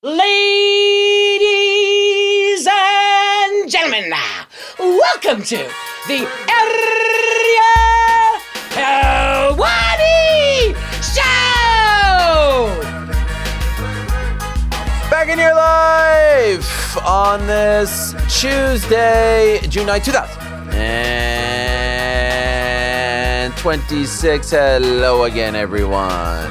Ladies and gentlemen, welcome to the Ariel Helwani Show! Back in your life on this Tuesday, June 9, 2026. Hello again, everyone.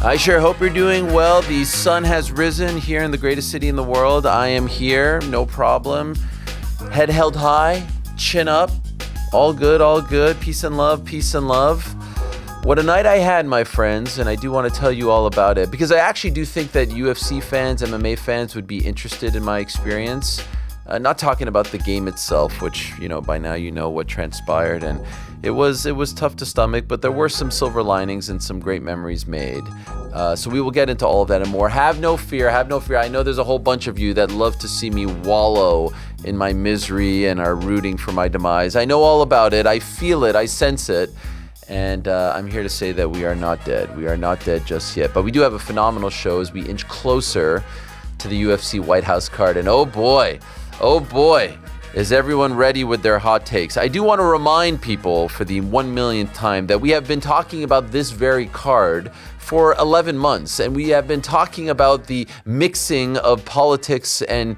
I sure hope you're doing well. The sun has risen here in the greatest city in the world. I am here, no problem. Head held high, chin up. All good, all good. Peace and love, peace and love. What a night I had, my friends, and I do want to tell you all about it because I actually do think that UFC fans, MMA fans would be interested in my experience. Not talking about the game itself, which, by now you know what transpired, and it was tough to stomach, but there were some silver linings and some great memories made. So we will get into all of that and more. Have no fear. I know there's a whole bunch of you that love to see me wallow in my misery and are rooting for my demise. I know all about it. I feel it. I sense it. And I'm here to say that we are not dead. We are not dead just yet. But we do have a phenomenal show as we inch closer to the UFC White House card. And oh boy, is everyone ready with their hot takes? I do want to remind people for the 1 millionth time that we have been talking about this very card for 11 months. And we have been talking about the mixing of politics and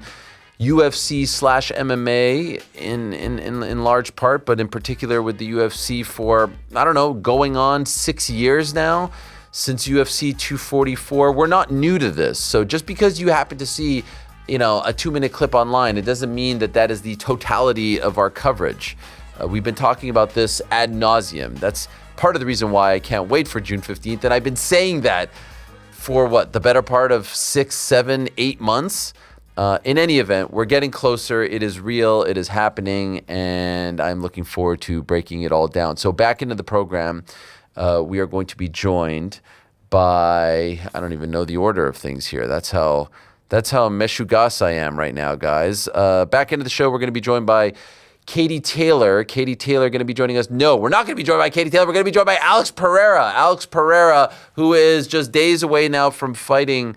UFC/MMA in large part, but in particular with the UFC for, going on 6 years now since UFC 244. We're not new to this. So just because you happen to see a 2-minute clip online, it doesn't mean that is the totality of our coverage. We've been talking about this ad nauseum. That's part of the reason why I can't wait for June 15th. And I've been saying that for the better part of 6, 7, 8 months. In any event, we're getting closer. It is real. It is happening. And I'm looking forward to breaking it all down. So back into the program, we are going to be joined by, I don't even know the order of things here. That's how meshugas I am right now, guys. Back into the show, we're going to be joined by Katie Taylor. Katie Taylor going to be joining us. No, we're not going to be joined by Katie Taylor. We're going to be joined by Alex Pereira. Alex Pereira, who is just days away now from fighting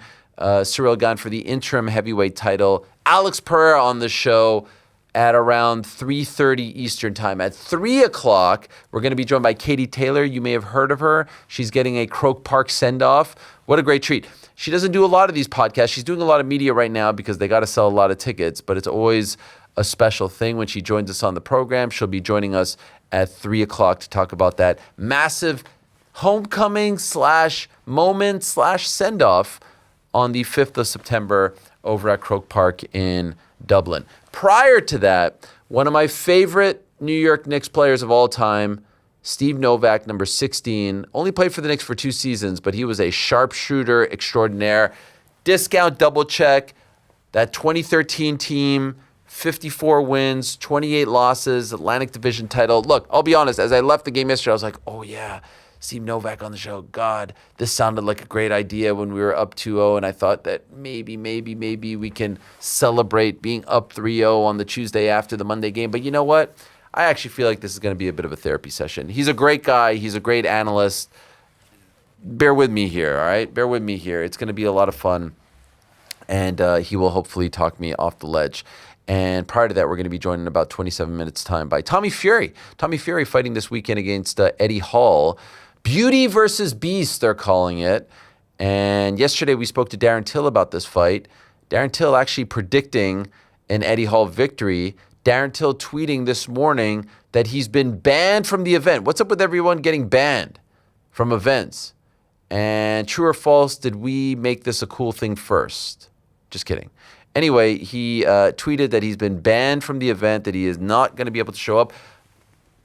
Cyril Gane for the interim heavyweight title. Alex Pereira on the show at around 3:30 Eastern time. At 3 o'clock, we're going to be joined by Katie Taylor. You may have heard of her. She's getting a Croke Park send-off. What a great treat. She doesn't do a lot of these podcasts. She's doing a lot of media right now because they got to sell a lot of tickets, but it's always a special thing when she joins us on the program. She'll be joining us at 3 o'clock to talk about that massive homecoming/moment/send-off on the 5th of September over at Croke Park in Dublin. Prior to that, one of my favorite New York Knicks players of all time, Steve Novak, number 16, only played for the Knicks for 2 seasons, but he was a sharpshooter extraordinaire. Discount double check, that 2013 team, 54 wins, 28 losses, Atlantic Division title. Look, I'll be honest, as I left the game yesterday, I was like, oh yeah, Steve Novak on the show. God, this sounded like a great idea when we were up 2-0, and I thought that maybe we can celebrate being up 3-0 on the Tuesday after the Monday game. But you know what? I actually feel like this is going to be a bit of a therapy session. He's a great guy. He's a great analyst. Bear with me here, all right? Bear with me here. It's going to be a lot of fun, and he will hopefully talk me off the ledge. And prior to that, we're going to be joined in about 27 minutes' time by Tommy Fury. Tommy Fury fighting this weekend against Eddie Hall. Beauty versus Beast, they're calling it. And yesterday we spoke to Darren Till about this fight. Darren Till actually predicting an Eddie Hall victory. Darren Till tweeting this morning that he's been banned from the event. What's up with everyone getting banned from events? And true or false, did we make this a cool thing first? Just kidding. Anyway, he tweeted that he's been banned from the event, that he is not going to be able to show up,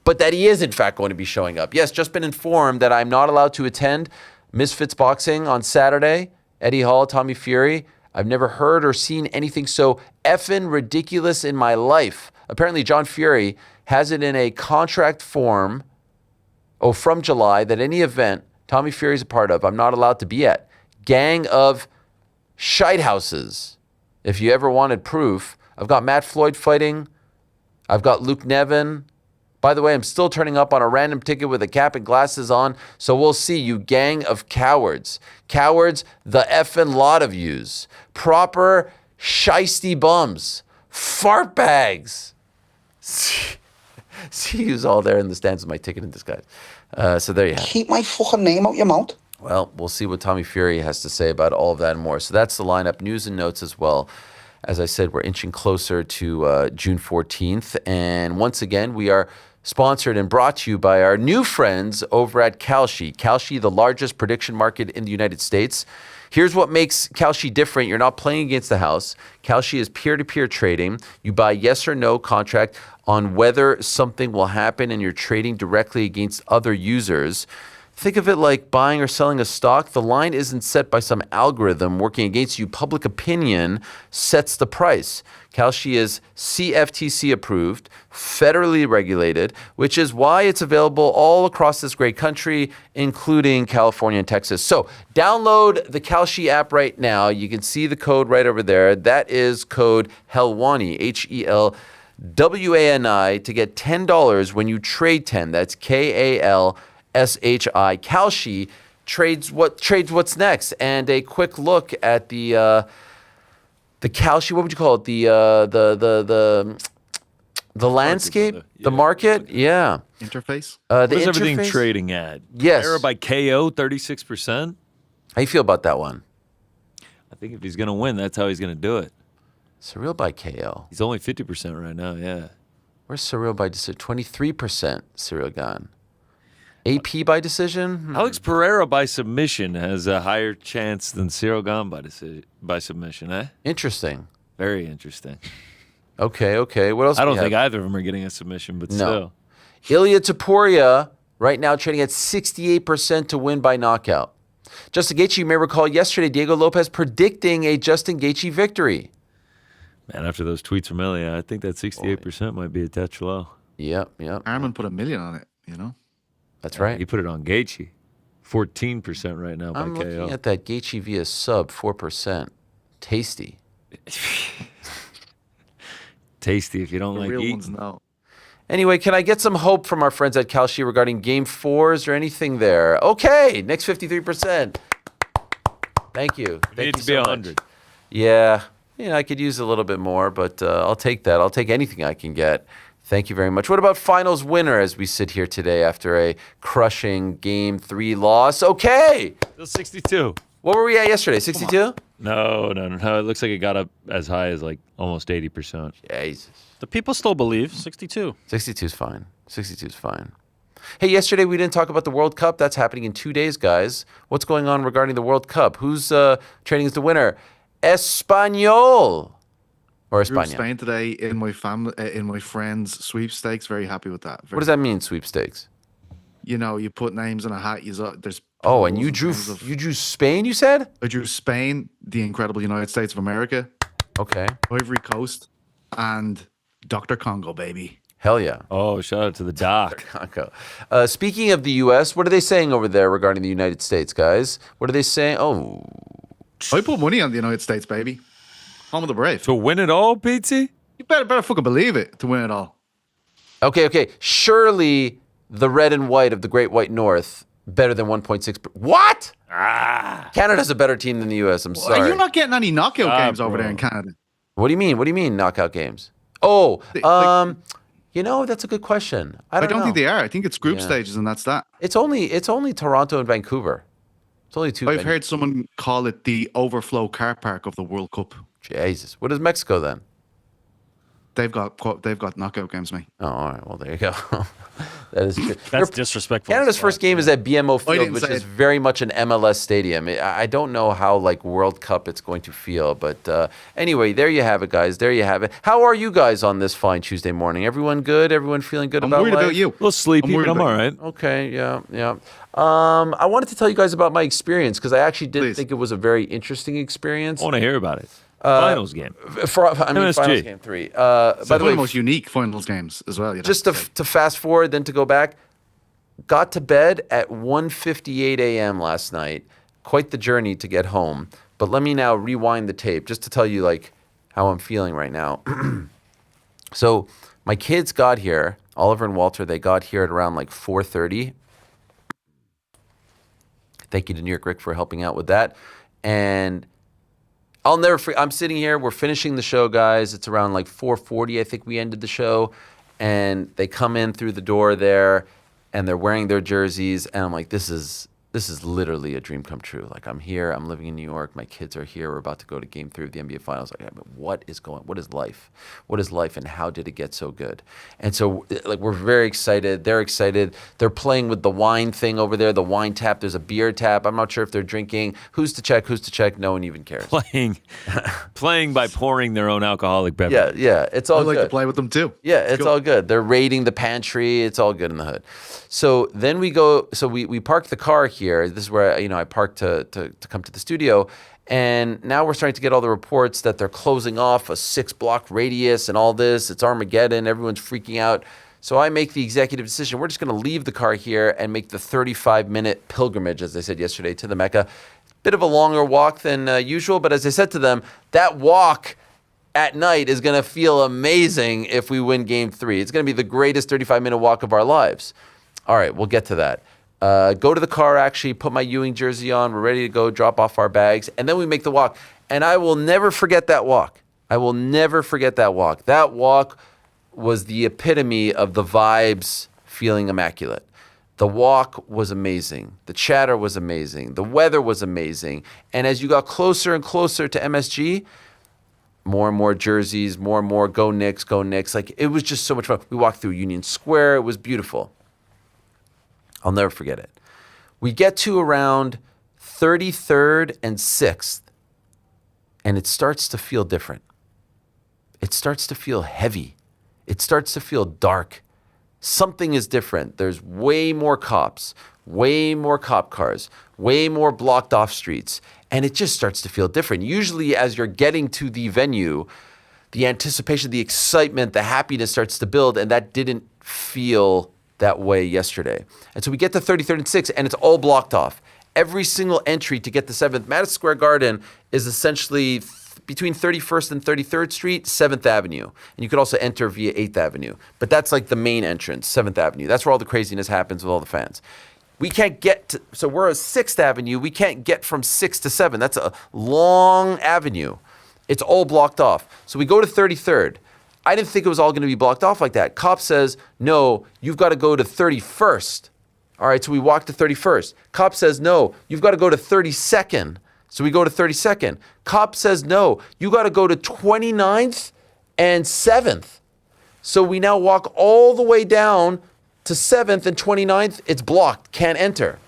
but that he is, in fact, going to be showing up. Yes, just been informed that I'm not allowed to attend Misfits Boxing on Saturday. Eddie Hall, Tommy Fury. I've never heard or seen anything so effing ridiculous in my life. Apparently, John Fury has it in a contract form, from July, that any event Tommy Fury's a part of, I'm not allowed to be at. Gang of shitehouses. If you ever wanted proof, I've got Matt Floyd fighting. I've got Luke Nevin. By the way, I'm still turning up on a random ticket with a cap and glasses on, so we'll see you gang of cowards. Cowards, the effing lot of yous. Proper shiesty bums. Fart bags. See yous all there in the stands with my ticket in disguise. So there you have it. Keep my fucking name out your mouth. Well, we'll see what Tommy Fury has to say about all of that and more. So that's the lineup, news and notes as well. As I said, we're inching closer to June 14th. And once again, we are sponsored and brought to you by our new friends over at Kalshi. Kalshi, the largest prediction market in the United States. Here's what makes Kalshi different. You're not playing against the house. Kalshi is peer-to-peer trading. You buy yes or no contract on whether something will happen, and you're trading directly against other users. Think of it like buying or selling a stock. The line isn't set by some algorithm working against you. Public opinion sets the price. Kalshi is CFTC approved, federally regulated, which is why it's available all across this great country, including California and Texas. So download the Kalshi app right now. You can see the code right over there. That is code Helwani, HELWANI, to get $10 when you trade 10. That's KALSHI. Kalshi trades what's next, and a quick look at the Kalshi. What would you call it? The landscape, the market. Yeah. Interface. The What is everything interface? trading at? Yes. Pereira by KO, 36%. How you feel about that one? I think if he's going to win, that's how he's going to do it. Surreal by KO. He's only 50% right now, yeah. Where's Surreal by decision? 23% Surreal gone. AP by decision? Alex Pereira by submission has a higher chance than Cyril Gane by submission, eh? Interesting. Very interesting. Okay. What else? I do don't we think have? either of them are getting a submission, but No. still. Ilya Topuria right now trading at 68% to win by knockout. Justin Gaethje, you may recall yesterday, Diego Lopez predicting a Justin Gaethje victory. Man, after those tweets from Ilya, I think that 68% might be a touch low. Yep. Armin put $1 million on it, you know? That's right. He put it on Gaethje. 14% right now by I'm KO. looking at that Gaethje via sub, 4%. Tasty. Tasty if you don't The like real eating. ones now. Anyway, can I get some hope from our friends at Kalshi regarding game fours or anything there? Okay, next 53%. Thank you. It Thank needs you to be so much. 100. Yeah, I could use a little bit more, but I'll take that. I'll take anything I can get. Thank you very much. What about finals winner as we sit here today after a crushing Game 3 loss? Okay. Still 62. What were we at yesterday? 62? No. It looks like it got up as high as like almost 80%. Jesus. The people still believe 62. 62 is fine. 62 is fine. Hey, yesterday we didn't talk about the World Cup. That's happening in 2 days, guys. What's going on regarding the World Cup? Who's trading as the winner? Espanol. Or Drew España. Spain today in my family, in my friends' sweepstakes. Very happy with that. What does that mean, sweepstakes? You know, you put names in a hat. There's. Oh, and polls you in drew terms of- you drew Spain, you said? I drew Spain, the incredible United States of America, Okay. Ivory Coast, and Dr. Congo, baby. Hell yeah. Oh, shout out to the doc. Congo. Speaking of the U.S., what are they saying over there regarding the United States, guys? What are they saying? Oh, I put money on the United States, baby. Home of the brave. To win it all, Pizzi? You better fucking believe it to win it all. okay. Surely the red and white of the Great White North better than 1.6. What? Canada's a better team than the U.S. I'm sorry. Are you not getting any knockout games over bro. there in Canada? What do you mean? What do you mean knockout games? Oh, that's a good question. I don't know. think they are. I think it's group Yeah. stages, and that's that. It's only Toronto and Vancouver. It's only two. I've venues. heard someone call it the overflow car park of the World Cup. Jesus. What is Mexico then? They've got knockout games, mate. Oh, all right. Well, there you go. That is true. That's disrespectful. Canada's first game is at BMO Field, didn't which say is it. very much an MLS stadium. I don't know how World Cup it's going to feel, but anyway, there you have it, guys. There you have it. How are you guys on this fine Tuesday morning? Everyone good? Everyone feeling good I'm about worried life? about you. A little sleepy, I'm worried but I'm about all you. right. Okay, yeah. I wanted to tell you guys about my experience because I actually did Please. think it was a very interesting experience. I want to hear about it. Finals game. Finals MSG. game 3. By By the the one of way, the most unique finals games as well. just to fast forward, then to go back, got to bed at 1:58 a.m. last night. Quite the journey to get home. But let me now rewind the tape just to tell you how I'm feeling right now. So my kids got here Oliver and Walter, they got here at around like 4:30. Thank you to New York Rick for helping out with that. And I'll never forget, I'm sitting here, we're finishing the show, guys. It's around like 4:40, I think we ended the show. And they come in through the door there, and they're wearing their jerseys. And I'm like, this is literally a dream come true. Like, I'm here, I'm living in New York, my kids are here, we're about to go to Game 3 of the NBA Finals. Like, what is life? What is life, and how did it get so good? And so, like, we're very excited. They're excited. They're playing with the wine thing over there, the wine tap. There's a beer tap. I'm not sure if they're drinking. Who's to check? No one even cares. Playing by pouring their own alcoholic beverage. Yeah, it's all I good. like to play with them too. Yeah, it's all good. They're raiding the pantry. It's all good in the hood. So then we go. So we park the car here. This is where I parked to come to the studio, and now we're starting to get all the reports that they're closing off a 6-block radius and all this. It's Armageddon. Everyone's freaking out. So I make the executive decision. We're just going to leave the car here and make the 35-minute pilgrimage, as I said yesterday, to the Mecca. Bit of a longer walk than usual, but as I said to them, that walk at night is going to feel amazing if we win Game 3. It's going to be the greatest 35-minute walk of our lives. All right, we'll get to that. Go to the car, actually, put my Ewing jersey on. We're ready to go, drop off our bags, and then we make the walk. And I will never forget that walk. I will never forget that walk. That walk was the epitome of the vibes feeling immaculate. The walk was amazing. The chatter was amazing. The weather was amazing. And as you got closer and closer to MSG, more and more jerseys, more and more go Knicks, go Knicks. Like, it was just so much fun. We walked through Union Square. It was beautiful. I'll never forget it. We get to around 33rd and 6th, and it starts to feel different. It starts to feel heavy. It starts to feel dark. Something is different. There's way more cops, way more cop cars, way more blocked off streets, and it just starts to feel different. Usually as you're getting to the venue, the anticipation, the excitement, the happiness starts to build, and that didn't feel that way yesterday. And so we get to 33rd and 6th, and it's all blocked off. Every single entry to get to 7th, Madison Square Garden is essentially between 31st and 33rd Street, 7th Avenue. And you could also enter via 8th Avenue. But that's like the main entrance, 7th Avenue. That's where all the craziness happens with all the fans. We can't get to, so we're at 6th Avenue. We can't get from 6 to 7. That's a long avenue. It's all blocked off. So we go to 33rd. I didn't think it was all going to be blocked off like that. Cop says, no, you've got to go to 31st. All right, so we walk to 31st. Cop says, no, you've got to go to 32nd. So we go to 32nd. Cop says, no, you got to go to 29th and 7th. So we now walk all the way down to 7th and 29th. It's blocked, can't enter.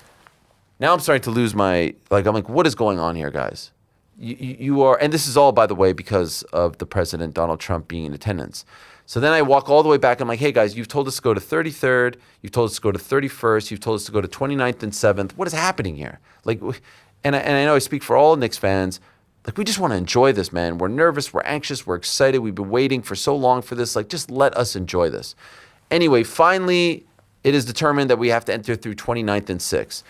Now I'm starting to lose I'm like, what is going on here, guys? You are, and this is all, by the way, because of the president, Donald Trump, being in attendance. So then I walk all the way back. I'm like, hey, guys, you've told us to go to 33rd. You've told us to go to 31st. You've told us to go to 29th and 7th. What is happening here? Like, and I know I speak for all Knicks fans. Like, we just want to enjoy this, man. We're nervous. We're anxious. We're excited. We've been waiting for so long for this. Like, just let us enjoy this. Anyway, finally, it is determined that we have to enter through 29th and 6th.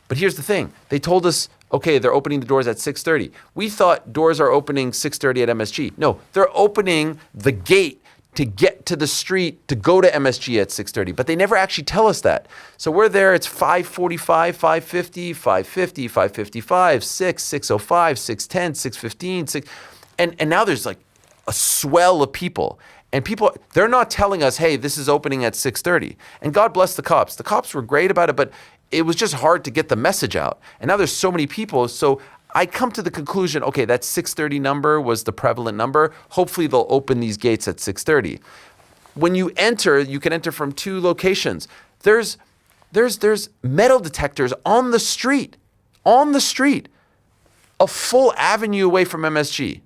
But here's the thing. They told us, okay, they're opening the doors at 6:30. We thought doors are opening 6:30 at MSG. No, they're opening the gate to get to the street to go to MSG at 6:30. But they never actually tell us that. So we're there. It's 5:45, 5:50, 5:50, 5:55, 6, 6:05, 6:10, 6:15, 6. And now there's like a swell of people. And people, they're not telling us, hey, this is opening at 6:30. And God bless the cops. The cops were great about it, but it was just hard to get the message out. And now there's so many people. So I come to the conclusion, okay, that 6:30 number was the prevalent number. Hopefully they'll open these gates at 6:30. When you enter, you can enter from 2 locations. There's metal detectors on the street, a full avenue away from MSG.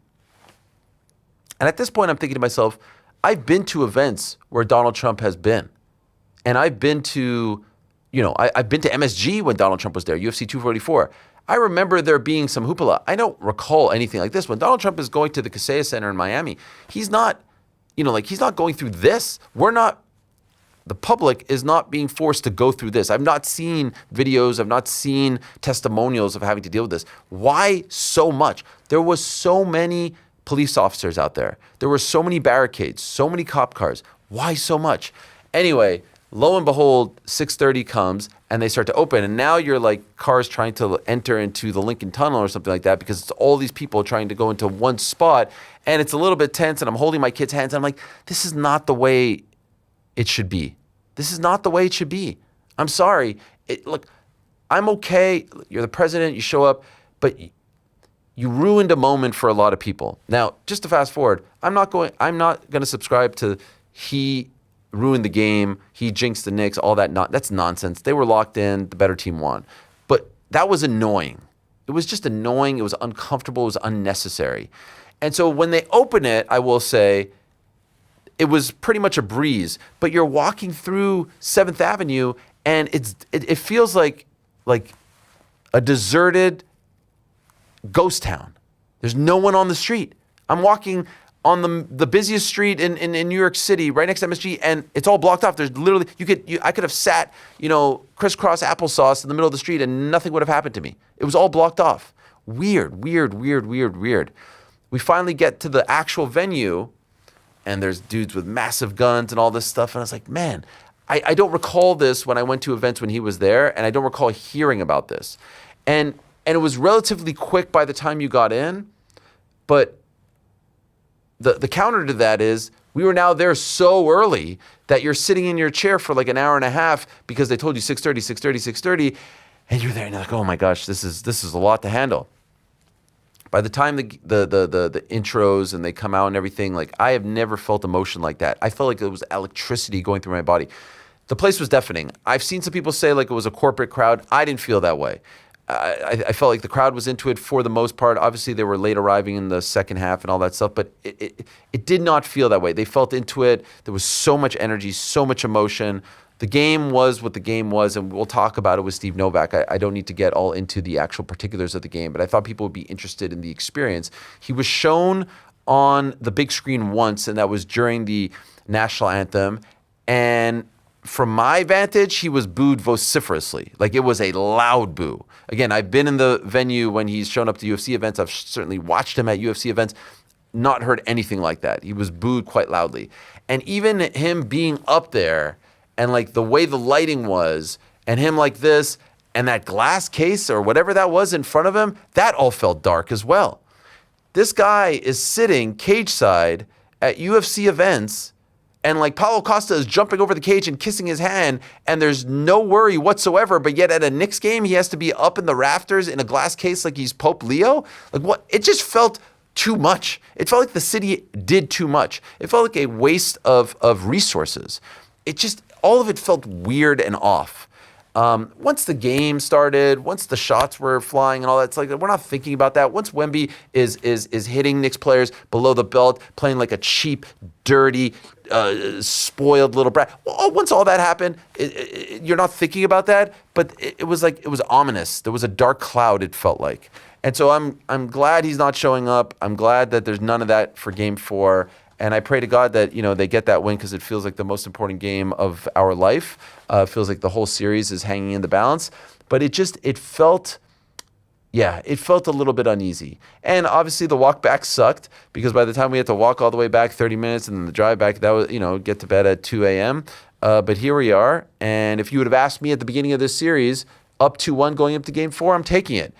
And at this point, I'm thinking to myself, I've been to events where Donald Trump has been. And I've been to, I've been to MSG when Donald Trump was there, UFC 244. I remember there being some hoopla. I don't recall anything like this. When Donald Trump is going to the Kaseya Center in Miami, he's not, he's not going through this. The public is not being forced to go through this. I've not seen videos. I've not seen testimonials of having to deal with this. Why so much? There was so many police officers out there. There were so many barricades, so many cop cars. Why so much? Anyway, lo and behold, 6:30 comes and they start to open. And now you're like cars trying to enter into the Lincoln Tunnel or something like that because it's all these people trying to go into one spot. And it's a little bit tense and I'm holding my kids' hands. And I'm like, this is not the way it should be. This is not the way it should be. I'm sorry. Look, I'm okay. You're the president. You show up. But you ruined a moment for a lot of people. Now, just to fast forward, I'm not going to subscribe to he ruined the game, he jinxed the Knicks, all that. That's nonsense. They were locked in, the better team won. But that was annoying. It was just annoying. It was uncomfortable. It was unnecessary. And so when they open it, I will say, it was pretty much a breeze. But you're walking through 7th Avenue, and it feels like a deserted ghost town. There's no one on the street. I'm walking on the busiest street in New York City, right next to MSG, and it's all blocked off. There's literally I could have sat, crisscross applesauce in the middle of the street, and nothing would have happened to me. It was all blocked off. Weird. We finally get to the actual venue, and there's dudes with massive guns and all this stuff, and I was like, man, I don't recall this when I went to events when he was there, and I don't recall hearing about this, and it was relatively quick by the time you got in, but the counter to that is we were now there so early that you're sitting in your chair for like an hour and a half because they told you 6:30, and you're there and you're like, oh my gosh, this is a lot to handle. By the time the intros and they come out and everything, like I have never felt emotion like that. I felt like it was electricity going through my body. The place was deafening. I've seen some people say like it was a corporate crowd. I didn't feel that way. I felt like the crowd was into it for the most part. Obviously, they were late arriving in the second half and all that stuff, but it did not feel that way. They felt into it. There was so much energy, so much emotion. The game was what the game was, and we'll talk about it with Steve Novak. I don't need to get all into the actual particulars of the game, but I thought people would be interested in the experience. He was shown on the big screen once, and that was during the national anthem, and from my vantage, he was booed vociferously. Like it was a loud boo. Again, I've been in the venue when he's shown up to UFC events. I've certainly watched him at UFC events. Not heard anything like that. He was booed quite loudly. And even him being up there and like the way the lighting was and him like this and that glass case or whatever that was in front of him, that all felt dark as well. This guy is sitting cage side at UFC events, and like Paulo Costa is jumping over the cage and kissing his hand, and there's no worry whatsoever, but yet at a Knicks game, he has to be up in the rafters in a glass case like he's Pope Leo? Like what? It just felt too much. It felt like the city did too much. It felt like a waste of resources. All of it felt weird and off. Once the game started, once the shots were flying and all that, it's like we're not thinking about that. Once Wemby is hitting Knicks players below the belt, playing like a cheap, dirty, spoiled little brat. Once all that happened, you're not thinking about that. But it was ominous. There was a dark cloud. It felt like, and so I'm glad he's not showing up. I'm glad that there's none of that for Game 4. And I pray to God that, they get that win because it feels like the most important game of our life. It feels like the whole series is hanging in the balance. But it felt a little bit uneasy. And obviously the walk back sucked because by the time we had to walk all the way back 30 minutes and then the drive back, that was, get to bed at 2 a.m. But here we are. And if you would have asked me at the beginning of this series, up 2-1 going up to Game 4, I'm taking it.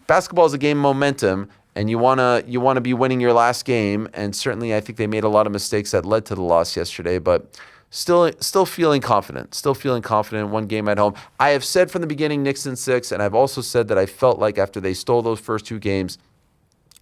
Basketball is a game of momentum. And you wanna be winning your last game, and certainly I think they made a lot of mistakes that led to the loss yesterday. But still feeling confident. Still feeling confident. One game at home. I have said from the beginning Knicks in 6, and I've also said that I felt like after they stole those first 2 games,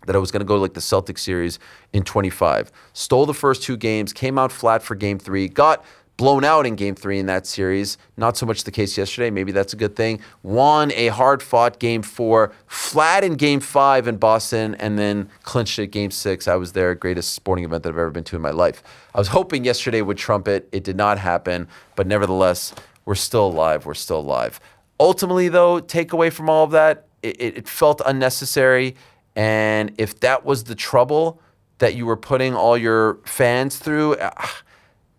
that I was going to go like the Celtics series in 25. Stole the first 2 games, came out flat for Game 3, got blown out in Game 3 in that series. Not so much the case yesterday. Maybe that's a good thing. Won a hard-fought Game 4, flat in Game 5 in Boston, and then clinched it Game 6. I was there. Greatest sporting event that I've ever been to in my life. I was hoping yesterday would trump it. It did not happen. But nevertheless, we're still alive. We're still alive. Ultimately, though, takeaway from all of that, it felt unnecessary. And if that was the trouble that you were putting all your fans through,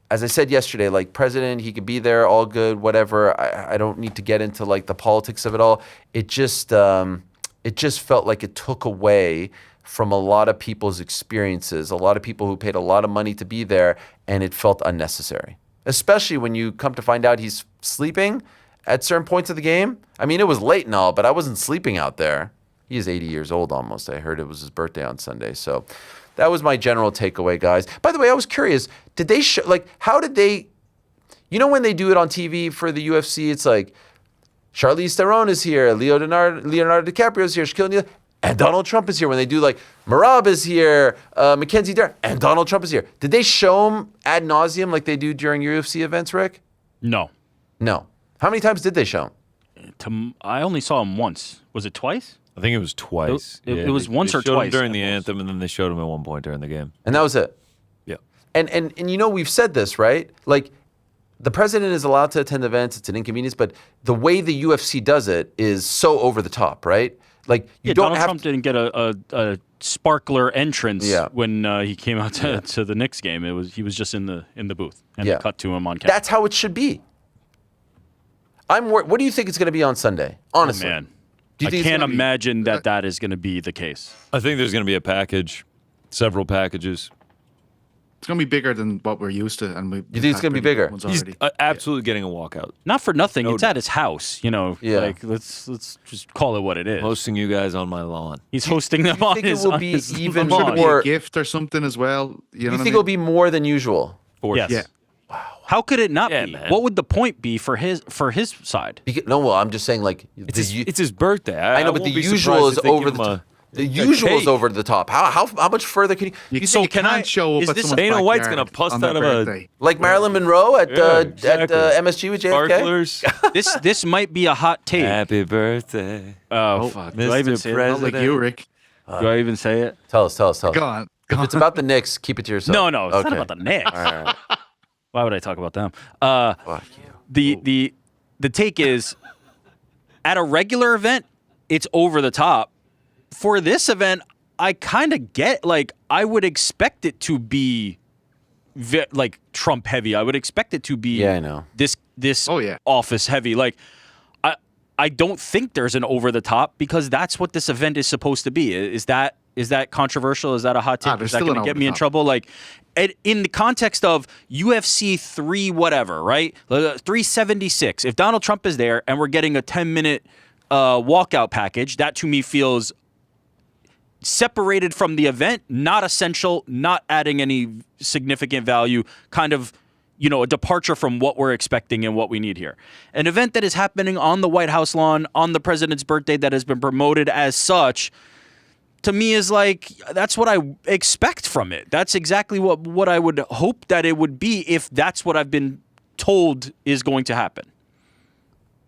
as I said yesterday, like president, he could be there, all good, whatever. I don't need to get into like the politics of it all. It just felt like it took away from a lot of people's experiences, a lot of people who paid a lot of money to be there, and it felt unnecessary. especially when you come to find out he's sleeping at certain points of the game. I mean, it was late and all, but I wasn't sleeping out there. He is 80 years old almost. I heard it was his birthday on Sunday. So that was my general takeaway, guys. By the way, I was curious. Did they show, like, how did they, you know, when they do it on TV for the UFC, it's like, Charlize Theron is here, Leonardo DiCaprio is here, Shaquille O'Neal, and Donald Trump is here. When they do like, Marab is here, Mackenzie Dare, and Donald Trump is here. Did they show him ad nauseum like they do during UFC events, Rick? No. No. How many times did they show him? I only saw him once. Was it twice? I think it was twice. It was once they or showed him twice during the at most. anthem, and then they showed him at one point during the game. And that was it. Yeah. And you know, we've said this, right? Like, the president is allowed to attend events. It's an inconvenience, but the way the UFC does it is so over the top, right? Like, you don't Donald have Trump didn't get a sparkler entrance when he came out to the Knicks game. He was just in the booth, and they cut to him on camera. That's how it should be. What do you think it's going to be on Sunday? Honestly, Oh, man. Do you I think it's can't gonna be- imagine that is going to be the case. I think there's going to be a package, several packages. It's going to be bigger than what we're used to. And You think it's going to be bigger? He's absolutely getting a walkout. Not for nothing. No it's doubt. at his house. You know, Yeah. like let's just call it what it is. Hosting you guys on my lawn. He's hosting them on think it his will on be his even lawn. more- a gift or something as well. You You know what I think mean? it'll be more than usual? Yes. Yeah. How could it not Yeah, be? man. What would the point be for his side? No, well, I'm just saying, like, It's his birthday. I know, but won't the be usual surprised is if they over give the him top. The a usual is cake. over the top. How much further can you? You, So you can can't I- show up is at this- someone's Dana White's backyard gonna bust on their out of a- birthday. Like Marilyn Monroe at exactly. MSG with JFK. Sparklers. This might be a hot take. Happy birthday. Oh, fuck. Do I even Mr. say Not it? like you, Rick. Do I even say it? Tell us. Go If on. it's about the Knicks, keep it to yourself. No, it's not about the Knicks. All right. Why would I talk about them? Fuck you. The take is, at a regular event, it's over the top. For this event, I kind of get, like, I would expect it to be like Trump heavy. I would expect it to be Yeah, I know. this Oh, yeah. office heavy. Like, I don't think there's an over the top because that's what this event is supposed to be. Is that controversial? Is that a hot take? there's Is that still going an to get me in over-the-top. trouble? Like, in the context of UFC 3 whatever, right? 376. If Donald Trump is there and we're getting a 10-minute walkout package, that to me feels separated from the event, not essential, not adding any significant value, kind of, you know, a departure from what we're expecting and what we need here. An event that is happening on the White House lawn on the president's birthday that has been promoted as such, to me is like, that's what I expect from it. That's exactly what I would hope that it would be if that's what I've been told is going to happen.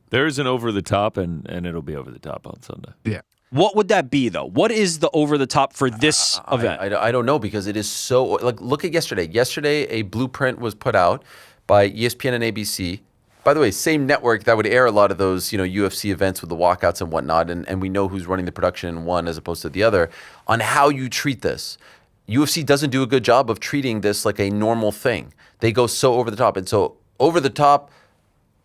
There is an over the top, and it'll be over the top on Sunday. Yeah. What would that be, though? What is the over the top for this event? I don't know because it is so, like, look at yesterday. Yesterday, a blueprint was put out by ESPN and ABC. By the way, same network that would air a lot of those, UFC events with the walkouts and whatnot, and we know who's running the production in one as opposed to the other, on how you treat this. UFC doesn't do a good job of treating this like a normal thing. They go so over the top. And so over the top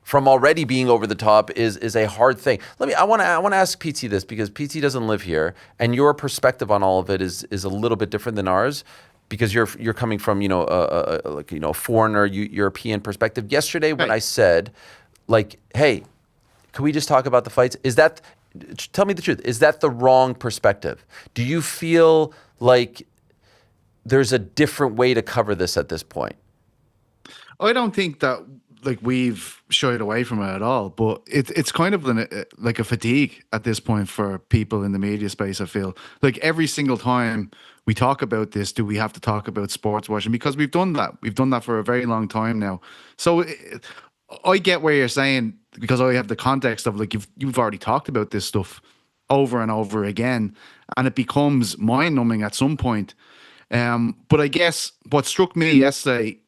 from already being over the top is a hard thing. I want to ask PT this because PT doesn't live here, and your perspective on all of it is a little bit different than ours because you're coming from a foreigner European perspective. Yesterday when Right. I said, like, hey, can we just talk about the fights? Tell me the truth. Is that the wrong perspective? Do you feel like there's a different way to cover this at this point? I don't think that we've shied away from it at all, but it's kind of like a fatigue at this point for people in the media space. I feel like every single time we talk about this, do we have to talk about sports washing? Because we've done that for a very long time now. So I get where you're saying, because I have the context of, like, you've already talked about this stuff over and over again, and it becomes mind numbing at some point. But I guess what struck me yesterday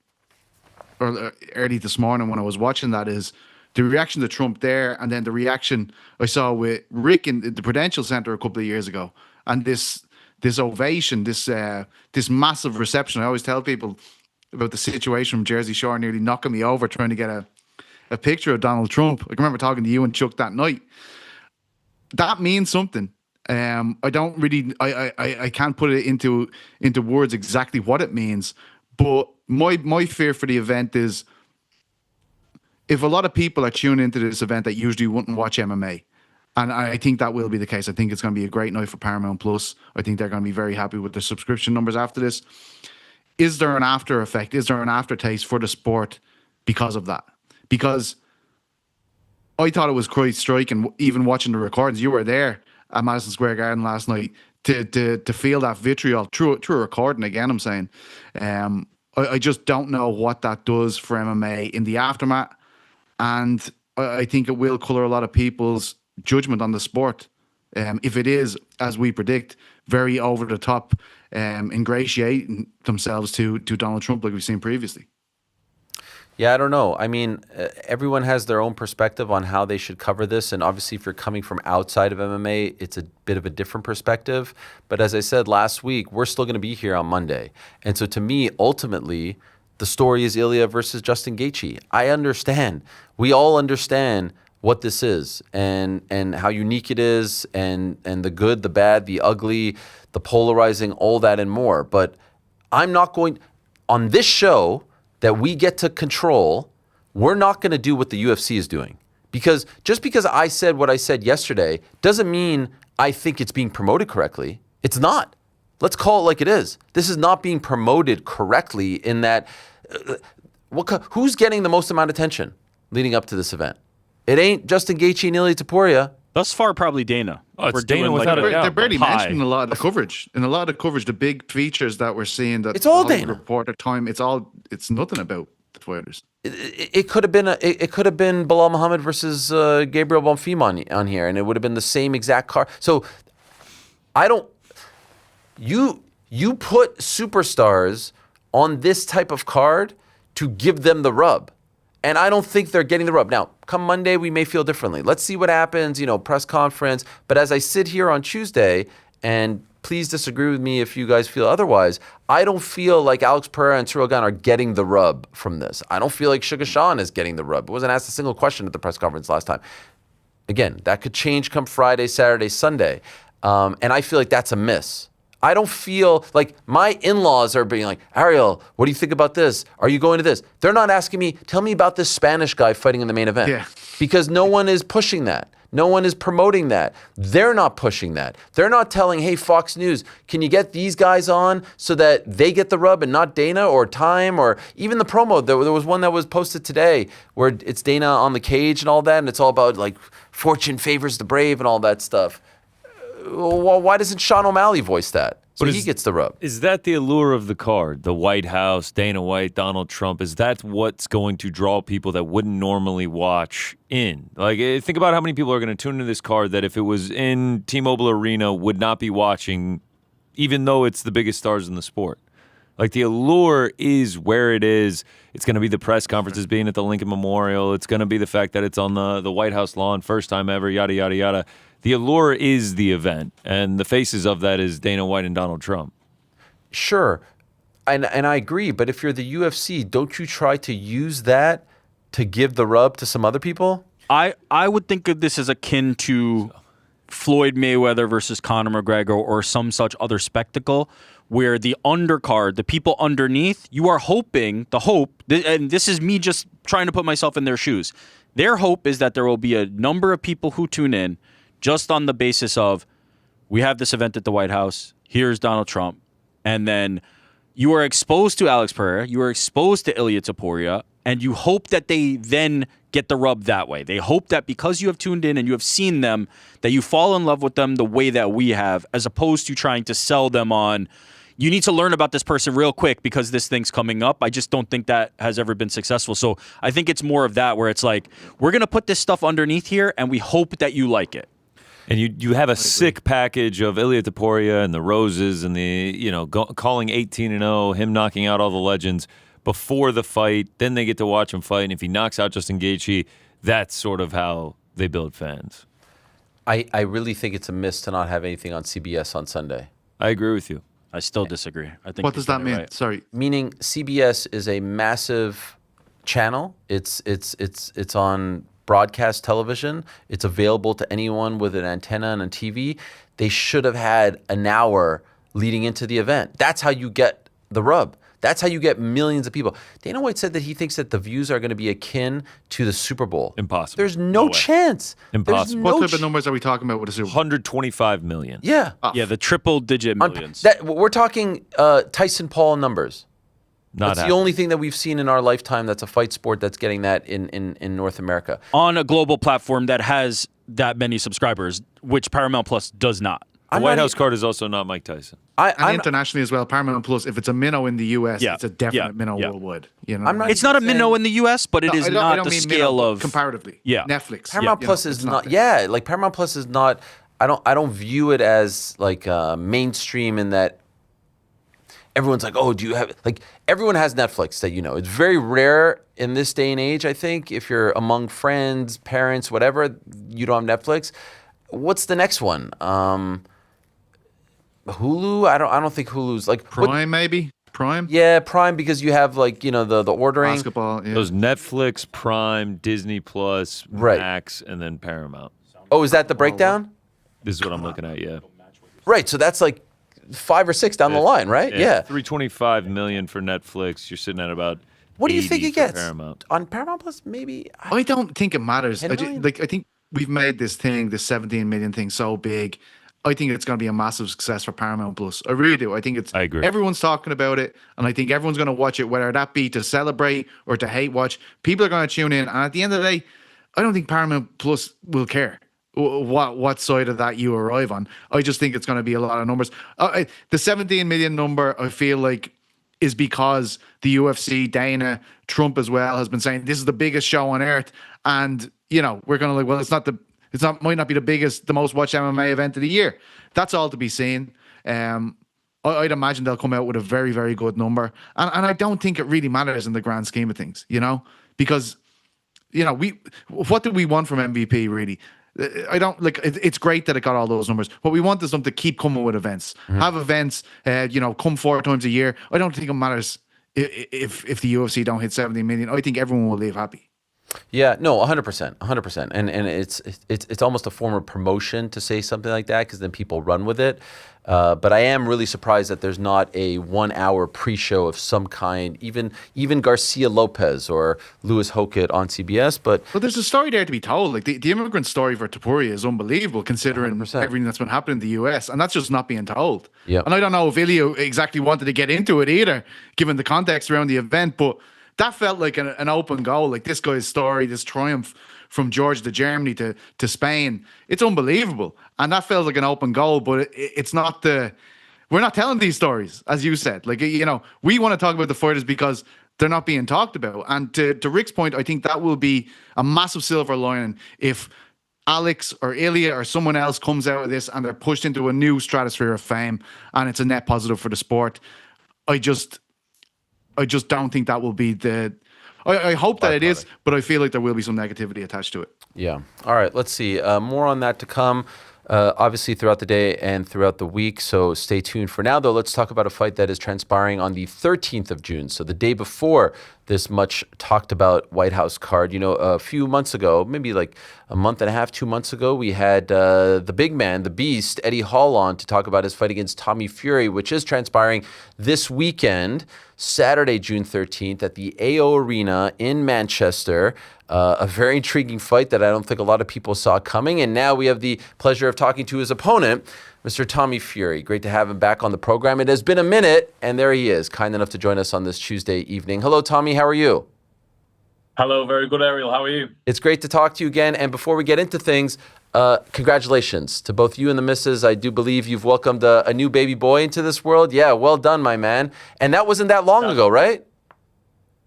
or early this morning when I was watching that is the reaction to Trump there, and then the reaction I saw with Rick in the Prudential Center a couple of years ago, and this ovation, this massive reception. I always tell people about the situation from Jersey Shore nearly knocking me over trying to get a picture of Donald Trump. I can remember talking to you and Chuck that night. That means something. I don't really, I can't put it into words exactly what it means, but my fear for the event is if a lot of people are tuning into this event that usually wouldn't watch MMA, and I think that will be the case. I think it's going to be a great night for Paramount Plus. I think they're going to be very happy with the subscription numbers after this. Is there an after effect? Is there an aftertaste for the sport because of that? Because I thought it was quite striking, even watching the recordings. You were there at Madison Square Garden last night to feel that vitriol through a recording again, I'm saying. I just don't know what that does for MMA in the aftermath. And I think it will colour a lot of people's judgment on the sport. If it is, as we predict, very over the top, ingratiating themselves to Donald Trump like we've seen previously. Yeah, I don't know. I mean, everyone has their own perspective on how they should cover this. And obviously, if you're coming from outside of MMA, it's a bit of a different perspective. But as I said last week, we're still going to be here on Monday. And so to me, ultimately, the story is Ilya versus Justin Gaethje. I understand. We all understand what this is and how unique it is and the good, the bad, the ugly, the polarizing, all that and more. But I'm not going on this show that we get to control. We're not going to do what the UFC is doing, because just because I said what I said yesterday doesn't mean I think it's being promoted correctly. It's not. Let's call it like it is. This is not being promoted correctly in that who's getting the most amount of attention leading up to this event? It ain't Justin Gaethje and Ilya Topuria. Thus far, probably Dana. Oh, it's We're Dana doing without a doubt. They're barely high. mentioned in a lot of the coverage. In a lot of the coverage, the big features that we're seeing, that It's all Hollywood Dana. Reporter time, it's nothing about the fighters. It could have been it could have been Bilal Muhammad versus Gabriel Bonfim on here, and it would have been the same exact card. So I don't. You put superstars on this type of card to give them the rub. And I don't think they're getting the rub. Now, come Monday, we may feel differently. Let's see what happens, press conference. But as I sit here on Tuesday, and please disagree with me if you guys feel otherwise, I don't feel like Alex Pereira and Cyril Gane are getting the rub from this. I don't feel like Sugar Sean is getting the rub. It wasn't asked a single question at the press conference last time. Again, that could change come Friday, Saturday, Sunday. And I feel like that's a miss. I don't feel like my in-laws are being like, Ariel, what do you think about this? Are you going to this? They're not asking me, tell me about this Spanish guy fighting in the main event. Yeah. Because no one is pushing that. No one is promoting that. They're not pushing that. They're not telling, hey, Fox News, can you get these guys on so that they get the rub and not Dana or Time or even the promo? There was one that was posted today where it's Dana on the cage and all that, and it's all about like fortune favors the brave and all that stuff. Well, why doesn't Sean O'Malley voice that? So he gets the rub. Is that the allure of the card? The White House, Dana White, Donald Trump, is that what's going to draw people that wouldn't normally watch in? Like, think about how many people are going to tune into this card that if it was in T-Mobile Arena would not be watching, even though it's the biggest stars in the sport. Like, the allure is where it is. It's going to be the press conferences being at the Lincoln Memorial. It's going to be the fact that it's on the White House lawn, first time ever, yada, yada, yada. The allure is the event, and the faces of that is Dana White and Donald Trump. Sure, and I agree, but if you're the UFC, don't you try to use that to give the rub to some other people? I would think of this as akin to Floyd Mayweather versus Conor McGregor or some such other spectacle where the undercard, the people underneath, you are hoping, and this is me just trying to put myself in their shoes. Their hope is that there will be a number of people who tune in just on the basis of, we have this event at the White House, here's Donald Trump, and then you are exposed to Alex Pereira, you are exposed to Ilya Topuria, and you hope that they then get the rub that way. They hope that because you have tuned in and you have seen them, that you fall in love with them the way that we have, as opposed to trying to sell them on, you need to learn about this person real quick because this thing's coming up. I just don't think that has ever been successful. So I think it's more of that, where it's like, we're going to put this stuff underneath here and we hope that you like it. And you have a sick package of Ilya Topuria and the Roses and the, calling 18-0, him knocking out all the legends before the fight. Then they get to watch him fight. And if he knocks out Justin Gaethje, that's sort of how they build fans. I really think it's a miss to not have anything on CBS on Sunday. I agree with you. I still disagree. I think What does that mean? right. Sorry. Meaning CBS is a massive channel. It's on broadcast television. It's available to anyone with an antenna and a TV. They should have had an hour leading into the event. That's how you get the rub. That's how you get millions of people. Dana White said that he thinks that the views are going to be akin to the Super Bowl. Impossible. There's no way. chance. Impossible. What type of numbers are we talking about with the Super Bowl? 125 million. Yeah. Yeah, the triple-digit millions. We're talking Tyson Paul numbers. Not That's the only thing that we've seen in our lifetime that's a fight sport that's getting that in North America. On a global platform that has that many subscribers, which Paramount Plus does not. The White House card is also not Mike Tyson. And internationally as well, Paramount Plus, if it's a minnow in the US, it's a definite minnow worldwide. You know? It's not a minnow in the US, but it is I not don't the mean scale minnow, of comparatively. Yeah. Netflix. Paramount Plus is not. Yeah, like Paramount Plus is not. I don't view it as like mainstream in that. Everyone's like, oh, do you have like? Everyone has Netflix that you know. It's very rare in this day and age. I think if you're among friends, parents, whatever, you don't have Netflix. What's the next one? Hulu? I don't think Hulu's like Prime, maybe? Prime? Yeah, Prime, because you have like, you know, the ordering. Basketball, yeah. Those Netflix, Prime, Disney Plus, Right. Max, and then Paramount. Oh, is that the breakdown? This is what I'm looking at, yeah. Right, so that's like 5 or 6 down the line, right? Yeah. 325 million for Netflix. You're sitting at about What do you think 80 it for gets? Paramount. On Paramount Plus, maybe? I don't think it matters. 10 million? I think we've made this 17 million thing so big. I think it's going to be a massive success for Paramount Plus. I really do. I think I agree. Everyone's talking about it, and I think everyone's going to watch it, whether that be to celebrate or to hate watch. People are going to tune in, and at the end of the day, I don't think Paramount Plus will care what side of that you arrive on. I just think it's going to be a lot of numbers. The 17 million number, I feel like, is because the UFC, Dana, Trump as well, has been saying this is the biggest show on earth, and you know we're going to like, well, might not be the most watched MMA event of the year. That's all to be seen. I'd imagine they'll come out with a very, very good number, and I don't think it really matters in the grand scheme of things, you know, because you know what do we want from MVP really? I don't like. It's great that it got all those numbers. What we want is them to keep coming with events, have events, you know, come 4 times a year. I don't think it matters if the UFC don't hit 70 million. I think everyone will leave happy. Yeah, no, 100%, and it's almost a form of promotion to say something like that because then people run with it. But I am really surprised that there's not a 1-hour pre-show of some kind, even Garcia Lopez or Louis Hokett on CBS. But there's a story there to be told. Like the immigrant story for Topuria is unbelievable considering 100%. everything that's been happening in the US, and that's just not being told. Yeah, and I don't know if Ilya exactly wanted to get into it either, given the context around the event, but. That felt like an open goal, like this guy's story, this triumph from Georgia to Germany to Spain. It's unbelievable. And that felt like an open goal, but it's not we're not telling these stories, as you said. Like, you know, we want to talk about the fighters because they're not being talked about. And to Rick's point, I think that will be a massive silver lining if Alex or Ilya or someone else comes out of this and they're pushed into a new stratosphere of fame and it's a net positive for the sport. I just don't think that will be I hope that it is, but I feel like there will be some negativity attached to it. Yeah. All right. Let's see. More on that to come, obviously, throughout the day and throughout the week. So stay tuned. For now, though, let's talk about a fight that is transpiring on the 13th of June. So the day before this much talked about White House card. You know, a few months ago, maybe like a month and a half, 2 months ago, we had the big man, the beast, Eddie Hall on to talk about his fight against Tommy Fury, which is transpiring this weekend, Saturday, June 13th at the AO Arena in Manchester. A very intriguing fight that I don't think a lot of people saw coming. And now we have the pleasure of talking to his opponent, Mr. Tommy Fury. Great to have him back on the program. It has been a minute, and there he is, kind enough to join us on this Tuesday evening. Hello, Tommy. How are you? Hello. Very good, Ariel. How are you? It's great to talk to you again. And before we get into things, congratulations to both you and the missus. I do believe you've welcomed a new baby boy into this world. Yeah, well done, my man. And that wasn't that long ago, right?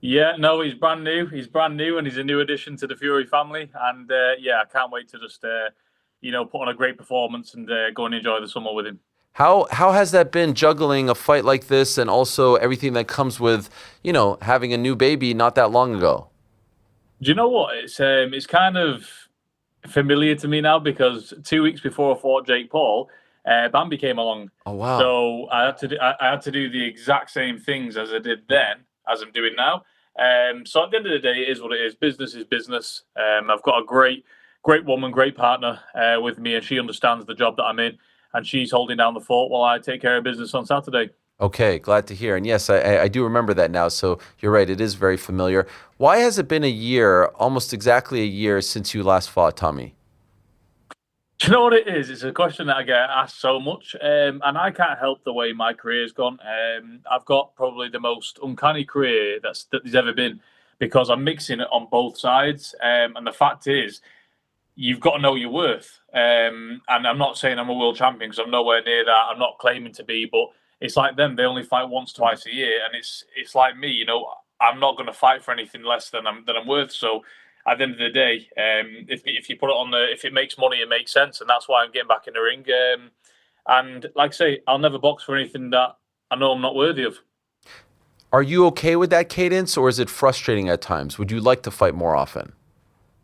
Yeah, no, he's brand new. He's brand new, and he's a new addition to the Fury family. And yeah, I can't wait to just put on a great performance and go and enjoy the summer with him. How has that been, juggling a fight like this and also everything that comes with, you know, having a new baby not that long ago? Do you know what? It's kind of familiar to me now because 2 weeks before I fought Jake Paul, Bambi came along. Oh wow! So I had to do the exact same things as I did then as I'm doing now. So at the end of the day, it is what it is. Business is business. I've got a great woman, great partner with me, and she understands the job that I'm in, and she's holding down the fort while I take care of business on Saturday. Okay, glad to hear. And yes, I do remember that now. So you're right, it is very familiar. Why has it been a year, almost exactly a year, since you last fought, Tommy? Do you know what it is? It's a question that I get asked so much, and I can't help the way my career's gone. I've got probably the most uncanny career that there's ever been because I'm mixing it on both sides. And the fact is, you've got to know your worth. And I'm not saying I'm a world champion because I'm nowhere near that. I'm not claiming to be, but it's like them. They only fight once, twice a year, and it's like me. I'm not going to fight for anything less than I'm worth. So at the end of the day, if you put it on if it makes money, it makes sense, and that's why I'm getting back in the ring. And like I say, I'll never box for anything that I know I'm not worthy of. Are you okay with that cadence, or is it frustrating at times? Would you like to fight more often?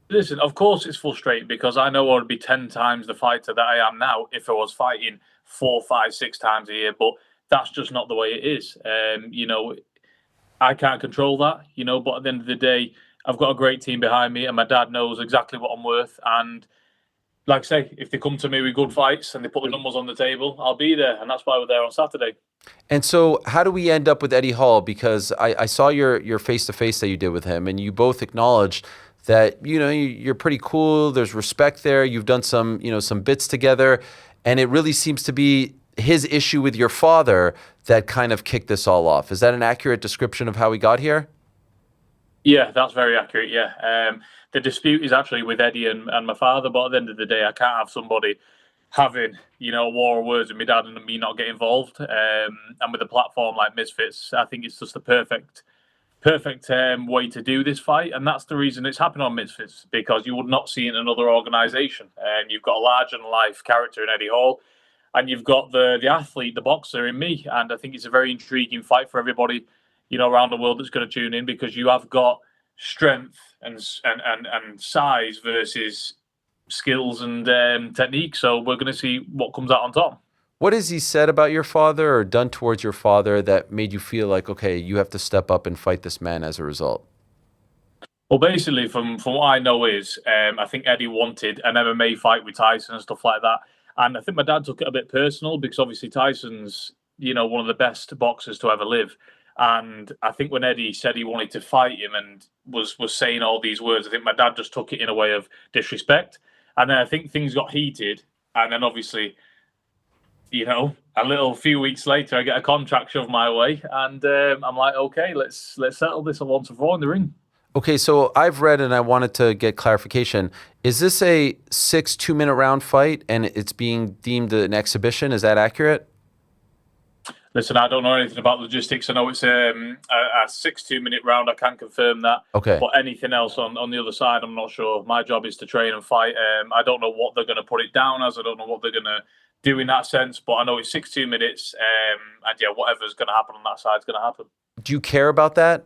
Listen, of course it's frustrating because I know I'd be 10 times the fighter that I am now if I was fighting 4, 5, 6 times a year, but that's just not the way it is. I can't control that, but at the end of the day, I've got a great team behind me and my dad knows exactly what I'm worth. And like I say, if they come to me with good fights and they put the numbers on the table, I'll be there. And that's why we're there on Saturday. And so how do we end up with Eddie Hall? Because I saw your face-to-face that you did with him, and you both acknowledged that, you're pretty cool. There's respect there. You've done some bits together, and it really seems to be his issue with your father that kind of kicked this all off. Is that an accurate description of how we got here? Yeah, that's very accurate. Yeah. The dispute is actually with Eddie and my father, but at the end of the day, I can't have somebody having, a war of words with my dad and me not get involved. And with a platform like Misfits, I think it's just the perfect way to do this fight. And that's the reason it's happening on Misfits, because you would not see it in another organisation. And you've got a larger-than-life character in Eddie Hall, and you've got the athlete, the boxer in me. And I think it's a very intriguing fight for everybody, around the world that's going to tune in, because you have got strength and size versus skills and technique. So we're going to see what comes out on top. What has he said about your father or done towards your father that made you feel like, okay, you have to step up and fight this man as a result? Well, basically, from what I know is, I think Eddie wanted an MMA fight with Tyson and stuff like that. And I think my dad took it a bit personal because obviously Tyson's, one of the best boxers to ever live. And I think when Eddie said he wanted to fight him and was saying all these words, I think my dad just took it in a way of disrespect. And then I think things got heated. And then obviously, a few weeks later, I get a contract shoved my way. And I'm like, okay, let's settle this once and for all in the ring. Okay, so I've read and I wanted to get clarification. Is this a 6 2-minute round fight and it's being deemed an exhibition? Is that accurate? Listen, I don't know anything about logistics. I know it's a 6 2-minute round. I can confirm that. Okay. But anything else on the other side, I'm not sure. My job is to train and fight. I don't know what they're going to put it down as. I don't know what they're going to do in that sense. But I know it's 6 2 minutes. And yeah, whatever's going to happen on that side is going to happen. Do you care about that?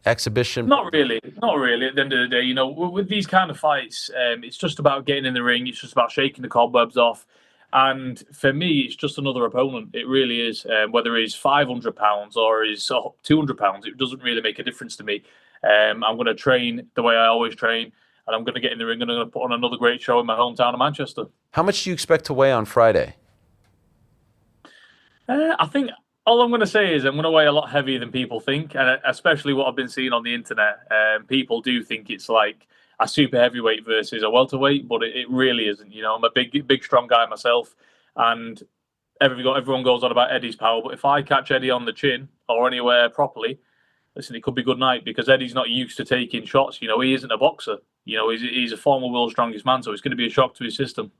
Exhibition? Not really. At the end of the day, with these kind of fights, it's just about getting in the ring. It's just about shaking the cobwebs off. And for me, it's just another opponent. It really is. Whether he's 500 pounds or he's 200 pounds, it doesn't really make a difference to me. I'm going to train the way I always train, and I'm going to get in the ring and I'm going to put on another great show in my hometown of Manchester. How much do you expect to weigh on Friday? I think all I'm going to say is I'm going to weigh a lot heavier than people think, and especially what I've been seeing on the internet. People do think it's like a super heavyweight versus a welterweight, but it really isn't. I'm a big, strong guy myself, and everyone goes on about Eddie's power. But if I catch Eddie on the chin or anywhere properly, listen, it could be good night, because Eddie's not used to taking shots. He isn't a boxer. He's a former world's strongest man, so it's going to be a shock to his system.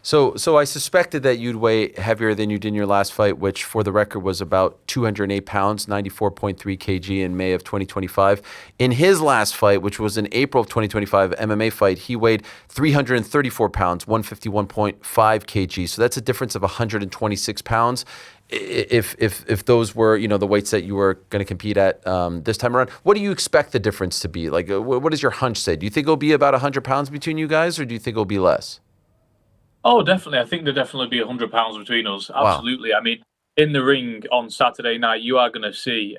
So I suspected that you'd weigh heavier than you did in your last fight, which for the record was about 208 pounds, 94.3 kg in May of 2025. In his last fight, which was in April of 2025, MMA fight, he weighed 334 pounds, 151.5 kg. So that's a difference of 126 pounds. If those were, the weights that you were going to compete at this time around, what do you expect the difference to be? Like, what does your hunch say? Do you think it'll be about 100 pounds between you guys, or do you think it'll be less? Oh, definitely. I think there'll definitely be 100 pounds between us. Absolutely. Wow. I mean, in the ring on Saturday night, you are going to see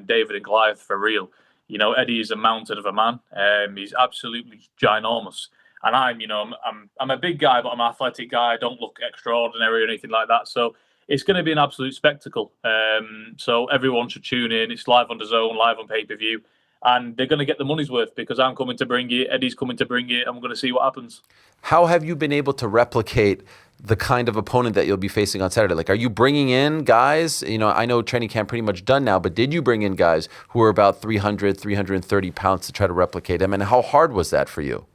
David and Goliath for real. Eddie is a mountain of a man. He's absolutely ginormous. And I'm a big guy, but I'm an athletic guy. I don't look extraordinary or anything like that. So it's going to be an absolute spectacle. So everyone should tune in. It's live on the Zone, live on pay-per-view. And they're going to get the money's worth because I'm coming to bring it, Eddie's coming to bring it, and we're going to see what happens. How have you been able to replicate the kind of opponent that you'll be facing on Saturday? Like, are you bringing in guys? I know training camp pretty much done now, but did you bring in guys who are about 300, 330 pounds to try to replicate them? And how hard was that for you?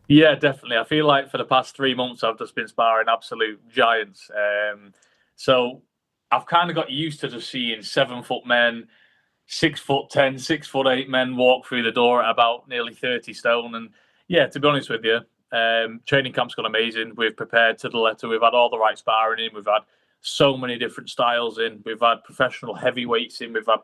Yeah, definitely. I feel like for the past 3 months, I've just been sparring absolute giants. So I've kind of got used to just seeing 7-foot men, 6'10", 6'8" men walk through the door at about nearly 30 stone. And yeah, to be honest with you, training camp's gone amazing. We've prepared to the letter. We've had all the right sparring in. We've had so many different styles in. We've had professional heavyweights in. We've had,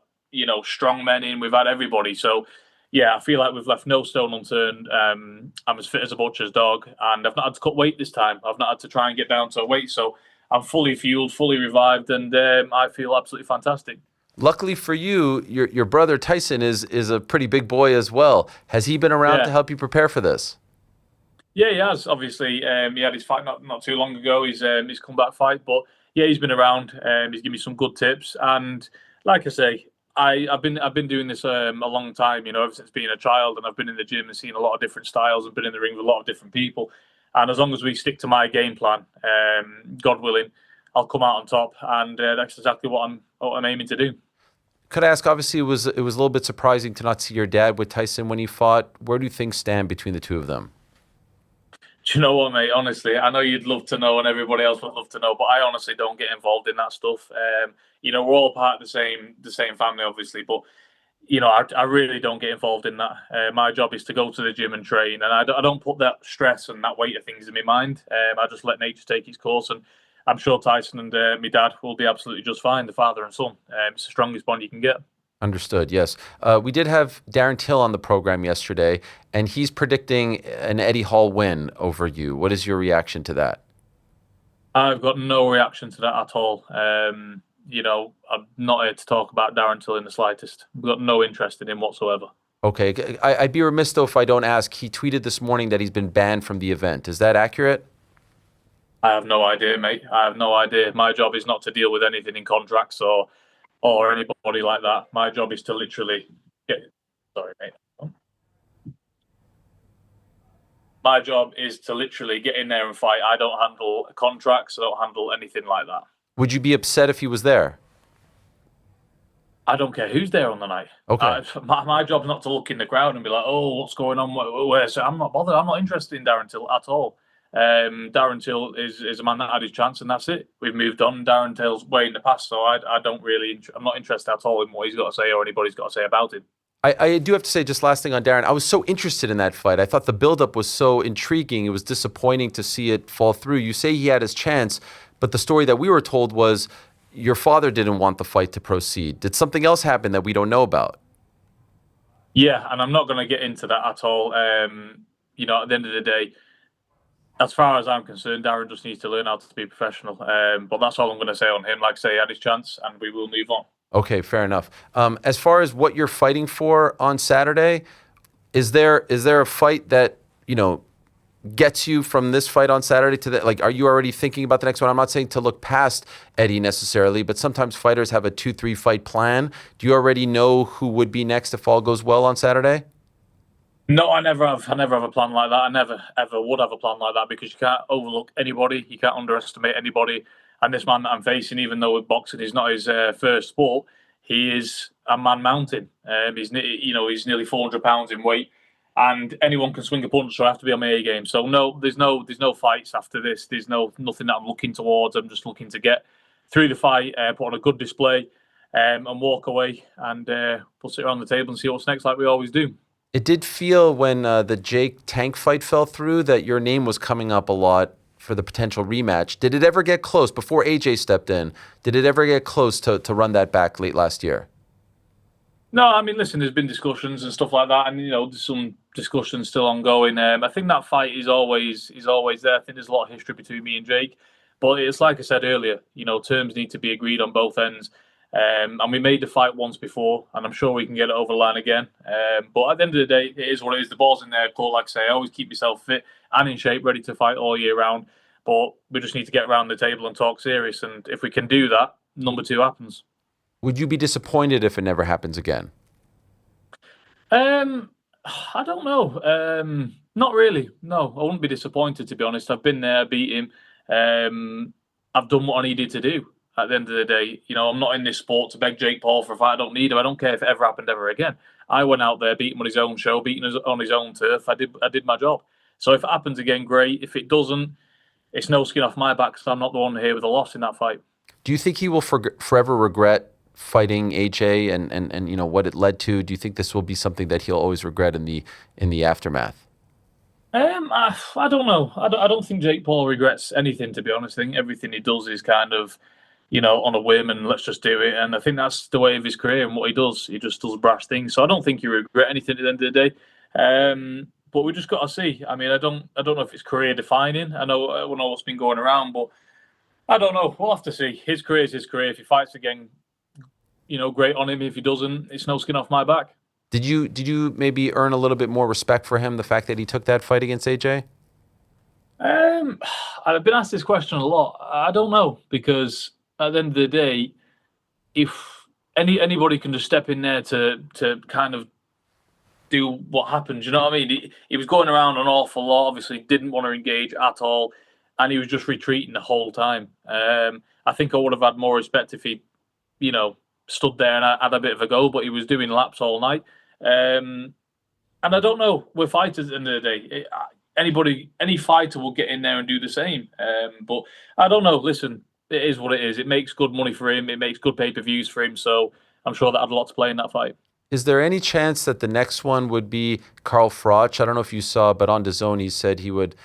strong men in. We've had everybody. So yeah, I feel like we've left no stone unturned. I'm as fit as a butcher's dog, and I've not had to cut weight this time. I've not had to try and get down to a weight. So I'm fully fueled, fully revived, and I feel absolutely fantastic. Luckily for you, your brother Tyson is a pretty big boy as well. Has he been around to help you prepare for this? Yeah, he has. Obviously, he had his fight not too long ago. His comeback fight, but yeah, he's been around. He's given me some good tips, and like I say, I've been doing this a long time. Ever since being a child, and I've been in the gym and seen a lot of different styles and been in the ring with a lot of different people. And as long as we stick to my game plan, God willing, I'll come out on top, and that's exactly what I'm aiming to do. Could I ask? Obviously, it was a little bit surprising to not see your dad with Tyson when he fought. Where do you think stand between the two of them? Do you know what, mate? Honestly, I know you'd love to know, and everybody else would love to know, but I honestly don't get involved in that stuff. We're all part of the same family, obviously, but I really don't get involved in that. My job is to go to the gym and train, and I don't put that stress and that weight of things in my mind. I just let nature take its course, and I'm sure Tyson and my dad will be absolutely just fine, the father and son. It's the strongest bond you can get. Understood, yes. We did have Darren Till on the program yesterday, and he's predicting an Eddie Hall win over you. What is your reaction to that? I've got no reaction to that at all. I'm not here to talk about Darren Till in the slightest. I've got no interest in him whatsoever. Okay. I'd be remiss, though, if I don't ask. He tweeted this morning that he's been banned from the event. Is that accurate? I have no idea, mate. I have no idea. My job is not to deal with anything in contracts or anybody like that. My job is to literally sorry, mate. My job is to literally get in there and fight. I don't handle contracts. I don't handle anything like that. Would you be upset if he was there? I don't care who's there on the night. Okay. My job's not to look in the crowd and be like, oh, what's going on? Where? So I'm not bothered. I'm not interested in Darren Till at all. Darren Till is a man that had his chance, and that's it. We've moved on. Darren Till's way in the past, so I'm not interested at all in what he's got to say or anybody's got to say about him. I do have to say, just last thing on Darren, I was so interested in that fight. I thought the buildup was so intriguing. It was disappointing to see it fall through. You say he had his chance, but the story that we were told was your father didn't want the fight to proceed. Did something else happen that we don't know about? Yeah, and I'm not going to get into that at all. At the end of the day, as far as I'm concerned, Darren just needs to learn how to be professional. But that's all I'm going to say on him. Like I say, he had his chance, and we will move on. Okay, fair enough. As far as what you're fighting for on Saturday, is there a fight that gets you from this fight on Saturday to that? Like, are you already thinking about the next one? I'm not saying to look past Eddie necessarily, but sometimes fighters have a 2-3 fight plan. Do you already know who would be next if all goes well on Saturday? No, I never have a plan like that. I never, ever would have a plan like that because you can't overlook anybody. You can't underestimate anybody. And this man that I'm facing, even though boxing is not his first sport, he is a man mountain. He's nearly 400 pounds in weight, and anyone can swing a punch. So I have to be on my A game. So no, there's no fights after this. There's nothing that I'm looking towards. I'm just looking to get through the fight, put on a good display, and walk away and put it on the table and see what's next, like we always do. It did feel when the Jake Tank fight fell through that your name was coming up a lot for the potential rematch. Did it ever get close before AJ stepped in? Did it ever get close to run that back late last year? No, I mean, listen, there's been discussions and stuff like that, and there's some discussions still ongoing. I think that fight is always there. I think there's a lot of history between me and Jake, but it's like I said earlier. Terms need to be agreed on both ends. And we made the fight once before, and I'm sure we can get it over the line again. But at the end of the day, it is what it is. The ball's in their court, like I say. I always keep myself fit and in shape, ready to fight all year round. But we just need to get around the table and talk serious. And if we can do that, number 2 happens. Would you be disappointed if it never happens again? I don't know. Not really. No, I wouldn't be disappointed, to be honest. I've been there, beat him. I've done what I needed to do. At the end of the day, I'm not in this sport to beg Jake Paul for a fight. I don't need him. I don't care if it ever happened ever again. I went out there, beat him on his own show, beat him on his own turf. I did my job. So if it happens again, great. If it doesn't, it's no skin off my back because I'm not the one here with a loss in that fight. Do you think he will forever regret fighting AJ and what it led to? Do you think this will be something that he'll always regret in the aftermath? I don't know. I don't think Jake Paul regrets anything, to be honest. I think everything he does is kind of, on a whim and let's just do it. And I think that's the way of his career and what he does. He just does brash things. So I don't think he regret anything at the end of the day. But we just got to see. I mean, I don't know if it's career defining. I know what's been going around, but I don't know. We'll have to see. His career is his career. If he fights again, great on him. If he doesn't, it's no skin off my back. Did you maybe earn a little bit more respect for him, the fact that he took that fight against AJ? I've been asked this question a lot. I don't know, because at the end of the day, if anybody can just step in there to kind of do what happened, you know what I mean? He was going around an awful lot, obviously didn't want to engage at all, and he was just retreating the whole time. I think I would have had more respect if he, stood there and had a bit of a go, but he was doing laps all night. And I don't know, we're fighters at the end of the day. Any fighter will get in there and do the same. But I don't know, listen, it is what it is. It makes good money for him. It makes good pay-per-views for him. So I'm sure that had a lot to play in that fight. Is there any chance that the next one would be Carl Froch? I don't know if you saw, but on DAZN he said he would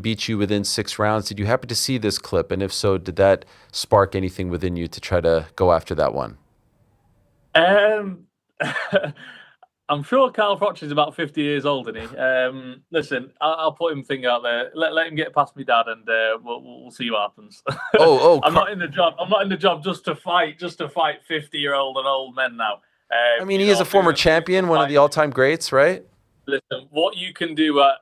beat you within 6 rounds. Did you happen to see this clip? And if so, did that spark anything within you to try to go after that one? I'm sure Carl Froch is about 50 years old, isn't he? Listen, I'll put him thing out there. Let him get past me, Dad, and we'll see what happens. I'm not in the job. I'm not in the job just to fight 50-year-old and old men now. I mean, he is a former champion, one of the all-time greats, right? Listen, what you can do at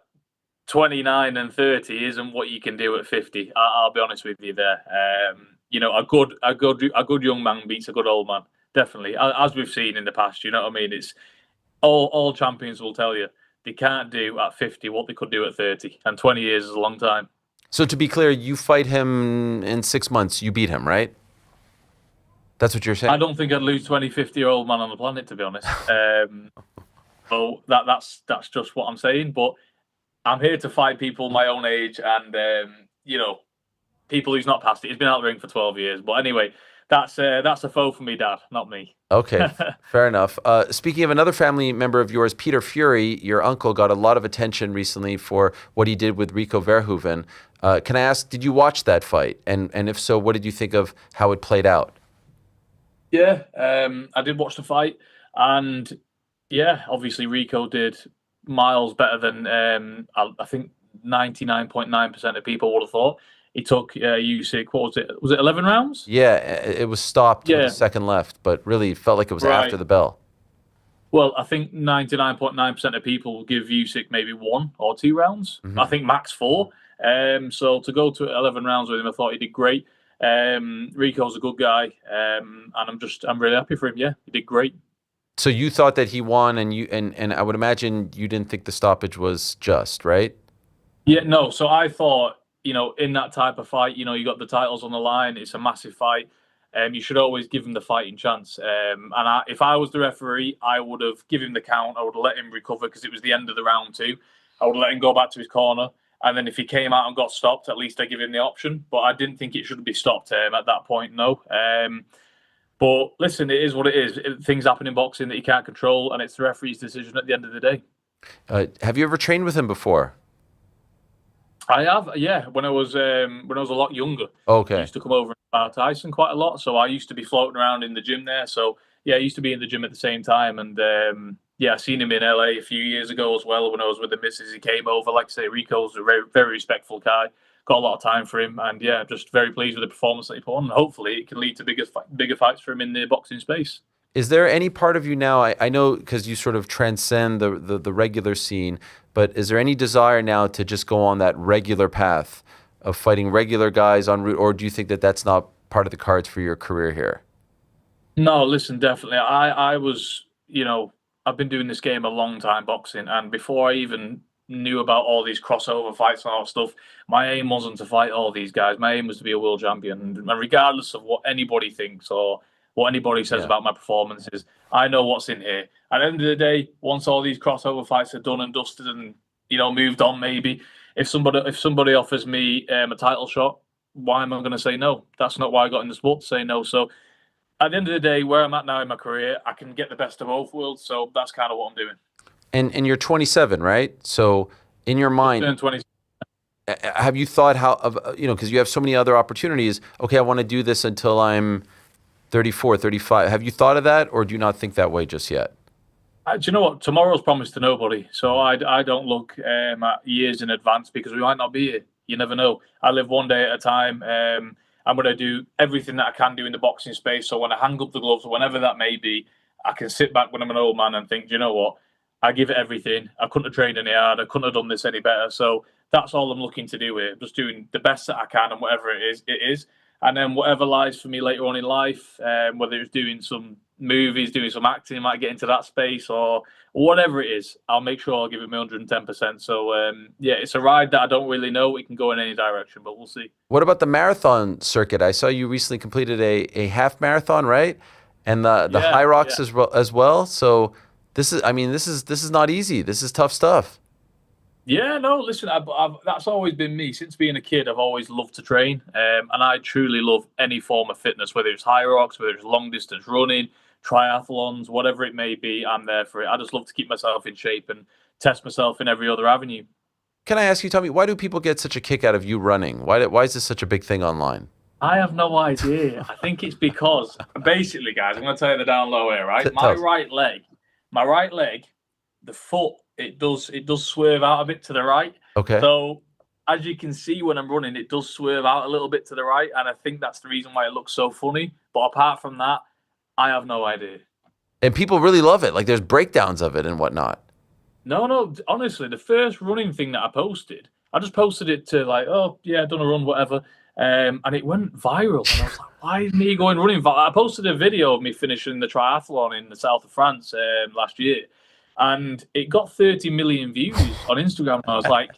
29 and 30 isn't what you can do at 50. I'll be honest with you there. A good young man beats a good old man, definitely, as we've seen in the past. You know what I mean? It's all champions will tell you they can't do at 50 what they could do at 30, and 20 years is a long time. So to be clear, you fight him in 6 months, you beat him, right? That's what you're saying? I don't think I'd lose to any 50-year-old man on the planet, to be honest. So that's just what I'm saying. But I'm here to fight people my own age and, people who's not past it. He's been out the ring for 12 years. But anyway, that's a foe for me, Dad, not me. Okay, fair enough. Speaking of another family member of yours, Peter Fury, your uncle, got a lot of attention recently for what he did with Rico Verhoeven. Can I ask, did you watch that fight? And if so, what did you think of how it played out? Yeah, I did watch the fight. And, yeah, obviously Rico did miles better than I think 99.9% of people would have thought. He took Usyk, what was it? Was it 11 rounds? Yeah, it was stopped with a second left, but really felt like it was after the bell. Well, I think 99.9% of people will give Usyk maybe 1 or 2 rounds. Mm-hmm. I think max 4. So to go to 11 rounds with him, I thought he did great. Rico's a good guy, and I'm really happy for him. Yeah, he did great. So you thought that he won, and I would imagine you didn't think the stoppage was just, right? Yeah, no. So I thought, in that type of fight, you got the titles on the line. It's a massive fight. You should always give him the fighting chance. If I was the referee, I would have given him the count. I would have let him recover because it was the end of the round 2. I would have let him go back to his corner. And then if he came out and got stopped, at least I give him the option. But I didn't think it should be stopped at that point, no. But listen, it is what it is. Things happen in boxing that you can't control, and it's the referee's decision at the end of the day. Have you ever trained with him before? I have, yeah. When I was a lot younger, okay. I used to come over and spar Tyson quite a lot. So I used to be floating around in the gym there. So yeah, I used to be in the gym at the same time. And I seen him in LA a few years ago as well. When I was with the missus, he came over. Like I say, Rico's a very, very respectful guy. Got a lot of time for him, and yeah, just very pleased with the performance that he put on. And hopefully, it can lead to bigger fights for him in the boxing space. Is there any part of you now, I know because you sort of transcend the regular scene, but is there any desire now to just go on that regular path of fighting regular guys en route, or do you think that that's not part of the cards for your career here? No, listen, definitely. I was, I've been doing this game a long time, boxing, and before I even knew about all these crossover fights and all that stuff, my aim wasn't to fight all these guys. My aim was to be a world champion. And regardless of what anybody thinks or what anybody says about my performances, I know what's in here. At the end of the day, once all these crossover fights are done and dusted and, moved on, maybe, if somebody offers me a title shot, why am I going to say no? That's not why I got in the sport, to say no. So at the end of the day, where I'm at now in my career, I can get the best of both worlds. So that's kind of what I'm doing. And you're 27, right? So in your mind, have you thought because you have so many other opportunities, okay, I want to do this until I'm 34, 35. Have you thought of that, or do you not think that way just yet? Do you know what? Tomorrow's promised to nobody. So I don't look at years in advance, because we might not be here. You never know. I live one day at a time. I'm going to do everything that I can do in the boxing space. So when I hang up the gloves, or whenever that may be, I can sit back when I'm an old man and think, do you know what? I give it everything. I couldn't have trained any harder. I couldn't have done this any better. So that's all I'm looking to do here. Just doing the best that I can, and whatever it is. And then whatever lies for me later on in life, whether it's doing some movies, doing some acting, might get into that space, or whatever it is, I'll make sure I'll give it my 110%. So, it's a ride that I don't really know. It can go in any direction, but we'll see. What about the marathon circuit? I saw you recently completed a half marathon, right? And the high rocks as well. So this is not easy. This is tough stuff. Yeah, no, listen, that's always been me. Since being a kid, I've always loved to train. And I truly love any form of fitness, whether it's high rocks, whether it's long distance running, triathlons, whatever it may be, I'm there for it. I just love to keep myself in shape and test myself in every other avenue. Can I ask you, Tommy, why do people get such a kick out of you running? Why is this such a big thing online? I have no idea. I think it's because, basically, guys, I'm going to tell you the down low here, right? My right leg, the foot, it does swerve out a bit to the right. Okay. So as you can see when I'm running, it does swerve out a little bit to the right, and I think that's the reason why it looks so funny. But apart from that, I have no idea. And people really love it. Like, there's breakdowns of it and whatnot. No, honestly, the first running thing that I just posted it to I've done a run, whatever. And it went viral. And I was like, why is me going running? I posted a video of me finishing the triathlon in the south of France last year. And it got 30 million views on Instagram. And I was like,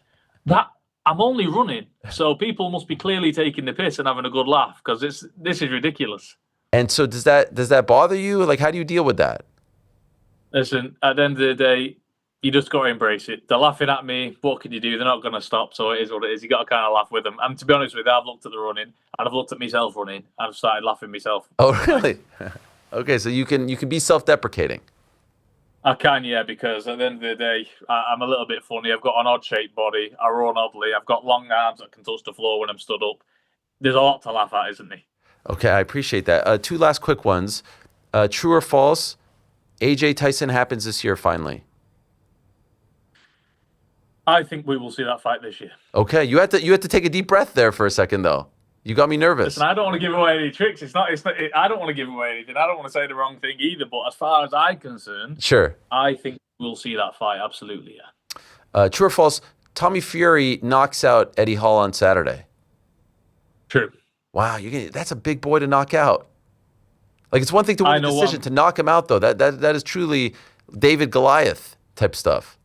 I'm only running. So people must be clearly taking the piss and having a good laugh, because this is ridiculous. And so does that bother you? Like, how do you deal with that? Listen, at the end of the day, you just got to embrace it. They're laughing at me. What can you do? They're not going to stop. So it is what it is. You got to kind of laugh with them. And to be honest with you, I've looked at the running, and I've looked at myself running, and I've started laughing myself. Oh, really? Okay, so you can be self-deprecating. I can, yeah, because at the end of the day, I'm a little bit funny. I've got an odd-shaped body. I run oddly. I've got long arms that can touch the floor when I'm stood up. There's a lot to laugh at, isn't there? Okay, I appreciate that. Two last quick ones. True or false, AJ Tyson happens this year finally? I think we will see that fight this year. Okay, you had to take a deep breath there for a second, though. You got me nervous. Listen, I don't want to give away any tricks. I don't want to give away anything. I don't want to say the wrong thing either. But as far as I'm concerned, sure, I think we'll see that fight. Absolutely, yeah. True or false, Tommy Fury knocks out Eddie Hall on Saturday? True. Wow, that's a big boy to knock out. Like, it's one thing to win a decision. To knock him out, though, that is truly David Goliath type stuff.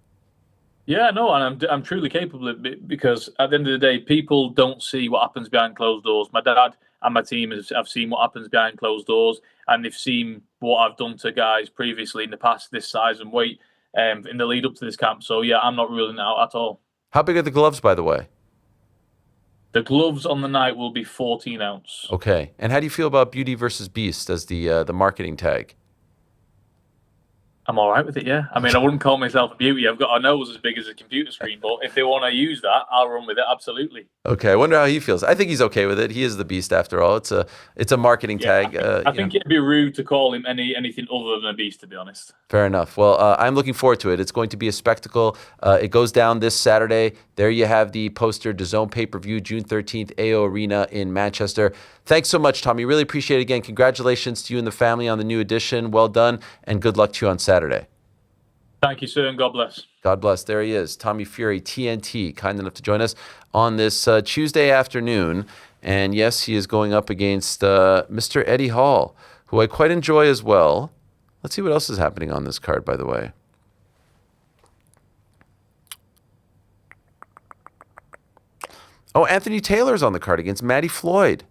Yeah, no, and I'm truly capable of it, because at the end of the day, people don't see what happens behind closed doors. My dad and my team have seen what happens behind closed doors, and they've seen what I've done to guys previously in the past, this size and weight, in the lead up to this camp. So yeah, I'm not ruling it out at all. How big are the gloves, by the way? The gloves on the night will be 14 ounce. Okay, and how do you feel about Beauty versus Beast as the marketing tag? I'm all right with it, yeah. I mean, I wouldn't call myself a beauty. I've got a nose as big as a computer screen, but if they want to use that, I'll run with it, absolutely. Okay, I wonder how he feels. I think he's okay with it. He is the beast after all. It's a marketing tag. I think it'd be rude to call him anything other than a beast, to be honest. Fair enough. Well, I'm looking forward to it. It's going to be a spectacle. It goes down this Saturday. There you have the poster, DAZN pay-per-view, June 13th, AO Arena in Manchester. Thanks so much, Tommy. Really appreciate it again. Congratulations to you and the family on the new edition. Well done, and good luck to you on Saturday. Thank you, sir, and God bless. God bless. There he is, Tommy Fury, TNT, kind enough to join us on this Tuesday afternoon. And yes, he is going up against Mr. Eddie Hall, who I quite enjoy as well. Let's see what else is happening on this card, by the way. Oh, Anthony Taylor's on the card against Matty Floyd.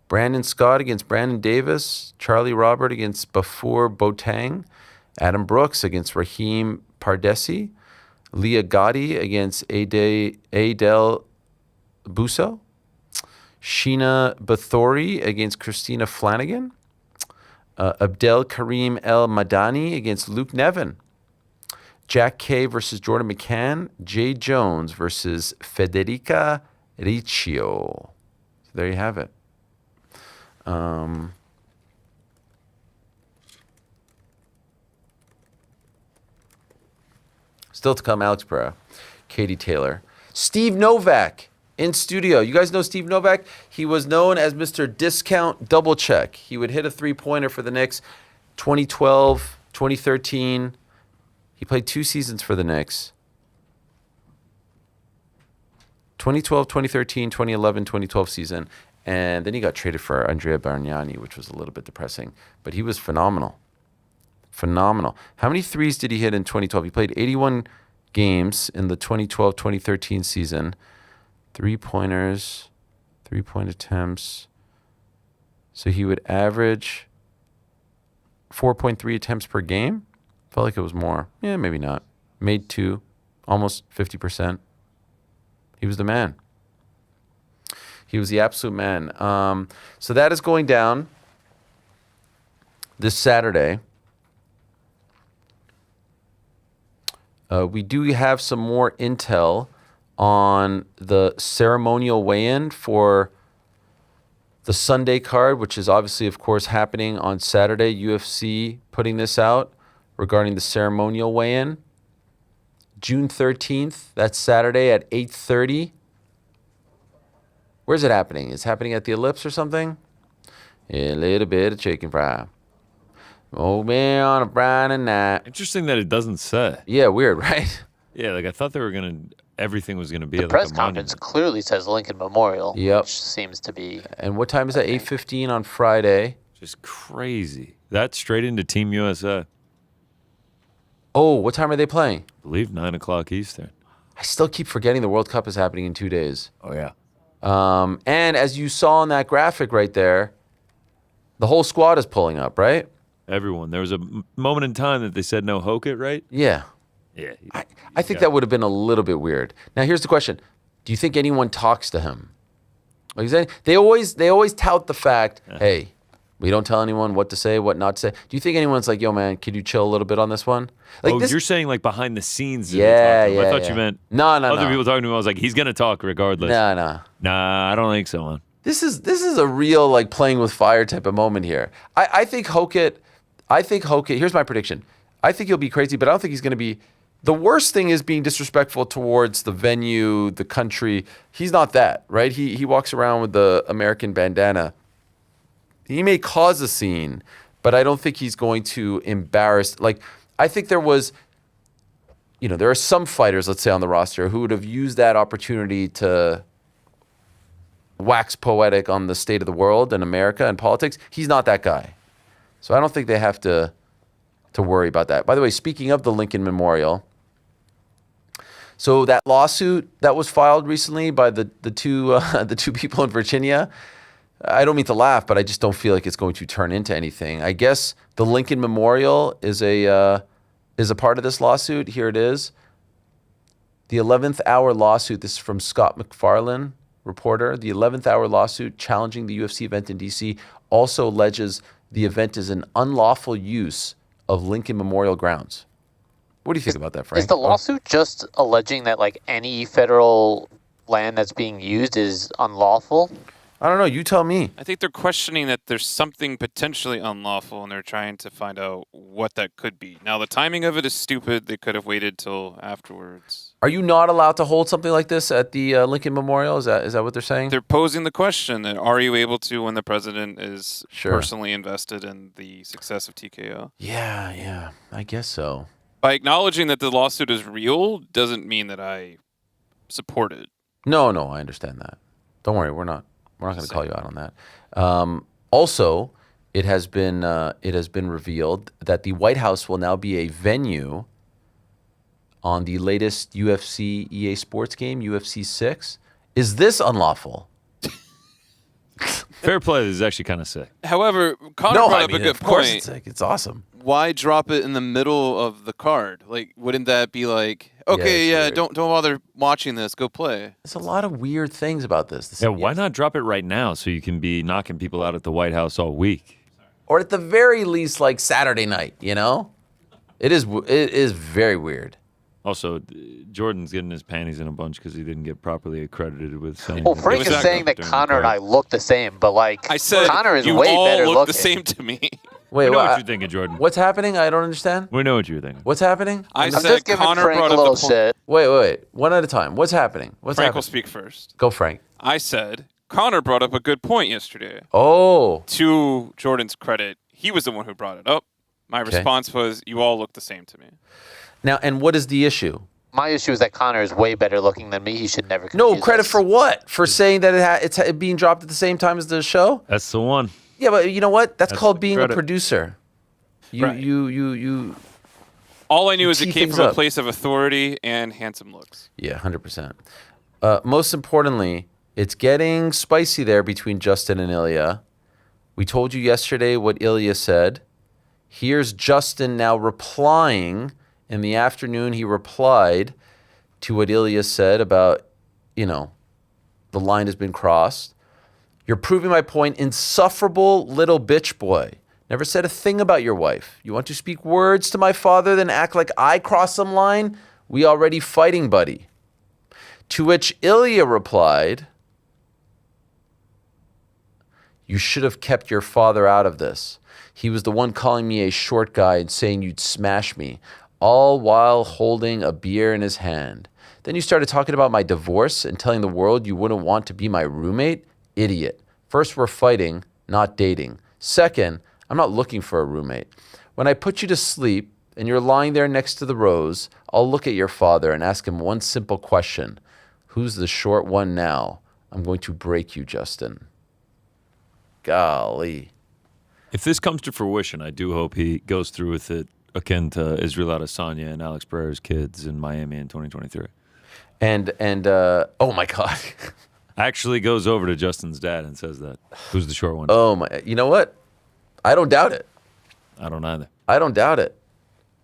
Brandon Scott against Brandon Davis. Charlie Robert against Bafour Botang. Adam Brooks against Raheem Pardesi. Leah Gotti against Adel Busso. Sheena Bathory against Christina Flanagan. Abdel Karim El Madani against Luke Nevin. Jack Kay versus Jordan McCann. Jay Jones versus Federica Riccio. So there you have it. Still to come, Alex Pereira, Katie Taylor, Steve Novak in studio. You guys know Steve Novak? He was known as Mr. Discount Double Check. He would hit a three-pointer for the Knicks 2012, 2013. He played 2 seasons for the Knicks. 2012, 2013, 2011, 2012 season. And then he got traded for Andrea Bargnani, which was a little bit depressing. But he was phenomenal. Phenomenal. How many threes did he hit in 2012? He played 81 games in the 2012-2013 season. Three-pointers, three-point attempts. So he would average 4.3 attempts per game. Felt like it was more. Yeah, maybe not. Made 2, almost 50%. He was the man. He was the absolute man. So that is going down this Saturday. We do have some more intel on the ceremonial weigh-in for the Sunday card, which is obviously, of course, happening on Saturday. UFC putting this out regarding the ceremonial weigh-in. June 13th, that's Saturday at 8:30. Where's it happening? It's happening at the Ellipse or something? A little bit of chicken fry. Oh, man, on a Friday night. Interesting that it doesn't say. Yeah, weird, right? Yeah, like I thought they were everything was gonna be The like press a conference monument. clearly says Lincoln Memorial, Yep. which seems to be. And what time is that? 8:15 on Friday. Just crazy. That's straight into Team USA. I Oh, what time are they playing? believe 9:00 Eastern. I still keep forgetting the World Cup is happening in 2 days. Oh yeah. And as you saw on that graphic right there, the whole squad is pulling up, right? Everyone. There was a moment in time that they said no Hokit, right? Yeah. Yeah. I think that would have been a little bit weird. Now, here's the question. Do you think anyone talks to him? Like, they always tout the fact, hey, we don't tell anyone what to say, what not to say. Do you think anyone's like, yo, man, could you chill a little bit on this one? Like You're saying like behind the scenes. that Yeah, they talk to him. yeah, I thought yeah. you meant No. other people talking to him. I was like, he's gonna talk regardless. No. Nah, I don't think so, man. This is a real like playing with fire type of moment here. I think Hokit, here's my prediction. I think he'll be crazy, but I don't think he's going to be. The worst thing is being disrespectful towards the venue, the country. He's not that, right? He walks around with the American bandana. He may cause a scene, but I don't think he's going to embarrass. Like, I think there are some fighters, let's say on the roster, who would have used that opportunity to wax poetic on the state of the world and America and politics. He's not that guy. So I don't think they have to worry about that. By the way, speaking of the Lincoln Memorial, so that lawsuit that was filed recently by the two people in Virginia, I don't mean to laugh, but I just don't feel like it's going to turn into anything. I guess the Lincoln Memorial is a part of this lawsuit. Here it is. The 11th hour lawsuit. This is from Scott McFarlane, reporter. The 11th hour lawsuit challenging the UFC event in D.C. also alleges the event is an unlawful use of Lincoln Memorial grounds. What do you think about that, Frank? Is the lawsuit just alleging that like any federal land that's being used is unlawful? I don't know. You tell me. I think they're questioning that there's something potentially unlawful, and they're trying to find out what that could be. Now, the timing of it is stupid. They could have waited till afterwards. Are you not allowed to hold something like this at the Lincoln Memorial? Is that what they're saying? They're posing the question that are you able to when the president is Sure. personally invested in the success of TKO? Yeah, I guess so. by acknowledging that the lawsuit is real doesn't mean that I support it. No, I understand that. Don't worry, we're not going to call you out on that. Also, it has been revealed that the White House will now be a venue on the latest UFC EA Sports game, UFC 6. Is this unlawful? Fair play is actually kind of sick. However, Connor brought up a good of course point. it's sick. It's awesome. Why drop it in the middle of the card? Like, wouldn't that be like, okay, Yeah, don't bother watching this. Go play. There's a lot of weird things about this. Yeah, why not drop it right now so you can be knocking people out at the White House all week? Or at the very least, like Saturday night, you know? It is very weird. Also, Jordan's getting his panties in a bunch because he didn't get properly accredited with saying. Well, Frank is saying that Connor and I look the same, but like I said, Connor is you way all better look looking. the same to me. Wait, We know what? what you're thinking, Jordan. What's happening? I don't understand. We know what you're thinking. What's happening? I I'm said just giving Connor Frank brought a up little the point. shit. Wait. One at a time. What's happening? What's Frank will happening? speak first. Go, Frank. I said Connor brought up a good point yesterday. Oh. To Jordan's credit, he was the one who brought it up. My response was, you all look the same to me. Now, and what is the issue? My issue is that Connor is way better looking than me. He should never. No, confuse credit us. for what? For saying that it's being dropped at the same time as the show? That's the one. Yeah, but you know what? That's called being credit. a producer. You. All I knew is tee it came things from a up. place of authority and handsome looks. Yeah, 100%. Most importantly, it's getting spicy there between Justin and Ilya. We told you yesterday what Ilya said. Here's Justin now replying. In the afternoon, he replied to what Ilya said about, the line has been crossed. You're proving my point. Insufferable little bitch boy. Never said a thing about your wife. You want to speak words to my father, then act like I crossed some line? We already fighting, buddy. To which Ilya replied, you should have kept your father out of this. He was the one calling me a short guy and saying you'd smash me, all while holding a beer in his hand. Then you started talking about my divorce and telling the world you wouldn't want to be my roommate? Idiot. First, we're fighting, not dating. Second, I'm not looking for a roommate. When I put you to sleep and you're lying there next to the rose, I'll look at your father and ask him one simple question. Who's the short one now? I'm going to break you, Justin. Golly. If this comes to fruition, I do hope he goes through with it akin to Israel Adesanya and Alex Pereira's kids in Miami in 2023. And oh my God. Actually goes over to Justin's dad and says that. Who's the short one? Oh my, you know what? I don't doubt it. I don't either. I don't doubt it.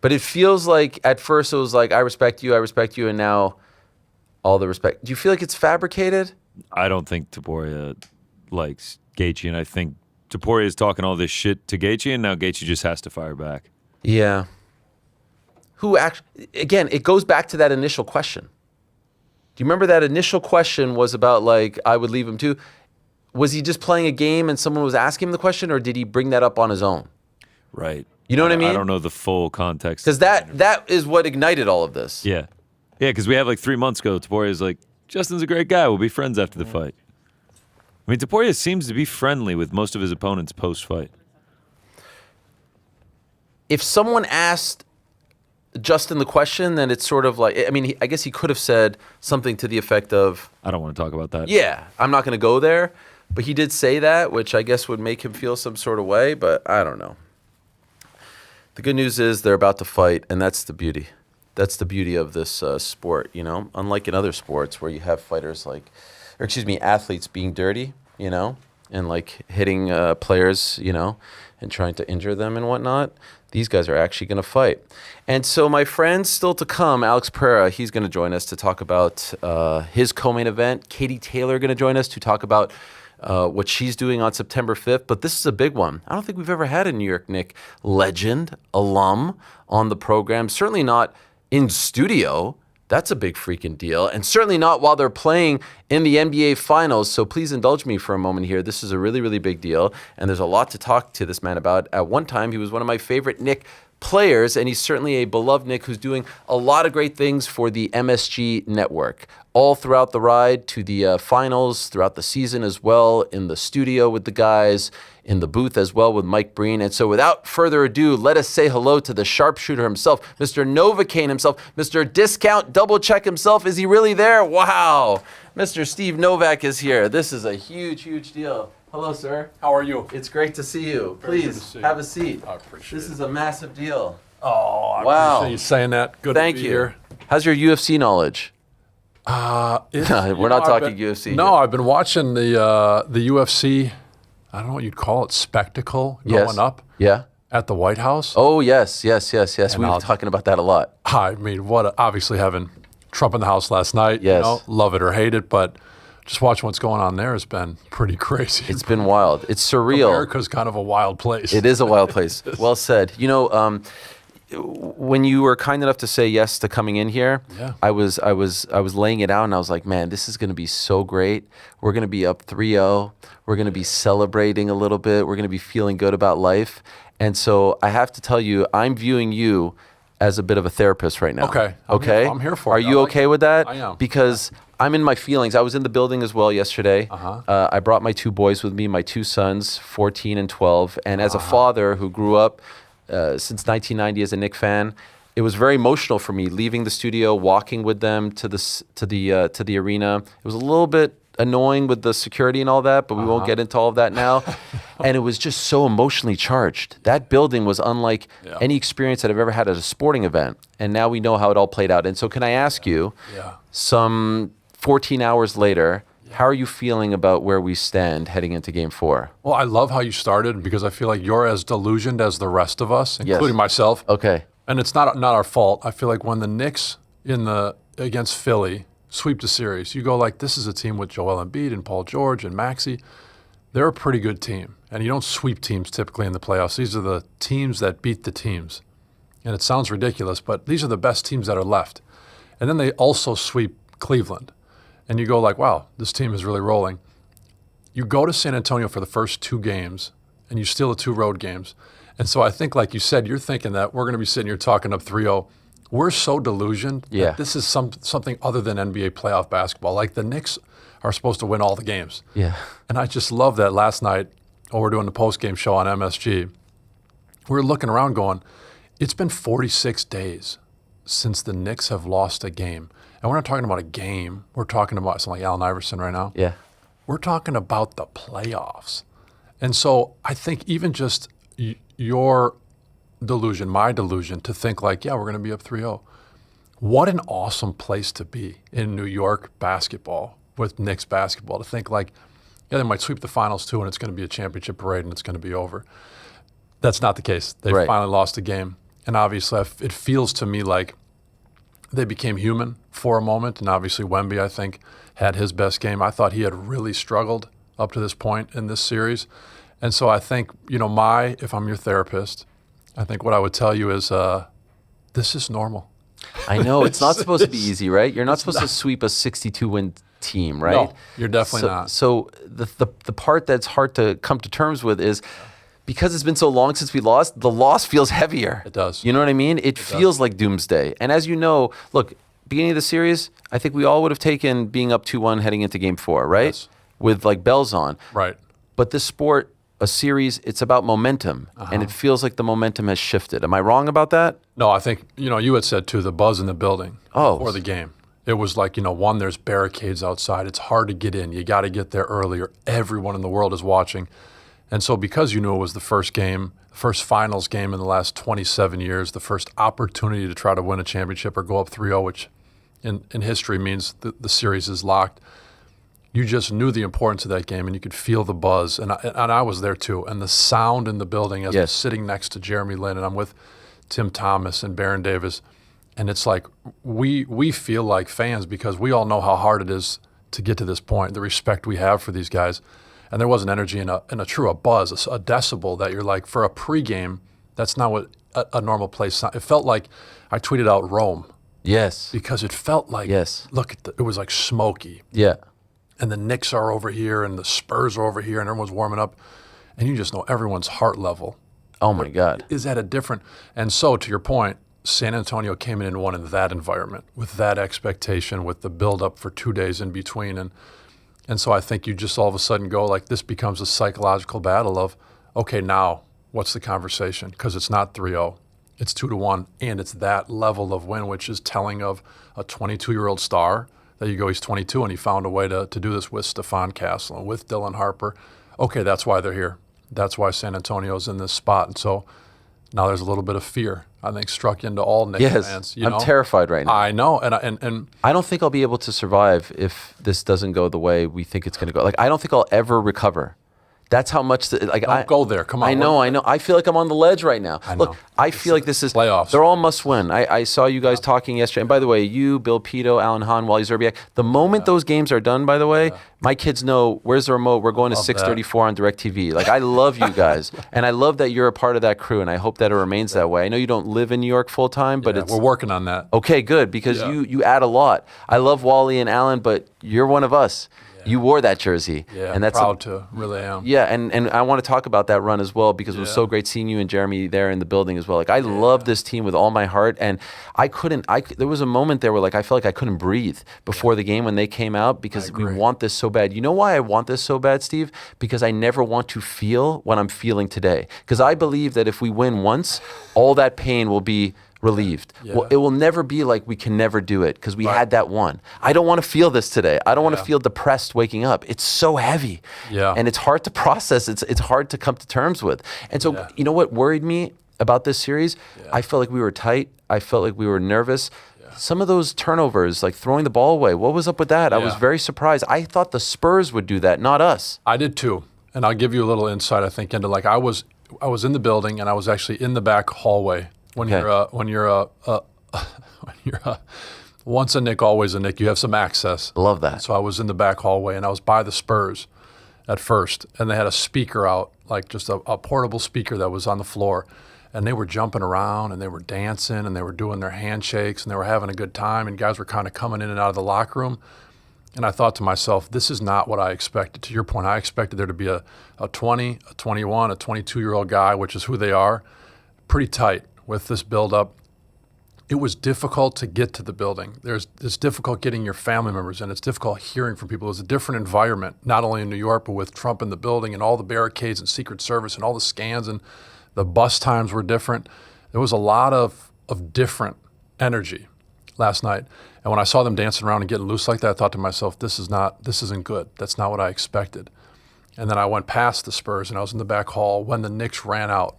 But it feels like at first it was like, I respect you, and now all the respect. Do you feel like it's fabricated? I don't think Topuria likes Gaethje, and I think Topuria is talking all this shit to Gaethje, and now Gaethje just has to fire back. Yeah. Who actually, again, it goes back to that initial question. Do you remember that initial question was about like, I would leave him too? Was he just playing a game and someone was asking him the question, or did he bring that up on his own? Right. You know what I mean? I don't know the full context. Because that is what ignited all of this. Yeah. Yeah, because we have like 3 months ago, Topuria's like, Justin's a great guy. We'll be friends after the fight. I mean, Topuria seems to be friendly with most of his opponents post-fight. If someone asked Justin the question, then it's sort of like, I mean, I guess he could have said something to the effect of, I don't want to talk about that. yeah, I'm not going to go there. But he did say that, which I guess would make him feel some sort of way, but I don't know. The good news is they're about to fight, and that's the beauty. That's the beauty of this sport, you know? Unlike in other sports where you have fighters athletes being dirty, you know, and like hitting players, you know, and trying to injure them and whatnot. These guys are actually going to fight. And so my friend still to come, Alex Pereira, he's going to join us to talk about his co-main event. Katie Taylor going to join us to talk about what she's doing on September 5th. But this is a big one. I don't think we've ever had a New York Knick legend, alum on the program. Certainly not in studio. That's a big freaking deal. And certainly not while they're playing in the NBA Finals. So please indulge me for a moment here. This is a really, really big deal. And there's a lot to talk to this man about. At one time, he was one of my favorite Knick players, and he's certainly a beloved Knick who's doing a lot of great things for the MSG network, all throughout the ride to the finals, throughout the season as well, in the studio with the guys, in the booth as well with Mike Breen. And so without further ado, let us say hello to the sharpshooter himself, Mr. Novocaine himself, Mr. Discount Double Check himself. Is he really there? Wow. Mr. Steve Novak is here. This is a huge, huge deal. Hello, sir. How are you? It's great to see you. Very good Please to see you. have a seat. I appreciate This it. is a massive deal. Oh, I Wow. appreciate you saying that. Good Thank to be you. here. How's your UFC knowledge? We're not talking UFC. No, I've been watching the UFC. I don't know what you'd call it, spectacle going up Yeah. at the White House. Oh, yes. We were talking about that a lot. I mean, obviously having Trump in the house last night. Yes. Love it or hate it, but just watching what's going on there has been pretty crazy. It's been wild. It's surreal. America's kind of a wild place. It is a wild place. Well said. When you were kind enough to say yes to coming in here, Yeah. I was laying it out and I was like, man, this is going to be so great. We're going to be up 3-0. We're going to be celebrating a little bit. We're going to be feeling good about life. And so I have to tell you, I'm viewing you as a bit of a therapist right now. Okay. I'm here for Are it. you I like okay it. with that? I am. Because I'm in my feelings. I was in the building as well yesterday. Uh-huh. I brought my 2 boys with me, my 2 sons, 14 and 12. And as a Uh-huh. father who grew up since 1990 as a Knick fan, it was very emotional for me leaving the studio, walking with them to the arena. It was a little bit annoying with the security and all that, but we won't get into all of that now. And it was just so emotionally charged. That building was unlike any experience that I've ever had at a sporting event. And now we know how it all played out. And so can I ask you, some 14 hours later, how are you feeling about where we stand heading into Game 4? Well, I love how you started because I feel like you're as delusioned as the rest of us, including myself. Okay. And it's not our fault. I feel like when the Knicks against Philly sweep the series, you go like, this is a team with Joel Embiid and Paul George and Maxey. They're a pretty good team. And you don't sweep teams typically in the playoffs. These are the teams that beat the teams. And it sounds ridiculous, but these are the best teams that are left. And then they also sweep Cleveland. And you go like, wow, this team is really rolling. You go to San Antonio for the first 2 games, and you steal the 2 road games. And so I think, like you said, you're thinking that we're going to be sitting here talking up 3-0. We're so delusioned that this is something other than NBA playoff basketball. Like the Knicks are supposed to win all the games. Yeah. And I just love that last night when we're doing the post-game show on MSG. We were looking around going, it's been 46 days since the Knicks have lost a game. And we're not talking about a game. We're talking about something like Allen Iverson right now. Yeah. We're talking about the playoffs. And so I think even just your delusion, my delusion, to think like, yeah, we're going to be up 3-0. What an awesome place to be in New York basketball with Knicks basketball, to think like, yeah, they might sweep the finals too and it's going to be a championship parade and it's going to be over. That's not the case. They finally lost the game. And obviously it feels to me like they became human for a moment. And obviously Wemby, I think, had his best game. I thought he had really struggled up to this point in this series. And so I think, if I'm your therapist, I think what I would tell you is this is normal. I know. It's not supposed to be easy, right? You're not supposed to sweep a 62-win team, right? No, you're definitely not. So the part that's hard to come to terms with is because it's been so long since we lost, the loss feels heavier. It does. You know what I mean? It feels like doomsday. And as you know, look, beginning of the series, I think we all would have taken being up 2-1 heading into Game 4, right? Yes. With like bells on. Right. But this sport, a series, it's about momentum. And it feels like the momentum has shifted. Am I wrong about that? No, I think, you had said too, the buzz in the building before the game. It was like, one, there's barricades outside. It's hard to get in. You got to get there earlier. Everyone in the world is watching. And so because you knew it was the first game, first finals game in the last 27 years, the first opportunity to try to win a championship or go up 3-0, which in history means the series is locked, you just knew the importance of that game and you could feel the buzz. And I was there too. And the sound in the building as I'm sitting next to Jeremy Lin and I'm with Tim Thomas and Baron Davis. And it's like we feel like fans because we all know how hard it is to get to this point, the respect we have for these guys. And there was an energy and a buzz, a decibel that you're like, for a pregame, that's not what a normal place. It felt like, I tweeted out Rome. Yes. Because it felt like, look, it was like smoky. Yeah. And the Knicks are over here and the Spurs are over here and everyone's warming up. And you just know everyone's heart level Oh my God. Is at a different, and so to your point, San Antonio came in and won in that environment with that expectation, with the build up for 2 days in between. And so I think you just all of a sudden go like, this becomes a psychological battle of, okay, now what's the conversation? Because it's not 3-0, it's 2-1, and it's that level of win, which is telling of a 22-year-old star that you go, he's 22 and he found a way to do this with Stephon Castle and with Dylan Harper. Okay, that's why they're here. That's why San Antonio's in this spot. And so now there's a little bit of fear, I think, struck into all Knicks fans. I'm terrified right now. I know, and I don't think I'll be able to survive if this doesn't go the way we think it's going to go. Like, I don't think I'll ever recover. That's how much. Don't go there. Come on. I know. I feel like I'm on the ledge right now. Look, I feel like this is playoffs. They're all must win. I saw you guys talking yesterday. And by the way, you, Bill Pito, Alan Hahn, Wally Zerbiak. The moment those games are done, by the way, my kids know, where's the remote? We're going to 634 on DirecTV. Like, I love you guys, and I love that you're a part of that crew, and I hope that it remains that way. I know you don't live in New York full time, but we're working on that. Okay, good, because you add a lot. I love Wally and Alan, but you're one of us. You wore that jersey. Yeah, and that's proud to, really am. Yeah, and I want to talk about that run as well, because it was so great seeing you and Jeremy there in the building as well. Like, I love this team with all my heart, and there was a moment there where, like, I felt like I couldn't breathe before the game when they came out, because we want this so bad. You know why I want this so bad, Steve? Because I never want to feel what I'm feeling today. Because I believe that if we win once, all that pain will be relieved. Well, it will never be like we can never do it because we had that one. I don't want to feel this today. I don't want to feel depressed waking up. It's so heavy. And it's hard to process. It's hard to come to terms with. And so, you know what worried me about this series? I felt like we were tight. I felt like we were nervous. Some of those turnovers, like throwing the ball away, what was up with that? I was very surprised. I thought the Spurs would do that, not us. I did too. And I'll give you a little insight, I think, into, like, I was in the building and I was actually in the back hallway. When you're once a Knick, always a Knick, you have some access. Love that. And so I was in the back hallway, and I was by the Spurs at first, and they had a speaker out, like just a portable speaker that was on the floor, and they were jumping around, and they were dancing, and they were doing their handshakes, and they were having a good time, and guys were kind of coming in and out of the locker room. And I thought to myself, this is not what I expected. To your point, I expected there to be a 20, a 21, a 22-year-old guy, which is who they are, pretty tight. With this build-up, it was difficult to get to the building. It's difficult getting your family members in. It's difficult hearing from people. It was a different environment, not only in New York, but with Trump in the building and all the barricades and Secret Service and all the scans, and the bus times were different. There was a lot of different energy last night. And when I saw them dancing around and getting loose like that, I thought to myself, this isn't good. That's not what I expected. And then I went past the Spurs, and I was in the back hall when the Knicks ran out.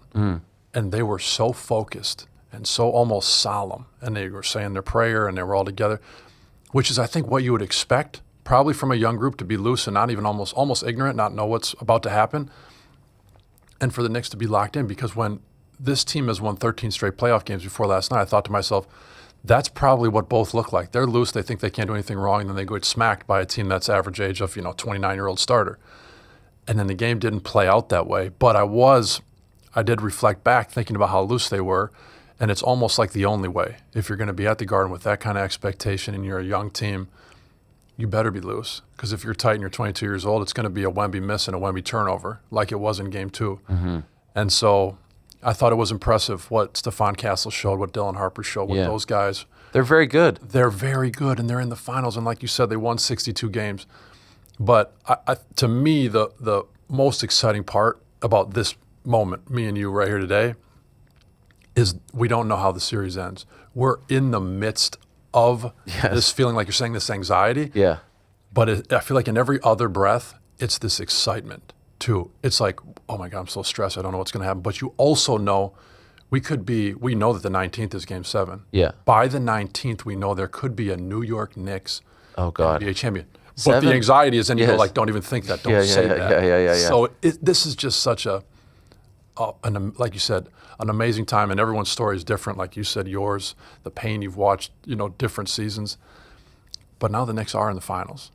And they were so focused and so almost solemn, and they were saying their prayer, and they were all together, which is, I think, what you would expect probably from a young group, to be loose and not even almost ignorant, not know what's about to happen, and for the Knicks to be locked in. Because when this team has won 13 straight playoff games before last night, I thought to myself, that's probably what both look like. They're loose, they think they can't do anything wrong, and then they get smacked by a team that's average age of 29-year-old starter. And then the game didn't play out that way, but I did reflect back thinking about how loose they were, and it's almost like the only way. If you're going to be at the Garden with that kind of expectation and you're a young team, you better be loose. Because if you're tight and you're 22 years old, it's going to be a Wemby miss and a Wemby turnover like it was in Game 2. And so I thought it was impressive what Stephon Castle showed, what Dylan Harper showed, what those guys. They're very good. They're very good, and they're in the finals. And like you said, they won 62 games. But to me, the most exciting part about this moment, me and you right here today, is we don't know how the series ends. We're in the midst of this feeling, like you're saying, this anxiety. But I feel like in every other breath, it's this excitement too. It's like, oh my God, I'm so stressed. I don't know what's going to happen. But you also know we know that the 19th is Game 7. By the 19th, we know there could be a New York Knicks NBA champion. But the anxiety is, and you go like, don't even think that. Don't say that. So this is just such like you said, an amazing time, and everyone's story is different. Like you said, yours, the pain you've watched, different seasons. But now the Knicks are in the finals.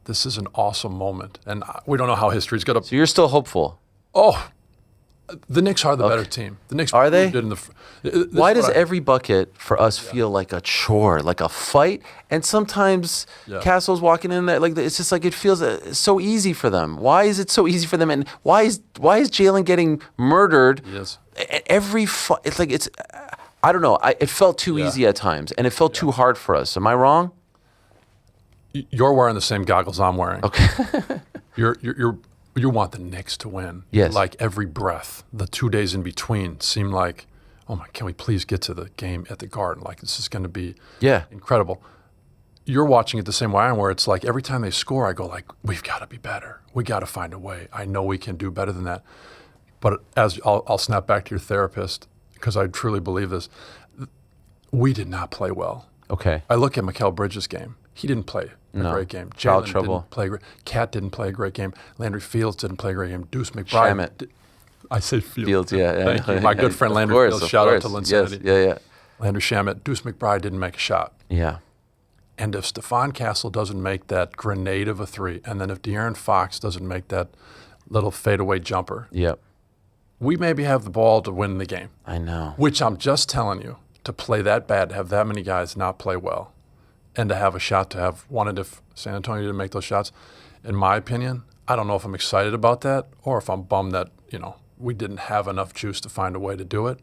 This is an awesome moment, and we don't know how history's going to. So you're still hopeful? Oh, The Knicks are the better team. The Knicks are they? Did in Why does every bucket for us feel like a chore, like a fight? And sometimes Castle's walking in there, like it's just like it feels so easy for them. Why is it so easy for them? And why is Jalen getting murdered? Yes. Every it's like it's. I don't know. It felt too easy at times, and it felt too hard for us. Am I wrong? You're wearing the same goggles I'm wearing. Okay. You want the Knicks to win. Yes. Like every breath, the 2 days in between seem like, oh my, can we please get to the game at the Garden? Like this is going to be incredible. You're watching it the same way I am, where it's like every time they score, I go like, we've got to be better. We got to find a way. I know we can do better than that. But as I'll snap back to your therapist, because I truly believe this, we did not play well. Okay. I look at Mikal Bridges' game. He didn't play a great game. Foul Jalen trouble. didn't play great. Cat didn't play a great game. Landry Fields didn't play a great game. Deuce McBride. Shamet. I say Fields. Fields, yeah. Thank you. My good friend Landry Fields. Shout out to Linsanity. Yes, yeah. Landry Shamet. Deuce McBride didn't make a shot. Yeah. And if Stephon Castle doesn't make that grenade of a three, and then if De'Aaron Fox doesn't make that little fadeaway jumper, we maybe have the ball to win the game. I know. Which I'm just telling you, to play that bad, to have that many guys not play well, and to have a shot to have won it if San Antonio didn't make those shots, in my opinion, I don't know if I'm excited about that or if I'm bummed that, we didn't have enough juice to find a way to do it.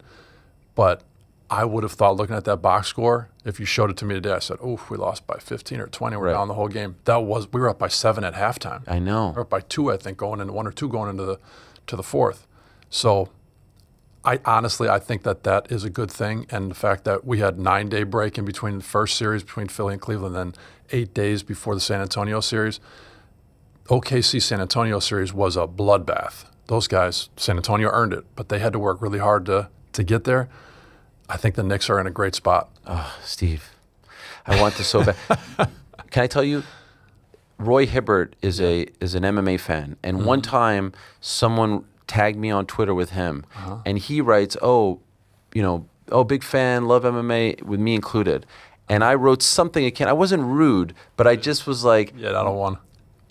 But I would have thought, looking at that box score, if you showed it to me today, I said, we lost by 15 or 20. We're down the whole game. We were up by 7 at halftime. I know. We were up by 2, I think, going into 1 or 2 going into the fourth. So I honestly think that is a good thing. And the fact that we had 9-day break in between the first series between Philly and Cleveland, then 8 days before the San Antonio series. OKC San Antonio series was a bloodbath. Those guys, San Antonio earned it, but they had to work really hard to get there. I think the Knicks are in a great spot. Oh, Steve, I want this so bad. Can I tell you, Roy Hibbert is an MMA fan, and one time someone tagged me on Twitter with him, and he writes, big fan, love MMA, with me included. And I wrote something again. I wasn't rude, but I just was like, I don't want.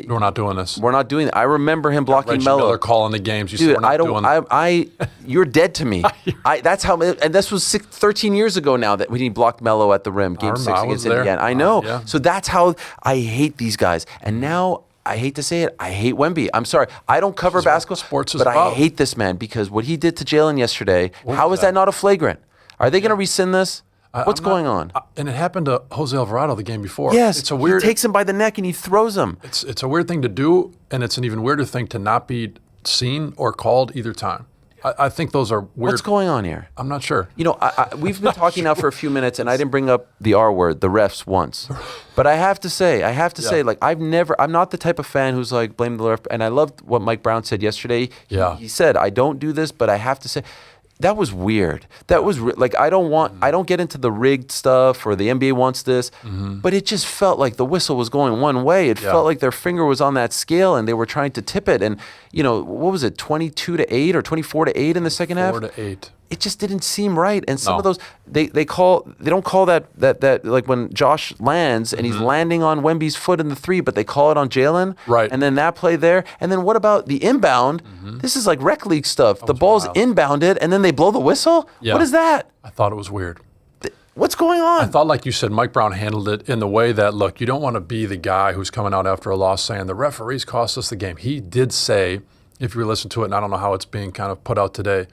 We're not doing this. We're not doing that. I remember him blocking Reggie Melo. Miller calling the games. You Dude, said we're not doing you're dead to me. That's how, and this was 13 years ago now that when he blocked Melo at the rim, Game 6 against Indiana. I know. Yeah. So that's how I hate these guys. And now, I hate to say it, I hate Wemby. I'm sorry. I don't cover basketball, sports is but about. I hate this man because what he did to Jalen yesterday, how is that not a flagrant? Are they going to rescind this? What's going on? And it happened to Jose Alvarado the game before. Yes, it's a weird. He takes him by the neck and he throws him. It's a weird thing to do, and it's an even weirder thing to not be seen or called either time. I think those are weird. What's going on here? I'm not sure. We've been talking now for a few minutes, and I didn't bring up the R word, the refs, once. But I have to say, like, I'm not the type of fan who's like, blame the ref. And I loved what Mike Brown said yesterday. He said, I don't do this, but I have to say, that was weird. That was like, I don't get into the rigged stuff or the NBA wants this, but it just felt like the whistle was going one way. It felt like their finger was on that scale and they were trying to tip it. And, what was it, 22-8 or 24-8 in the second half? 4-8. It just didn't seem right. And some of those, they don't call that like when Josh lands and he's landing on Wemby's foot in the three, but they call it on Jalen. Right. And then that play there. And then what about the inbound? This is like rec league stuff. The ball's inbounded and then they blow the whistle? Yeah. What is that? I thought it was weird. What's going on? I thought, like you said, Mike Brown handled it in the way that, look, you don't want to be the guy who's coming out after a loss saying the referees cost us the game. He did say, if you listen to it, and I don't know how it's being kind of put out today,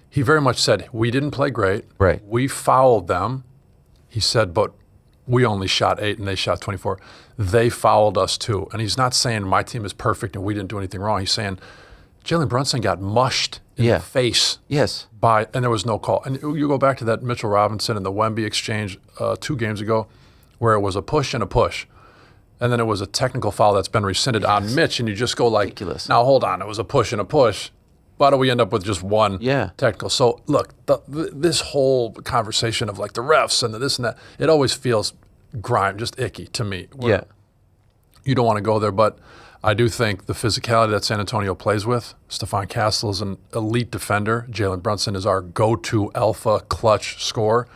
he very much said, we didn't play great. Right. We fouled them. He said, but we only shot 8 and they shot 24. They fouled us too. And he's not saying my team is perfect and we didn't do anything wrong. He's saying Jalen Brunson got mushed in the face. Yes. And there was no call. And you go back to that Mitchell Robinson and the Wemby exchange 2 games ago where it was a push and a push. And then it was a technical foul that's been rescinded on Mitch. And you just go like, ridiculous. Now hold on, it was a push and a push. Why do we end up with just one technical? So look, this whole conversation of like the refs and the this and that, it always feels just icky to me. You don't want to go there, but I do think the physicality that San Antonio plays with, Stephon Castle is an elite defender. Jalen Brunson is our go-to alpha clutch scorer.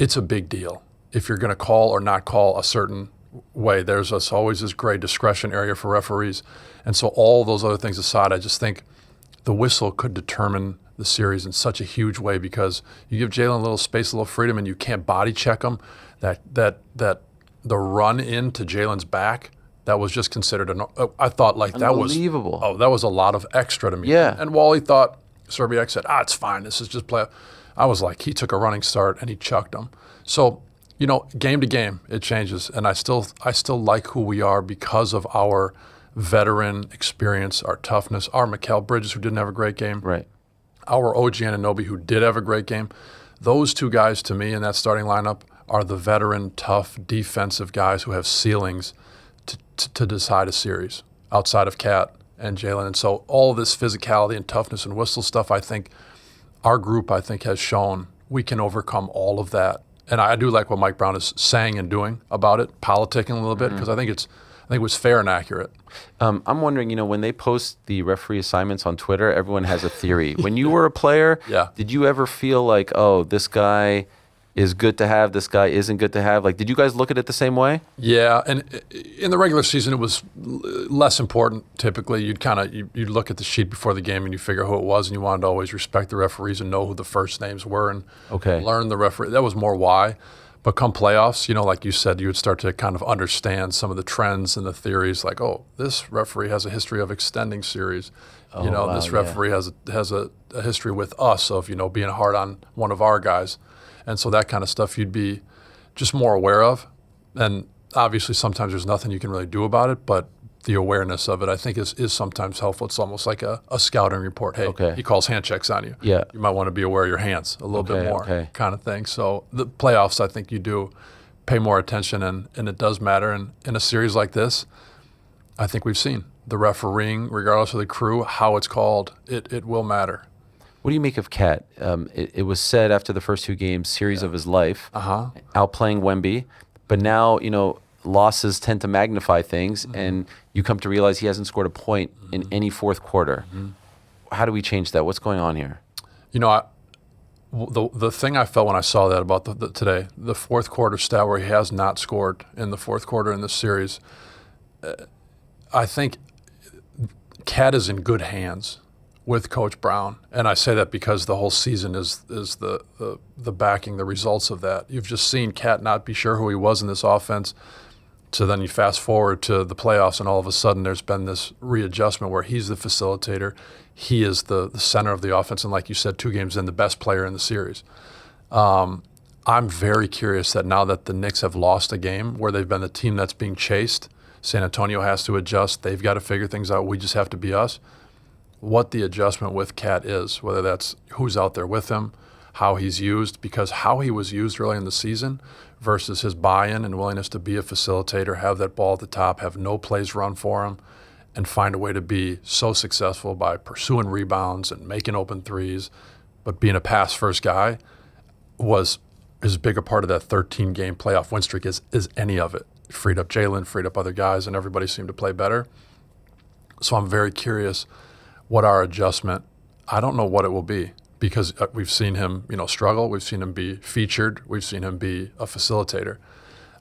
It's a big deal. If you're going to call or not call a certain way, there's always this gray discretion area for referees. And so all those other things aside, I just think the whistle could determine the series in such a huge way because you give Jalen a little space, a little freedom, and you can't body check him. That the run into Jalen's back, that was just considered I thought like that was unbelievable. Oh, that was a lot of extra to me. Yeah. And Wally thought Serbiak said, it's fine. This is just play. I was like, he took a running start and he chucked him. So, game to game, it changes. And I still like who we are because of our veteran experience, our toughness, our Mikal Bridges, who didn't have a great game. Right. Our OG Anunoby, who did have a great game. Those two guys, to me, in that starting lineup are the veteran, tough, defensive guys who have ceilings to decide a series outside of Cat and Jalen. And so all this physicality and toughness and whistle stuff, I think our group, has shown we can overcome all of that. And I do like what Mike Brown is saying and doing about it, politicking a little bit, because I think it was fair and accurate. I'm wondering, when they post the referee assignments on Twitter, everyone has a theory. When you were a player, did you ever feel like, oh, this guy is good to have, this guy isn't good to have? Like, did you guys look at it the same way? Yeah, and in the regular season, it was less important. Typically, you'd look at the sheet before the game and you figure who it was, and you wanted to always respect the referees and know who the first names were and learn the referee. That was more why. But come playoffs, like you said, you would start to kind of understand some of the trends and the theories. Like, oh, this referee has a history of extending series. This referee has a history with us of being hard on one of our guys. And so that kind of stuff you'd be just more aware of. And obviously sometimes there's nothing you can really do about it, but the awareness of it, I think, is sometimes helpful. It's almost like a scouting report. Hey, he calls hand checks on you. Yeah. You might want to be aware of your hands a little bit more kind of thing. So the playoffs, I think you do pay more attention, and it does matter. And in a series like this, I think we've seen the refereeing, regardless of the crew, how it's called, it will matter. What do you make of Cat? It was said after the first two games, series of his life, outplaying Wemby. But now, losses tend to magnify things, and you come to realize he hasn't scored a point in any fourth quarter. How do we change that? What's going on here? The thing I felt when I saw that about today, the fourth quarter stat where he has not scored in the fourth quarter in this series, I think Cat is in good hands with Coach Brown, and I say that because the whole season is the backing, the results of that. You've just seen Cat not be sure who he was in this offense, so then you fast forward to the playoffs, and all of a sudden there's been this readjustment where he's the facilitator, he is the center of the offense, and like you said, 2 games in, the best player in the series. I'm very curious that now that the Knicks have lost a game where they've been the team that's being chased, San Antonio has to adjust, they've got to figure things out, we just have to be us. What the adjustment with Cat is, whether that's who's out there with him, how he's used, because how he was used early in the season versus his buy-in and willingness to be a facilitator, have that ball at the top, have no plays run for him, and find a way to be so successful by pursuing rebounds and making open threes, but being a pass-first guy was as big a part of that 13-game playoff win streak as any of it. Freed up Jalen, freed up other guys, and everybody seemed to play better. So I'm very curious what our adjustment, I don't know what it will be, because we've seen him, struggle. We've seen him be featured. We've seen him be a facilitator.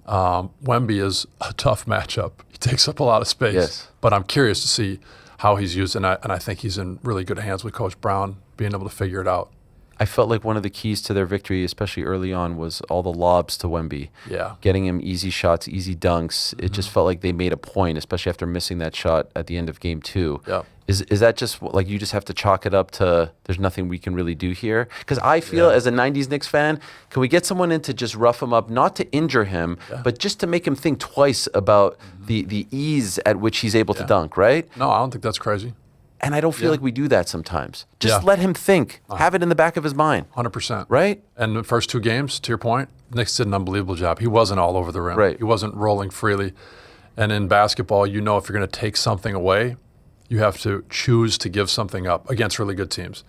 Wemby is a tough matchup. He takes up a lot of space. But I'm curious to see how he's used, and I think he's in really good hands with Coach Brown, being able to figure it out. I felt like one of the keys to their victory, especially early on, was all the lobs to Wemby. Yeah. Getting him easy shots, easy dunks. It just felt like they made a point, especially after missing that shot at the end of game 2. Yeah. Is that just like you just have to chalk it up to there's nothing we can really do here? Because I feel as a 90s Knicks fan, can we get someone in to just rough him up, not to injure him, but just to make him think twice about the ease at which he's able to dunk, right? No, I don't think that's crazy. And I don't feel like we do that sometimes. Just let him think. Have it in the back of his mind. 100%. Right? And the first 2 games, to your point, Knicks did an unbelievable job. He wasn't all over the rim. Right. He wasn't rolling freely. And in basketball, if you're going to take something away, you have to choose to give something up against really good teams.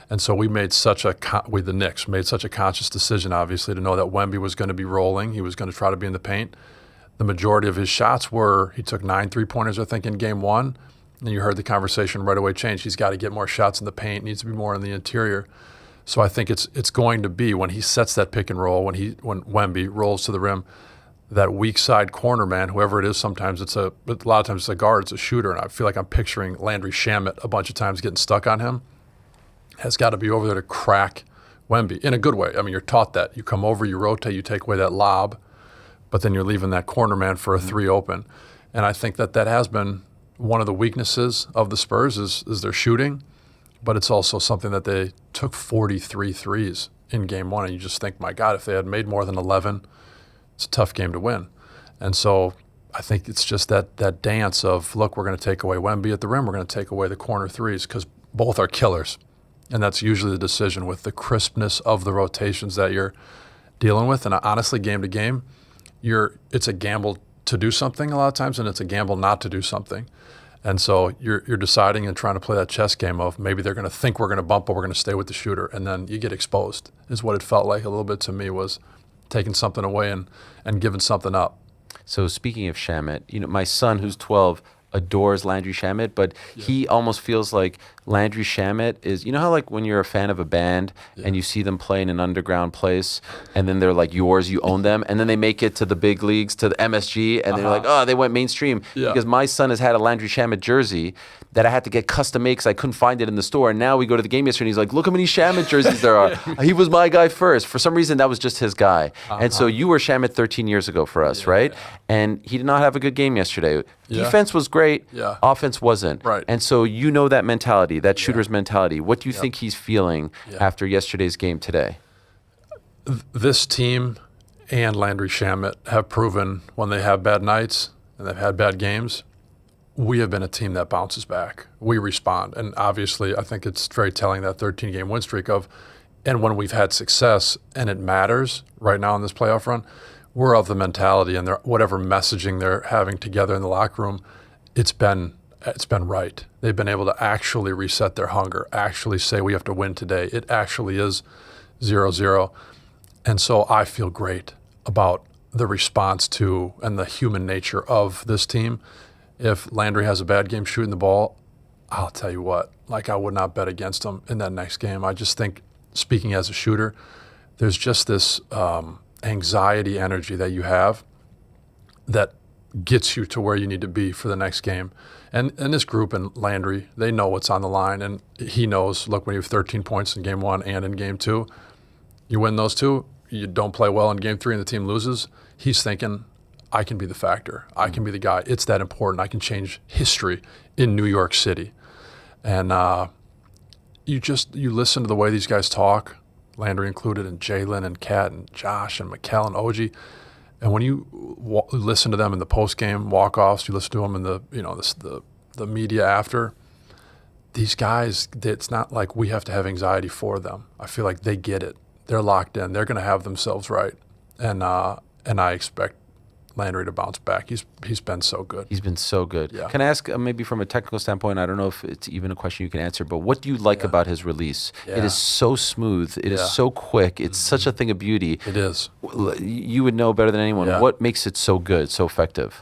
And so we made the Knicks made such a conscious decision, obviously, to know that Wemby was going to be rolling. He was going to try to be in the paint. The majority of his shots he took 9 3-pointers, I think, in game 1. And you heard the conversation right away change. He's got to get more shots in the paint, needs to be more in the interior. So I think it's going to be when he sets that pick and roll, when Wemby rolls to the rim, that weak side corner man, whoever it is, sometimes a lot of times it's a guard, it's a shooter, and I feel like I'm picturing Landry Shamet a bunch of times getting stuck on him. has got to be over there to crack Wemby in a good way. I mean, you're taught that. You come over, you rotate, you take away that lob, but then you're leaving that corner man for a 3 open. And I think that has been one of the weaknesses of the Spurs is their shooting, but it's also something that they took 43 threes in game 1, and you just think, my God, if they had made more than 11, it's a tough game to win. And so I think it's just that dance of, look, we're going to take away Wemby at the rim, we're going to take away the corner threes, because both are killers. And that's usually the decision with the crispness of the rotations that you're dealing with. And honestly, game to game, it's a gamble to do something a lot of times, and it's a gamble not to do something. And so you're deciding and trying to play that chess game of maybe they're going to think we're going to bump, but we're going to stay with the shooter, and then you get exposed. Is what it felt like a little bit to me, was taking something away and giving something up. So speaking of Shamet, my son who's 12 adores Landry Shamet, but he almost feels like Landry Shamet is, how like when you're a fan of a band and you see them play in an underground place and then they're like yours, you own them, and then they make it to the big leagues, to the MSG, and they're like, oh, they went mainstream. Because my son has had a Landry Shamet jersey that I had to get custom made because I couldn't find it in the store. And now we go to the game yesterday and he's like, look how many Shamet jerseys there are. He was my guy first. For some reason, that was just his guy. And so you were Shamet 13 years ago for us, right? And he did not have a good game yesterday. Defense was great. Offense wasn't. Right. And so you know that mentality, that shooter's mentality. What do you think he's feeling after yesterday's game today? This team and Landry Shamet have proven when they have bad nights and they've had bad games, we have been a team that bounces back. We respond. And obviously, I think it's very telling, that 13-game win streak and when we've had success and it matters right now in this playoff run, we're of the mentality, and whatever messaging they're having together in the locker room, it's been right. They've been able to actually reset their hunger, actually say we have to win today. It actually is 0-0. And so I feel great about the response to and the human nature of this team. If Landry has a bad game shooting the ball, I'll tell you what, I would not bet against him in that next game. I just think, speaking as a shooter, there's just this anxiety energy that you have that gets you to where you need to be for the next game. And this group and Landry, they know what's on the line, and he knows, look, when you have 13 points in game 1 and in game 2, you win those 2, you don't play well in game 3 and the team loses, he's thinking, I can be the factor. I can be the guy. It's that important. I can change history in New York City. And you listen to the way these guys talk, Landry included, and Jalen and Kat and Josh and Mikkel and OG. And when you listen to them in the post-game walk-offs, you listen to them in the media after, these guys, it's not like we have to have anxiety for them. I feel like they get it. They're locked in. They're going to have themselves right. And I expect Landry to bounce back. He's been so good. He's been so good. Yeah. Can I ask, maybe from a technical standpoint, I don't know if it's even a question you can answer, but what do you like about his release? It is so smooth. It is so quick. It's such a thing of beauty. It is. You would know better than anyone. Yeah. What makes it so good, so effective?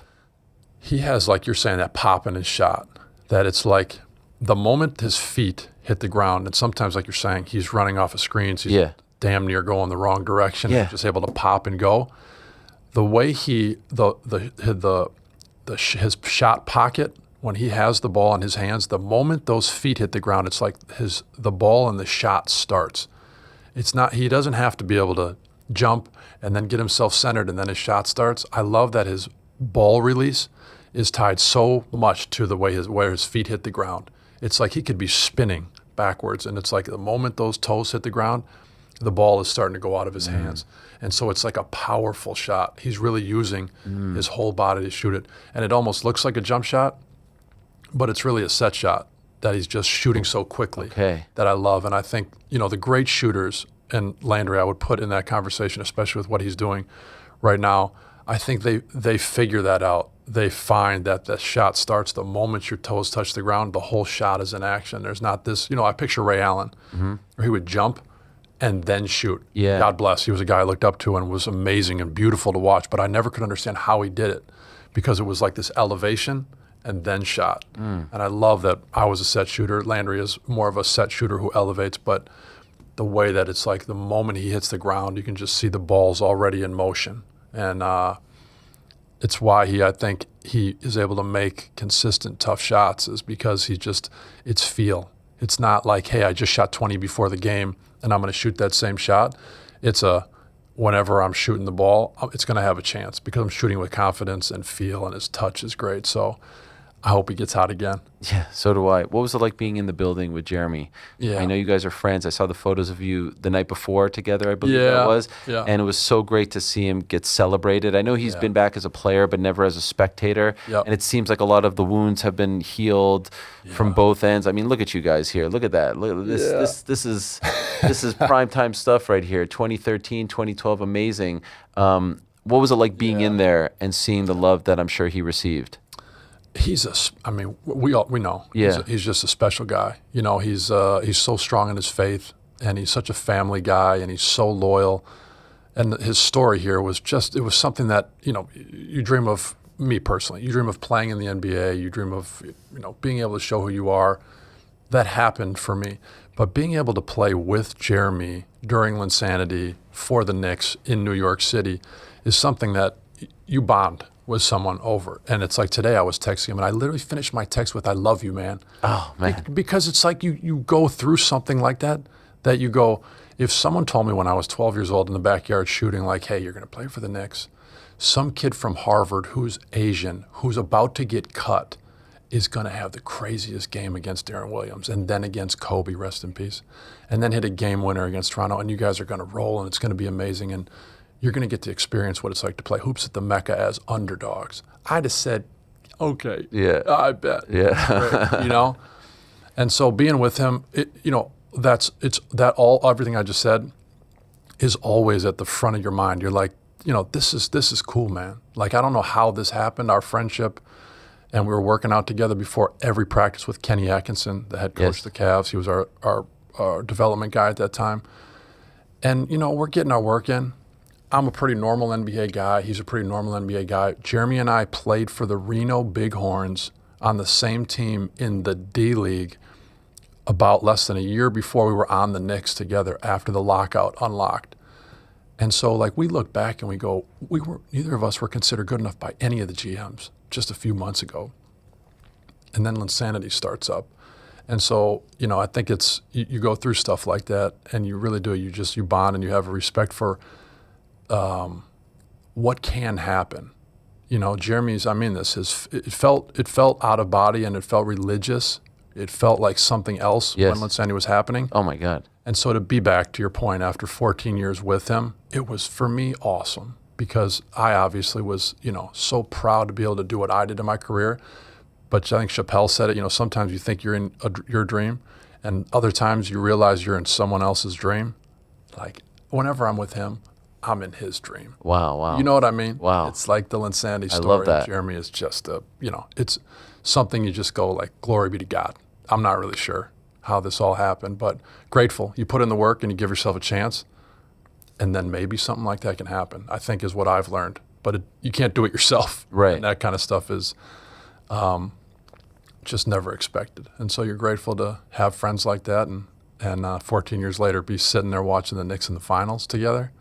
He has, like you're saying, that pop in his shot, that it's like the moment his feet hit the ground, and sometimes, like you're saying, he's running off of screens. He's damn near going the wrong direction. He's just able to pop and go. The way his shot pocket, when he has the ball in his hands, the moment those feet hit the ground, it's like the ball and the shot starts. It's not, he doesn't have to be able to jump and then get himself centered and then his shot starts. I love that his ball release is tied so much to the way where his feet hit the ground. It's like he could be spinning backwards, and it's like the moment those toes hit the ground, the ball is starting to go out of his hands. And so it's like a powerful shot. He's really using his whole body to shoot it. And it almost looks like a jump shot, but it's really a set shot that he's just shooting so quickly that I love. And I think, the great shooters, and Landry I would put in that conversation, especially with what he's doing right now, I think they figure that out. They find that the shot starts the moment your toes touch the ground, the whole shot is in action. There's not this, I picture Ray Allen, where he would jump and then shoot. God bless. He was a guy I looked up to and was amazing and beautiful to watch, but I never could understand how he did it, because it was like this elevation and then shot. And I love that I was a set shooter. Landry is more of a set shooter who elevates, but the way that it's like the moment he hits the ground, you can just see the ball's already in motion. And it's why I think he is able to make consistent, tough shots, is because it's feel. It's not like, hey, I just shot 20 before the game and I'm going to shoot that same shot. It's whenever I'm shooting the ball, it's going to have a chance because I'm shooting with confidence and feel, and his touch is great. So I hope he gets hot again. Yeah, so do I. What was it like being in the building with Jeremy? Yeah. I know you guys are friends. I saw the photos of you the night before together, I believe that was. Yeah. And it was so great to see him get celebrated. I know he's been back as a player, but never as a spectator. Yep. And it seems like a lot of the wounds have been healed from both ends. I mean, look at you guys here. Look at that. Look, this is primetime stuff right here. 2013, 2012, amazing. What was it like being in there and seeing the love that I'm sure he received? We know. Yeah. He's just a special guy. You know, he's so strong in his faith, and he's such a family guy, and he's so loyal. And his story here was it was something that, you know, you dream of, me personally, you dream of playing in the NBA, you dream of, you know, being able to show who you are. That happened for me. But being able to play with Jeremy during Linsanity for the Knicks in New York City is something that you bond with someone over. And it's like today I was texting him and I literally finished my text with, "I love you, man." Oh, man. Because it's like you go through something like that you go, if someone told me when I was 12 years old in the backyard shooting, like, "Hey, you're going to play for the Knicks," some kid from Harvard who's Asian, who's about to get cut, is going to have the craziest game against Darren Williams and then against Kobe, rest in peace, and then hit a game winner against Toronto, and you guys are going to roll and it's going to be amazing, and you're going to get to experience what it's like to play hoops at the Mecca as underdogs. I'd have said, okay, Yeah. I bet. Yeah. Great, you know? And so being with him, everything I just said is always at the front of your mind. You're like, you know, this is cool, man. Like, I don't know how this happened, our friendship, and we were working out together before every practice with Kenny Atkinson, the head coach of the Cavs. He was our development guy at that time. And, you know, we're getting our work in. I'm a pretty normal NBA guy. He's a pretty normal NBA guy. Jeremy and I played for the Reno Bighorns on the same team in the D-League about less than a year before we were on the Knicks together after the lockout unlocked. And so, like, we look back and we go, neither of us were considered good enough by any of the GMs just a few months ago. And then Linsanity starts up. And so, you know, I think it's, you go through stuff like that and you really do. You bond and you have a respect for what can happen. You know, Jeremy's, I mean this, it felt out of body and it felt religious. It felt like something else when Linsanity was happening. Oh my God. And so to be back to your point after 14 years with him, it was for me awesome because I obviously was, you know, so proud to be able to do what I did in my career. But I think Chappelle said it, you know, sometimes you think you're in your dream and other times you realize you're in someone else's dream. Like whenever I'm with him, I'm in his dream. Wow. You know what I mean? Wow. It's like the Linsanity story. I love that. Jeremy is just it's something you just go like, glory be to God. I'm not really sure how this all happened, but grateful. You put in the work and you give yourself a chance, and then maybe something like that can happen, I think is what I've learned. But you can't do it yourself. Right. And that kind of stuff is just never expected. And so you're grateful to have friends like that, and 14 years later be sitting there watching the Knicks in the finals together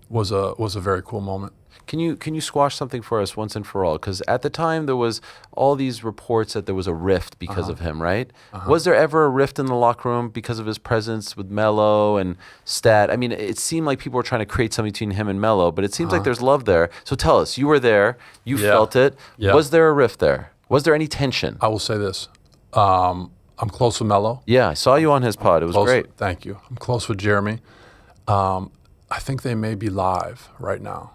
was a very cool moment. Can you squash something for us once and for all? Because at the time there was all these reports that there was a rift because of him, right? Was there ever a rift in the locker room because of his presence with Melo and Stat? I mean, it seemed like people were trying to create something between him and Melo, but it seems like there's love there. So tell us, you were there, you felt it. Yeah. Was there a rift there? Was there any tension? I will say this. I'm close with Melo. Yeah, I saw you on his pod. It was great. Thank you. I'm close with Jeremy. I think they may be live right now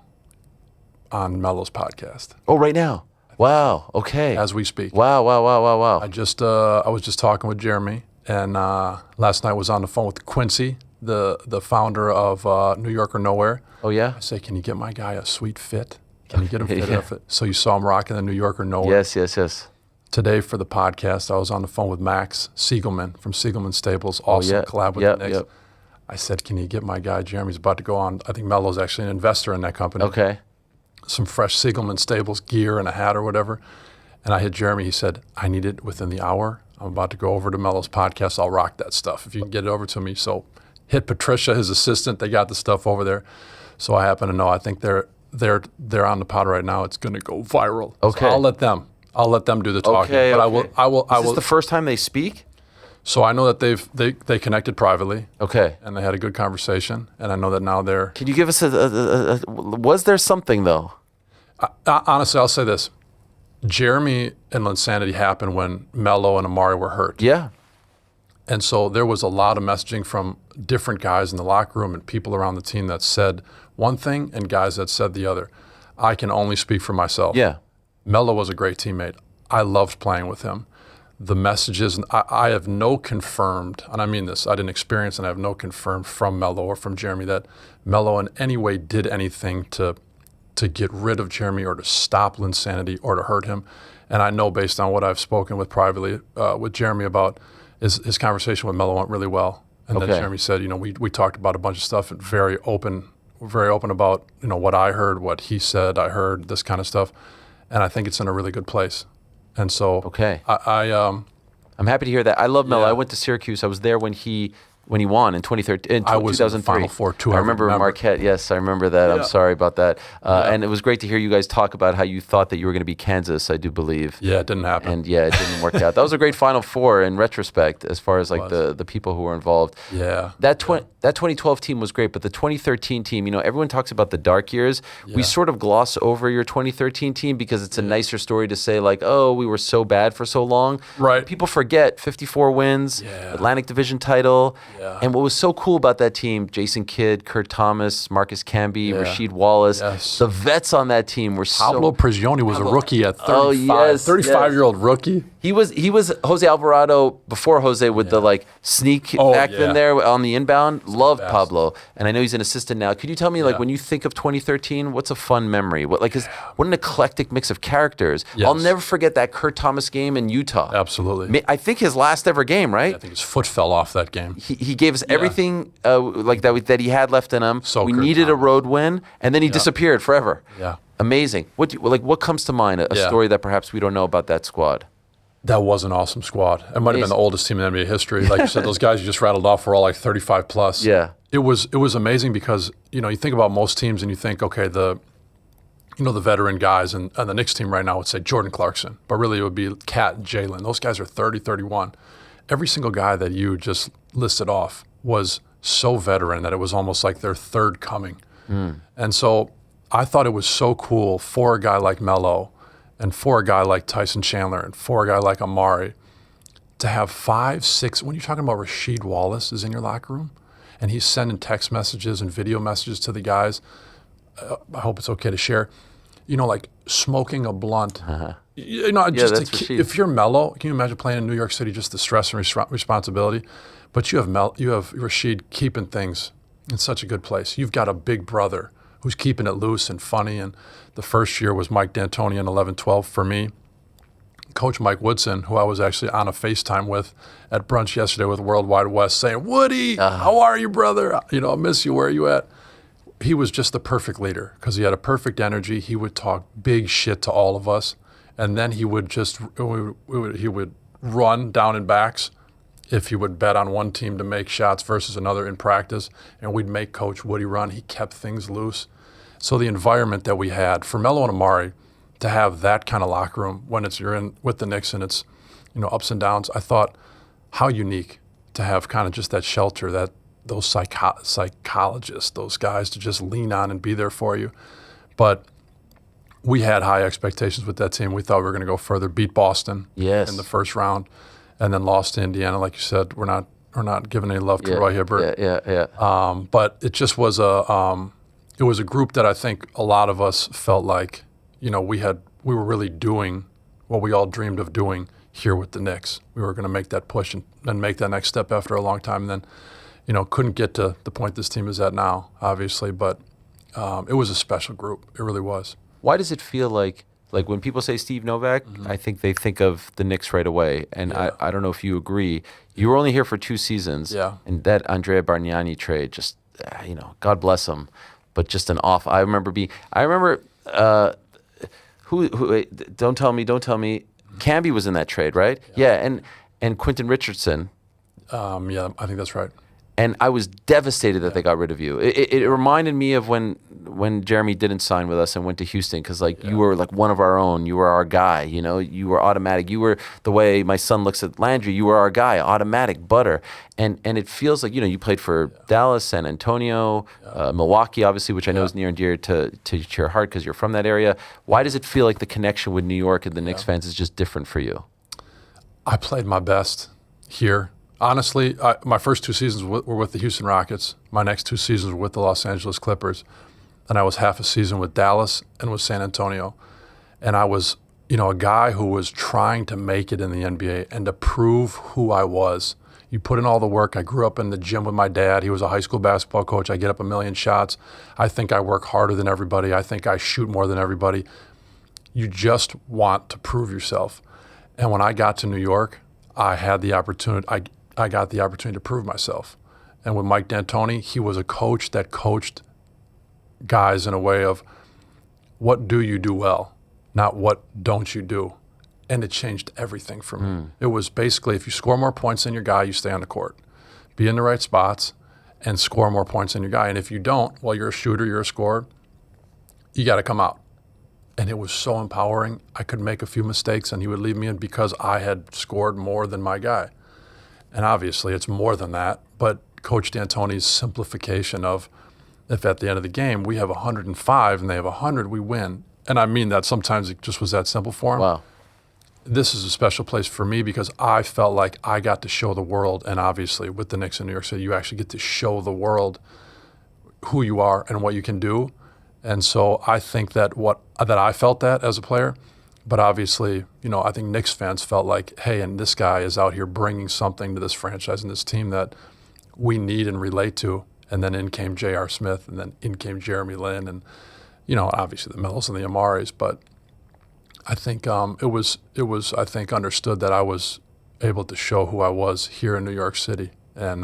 on Melo's podcast. Oh, right now? Wow. Okay. As we speak. Wow. I was just talking with Jeremy, and last night was on the phone with Quincy, the founder of New York or Nowhere. Oh, yeah? I say, can you get my guy a sweet fit? Can you get him fit enough? So you saw him rocking the New York or Nowhere. Yes. Today for the podcast, I was on the phone with Max Siegelman from Siegelman Stables, also collab with the Knicks. I said, can you get my guy, Jeremy's about to go on, I think Melo's actually an investor in that company. Okay. Some fresh Siegelman Stables gear and a hat or whatever. And I hit Jeremy, he said, I need it within the hour. I'm about to go over to Melo's podcast. I'll rock that stuff if you can get it over to me. So hit Patricia, his assistant. They got the stuff over there. So I happen to know, I think they're on the pod right now. It's going to go viral. Okay. So I'll let them do the talking. Okay. But I will. Is this the first time they speak? So I know that they connected privately. Okay. And they had a good conversation. And I know that now they're. Can you give us was there something though? Honestly, I'll say this. Jeremy and Linsanity happened when Melo and Amari were hurt. Yeah. And so there was a lot of messaging from different guys in the locker room and people around the team that said one thing and guys that said the other. I can only speak for myself. Yeah. Melo was a great teammate. I loved playing with him. The messages, and I have no confirmed, and I mean this, I didn't experience and I have no confirmed from Melo or from Jeremy that Melo in any way did anything to get rid of Jeremy or to stop Linsanity or to hurt him. And I know based on what I've spoken with privately with Jeremy about, his conversation with Melo went really well. And then Jeremy said, we talked about a bunch of stuff and very open about, what I heard, what he said, I heard, this kind of stuff. And I think it's in a really good place. And so I'm happy to hear that. I love Melo. I went to Syracuse. I was there when he won in 2013. I was 2003. in the Final Four too. I remember Marquette. Yes, I remember that. I'm sorry about that. And it was great to hear you guys talk about how you thought that you were going to be Kansas, I do believe. Yeah, it didn't happen. And it didn't work out. That was a great Final Four in retrospect as far as like the people who were involved. Yeah. That 2012 team was great, but the 2013 team, everyone talks about the dark years. We sort of gloss over your 2013 team because it's a nicer story to say like, oh, we were so bad for so long. Right. People forget 54 wins, Atlantic Division title. Yeah. And what was so cool about that team, Jason Kidd, Kurt Thomas, Marcus Camby, Rasheed Wallace, the vets on that team were Pablo Prigioni was a rookie at 35. 35-year-old rookie. He was Jose Alvarado before Jose with the like sneak act in there on the inbound. Loved Pablo, and I know he's an assistant now. Could you tell me like when you think of 2013, what's a fun memory? What an eclectic mix of characters. Yes. I'll never forget that Kurt Thomas game in Utah. Absolutely. I think his last ever game, right? Yeah, I think his foot fell off that game. He gave us everything like that he had left in him. We Kurt needed Thomas. a road win, and then he disappeared forever. Yeah. Amazing. What comes to mind? A story that perhaps we don't know about that squad. That was an awesome squad. It might have been the oldest team in NBA history. Like you said, those guys you just rattled off were all like 35 plus. Yeah. It was amazing because, you think about most teams and you think, okay, the veteran guys and the Knicks team right now would say Jordan Clarkson, but really it would be Kat and Jalen. Those guys are 30, 31. Every single guy that you just listed off was so veteran that it was almost like their third coming. And so I thought it was so cool for a guy like Melo and for a guy like Tyson Chandler and for a guy like Amari to have 5, 6, when you're talking about Rasheed Wallace is in your locker room and he's sending text messages and video messages to the guys, I hope it's okay to share, like smoking a blunt. If you're Melo, can you imagine playing in New York City, just the stress and responsibility? But you have Rasheed keeping things in such a good place. You've got a big brother who's keeping it loose and funny. And the first year was Mike D'Antoni in 11-12 for me. Coach Mike Woodson, who I was actually on a FaceTime with at brunch yesterday with World Wide West, saying, Woody, how are you, brother? I miss you. Where are you at? He was just the perfect leader because he had a perfect energy. He would talk big shit to all of us. And then he would he would run down in backs if he would bet on one team to make shots versus another in practice. And we'd make Coach Woody run. He kept things loose. So the environment that we had for Melo and Amari to have that kind of locker room when you're in with the Knicks and it's, ups and downs, I thought how unique to have kind of just that shelter, that those psychologists, those guys to just lean on and be there for you. But we had high expectations with that team. We thought we were going to go further, beat Boston in the first round, and then lost to Indiana. Like you said, we're not giving any love to Roy Hibbert. But it just was it was a group that I think a lot of us felt like, we were really doing what we all dreamed of doing here with the Knicks. We were going to make that push and make that next step after a long time. And then, couldn't get to the point this team is at now, obviously. But it was a special group. It really was. Why does it feel like when people say Steve Novak, I think they think of the Knicks right away. And I don't know if you agree. You were only here for 2 seasons. Yeah. And that Andrea Bargnani trade, just, God bless him. But just an off. I remember don't tell me. Camby was in that trade, right? Yeah. And Quentin Richardson. I think that's right. And I was devastated that they got rid of you. It reminded me of when Jeremy didn't sign with us and went to Houston, because you were like one of our own. You were our guy. You were automatic. You were the way my son looks at Landry. You were our guy, automatic butter. And it feels like you played for Dallas, San Antonio, Milwaukee, obviously, which I know is near and dear to your heart because you're from that area. Why does it feel like the connection with New York and the Knicks fans is just different for you? I played my best here. Honestly, my first 2 seasons were with the Houston Rockets. My next 2 seasons were with the Los Angeles Clippers. And I was half a season with Dallas and with San Antonio. And I was, a guy who was trying to make it in the NBA and to prove who I was. You put in all the work. I grew up in the gym with my dad. He was a high school basketball coach. I get up a million shots. I think I work harder than everybody. I think I shoot more than everybody. You just want to prove yourself. And when I got to New York, I had the opportunity. I got the opportunity to prove myself. And with Mike D'Antoni, he was a coach that coached guys in a way of, what do you do well, not what don't you do. And it changed everything for me. It was basically, if you score more points than your guy, you stay on the court. Be in the right spots and score more points than your guy. And if you don't, well, you're a shooter, you're a scorer, you got to come out. And it was so empowering. I could make a few mistakes and he would leave me in because I had scored more than my guy. And obviously it's more than that, but Coach D'Antoni's simplification of, if at the end of the game we have 105 and they have 100, we win. And I mean that sometimes it just was that simple for him. Wow. This is a special place for me because I felt like I got to show the world, and obviously with the Knicks in New York City, you actually get to show the world who you are and what you can do. And so I think that I felt that as a player. But obviously, I think Knicks fans felt like, hey, and this guy is out here bringing something to this franchise and this team that we need and relate to. And then in came J.R. Smith, and then in came Jeremy Lin, and obviously the Mills and the Amaris. But I think it was I think understood that I was able to show who I was here in New York City, and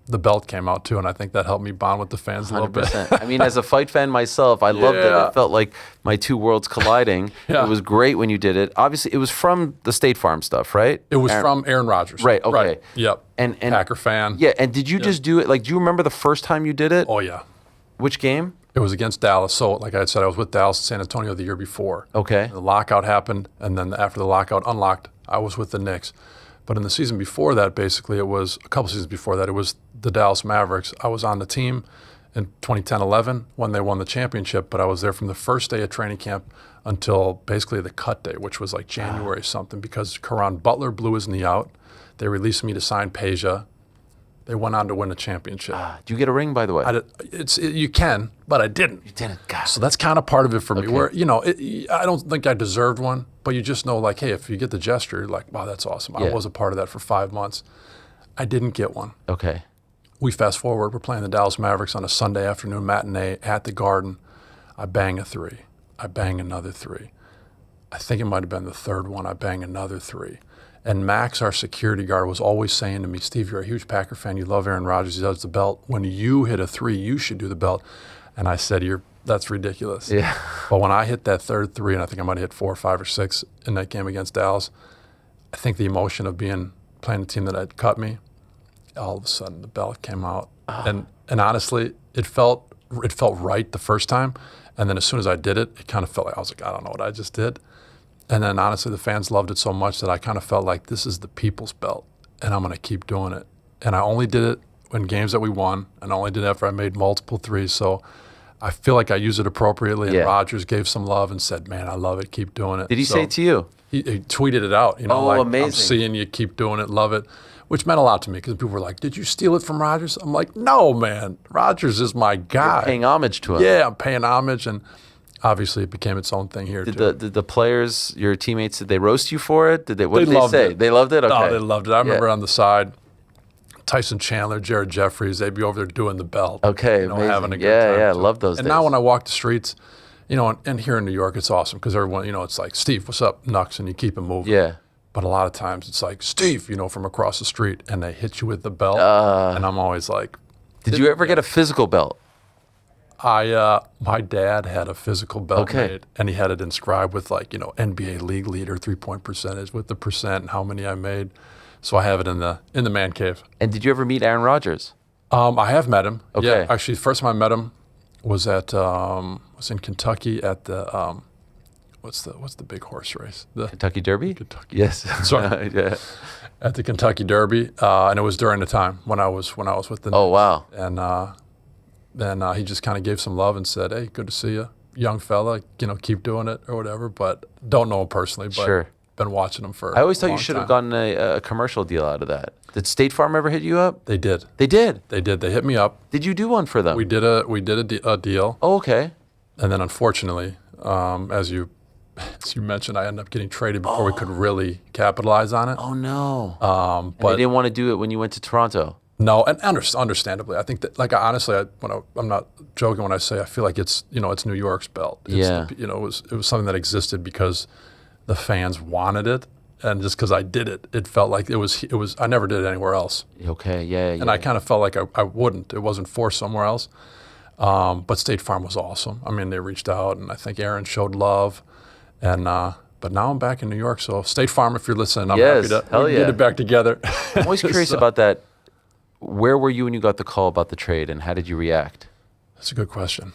the belt came out too, and I think that helped me bond with the fans a little bit. I mean, as a fight fan myself, I loved it. It felt like my two worlds colliding. It was great when you did it. Obviously, it was from the State Farm stuff, right? It was from Aaron Rodgers. Right, okay. Right. Yep. And Packer fan. Yeah, and did you just do it, do you remember the first time you did it? Oh, yeah. Which game? It was against Dallas. So, like I said, I was with Dallas and San Antonio the year before. Okay. And the lockout happened, and then after the lockout unlocked, I was with the Knicks. But in the season before that, basically, it was a couple seasons before that, it was the Dallas Mavericks. I was on the team in 2010-11 when they won the championship, but I was there from the first day of training camp until basically the cut day, which was like January something, because Caron Butler blew his knee out. They released me to sign Peja. They went on to win a championship. Do you get a ring, by the way? You can, but I didn't. You didn't? God. So that's kind of part of it for me, where, I don't think I deserved one, but you just know, like, hey, if you get the gesture, you're like, wow, that's awesome. I was a part of that for 5 months. I didn't get one. Okay. We fast forward, we're playing the Dallas Mavericks on a Sunday afternoon matinee at the Garden. I bang a three. I bang another three. I think it might have been the third one. I bang another three. And Max, our security guard, was always saying to me, Steve, you're a huge Packer fan. You love Aaron Rodgers. He does the belt. When you hit a three, you should do the belt. And I said, that's ridiculous. Yeah. But when I hit that third three, and I think I might have hit 4 or 5 or 6 in that game against Dallas, I think the emotion of playing a team that had cut me, all of a sudden the belt came out. And honestly, it felt right the first time. And then as soon as I did it, it kind of felt like, I was like, I don't know what I just did. And then honestly, the fans loved it so much that I kind of felt like this is the people's belt, and I'm going to keep doing it. And I only did it in games that we won, and I only did it after I made multiple threes. So I feel like I used it appropriately, and Rodgers gave some love and said, man, I love it, keep doing it. Did he say it to you? He tweeted it out. Amazing. I'm seeing you, keep doing it, love it, which meant a lot to me because people were like, did you steal it from Rodgers? I'm like, no, man, Rodgers is my guy. You're paying homage to him. Yeah, I'm paying homage, and obviously, it became its own thing here, too. Did the players, your teammates, did they roast you for it? What did they say? They loved it? Okay. No, they loved it. I remember on the side, Tyson Chandler, Jared Jeffries, they'd be over there doing the belt. Okay, amazing. Having a good time. Yeah, I love those days. And now when I walk the streets, and here in New York, it's awesome because everyone, it's like, Steve, what's up, Nux? And you keep it moving. Yeah. But a lot of times it's like, Steve, from across the street, and they hit you with the belt. And I'm always like. Did you ever get a physical belt? My dad had a physical belt made, and he had it inscribed with NBA league leader 3-point percentage with the percent and how many I made. So I have it in the man cave. And did you ever meet Aaron Rodgers? I have met him. Okay. Yeah, actually, the first time I met him was was in Kentucky at the what's the big horse race? The Kentucky Derby? Kentucky. Yes. Sorry. Yeah. At the Kentucky Derby, and it was during the time when I was with the. Oh, wow. And then he just kind of gave some love and said, "Hey, good to see you, young fella. Keep doing it or whatever." But don't know him personally. But Sure. Been watching him for. I always a thought you long should have time. gotten a commercial deal out of that. Did State Farm ever hit you up? They did. They did? They did. They hit me up. Did you do one for them? We did a deal. Oh, okay. And then unfortunately, as you mentioned, I ended up getting traded before we could really capitalize on it. Oh, no. But They didn't want to do it when you went to Toronto. no, and understandably, I think that, like, honestly, I'm not joking when I say I feel like it's New York's belt. Yeah. It was something that existed because the fans wanted it, and just because I did it, it felt like it was. I never did it anywhere else, Okay, yeah. and I kind of felt like I wouldn't. It wasn't for somewhere else. But State Farm was awesome. I mean, they reached out, and I think Aaron showed love, and. But now I'm back in New York, so State Farm, if you're listening, I'm Yes, happy to hell we can yeah. get it back together. I'm always curious So- about that. Where were you when you got the call about the trade, and how did you react? That's a good question.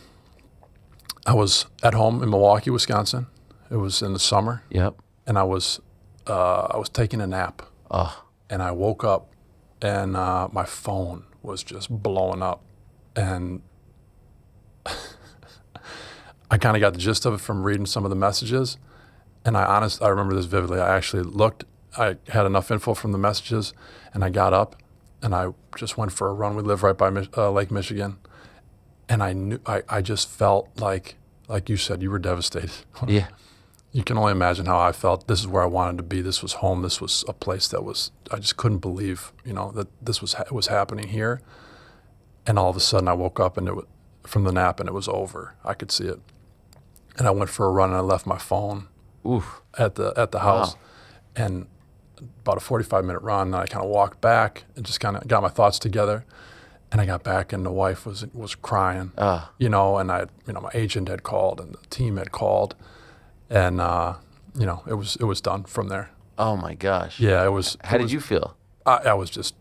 I was at home in Milwaukee, Wisconsin. It was in the summer, Yep. and I was taking a nap, and I woke up, and my phone was just blowing up, and I kind of got the gist of it from reading some of the messages, and I remember this vividly. I actually looked. I had enough info from the messages, and I got up, and I just went for a run. We live right by Lake Michigan. And I knew, I just felt like you said, you were devastated. Yeah. You can only imagine how I felt. This is where I wanted to be. This was home. This was a place that I just couldn't believe, that this was happening here. And all of a sudden I woke up from the nap and it was over. I could see it. And I went for a run and I left my phone at the house. Wow. And about a 45-minute run, and I kind of walked back and just kind of got my thoughts together. And I got back, and the wife was crying, and my agent had called, and the team had called, and it was done from there. Oh my gosh. Yeah, it was. How did you feel? I was just,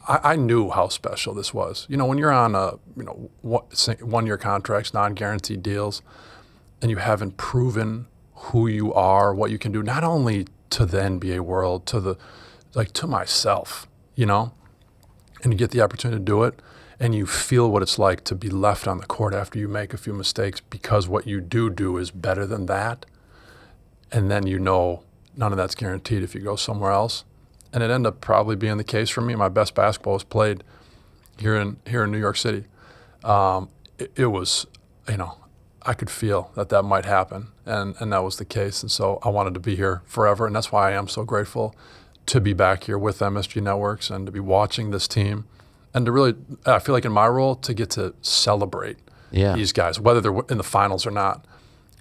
I knew how special this was. When you're on one-year contracts, non-guaranteed deals, and you haven't proven who you are, what you can do, not only to the NBA world, to myself, and you get the opportunity to do it, and you feel what it's like to be left on the court after you make a few mistakes because what you do is better than that. And then none of that's guaranteed if you go somewhere else. And it ended up probably being the case for me. My best basketball was played here in New York City. It was, I could feel that might happen, and that was the case. And so I wanted to be here forever, and that's why I am so grateful to be back here with MSG Networks and to be watching this team and to really, I feel like in my role, to get to celebrate these guys, whether they're in the finals or not.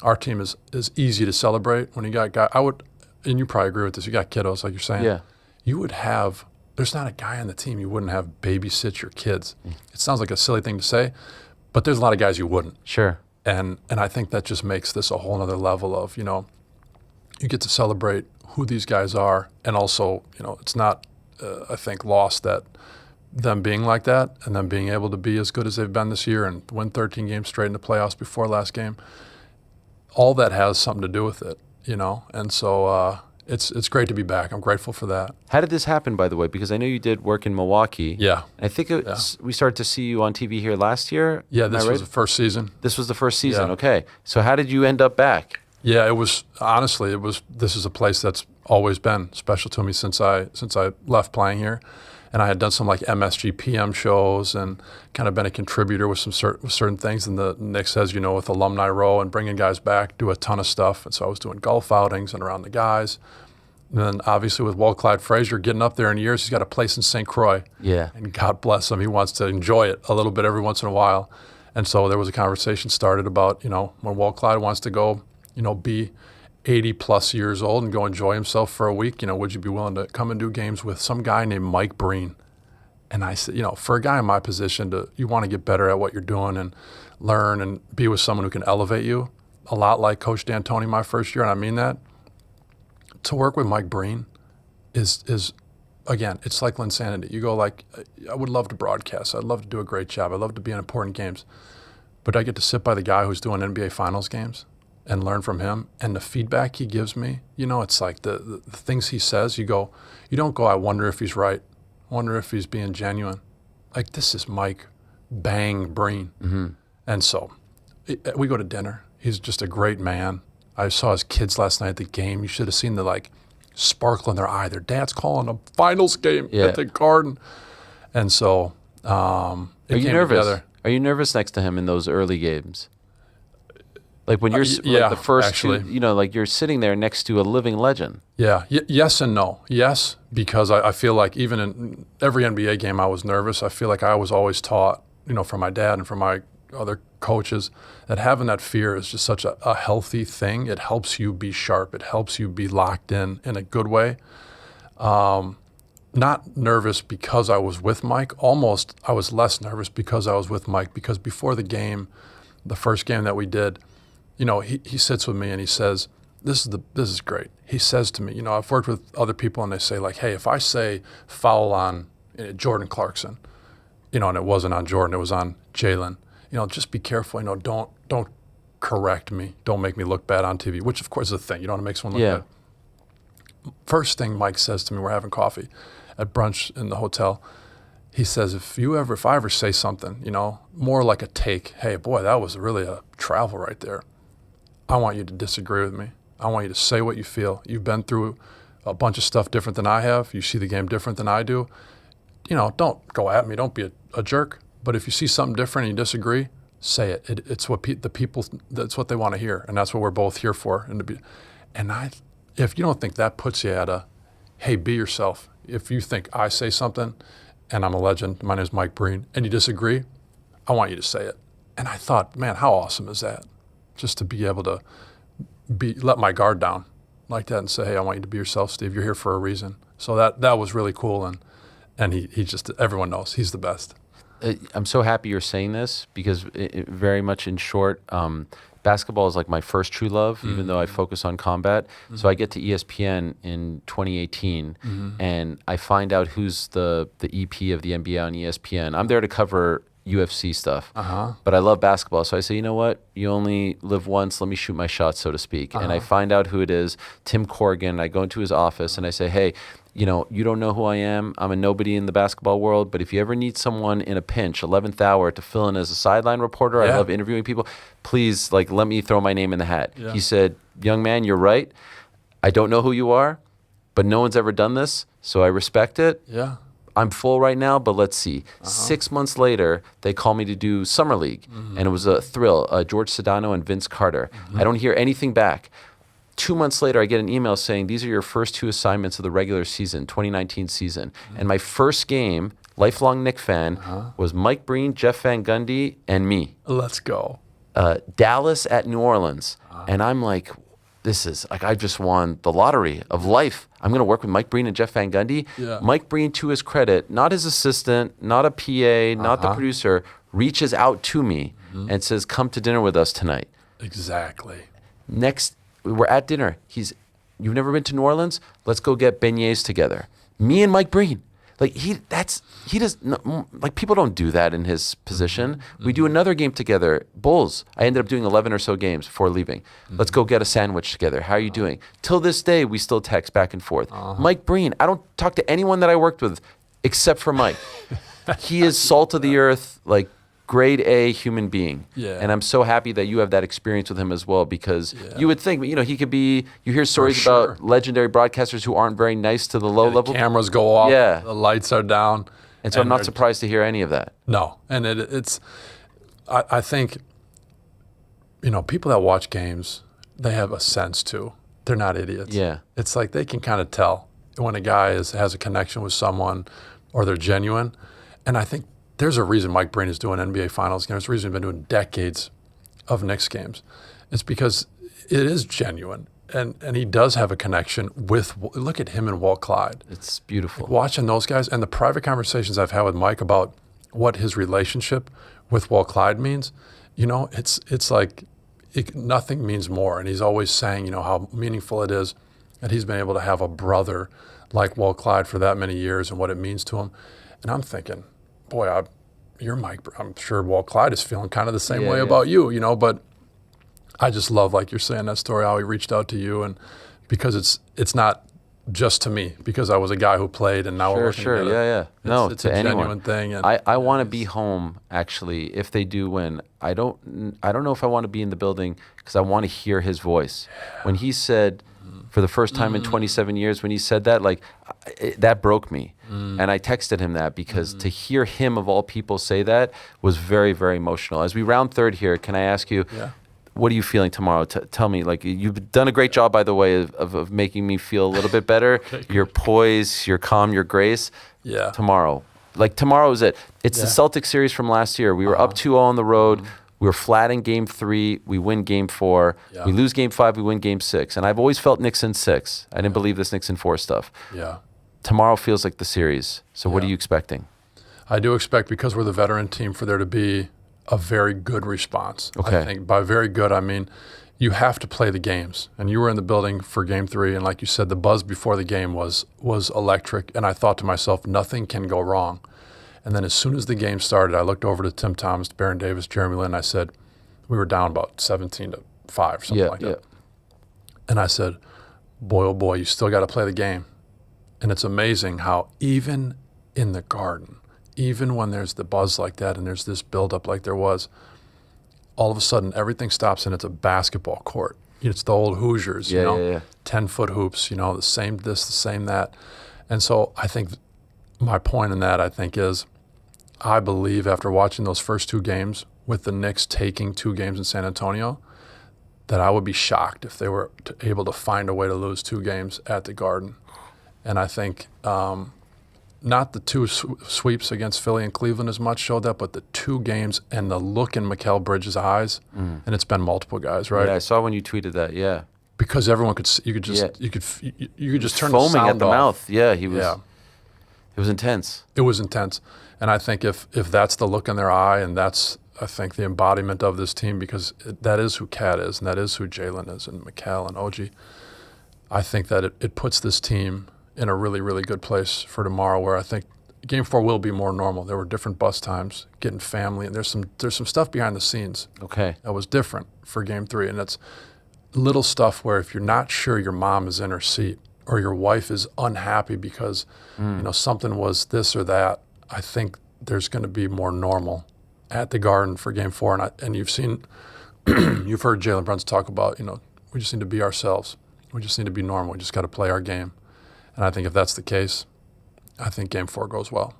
Our team is easy to celebrate when you got guys. And you probably agree with this, you got kiddos, like you're saying. Yeah. There's not a guy on the team you wouldn't have babysit your kids. It sounds like a silly thing to say, but there's a lot of guys you wouldn't. Sure. And I think that just makes this a whole other level of, you get to celebrate who these guys are. And also, it's not, I think, lost that them being like that and them being able to be as good as they've been this year and win 13 games straight in the playoffs before last game. All that has something to do with it, And so it's great to be back. I'm grateful for that. How did this happen, by the way? Because I know you did work in Milwaukee. Yeah. And I think we started to see you on TV here last year. Yeah, Am this I right? was the first season. This was the first season. Yeah. Okay. So how did you end up back? Yeah, it was honestly, this is a place that's always been special to me since I left playing here. And I had done some like MSG PM shows and kind of been a contributor with certain things. And the Knicks, as you know, with Alumni Row and bringing guys back, do a ton of stuff. And so I was doing golf outings and around the guys. And then obviously with Walt Clyde Frazier getting up there in years, he's got a place in St. Croix. Yeah. And God bless him, he wants to enjoy it a little bit every once in a while. And so there was a conversation started about, when Walt Clyde wants to go, be 80 plus years old and go enjoy himself for a week, would you be willing to come and do games with some guy named Mike Breen? And I said, for a guy in my position, you want to get better at what you're doing and learn and be with someone who can elevate you, a lot like Coach D'Antoni my first year, and I mean that. To work with Mike Breen is again, it's like insanity. You go like, I would love to broadcast. I'd love to do a great job. I'd love to be in important games. But I get to sit by the guy who's doing NBA Finals games and learn from him. And the feedback he gives me, it's like the things he says, you don't go, I wonder if he's right. I wonder if he's being genuine. Like, this is Mike Bang Breen. Mm-hmm. And so we go to dinner. He's just a great man. I saw his kids last night at the game. You should have seen the sparkle in their eye. Their dad's calling a finals game at the Garden. And so Are you nervous? Together. Are you nervous next to him in those early games? Like when you're the first actually. Two, like you're sitting there next to a living legend. Yeah. Yes and no. Yes, because I feel like even in every NBA game I was nervous. I feel like I was always taught, from my dad and from my other coaches, that having that fear is just such a healthy thing. It helps you be sharp. It helps you be locked in a good way. Not nervous because I was with Mike. Almost I was less nervous because I was with Mike, because before the game, the first game that we did, he sits with me and he says, this is great. He says to me, I've worked with other people and they say like, hey, if I say foul on Jordan Clarkson, and it wasn't on Jordan, it was on Jalen, just be careful, don't correct me. Don't make me look bad on TV, which of course is a thing. You don't want to make someone look bad. First thing Mike says to me, we're having coffee at brunch in the hotel. He says, if I ever say something, more like a take, hey, boy, that was really a travel right there. I want you to disagree with me. I want you to say what you feel. You've been through a bunch of stuff different than I have. You see the game different than I do. Don't go at me. Don't be a jerk. But if you see something different and you disagree, say it. It's what the people, that's what they want to hear. And that's what we're both here for. If you don't think that puts you at hey, be yourself. If you think I say something and I'm a legend, my name is Mike Breen, and you disagree, I want you to say it. And I thought, man, how awesome is that? Just to be able to let my guard down like that and say, hey, I want you to be yourself, Steve. You're here for a reason. So that was really cool. And he just, everyone knows he's the best. I'm so happy you're saying this because very much in short, basketball is like my first true love, even though I focus on combat. So I get to ESPN in 2018 and I find out who's the EP of the NBA on ESPN. I'm there to cover UFC stuff, but I love basketball. So I say, you know what? You only live once. Let me shoot my shot, so to speak. And I find out who it is, Tim Corrigan. I go into his office and I say, hey, you don't know who I am. I'm a nobody in the basketball world, but if you ever need someone in a pinch, 11th hour, to fill in as a sideline reporter, I love interviewing people. Please, let me throw my name in the hat. Yeah. He said, young man, you're right. I don't know who you are, but no one's ever done this, so I respect it. Yeah. I'm full right now, but let's see. 6 months later, they call me to do Summer League, and it was a thrill. George Sedano and Vince Carter. I don't hear anything back. 2 months later, I get an email saying, these are your first two assignments of the regular season, 2019 season. And my first game, lifelong Knick fan, was Mike Breen, Jeff Van Gundy, and me. Let's go. Dallas at New Orleans. And I'm like, this is, I just won the lottery of life. I'm going to work with Mike Breen and Jeff Van Gundy. Yeah. Mike Breen, to his credit, not his assistant, not a PA, not the producer, reaches out to me and says, come to dinner with us tonight. Exactly. Next, we're at dinner. You've never been to New Orleans? Let's go get beignets together. Me and Mike Breen. People don't do that in his position. We do another game together, Bulls. I ended up doing 11 or so games before leaving. Let's go get a sandwich together. How are you doing? Till this day, we still text back and forth. Mike Breen, I don't talk to anyone that I worked with except for Mike. He is salt of the earth, grade A human being. Yeah. And I'm so happy that you have that experience with him as well, because you would think, he could be, you hear stories about legendary broadcasters who aren't very nice to the low level. The cameras go off, the lights are down. And so I'm not surprised to hear any of that. No. And I think, people that watch games, they have a sense too. They're not idiots. Yeah. It's like they can kind of tell when a guy has a connection with someone or they're genuine. And I think there's a reason Mike Breen is doing NBA Finals games. There's a reason he's been doing decades of Knicks games. It's because it is genuine. And he does have a connection with, look at him and Walt Clyde. It's beautiful. Watching those guys and the private conversations I've had with Mike about what his relationship with Walt Clyde means, it's like nothing means more. And he's always saying, how meaningful it is that he's been able to have a brother like Walt Clyde for that many years and what it means to him. And I'm thinking, boy, you're Mike. I'm sure Walt Clyde is feeling kind of the same way about you, you know. But I just love, like you're saying, that story, how he reached out to you, and because it's not just to me, because I was a guy who played, and now we're working together. Yeah. No, it's to a anyone. genuine thing. And I want to be home, actually, if they do win. I don't know if I want to be in the building because I want to hear his voice. When he said, for the first time in 27 years, when he said that, like, that broke me. And I texted him that because to hear him, of all people, say that was very, very emotional. As we round third here, can I ask you, what are you feeling tomorrow? Tell me, like, you've done a great job, by the way, of making me feel a little bit better. Your poise, your calm, your grace. Yeah. Tomorrow. Like, tomorrow is it. It's the Celtics series from last year. We were up 2-0 on the road. We were flat in game 3. We win game 4. Yeah. We lose game 5. We win game 6. And I've always felt Knicks in 6. I didn't believe this Knicks in 4 stuff. Yeah. Tomorrow feels like the series. So what are you expecting? I do expect, because we're the veteran team, for there to be a very good response. Okay. I think by very good, I mean you have to play the games. And you were in the building for game 3, and like you said, the buzz before the game was electric. And I thought to myself, nothing can go wrong. And then as soon as the game started, I looked over to Tim Thomas, Baron Davis, Jeremy Lin, and I said, we were down about 17-5, something like that. And I said, boy, oh boy, you still got to play the game. And it's amazing how even in the Garden, even when there's the buzz like that and there's this buildup like there was, all of a sudden everything stops and it's a basketball court. It's the old Hoosiers, you know, 10-foot hoops, you know, the same this, the same that. And so I think my point in that, I think, is I believe after watching those first 2 games with the Knicks taking 2 games in San Antonio, that I would be shocked if they were able to find a way to lose 2 games at the Garden. And I think not the 2 sweeps against Philly and Cleveland as much showed that, but the 2 games and the look in Mikal Bridges' eyes, and it's been multiple guys, right? Yeah, I saw when you tweeted that, Because everyone could see, you could just turn foaming the sound at the off. mouth. Yeah, he was. Yeah. It was intense. It was intense. And I think if that's the look in their eye, and that's, I think, the embodiment of this team, because that is who Cat is, and that is who Jalen is, and Mikal and OG, I think that it puts this team in a really, really good place for tomorrow, where I think Game 4 will be more normal. There were different bus times, getting family, and there's some stuff behind the scenes that was different for Game 3. And it's little stuff where if you're not sure your mom is in her seat or your wife is unhappy because you know something was this or that, I think there's going to be more normal at the Garden for Game 4. And you've seen, you've heard Jalen Brunson talk about, you know, we just need to be ourselves. We just need to be normal. We just got to play our game. And I think if that's the case, I think Game 4 goes well.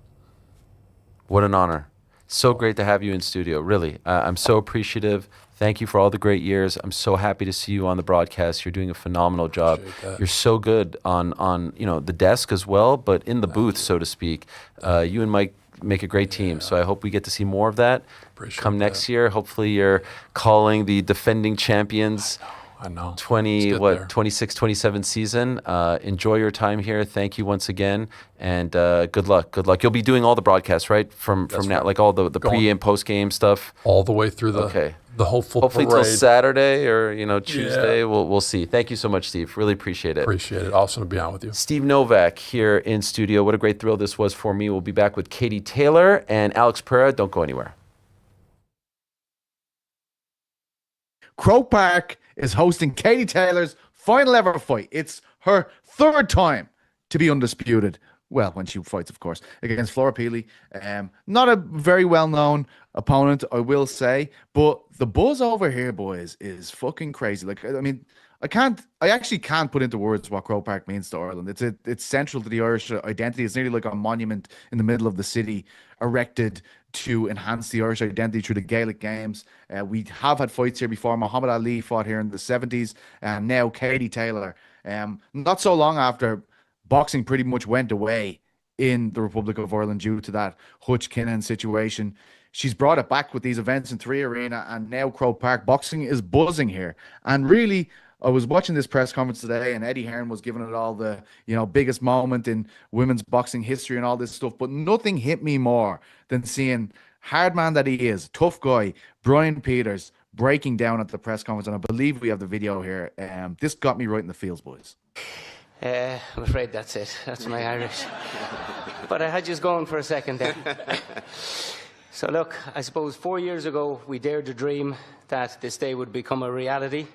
What an honor. So great to have you in studio, really. I'm so appreciative. Thank you for all the great years. I'm so happy to see you on the broadcast. You're doing a phenomenal job. You're so good on you know, the desk as well, but in the booth, so to speak. You and Mike make a great team, so I hope we get to see more of that. Come next year. Hopefully you're calling the defending champions. I know. 26, 27 season. Enjoy your time here. Thank you once again, and good luck. Good luck. You'll be doing all the broadcasts, right? From now, like all the pre and post game stuff. All the way through the hopeful hopefully parade. till Saturday or Tuesday. We'll see. Thank you so much, Steve. Really appreciate it. Appreciate it. Awesome to be on with you. Steve Novak here in studio. What a great thrill this was for me. We'll be back with Katie Taylor and Alex Pereira. Don't go anywhere. Croke Park is hosting Katie Taylor's final ever fight. It's her 3rd time to be undisputed. Well, when she fights, of course, against Flora Peely. Not a very well-known opponent, I will say, but the buzz over here, boys, is fucking crazy. Like, I mean, I actually can't put into words what Croke Park means to Ireland. It's central to the Irish identity. It's nearly like a monument in the middle of the city, erected to enhance the Irish identity through the Gaelic games. We have had fights here before. Muhammad Ali fought here in the 70s, and now Katie Taylor. Not so long after boxing pretty much went away in the Republic of Ireland due to that Hutch Kinnan situation, she's brought it back with these events in 3 Arena, and now Croke Park. Boxing is buzzing here. And really, I was watching this press conference today, and Eddie Hearn was giving it all the, biggest moment in women's boxing history and all this stuff. But nothing hit me more than seeing hard man that he is, tough guy, Brian Peters, breaking down at the press conference. And I believe we have the video here. This got me right in the feels, boys. I'm afraid that's it. That's my Irish. But I had you going for a second there. So look, I suppose 4 years ago, we dared to dream that this day would become a reality.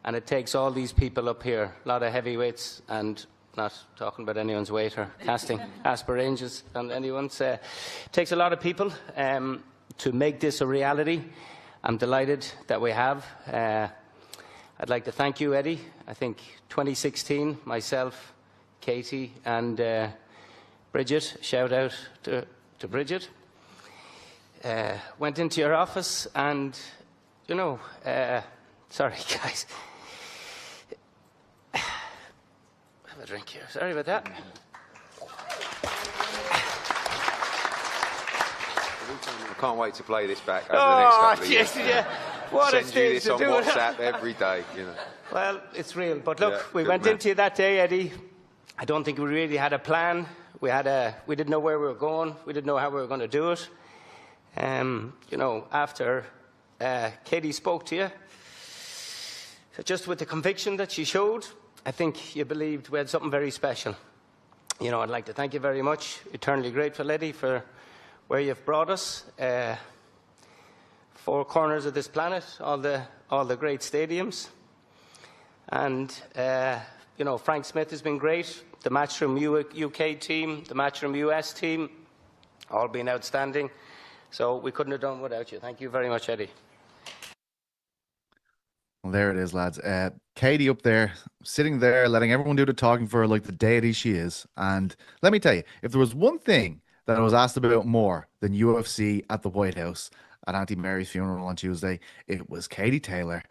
And it takes all these people up here, a lot of heavyweights, and not talking about anyone's weight or casting aspirations on anyone's. It takes a lot of people to make this a reality. I'm delighted that we have. I'd like to thank you, Eddie. I think 2016, myself, Katie, and Bridget, shout out to Bridget, went into your office and, you know, sorry, guys. Have a drink here. Sorry about that. I can't wait to play this back over the next couple of years. Yeah. What a Send you this to on do it. WhatsApp every day, you know. Well, it's real. But look, Yeah, we good went man. into it that day, Eddie. I don't think we really had a plan. We didn't know where we were going. We didn't know how we were going to do it. You know, after Katie spoke to you, just with the conviction that she showed, I think you believed we had something very special. You know, I'd like to thank you very much. Eternally grateful, Eddie, for where you've brought us. Four corners of this planet, all the great stadiums. And, you know, Frank Smith has been great. The Matchroom UK team, the Matchroom US team, all been outstanding. So we couldn't have done without you. Thank you very much, Eddie. Well, there it is, lads. Katie up there, sitting there, letting everyone do the talking for her like the deity she is. And let me tell you, if there was one thing that I was asked about more than UFC at the White House at Auntie Mary's funeral on Tuesday, it was Katie Taylor.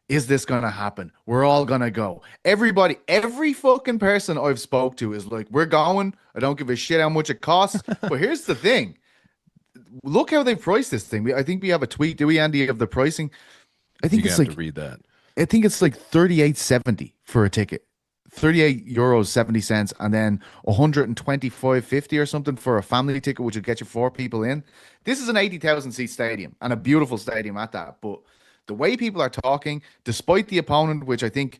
Is this going to happen? We're all going to go. Everybody, every fucking person I've spoke to is like, we're going. I don't give a shit how much it costs. But here's the thing. Look how they priced this thing. I think we have a tweet, do we, Andy, of the pricing? I think it's like to read that. I think it's like 38.70 for a ticket. 38 euros 70 cents, and then 125.50 or something for a family ticket, which would get you 4 people in. This is an 80,000 seat stadium and a beautiful stadium at that. But the way people are talking, despite the opponent, which I think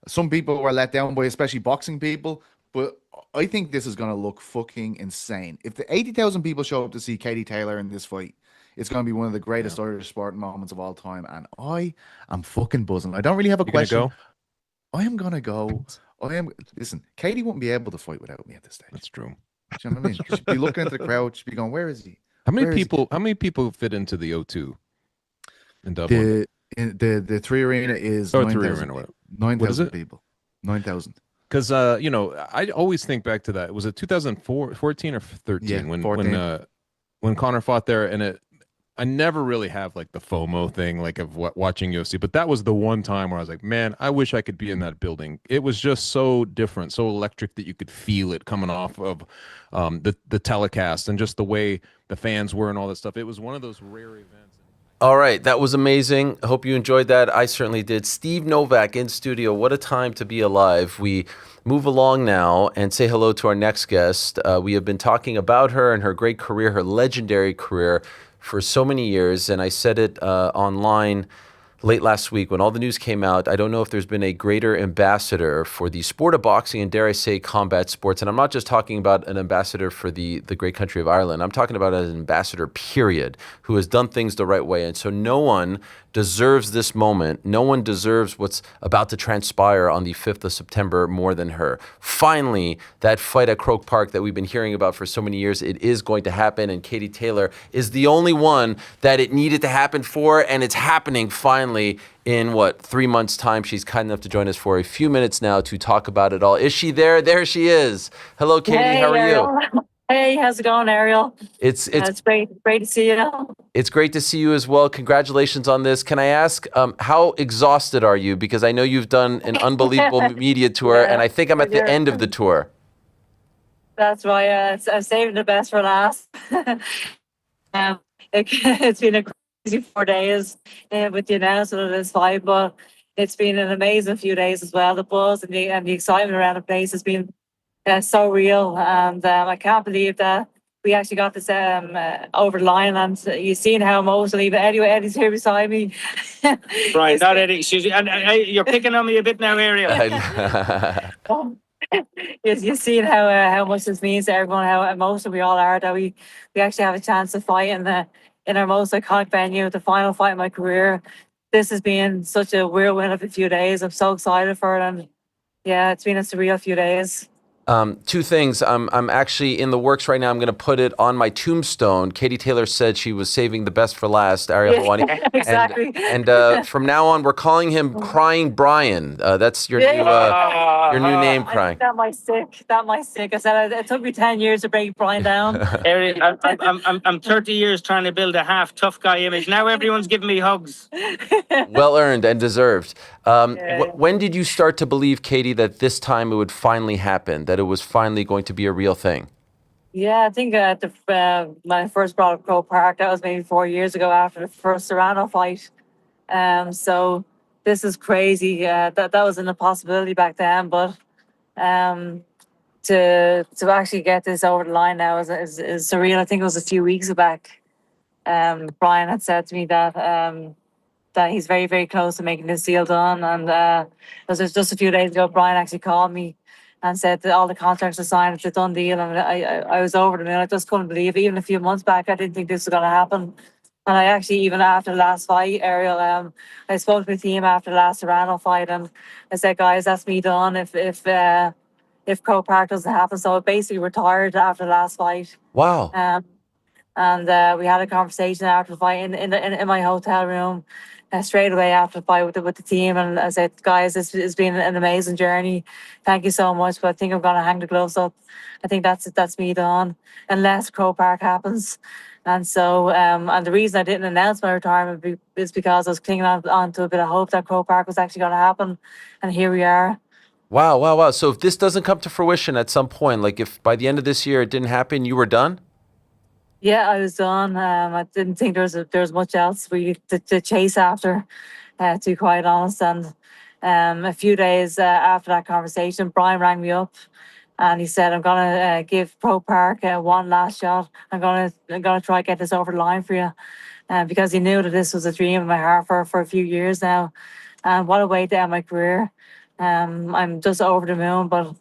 some people were let down by, especially boxing people, but I think this is going to look fucking insane. If the 80,000 people show up to see Katie Taylor in this fight, it's going to be one of the greatest Irish sporting moments of all time. And I am fucking buzzing. I don't really have a question. Go? I am going to go. Listen, Katie wouldn't be able to fight without me at this stage. That's true. Do you know what I mean? She'd be looking into the crowd. She'd be going, where is he? How many people fit into the O2 in Dublin? The 3 Arena is 9,000 people. 9,000. Because you know, I always think back to that. Was it 2014 or 13 Yeah, when 14. When Conor fought there? And I never really have like the FOMO thing, like of watching UFC, but that was the one time where I was like, man, I wish I could be in that building. It was just so different, so electric that you could feel it coming off of the telecast and just the way the fans were and all that stuff. It was one of those rare events. All right, that was amazing. I hope you enjoyed that. I certainly did. Steve Novak in studio. What a time to be alive. We move along now and say hello to our next guest. We have been talking about her and her great career, her legendary career for so many years. And I said it online late last week when all the news came out. I don't know if there's been a greater ambassador for the sport of boxing and, dare I say, combat sports. And I'm not just talking about an ambassador for the great country of Ireland. I'm talking about an ambassador, period, who has done things the right way. And so no one deserves this moment. No one deserves what's about to transpire on the 5th of September more than her. Finally, that fight at Croke Park that we've been hearing about for so many years, it is going to happen. And Katie Taylor is the only one that it needed to happen for. And it's happening finally in, 3 months' time. She's kind enough to join us for a few minutes now to talk about it all. Is she there? There she is. Hello, Katie. Hey, how are Ariel. you? Hey, how's it going, Ariel? It's great to see you. It's great to see you as well. Congratulations on this. Can I ask, how exhausted are you? Because I know you've done an unbelievable media tour, and I think I'm at the end of the tour. That's why I'm saving the best for last. It's been a crazy 4 days with the announcement of this fight, but it's been an amazing few days as well. The buzz and the excitement around the place has been so real, and I can't believe that we actually got this over the line. And you've seen how emotionally, but anyway, Eddie's here beside me. Right, not Eddie. And you're picking on me a bit now, Ariel. You've seen how much this means to everyone, how emotional we all are that we actually have a chance to fight in our most iconic venue, the final fight of my career. This has been such a whirlwind of a few days. I'm so excited for it, and yeah, it's been a surreal few days. Two things. I'm actually in the works right now. I'm going to put it on my tombstone. Katie Taylor said she was saving the best for last, Ariel Helwani. Exactly. And from now on, we're calling him Crying Brian. That's your new name, Crying. That might stick. I said it took me 10 years to break Brian down. Ariel, I'm 30 years trying to build a half tough guy image. Now everyone's giving me hugs. Well earned and deserved. When did you start to believe, Katie, that this time it would finally happen, that it was finally going to be a real thing? Yeah, I think when I first brought up Croke Park, that was maybe 4 years ago after the first Serrano fight. So this is crazy. That was an impossibility back then, but to actually get this over the line now is surreal. I think it was a few weeks back. Brian had said to me that he's very, very close to making this deal done. And it was just a few days ago, Brian actually called me and said that all the contracts are signed, it's a done deal. And I was over the moon. I just couldn't believe it. Even a few months back, I didn't think this was going to happen. And I actually, even after the last fight, Ariel, I spoke to the team after the last Serrano fight, and I said, guys, that's me done if Croke Park doesn't happen. So I basically retired after the last fight. Wow. And we had a conversation after the fight in my hotel room, straight away after the fight with the team. And I said, guys, this has been an amazing journey. Thank you so much. But I think I'm going to hang the gloves up. I think that's me done, unless Croke Park happens. And so, and the reason I didn't announce my retirement is because I was clinging on to a bit of hope that Croke Park was actually going to happen. And here we are. Wow. So if this doesn't come to fruition at some point, like if by the end of this year it didn't happen, you were done? Yeah, I was done. I didn't think there was much else really to chase after, to be quite honest. And a few days after that conversation, Brian rang me up, and he said, "I'm gonna give Croke Park one last shot. I'm gonna try to get this over the line for you," because he knew that this was a dream in my heart for a few years now. And what a way to end my career! I'm just over the moon, but.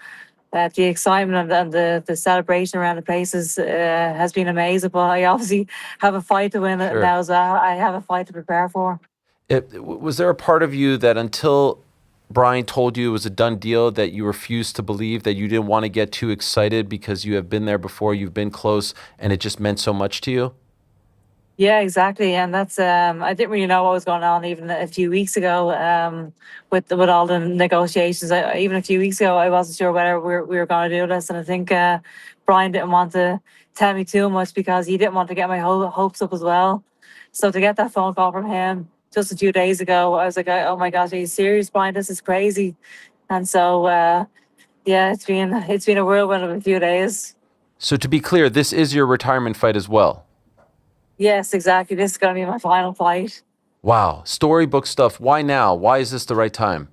The excitement and the celebration around the place has been amazing. But I obviously have a fight to win now as well. I have a fight to prepare for. Was there a part of you that until Brian told you it was a done deal that you refused to believe, that you didn't want to get too excited because you have been there before, you've been close, and it just meant so much to you? Yeah, exactly. And that's I didn't really know what was going on even a few weeks ago with all the negotiations. Even a few weeks ago, I wasn't sure whether we were going to do this. And I think Brian didn't want to tell me too much because he didn't want to get my hopes up as well. So to get that phone call from him just a few days ago, I was like, oh my gosh, are you serious, Brian? This is crazy. And so, yeah, it's been a whirlwind of a few days. So to be clear, this is your retirement fight as well? Yes, exactly. This is going to be my final fight. Wow. Storybook stuff. Why now? Why is this the right time?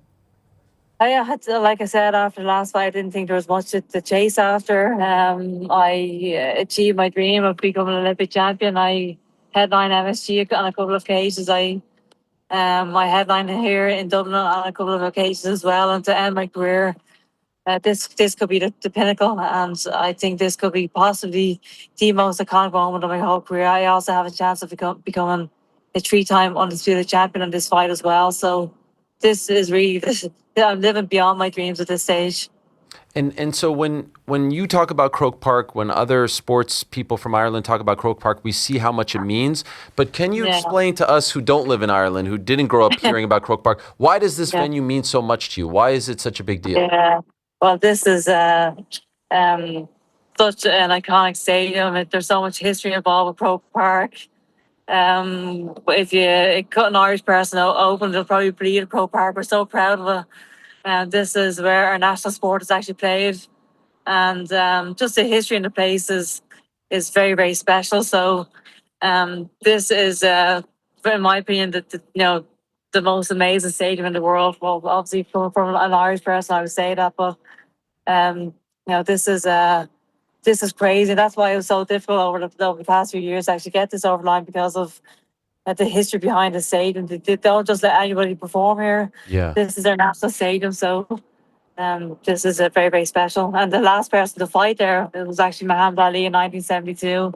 I had to, like I said, after the last fight, I didn't think there was much to chase after. I achieved my dream of becoming an Olympic champion. I headlined MSG on a couple of occasions. I headlined here in Dublin on a couple of occasions as well. And to end my career, this could be the pinnacle, and I think this could be possibly the most iconic moment of my whole career. I also have a chance of becoming a 3-time undisputed champion in this fight as well. So this is really, I'm living beyond my dreams at this stage. And so when you talk about Croke Park, when other sports people from Ireland talk about Croke Park, we see how much it means. But can you explain to us who don't live in Ireland, who didn't grow up hearing about Croke Park, why does this venue mean so much to you? Why is it such a big deal? Yeah. Well, this is such an iconic stadium. There's so much history involved with Croke Park. If you cut an Irish person open, they'll probably bleed at Croke Park. We're so proud of it. This is where our national sport is actually played. And just the history in the place is very, very special. So this is, in my opinion, the most amazing stadium in the world. Well, obviously from an Irish person, I would say that, but this is crazy. That's why it was so difficult over the past few years to actually get this over the line, because of the history behind the stadium. They don't just let anybody perform here. Yeah. This is their national stadium, so This is a very, very special. And the last person to fight there, it was actually Muhammad Ali in 1972.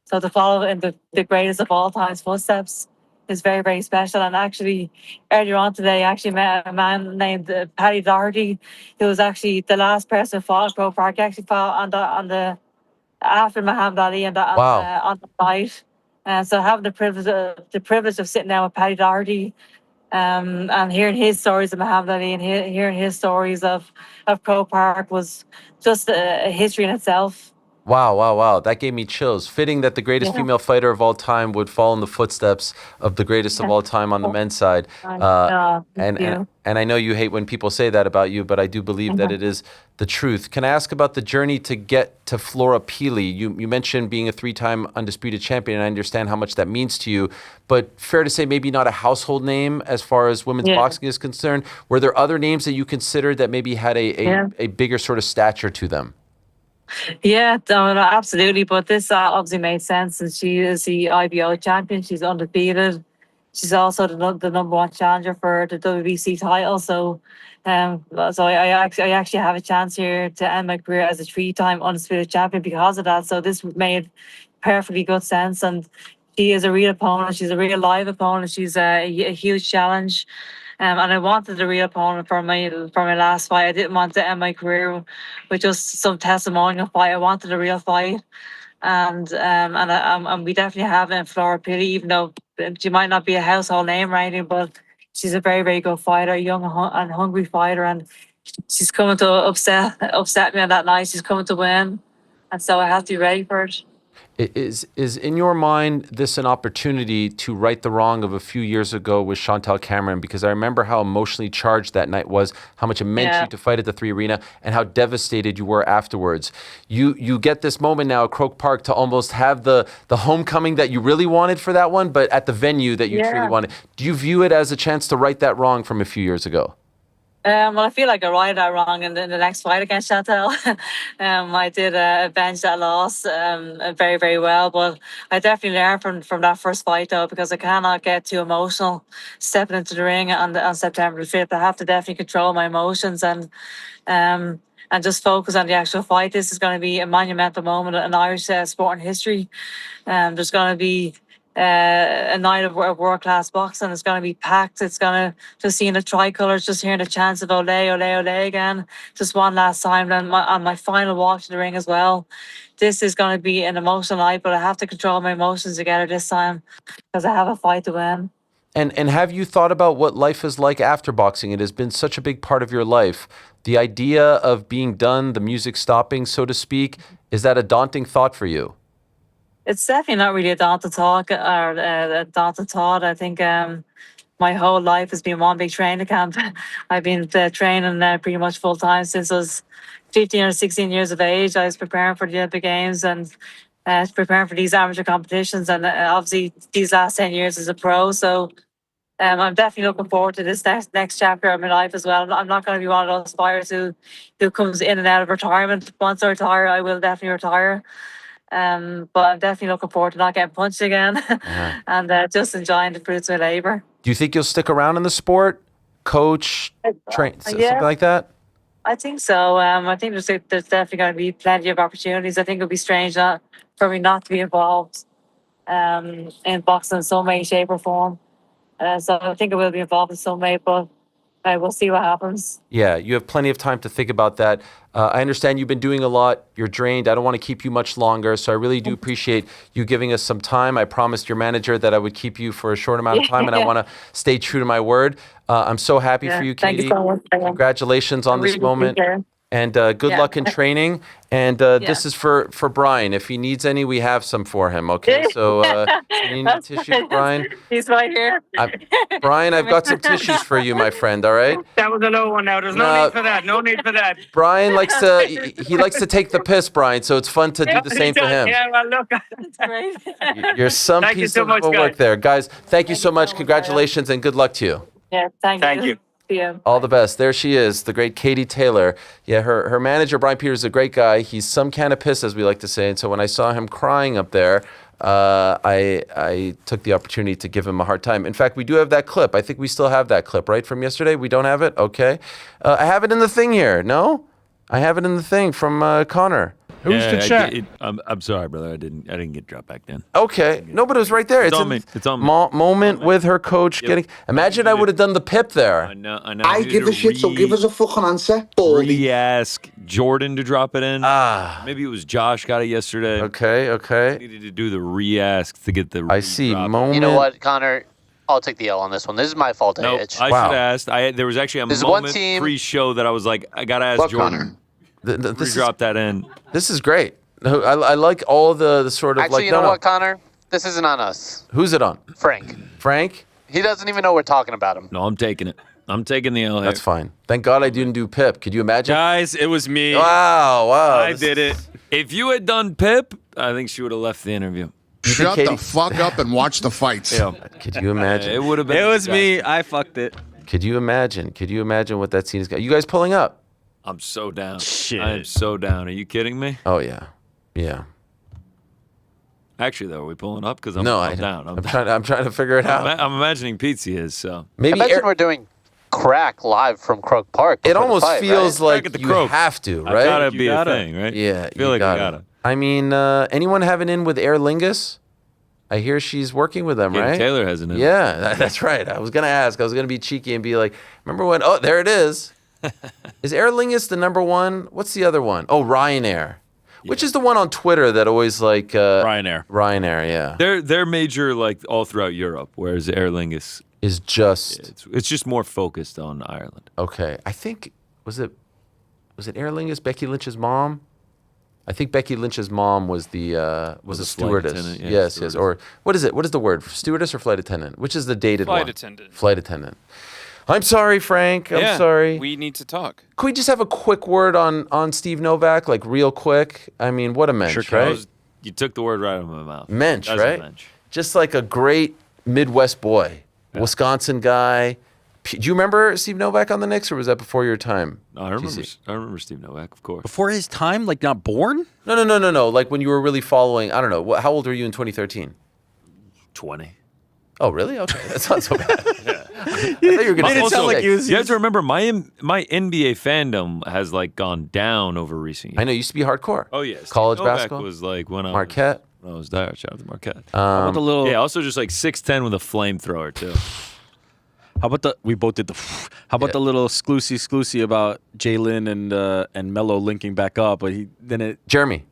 So to follow in the greatest of all time's footsteps is very, very special. And actually, earlier on today, I actually met a man named Paddy Doherty, who was actually the last person who fought at Croke Park. He actually fought on the after Muhammad Ali on the night. So having the privilege of sitting down with Paddy Doherty, and hearing his stories of Muhammad Ali and hearing his stories of Croke Park was just a history in itself. Wow. That gave me chills. Fitting that the greatest female fighter of all time would fall in the footsteps of the greatest of all time on the men's side. And I know you hate when people say that about you, but I do believe that it is the truth. Can I ask about the journey to get to Flora Peely? You mentioned being a 3-time undisputed champion, and I understand how much that means to you, but fair to say maybe not a household name as far as women's boxing is concerned. Were there other names that you considered that maybe had a bigger sort of stature to them? Yeah, no, absolutely. But this obviously made sense, and she is the IBO champion. She's undefeated. She's also the number one challenger for the WBC title. So, I actually have a chance here to end my career as a 3-time undisputed champion because of that. So this made perfectly good sense. And she is a real opponent. She's a real live opponent. She's a huge challenge. And I wanted the real opponent for my last fight. I didn't want to end my career with just some testimonial fight. I wanted a real fight, and we definitely have it in Flora Peely, even though she might not be a household name or anything, but she's a very, very good fighter, a young and hungry fighter, and she's coming to upset me on that night. She's coming to win, and so I have to be ready for it. Is in your mind this an opportunity to right the wrong of a few years ago with Chantel Cameron? Because I remember how emotionally charged that night was, how much it meant to you to fight at the 3 Arena, and how devastated you were afterwards. You get this moment now at Croke Park to almost have the homecoming that you really wanted for that one, but at the venue that you truly wanted. Do you view it as a chance to right that wrong from a few years ago? Well, I feel like I righted that wrong in the next fight against Chantel. I did avenge that loss very, very well, but I definitely learned from that first fight, though, because I cannot get too emotional stepping into the ring on September 5th. I have to definitely control my emotions and just focus on the actual fight. This is going to be a monumental moment in Irish sporting history. There's going to be a night of world-class boxing. It's going to be packed. It's going to just seeing the tricolours, just hearing the chants of ole, ole, ole again, just one last time. And on my final walk to the ring as well. This is going to be an emotional night, but I have to control my emotions together this time because I have a fight to win. And have you thought about what life is like after boxing? It has been such a big part of your life. The idea of being done, the music stopping, so to speak, is that a daunting thought for you? It's definitely not really a daunting thought or a daunting thought. I think my whole life has been one big training camp. I've been training pretty much full time since I was 15 or 16 years of age. I was preparing for the Olympic Games and preparing for these amateur competitions, and obviously these last 10 years as a pro. So I'm definitely looking forward to this next chapter of my life as well. I'm not going to be one of those fighters who comes in and out of retirement. Once I retire, I will definitely retire. But I'm definitely looking forward to not getting punched again and just enjoying the fruits of my labour. Do you think you'll stick around in the sport? Coach, train, something like that? I think so. I think there's definitely going to be plenty of opportunities. I think it would be strange for me not to be involved in boxing in some way, shape or form. So I think I will be involved in some way, but we'll see what happens. Yeah, you have plenty of time to think about that. I understand you've been doing a lot. You're drained. I don't want to keep you much longer, so I really do appreciate you giving us some time. I promised your manager that I would keep you for a short amount of time, and I want to stay true to my word. I'm so happy for you, Katie. Thank you so much. Congratulations on this moment. And good luck in training. And this is for Brian. If he needs any, we have some for him, okay? So you need tissues, Brian? He's right here. Brian, I've got some tissues for you, my friend, all right? That was a low one now. There's no need for that. No need for that. Brian likes to take the piss, Brian, so it's fun to do the same for him. Yeah, well, look. That's great. You're some piece of work there. Guys, thank you so much. Congratulations and good luck to you. Yeah, thank you. All the best. There she is, the great Katie Taylor. Yeah, her manager, Brian Peters, is a great guy. He's some kind of piss, as we like to say. And so when I saw him crying up there, I took the opportunity to give him a hard time. In fact, we do have that clip. I think we still have that clip, right, from yesterday? We don't have it? Okay. I have it in the thing here. No? I have it in the thing from Connor. Who's the chat? I'm sorry, brother. I didn't get dropped back then. Okay. No, but it was right there. It's on me. It's on me. Moment with her coach getting... Imagine I would have done the pip there. I know. I give a shit, so give us a fucking answer. Baldy. Re-ask Jordan to drop it in. Maybe it was Josh got it yesterday. Okay. Needed to do the re-ask to get the... I see. Moment. You know what, Connor? I'll take the L on this one. This is my fault, Nope, Hitch. I should have asked. There was actually a moment pre-show that I was like, I got to ask Jordan. Drop that in. This is great. I like all the sort of Actually, you know what, Connor? This isn't on us. Who's it on? Frank. Frank? He doesn't even know we're talking about him. No, I'm taking it. I'm taking the L here. That's fine. Thank God I didn't do Pip. Could you imagine? Guys, it was me. Wow. I did it. If you had done Pip, I think she would have left the interview. Shut the fuck up and watch the fights. Yeah. Could you imagine? It would have been. It was me. I fucked it. Could you imagine? Could you imagine what that scene is? You guys pulling up? I'm so down. Shit. I am so down. Are you kidding me? Oh yeah. Actually, though, are we pulling up? Because I'm down. I'm trying to figure it out. I'm imagining Pizzi is so. Maybe Imagine we're doing crack live from Croke Park. It almost fight, feels right? like you have to, right? Gotta be a thing, right? Yeah, I feel like you gotta. I mean, anyone have an in with Aer Lingus? I hear she's working with them, Katie right? Taylor has an in. Yeah, that's right. I was gonna ask. I was gonna be cheeky and be like, remember when? Oh, there it is. Is Aer Lingus the number one? What's the other one? Oh, Ryanair. Which is the one on Twitter that always like Ryanair. Ryanair, yeah. They're major like all throughout Europe, whereas Aer Lingus is just it's just more focused on Ireland. Okay, I think was it Aer Lingus, Becky Lynch's mom? I think Becky Lynch's mom was a stewardess. Yes. Or what is it? What is the word? Stewardess or flight attendant? Which is the dated one? Flight attendant. I'm sorry, Frank. I'm sorry. We need to talk. Could we just have a quick word on Steve Novak, like real quick? I mean, what a mensch, right? You took the word right out of my mouth. Mensch, That's a right? mensch. Just like a great Midwest boy, Wisconsin guy. Do you remember Steve Novak on the Knicks, or was that before your time? No, I remember Steve Novak, of course. Before his time, like not born? No. Like when you were really following. I don't know. How old were you in 2013? 20. Oh, really? Okay, that's not so bad. I thought you were going to sound like you have to remember my NBA fandom has like gone down over recent years. I know. It used to be hardcore. Oh yeah, Steve college Novak basketball was like when Marquette. I was there. Shout out to Marquette. How about the little? Yeah, also just like 6'10" with a flamethrower too. How about the? We both did the. How about the little scloosy about Jalen and Melo linking back up? But Jeremy.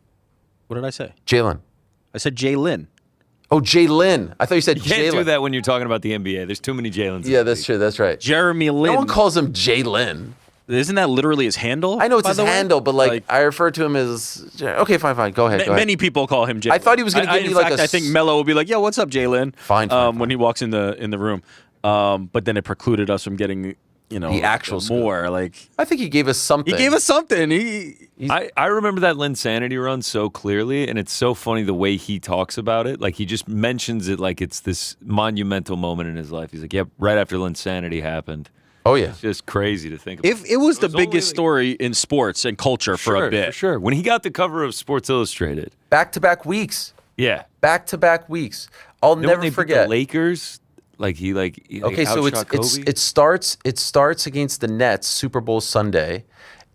What did I say? Jalen. I said Jalen. Oh, Jalen. I thought you said Jalen. You can't do that when you're talking about the NBA. There's too many Jalens. Yeah, that's true. That's right. Jeremy Lin. No one calls him Jalen. Isn't that literally his handle? I know it's his handle, but like I refer to him as. Okay, fine. Go ahead. Many people call him Jalen. I thought he was going to give me like I think Melo will be like, "Yeah, what's up, Jalen?" Fine. When he walks in the room, but then it precluded us from getting the actual more. Like I think he gave us something. He gave us something. I remember that Linsanity run so clearly, and it's so funny the way he talks about it. Like he just mentions it like it's this monumental moment in his life. He's like, "Yeah, right after Linsanity happened." Oh yeah, it's just crazy to think about. If it was the biggest story in sports and culture for a bit, for sure. When he got the cover of Sports Illustrated, back-to-back weeks. Yeah, back-to-back weeks. I'll never forget. The Lakers. He okay, so it starts against the Nets Super Bowl Sunday,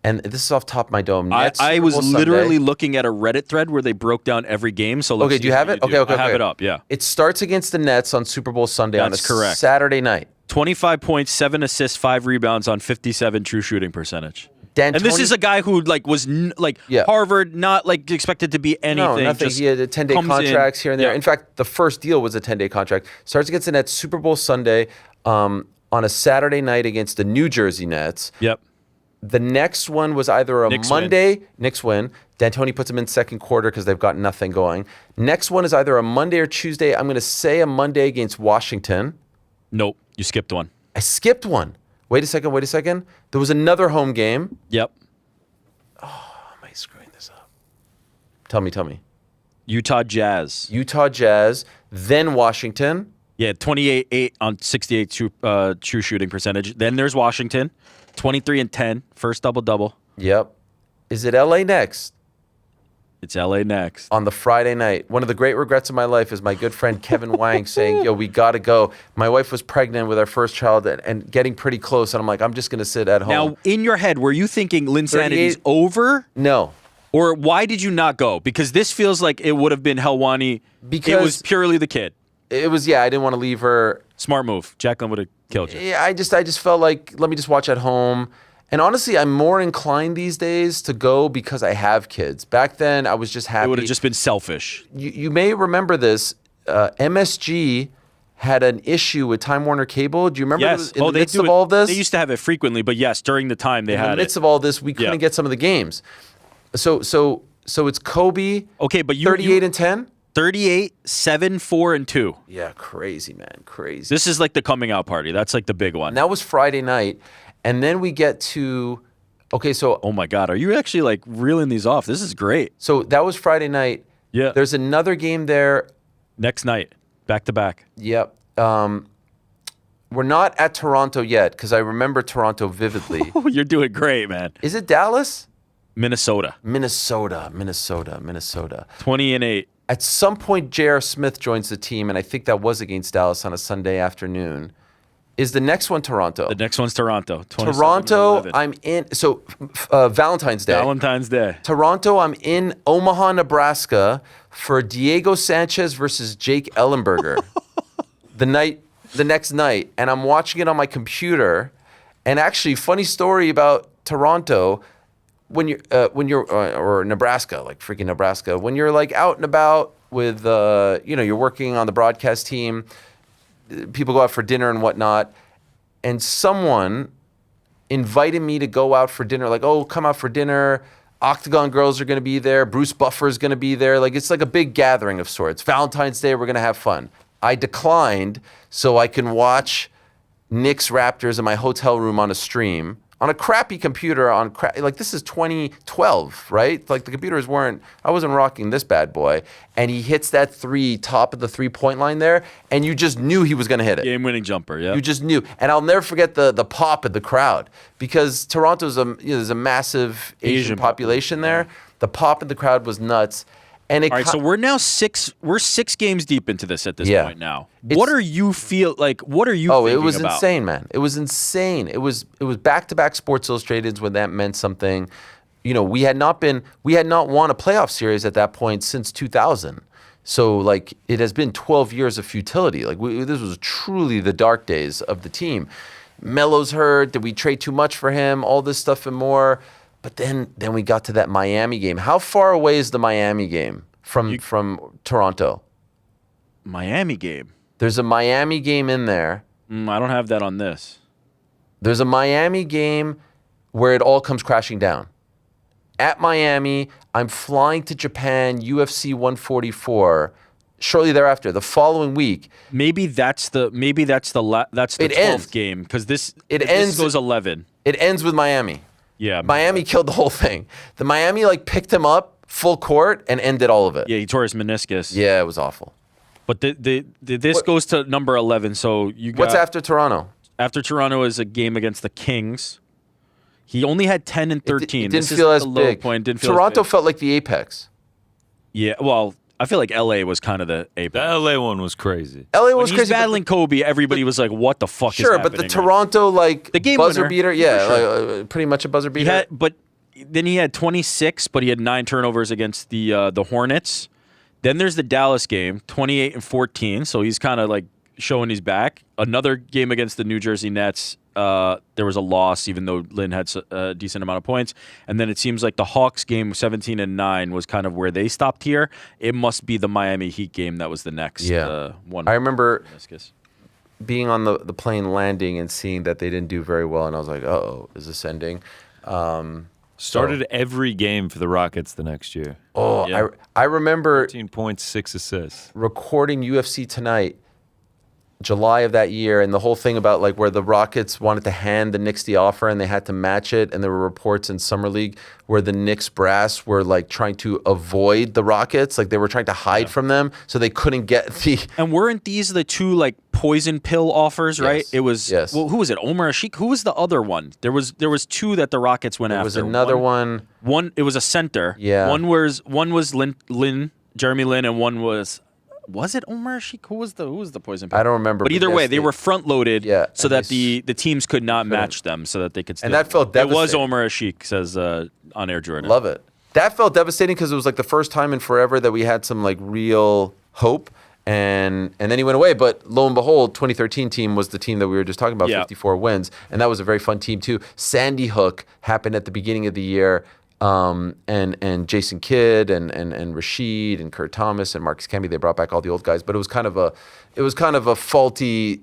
and this is off the top of my dome. Nets, I Super was Bowl literally Sunday. looking at a Reddit thread where they broke down every game. So Okay, do you have it? Okay, I have it up. Yeah, it starts against the Nets on Super Bowl Sunday on a correct. Saturday night. 25 points, 7 assists, 5 rebounds on 57 true shooting percentage. And this is a guy who was Harvard, not like expected to be anything. No, nothing. He had 10-day contracts here and there. Yeah. In fact, the first deal was a 10-day contract. Starts against the Nets Super Bowl Sunday on a Saturday night against the New Jersey Nets. Yep. The next one was either a Monday. Knicks win. D'Antoni puts them in second quarter because they've got nothing going. Next one is either a Monday or Tuesday. I'm going to say a Monday against Washington. Nope, you skipped one. I skipped one. Wait a second. There was another home game. Yep. Oh, am I screwing this up? Tell me. Utah Jazz. Then Washington. Yeah, 28-8 on 68 true shooting percentage. Then there's Washington, 23-10, first double-double. Yep. Is it LA next? It's LA next. On the Friday night. One of the great regrets of my life is my good friend Kevin Wang saying, yo, we got to go. My wife was pregnant with our first child and getting pretty close. And I'm like, I'm just going to sit at home. Now, in your head, were you thinking Linsanity's over? No. Or why did you not go? Because this feels like it would have been Helwani. Because it was purely the kid. It was, I didn't want to leave her. Smart move. Jacqueline would have killed you. Yeah, I just felt like, let me just watch at home. And honestly, I'm more inclined these days to go because I have kids. Back then, I was just happy. It would have just been selfish. You may remember this. MSG had an issue with Time Warner Cable. Do you remember Yes. in the midst of all of this? They used to have it frequently, but yes, during the time they had it. In the midst of all this, we couldn't get some of the games. So it's Kobe. Okay, but 38 and 10? 38, 7, 4, and 2. Yeah, crazy, man. Crazy. This is like the coming out party. That's like the big one. And that was Friday night. And then we get to, oh my God, are you actually like reeling these off? This is great. So that was Friday night. Yeah. There's another game there. Next night, back to back. Yep. We're not at Toronto yet because I remember Toronto vividly. You're doing great, man. Is it Dallas? Minnesota. 20-8. At some point, J.R. Smith joins the team, and I think that was against Dallas on a Sunday afternoon. Is the next one Toronto? The next one's Toronto. Toronto, I'm in. So Valentine's Day. Valentine's Day. Toronto, I'm in Omaha, Nebraska for Diego Sanchez versus Jake Ellenberger. the next night, and I'm watching it on my computer. And actually, funny story about Toronto. When you're or Nebraska, like freaking Nebraska, when you're like out and about with you're working on the broadcast team. People go out for dinner and whatnot, and someone invited me to go out for dinner. Like, oh, come out for dinner. Octagon girls are going to be there. Bruce Buffer is going to be there. Like, it's like a big gathering of sorts. Valentine's Day, we're going to have fun. I declined so I can watch Knicks Raptors in my hotel room on a stream. On a crappy computer, like this is 2012, right? Like the computers I wasn't rocking this bad boy. And he hits that three, top of the 3-point line there, and you just knew he was going to hit it. Game-winning jumper, yeah. You just knew. And I'll never forget the pop of the crowd because Toronto's there's a massive Asian population there. The pop of the crowd was nuts. And all right, so we're now 6 games deep into this at this point now. What are you thinking it was about? insane, man. It was insane. It was back-to-back Sports Illustrateds when that meant something. We had not won a playoff series at that point since 2000. So like it has been 12 years of futility. Like this was truly the dark days of the team. Melo's hurt. Did we trade too much for him? All this stuff and more. But then we got to that Miami game. How far away is the Miami game from Toronto? Miami game? There's a Miami game in there. I don't have that on this. There's a Miami game where it all comes crashing down. At Miami, I'm flying to Japan, UFC 144. Shortly thereafter, the following week. Maybe that's the 12th game because this goes 11. It ends with Miami. Yeah, Miami killed the whole thing. The Miami picked him up full court and ended all of it. Yeah, he tore his meniscus. Yeah, it was awful. But this goes to number 11. So what's after Toronto? After Toronto is a game against the Kings. He only had 10 and 13. It didn't feel as big. Toronto felt like the apex. Yeah, well, I feel like LA was kind of the apex. The LA one was crazy. LA was when crazy. He's battling Kobe. Everybody was like, "What the fuck is happening?" Sure, but the Toronto the game buzzer winner, beater, pretty much a buzzer beater. But then he had 26, but he had 9 turnovers against the Hornets. Then there's the Dallas game, 28 and 14. So he's kind of like showing he's back. Another game against the New Jersey Nets. There was a loss, even though Lynn had a decent amount of points. And then it seems like the Hawks game, 17 and 9, was kind of where they stopped here. It must be the Miami Heat game that was the next one. I remember being on the plane landing and seeing that they didn't do very well, and I was like, "Uh-oh, is this ending?" Started every game for the Rockets the next year. Oh, yeah. I remember 13 points, 6 assists. Recording UFC Tonight. July of that year, and the whole thing about like where the Rockets wanted to hand the Knicks the offer and they had to match it, and there were reports in Summer League where the Knicks brass were like trying to avoid the Rockets, like they were trying to hide from them, so they couldn't get the. And weren't these the two like poison pill offers, right? Yes. It was. Yes. Well, who was it? Omar Ashik. Who was the other one? There was two that the Rockets went after. There was another one. One. It was a center. Yeah. One was Lynn, Jeremy Lin, and one was. Was it Omar Ashik? Who was the poison pill? I don't remember. But either yes, way, they were front loaded, so and that the teams could not match them, so that they could. Steal. And that felt It was devastating. Omar Ashik, says on Air Jordan. Love it. That felt devastating because it was like the first time in forever that we had some like real hope, and then he went away. But lo and behold, 2013 team was the team that we were just talking about, 54 wins, and that was a very fun team too. Sandy Hook happened at the beginning of the year. And Jason Kidd and Rashid and Kurt Thomas and Marcus Camby, they brought back all the old guys, but it was kind of a faulty,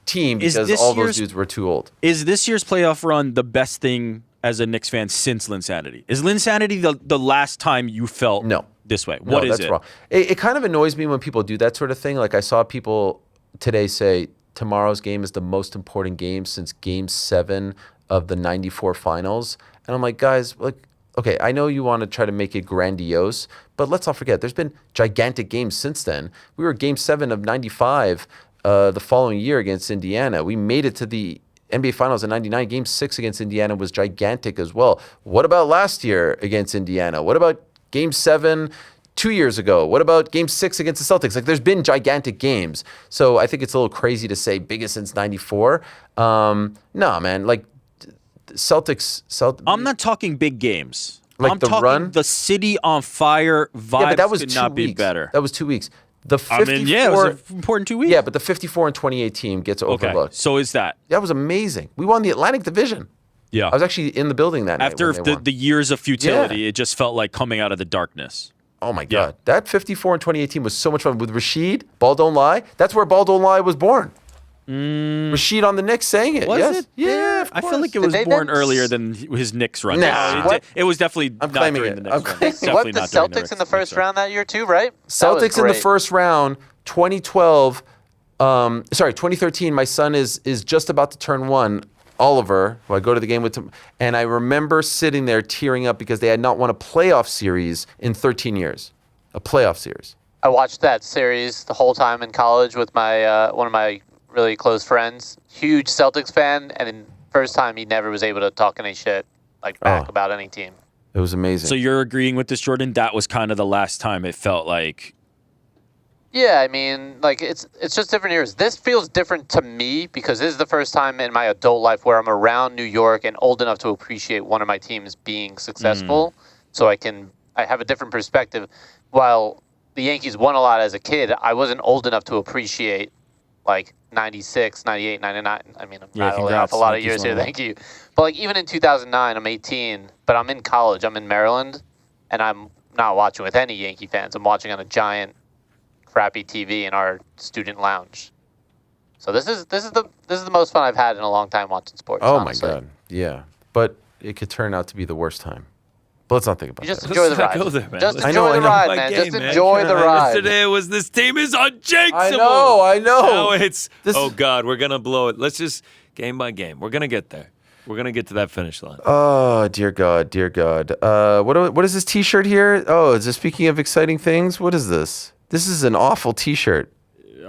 team because all those dudes were too old. Is this year's playoff run the best thing as a Knicks fan since Linsanity? Is Linsanity the last time you felt this way? What is that's it? wrong. It kind of annoys me when people do that sort of thing. Like I saw people today say tomorrow's game is the most important game since Game 7 of the '94 Finals, and I'm like, guys, like. Okay, I know you want to try to make it grandiose, but let's not forget, there's been gigantic games since then. We were Game 7 of '95 the following year against Indiana. We made it to the NBA Finals in '99. Game 6 against Indiana was gigantic as well. What about last year against Indiana? What about Game 7 2 years ago? What about Game 6 against the Celtics? Like, there's been gigantic games. So I think it's a little crazy to say biggest since '94. No, man, like, Celtics. I'm not talking big games. Like I'm the talking run? the city on fire vibes. Yeah, but that was could 2 not weeks. be better. That was 2 weeks. The 54, it was an important 2 weeks. Yeah, but the 54 and 28 team gets overlooked. So is that? That was amazing. We won the Atlantic Division. Yeah. I was actually in the building that night. After when they won. the years of futility, it just felt like coming out of the darkness. Oh my God. That 54 and 28 team was so much fun with Rashid, Ball Don't Lie. That's where Ball Don't Lie was born. Rashid on the Knicks saying it. Was yes. it? Yeah, of I feel course. like it was born earlier than his Knicks run. Nah. It was definitely I'm not claiming during it. the Knicks run. They Definitely swept the not during Celtics in the first round that year too, right? Celtics in the first round, 2012. 2013. My son is just about to turn 1. Oliver, who I go to the game with him, and I remember sitting there tearing up because they had not won a playoff series in 13 years. A playoff series. I watched that series the whole time in college with my one of my really close friends. Huge Celtics fan, and in first time he never was able to talk any shit back about any team. It was amazing. So you're agreeing with this, Jordan? That was kind of the last time it felt like. Yeah, I mean, it's just different years. This feels different to me because this is the first time in my adult life where I'm around New York and old enough to appreciate one of my teams being successful. So I have a different perspective. While the Yankees won a lot as a kid, I wasn't old enough to appreciate 96, 98, 99. I mean, I'm rattling off a lot of years here. Thank you. But even in 2009, I'm 18, but I'm in college. I'm in Maryland, and I'm not watching with any Yankee fans. I'm watching on a giant crappy TV in our student lounge. So this is the most fun I've had in a long time watching sports. Oh honestly. my God. Yeah. But it could turn out to be the worst time. But let's not think about You just that. enjoy the ride. go there, man. Just Let's- enjoy the ride, man. Game, Just enjoy the ride. Yesterday was this team is unjinxable. I know. Now it's oh God, we're gonna blow it. Let's just game by game. We're gonna get there. We're gonna get to that finish line. Oh, dear God, dear God. What is this T-shirt here? Oh, is this speaking of exciting things? What is this? This is an awful T-shirt.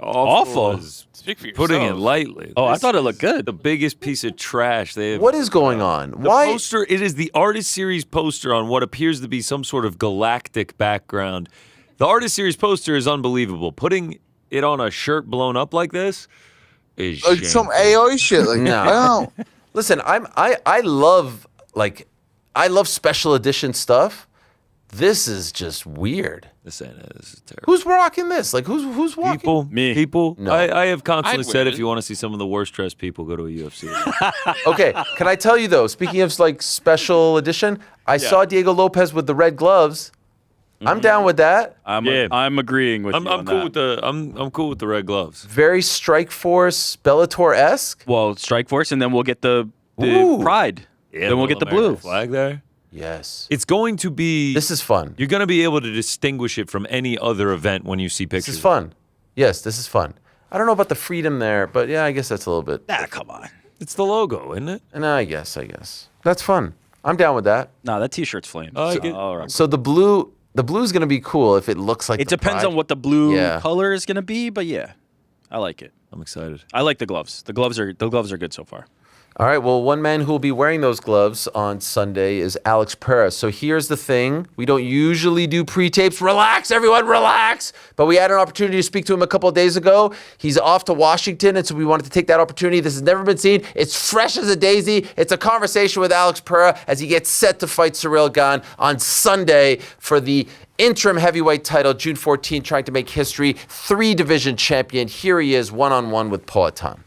Awful. Speak for yourself. Putting it lightly. Oh, I thought it looked good. The biggest piece of trash they have. What is going on? The Why? poster, it is the Artist Series poster on what appears to be some sort of galactic background. The Artist Series poster is unbelievable. Putting it on a shirt blown up like this is Like some AI shit. Like, No. I don't know. Listen, I love special edition stuff. This is just weird. This is terrible. Who's rocking this? Like who's walking? People, Me. People. No. I have constantly I'd said wear if you want to see some of the worst dressed people, go to a UFC. Okay, can I tell you though? Speaking of special edition, I saw Diego Lopez with the red gloves. I'm down with that. I'm agreeing with you. I'm cool with the I'm cool with the red gloves. Very Strike Force Bellator-esque. Well, Strike Force, and then we'll get the Ooh. Pride. Yeah, then we'll get the American blue flag there. Yes. It's going to be. This is fun. You're going to be able to distinguish it from any other event when you see pictures. This is fun. Yes, this is fun. I don't know about the freedom there, but yeah, I guess that's a little bit. Come on. It's the logo, isn't it? And I guess. That's fun. I'm down with that. No, that T-shirt's flames. So the blue is going to be cool if it looks like it depends on what the blue color is going to be, but yeah, I like it. I'm excited. I like the gloves. The gloves are good so far. All right, well, one man who will be wearing those gloves on Sunday is Alex Pereira. So here's the thing. We don't usually do pre-tapes. Relax, everyone, relax. But we had an opportunity to speak to him a couple of days ago. He's off to Washington, and so we wanted to take that opportunity. This has never been seen. It's fresh as a daisy. It's a conversation with Alex Pereira as he gets set to fight Ciryl Gane on Sunday for the interim heavyweight title, June 14, trying to make history. 3-division champion. Here he is, one-on-one with Poatan.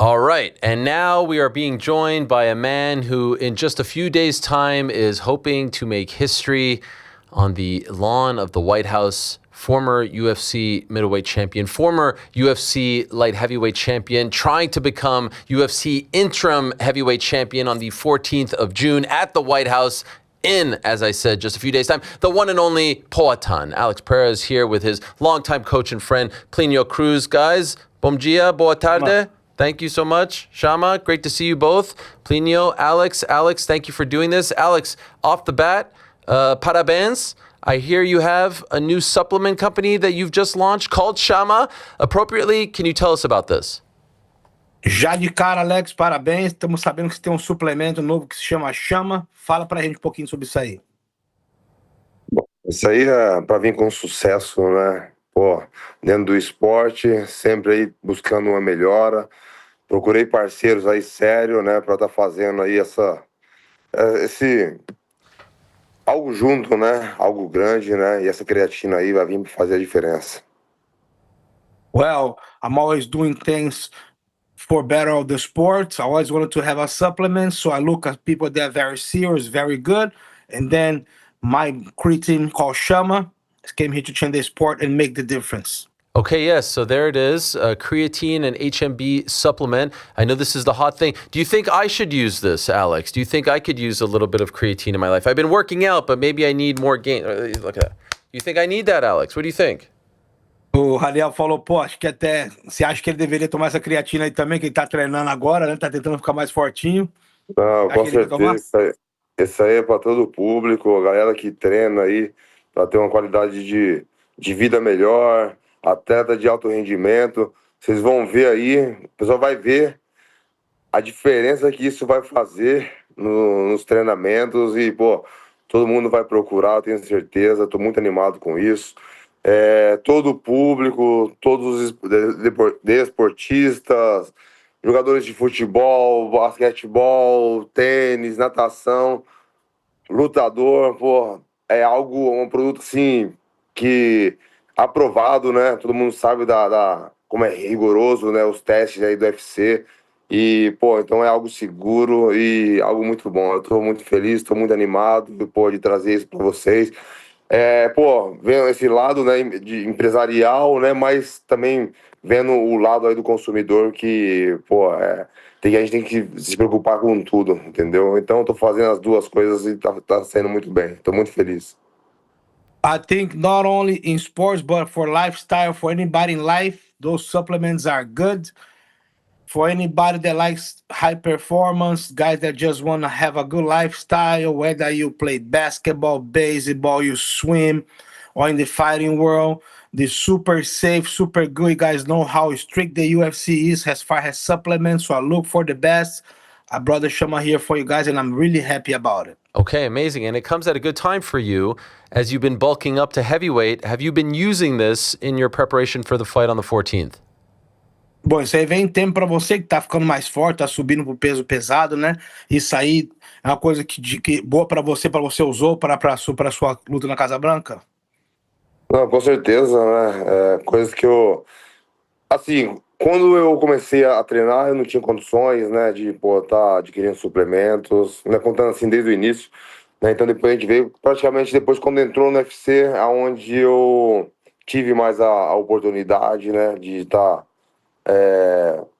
All right, and now we are being joined by a man who in just a few days' time is hoping to make history on the lawn of the White House. Former UFC middleweight champion, former UFC light heavyweight champion, trying to become UFC interim heavyweight champion on the 14th of June at the White House in, as I said, just a few days' time, the one and only Poatan. Alex Pereira is here with his longtime coach and friend, Plinio Cruz. Guys, bom dia, boa tarde. Thank you so much. Shama, great to see you both. Plinio, Alex, thank you for doing this. Alex, off the bat, parabéns. I hear you have a new supplement company that you've just launched called Shama. Appropriately, can you tell us about this? Já de cara, Alex, parabéns. Estamos sabendo que você tem suplemento novo que se chama Chama. Fala pra gente pouquinho sobre isso aí. Bom, isso aí é para vir com sucesso, né? Pô, dentro do esporte, sempre aí buscando uma melhora. Procurei parceiros aí sério, né, para estar fazendo aí esse algo junto, né, algo grande, né, e essa creatina aí vai vir para fazer a diferença. Well, I'm always doing things for better of the sport. I always wanted to have a supplement, so I look at people that are very serious, very good, and then my creatine called Shama came here to change the sport and make the difference. Okay, yes, so there it is, creatine and HMB supplement. I know this is the hot thing. Do you think I should use this, Alex? Do you think I could use a little bit of creatine in my life? I've been working out, but maybe I need more gain. Look at that. You think I need that, Alex? What do you think? O Ariel falou, pô, acho que até, você acha que ele deveria tomar essa creatina aí também, que ele tá treinando agora, né, tá tentando ficar mais fortinho. Não, com certeza, isso aí é para todo o público, a galera que treina aí, para ter uma qualidade de vida melhor, atleta de alto rendimento. Vocês vão ver aí, o pessoal vai ver a diferença que isso vai fazer nos treinamentos e, pô, todo mundo vai procurar, eu tenho certeza, estou muito animado com isso. Todo o público, todos os desportistas, jogadores de futebol, basquetebol, tênis, natação, lutador, pô, é um produto assim que aprovado, né? Todo mundo sabe como é rigoroso, né? Os testes aí do UFC e, pô, então é algo seguro e algo muito bom. Eu tô muito feliz, tô muito animado, pô, de trazer isso para vocês. Vendo esse lado, né, de empresarial, né, mas também vendo o lado aí do consumidor que, pô, a gente tem que se preocupar com tudo, entendeu? Então eu tô fazendo as duas coisas e tá sendo muito bem. Tô muito feliz. I think not only in sports, but for lifestyle, for anybody in life, those supplements are good. For anybody that likes high performance, guys that just want to have a good lifestyle, whether you play basketball, baseball, you swim, or in the fighting world, they're super safe, super good. You guys know how strict the UFC is as far as supplements, so I look for the best. I brought the Shama here for you guys, and I'm really happy about it. Okay, amazing. And it comes at a good time for you as you've been bulking up to heavyweight. Have you been using this in your preparation for the fight on the 14th? Bom, isso aí vem tempo para você que tá ficando mais forte, tá subindo pro peso pesado, né? Isso aí é uma coisa que boa para você usou para sua luta na Casa Branca? Não, com certeza, né? Coisas que eu... Assim, quando eu comecei a treinar, eu não tinha condições, né, de, tá adquirindo suplementos, né, contando assim desde o início, né? Então depois a gente veio, praticamente depois quando entrou no UFC, aonde eu tive mais a oportunidade, né, de estar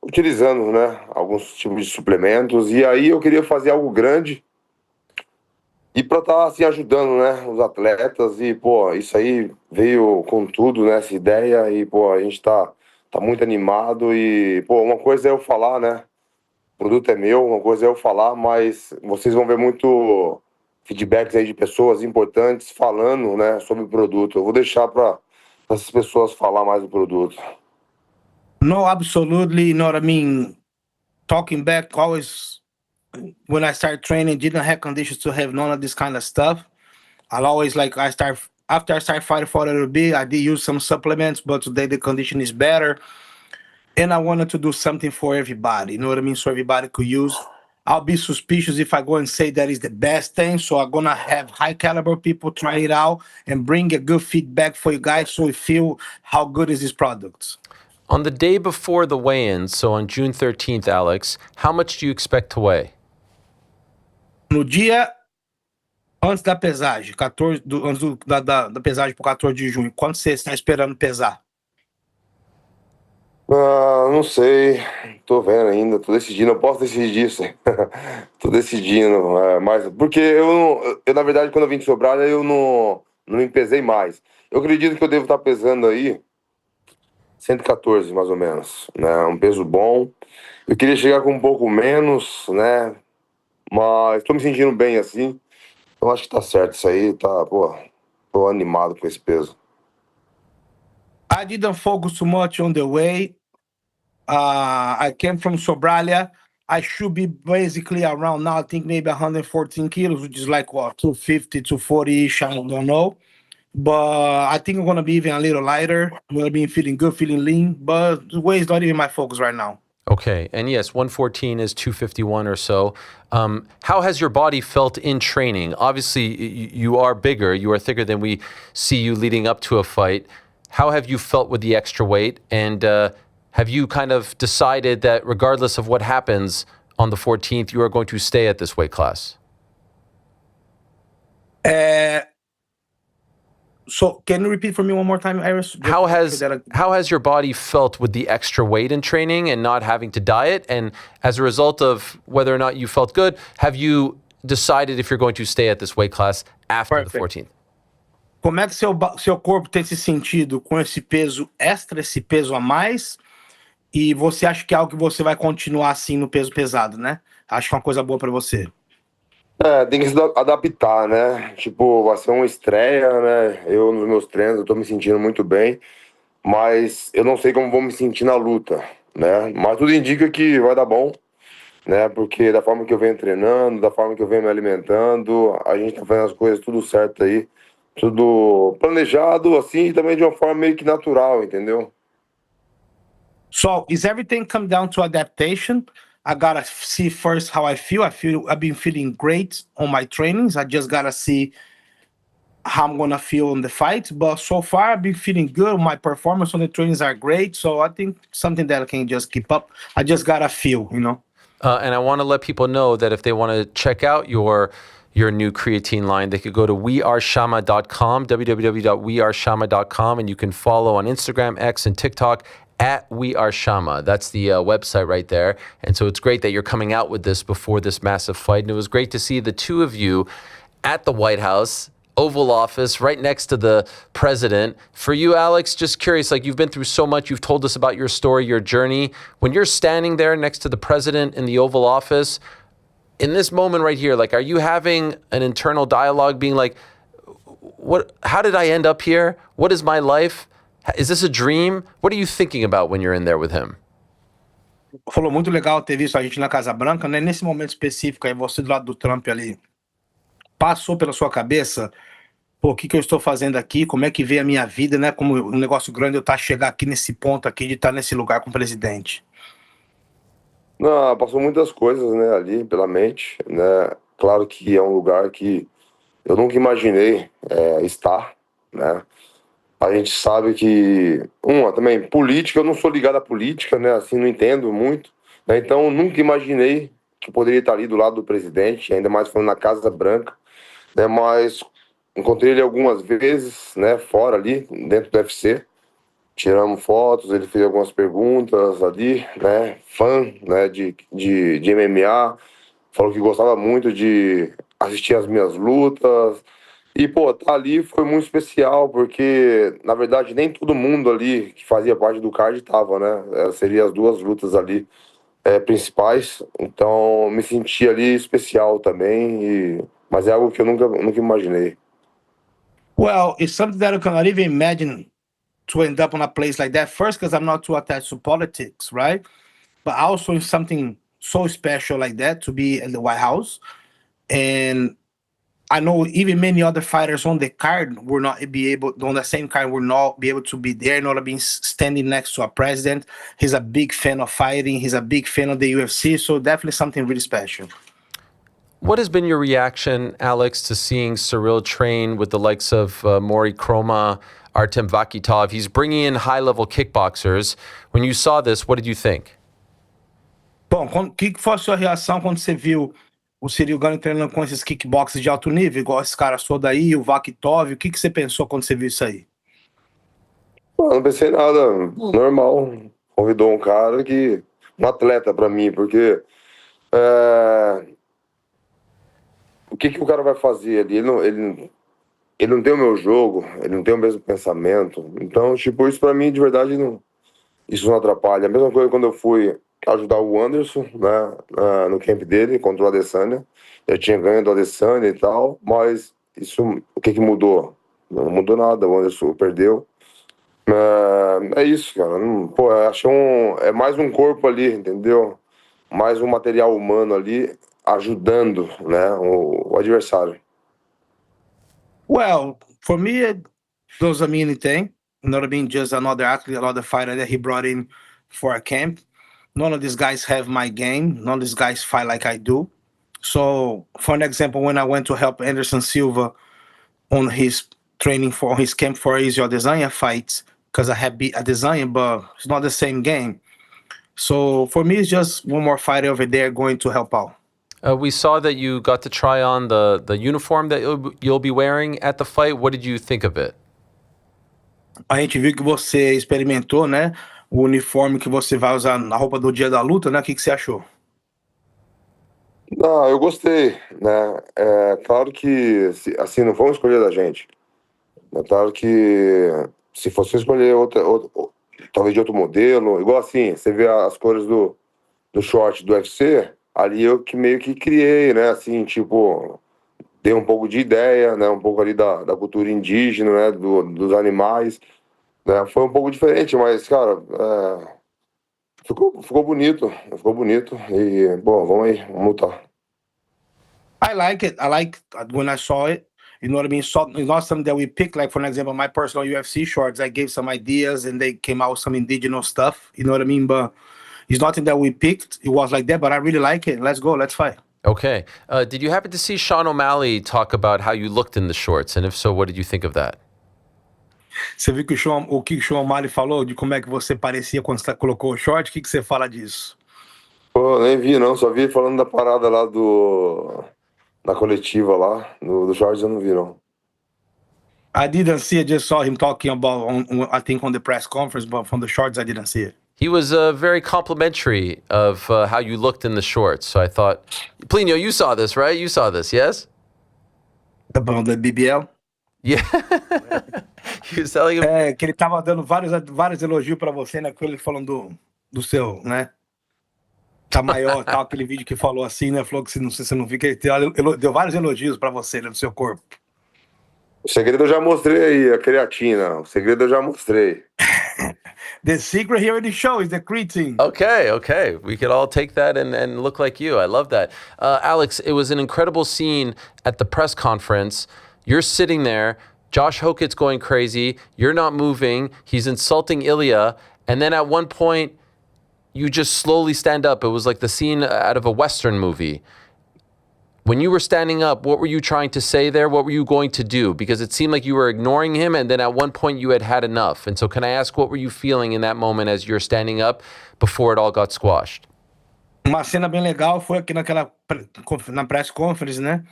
utilizando, né, alguns tipos de suplementos, e aí eu queria fazer algo grande E para estar assim ajudando, né, os atletas e, pô, isso aí veio com tudo, né, essa ideia e, pô, a gente tá muito animado e, pô, uma coisa é eu falar, né, o produto é meu, uma coisa é eu falar, mas vocês vão ver muito feedbacks aí de pessoas importantes falando, né, sobre o produto. Eu vou deixar para essas pessoas falar mais do produto. No, absolutely. You know what I mean? Talking back, always, when I start training, didn't have conditions to have none of this kind of stuff. I'll always after I start fighting for a little bit, I did use some supplements, but today the condition is better. And I wanted to do something for everybody, you know what I mean? So everybody could use. I'll be suspicious if I go and say that is the best thing. So I'm gonna have high caliber people try it out and bring a good feedback for you guys so you feel how good is this product. On the day before the weigh-in, so on June 13th, Alex, how much do you expect to weigh? No dia antes da pesagem, antes da pesagem pro 14 de junho, quanto você está esperando pesar? Não sei, tô vendo ainda, tô decidindo, eu posso decidir isso. Tô decidindo, mas porque eu, na verdade, quando eu vim de Sobralha, eu não me pesei mais. Eu acredito que eu devo estar pesando aí 114, mais ou menos, né? Um peso bom. Eu queria chegar com um pouco menos, né? Mas tô me sentindo bem assim. Eu acho que tá certo isso aí, tá, pô, tô animado com esse peso. I didn't focus too much on the weight. I came from Sobralia. I should be basically around now, I think maybe 114 kilos, which is like what, 250, 240-ish, I don't know. But I think I'm going to be even a little lighter. I'm going to be feeling good, feeling lean, but the weight is not even my focus right now. Okay, and yes, 114 is 251 or so. How has your body felt in training? Obviously, you are bigger, you are thicker than we see you leading up to a fight. How have you felt with the extra weight? And have you kind of decided that regardless of what happens on the 14th, you are going to stay at this weight class? So can you repeat for me one more time, Iris? How has your body felt with the extra weight in training and not having to diet? And as a result of whether or not you felt good, have you decided if you're going to stay at this weight class after the 14th? Como é que seu corpo tem se sentido com esse peso extra, esse peso a mais? E você acha que é algo que você vai continuar assim no peso pesado, né? Acho que é uma coisa boa para você. Tem que se adaptar, né? Tipo, vai ser uma estreia, né? Eu, nos meus treinos, eu tô me sentindo muito bem, mas eu não sei como vou me sentir na luta, né? Mas tudo indica que vai dar bom, né? Porque da forma que eu venho treinando, da forma que eu venho me alimentando, a gente tá fazendo as coisas tudo certo aí, tudo planejado, assim, e também de uma forma meio que natural, entendeu? So, is everything come down to adaptation? I gotta see first how I feel. I've been feeling great on my trainings. I just gotta see how I'm gonna feel in the fight. But so far, I've been feeling good. My performance on the trainings are great. So I think something that I can just keep up. I just gotta feel, you know. And I want to let people know that if they want to check out your new creatine line, they could go to weareshama.com, www.weareshama.com, and you can follow on Instagram, X, and TikTok at We Are Shama. That's the website right there. And so it's great that you're coming out with this before this massive fight. And it was great to see the two of you at the White House, Oval Office, right next to the president. For you, Alex, just curious, like you've been through so much, you've told us about your story, your journey. When you're standing there next to the president in the Oval Office, in this moment right here, like, are you having an internal dialogue being like, how did I end up here? What is my life? Is this a dream? What are you thinking about when you're in there with him? Falou muito legal ter visto a gente na Casa Branca, né? Nesse momento específico aí, você do lado do Trump ali, passou pela sua cabeça, pô, o que eu estou fazendo aqui? Como é que veio a minha vida, né? Como um negócio grande eu chegar aqui nesse ponto aqui, de estar nesse lugar com o presidente. Não, passou muitas coisas, né, ali pela mente, né? Claro que é um lugar que eu nunca imaginei estar, né? A gente sabe que, também, política, eu não sou ligado à política, né, assim, não entendo muito, né, então nunca imaginei que poderia estar ali do lado do presidente, ainda mais falando na Casa Branca, né, mas encontrei ele algumas vezes, né, fora ali, dentro do UFC, tiramos fotos, ele fez algumas perguntas ali, né, fã, né, de MMA, falou que gostava muito de assistir as minhas lutas. E, pô, tá ali foi muito especial, porque, na verdade, nem todo mundo ali que fazia parte do card tava, né? Seria as duas lutas ali principais. Então, me senti ali especial também, mas é algo que eu nunca imaginei. Well, it's something that I cannot even imagine to end up on a place like that. First, because I'm not too attached to politics, right? But also in something so special like that to be in the White House. And I know even many other fighters on the card will not be able, on the same card, will not be able to be there, not being standing next to a president. He's a big fan of fighting. He's a big fan of the UFC. So definitely something really special. What has been your reaction, Alex, to seeing Cyril train with the likes of Mori Kroma, Artem Vakitov? He's bringing in high-level kickboxers. When you saw this, what did you think? Bom, o que foi a sua reação quando você viu o Cyril Gane treinando com esses kickboxers de alto nível, igual esse cara todo aí, o Vakitov? O que você pensou quando você viu isso aí? Não pensei nada, normal. Convidou um cara um atleta pra mim, porque o que o cara vai fazer ali? Ele não tem o meu jogo, ele não tem o mesmo pensamento. Então, tipo, isso pra mim, de verdade, isso não atrapalha. A mesma coisa quando eu fui ajudar o Anderson, né, no camp dele, contra o Adesanya. Eu tinha ganho do Adesanya e tal, mas isso, o que mudou? Não mudou nada, o Anderson perdeu. É isso, cara. Pô, acho é mais um corpo ali, entendeu? Mais um material humano ali ajudando, né, o adversário. Well, for me, it doesn't mean anything. You know what I mean? Just another athlete, another fighter that he brought in for a camp. None of these guys have my game. None of these guys fight like I do. So, for an example, when I went to help Anderson Silva on his training for his camp for his Adesanya fights, because I had beat Adesanya, but it's not the same game. So for me, it's just one more fighter over there going to help out. We saw that you got to try on the uniform that you'll be wearing at the fight. What did you think of it? A gente viu que você experimentou, né? O uniforme que você vai usar na roupa do dia da luta, né? O que você achou? Não, eu gostei, né? É claro que, assim, não vão escolher da gente. É claro que se fosse escolher talvez de outro modelo, igual assim, você vê as cores do short do UFC, ali eu que meio que criei, né? Assim, tipo, dei um pouco de ideia, né? Um pouco ali da cultura indígena, né? Dos animais, né? Foi um pouco diferente, mas, cara, ficou bonito, e, bom, vamos aí, vamos lutar. I like it. I like when I saw it. You know what I mean? So it's not something that we picked. Like, for example, my personal UFC shorts, I gave some ideas and they came out with some indigenous stuff. You know what I mean? But it's nothing that we picked. It was like that, but I really like it. Let's go. Let's fight. Okay. Did you happen to see Sean O'Malley talk about how you looked in the shorts? And if so, what did you think of that? Você viu que o que o Sean O'Malley falou de como é que você parecia quando você colocou o short? O que você fala disso? Pô, nem vi não, só vi falando da parada lá na coletiva lá, do shorts eu não vi não. I didn't see it, just saw him talking about, I think on the press conference, but from the shorts I didn't see it. He was very complimentary of how you looked in the shorts. So I thought, Plinio, you saw this, right? You saw this, yes? About the BBL? Yeah. He was telling him... que ele tava dando vários elogios pra você, né? Ele falando do seu, né? Tá maior, tal, aquele vídeo que falou assim, né? Falou que se você não viu, que ele deu vários elogios pra você, né? Do seu corpo. O segredo eu já mostrei aí, a creatina. O segredo eu já mostrei. The secret here in the show is the creatine. Okay. We could all take that and look like you. I love that. Alex, it was an incredible scene at the press conference. You're sitting there, Josh Hokett's going crazy, you're not moving, he's insulting Ilya, and then at one point, you just slowly stand up. It was like the scene out of a Western movie. When you were standing up, what were you trying to say there? What were you going to do? Because it seemed like you were ignoring him, and then at one point you had enough. And so can I ask, what were you feeling in that moment as you're standing up before it all got squashed? Uma cena bem legal foi aqui na press conference, né?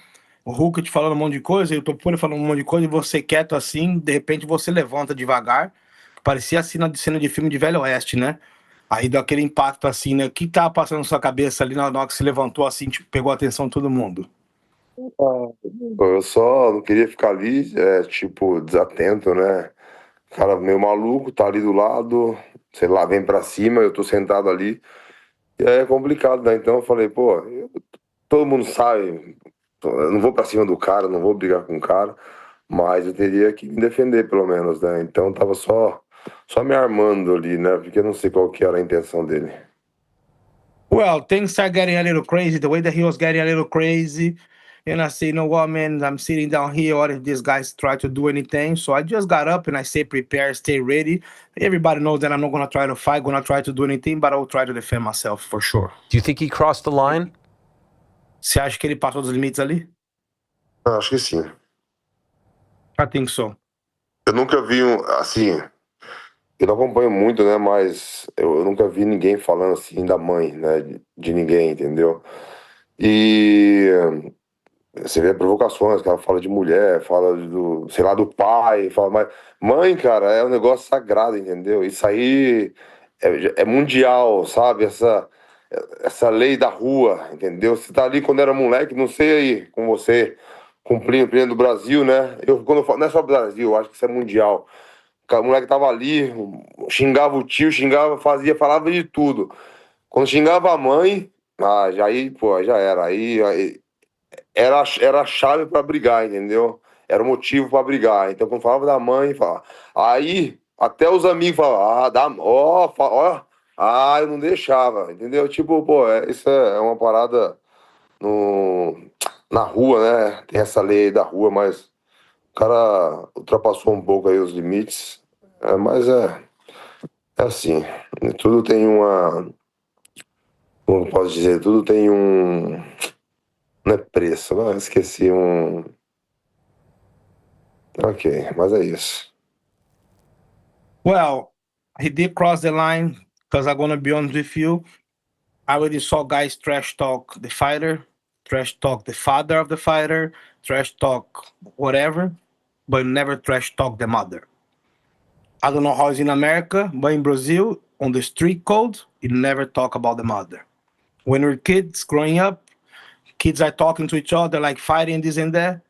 O Hulk falando um monte de coisa, e o Topuria falando um monte de coisa, e você quieto assim, de repente você levanta devagar. Parecia assim na cena de filme de Velho Oeste, né? Aí deu aquele impacto assim, né? O que tava passando na sua cabeça ali na hora que se levantou assim, tipo, pegou a atenção de todo mundo? Eu só não queria ficar ali, tipo, desatento, né? Cara meio maluco, tá ali do lado, sei lá, vem pra cima, eu tô sentado ali. E aí é complicado, né? Então eu falei, pô, todo mundo sabe, eu não vou pra cima do cara, não vou brigar com o cara, mas eu teria que me defender pelo menos, né? Então eu tava só me armando ali, né? Porque eu não sei qual que era a intenção dele. Well, things start getting a little crazy. The way that he was getting a little crazy, and I say, you know what, man? I'm sitting down here. What if these guys try to do anything? So I just got up and I say, prepare, stay ready. Everybody knows that I'm not gonna try to fight, gonna try to do anything, but I will try to defend myself for sure. Do you think he crossed the line? Você acha que ele passou dos limites ali? Acho que sim. I think so. Eu nunca vi assim, eu não acompanho muito, né? Mas eu nunca vi ninguém falando assim da mãe, né? De ninguém, entendeu? E você vê provocações, cara fala de mulher, fala do, sei lá, do pai, fala, mas mãe, cara, é um negócio sagrado, entendeu? Isso aí é mundial, sabe? Essa lei da rua, entendeu? Você tá ali quando era moleque, não sei aí com você, cumprindo do Brasil, né? Quando eu falo, não é só Brasil, eu acho que isso é mundial. O moleque tava ali, xingava o tio, xingava, falava de tudo. Quando xingava a mãe, já aí, pô, já era. Aí era a chave pra brigar, entendeu? Era o motivo pra brigar. Então, quando falava da mãe, falava. Aí, até os amigos falavam, ó, eu não deixava, entendeu? Tipo, pô, isso é uma parada na rua, né? Tem essa lei aí da rua, mas o cara ultrapassou um pouco aí os limites. Mas é assim, tudo tem uma. Como eu posso dizer? Tudo tem um. Não é preço, não, esqueci um. Ok, mas é isso. Well, he did cross the line because I'm gonna be honest with you. I already saw guys trash talk the fighter, trash talk the father of the fighter, trash talk whatever, but never trash talk the mother. I don't know how it's in America, but in Brazil, on the street code, you never talk about the mother. When we're kids growing up, kids are talking to each other, like fighting this and that,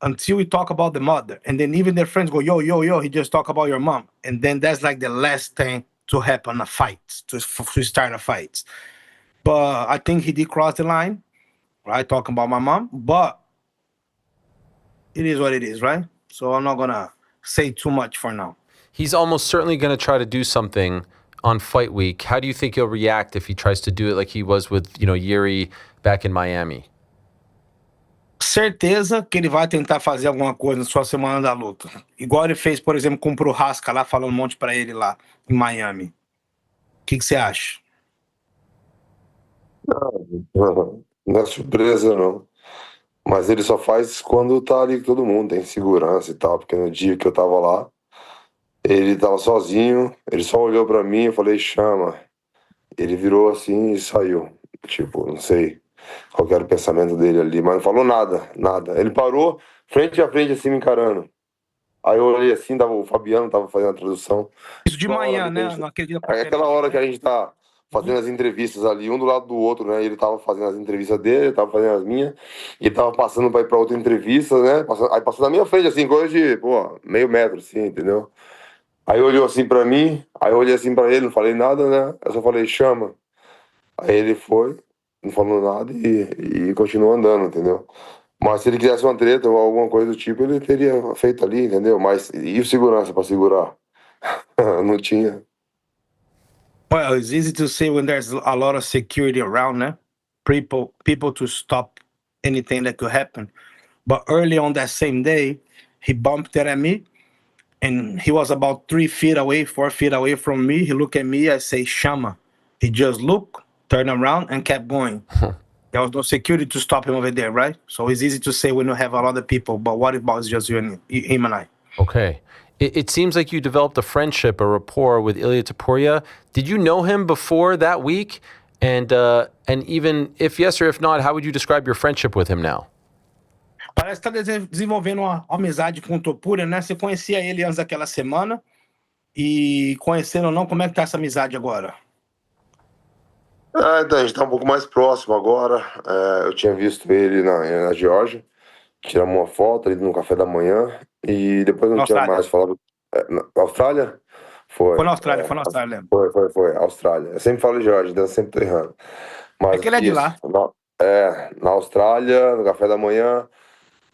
until we talk about the mother. And then even their friends go, yo, yo, yo, he just talk about your mom. And then that's like the last thing to happen, a fight, to start a fight. But I think he did cross the line, right? Talking about my mom, but it is what it is, right? So I'm not gonna say too much for now. He's almost certainly going to try to do something on fight week. How do you think he'll react if he tries to do it like he was with, Yuri back in Miami? Certeza que ele vai tentar fazer alguma coisa na sua semana da luta. Igual ele fez, por exemplo, com o Prohaska lá, falando um monte pra ele lá em Miami. O que você acha? Não é surpresa, não. Mas ele só faz quando tá ali com todo mundo, tem segurança e tal. Porque no dia que eu tava lá, ele tava sozinho, ele só olhou pra mim, eu falei, chama. Ele virou assim e saiu. Tipo, não sei qual que era o pensamento dele ali, mas não falou nada, nada. Ele parou frente a frente assim me encarando. Aí eu olhei assim, o Fabiano tava fazendo a tradução. Isso de manhã, né? Naquele dia. É aquela hora que a gente tá fazendo as entrevistas ali, um do lado do outro, né? Ele tava fazendo as entrevistas dele, eu tava fazendo as minhas, e ele tava passando pra ir pra outra entrevista, né? Aí passou na minha frente, assim, coisa de, pô, meio metro, assim, entendeu? Aí olhou assim pra mim, aí eu olhei assim pra ele, não falei nada, né? Eu só falei, chama. Aí ele foi, não falou nada e continuou andando, entendeu? Mas se ele quisesse uma treta ou alguma coisa do tipo, ele teria feito ali, entendeu? Mas e o segurança pra segurar? Não tinha. Well, it's easy to say when there's a lot of security around, né? People to stop anything that could happen. But early on that same day, he bumped at me, and he was about 3 feet away, 4 feet away from me. He looked at me, I say, Shama. He just looked, turned around, and kept going. There was no security to stop him over there, right? So it's easy to say when you have a lot of people, but what about just you and him and I? Okay. It seems like you developed a friendship, a rapport with Ilia Topuria. Did you know him before that week? And even if yes or if not, how would you describe your friendship with him now? Parece que está desenvolvendo uma amizade com o Topuria, né? Você conhecia ele antes daquela semana e conhecendo ou não, como é que tá essa amizade agora? Então, a gente tá um pouco mais próximo agora. Eu tinha visto ele na Geórgia. tiramos uma foto ali no café da manhã e depois não Na tinha Austrália. mais falado. Na Austrália? Foi. Foi na Austrália, foi na Austrália. Foi. Austrália. Eu sempre falo Jorge, então eu sempre tô errando. É Mas que ele é de isso. lá. Na Austrália, no café da manhã.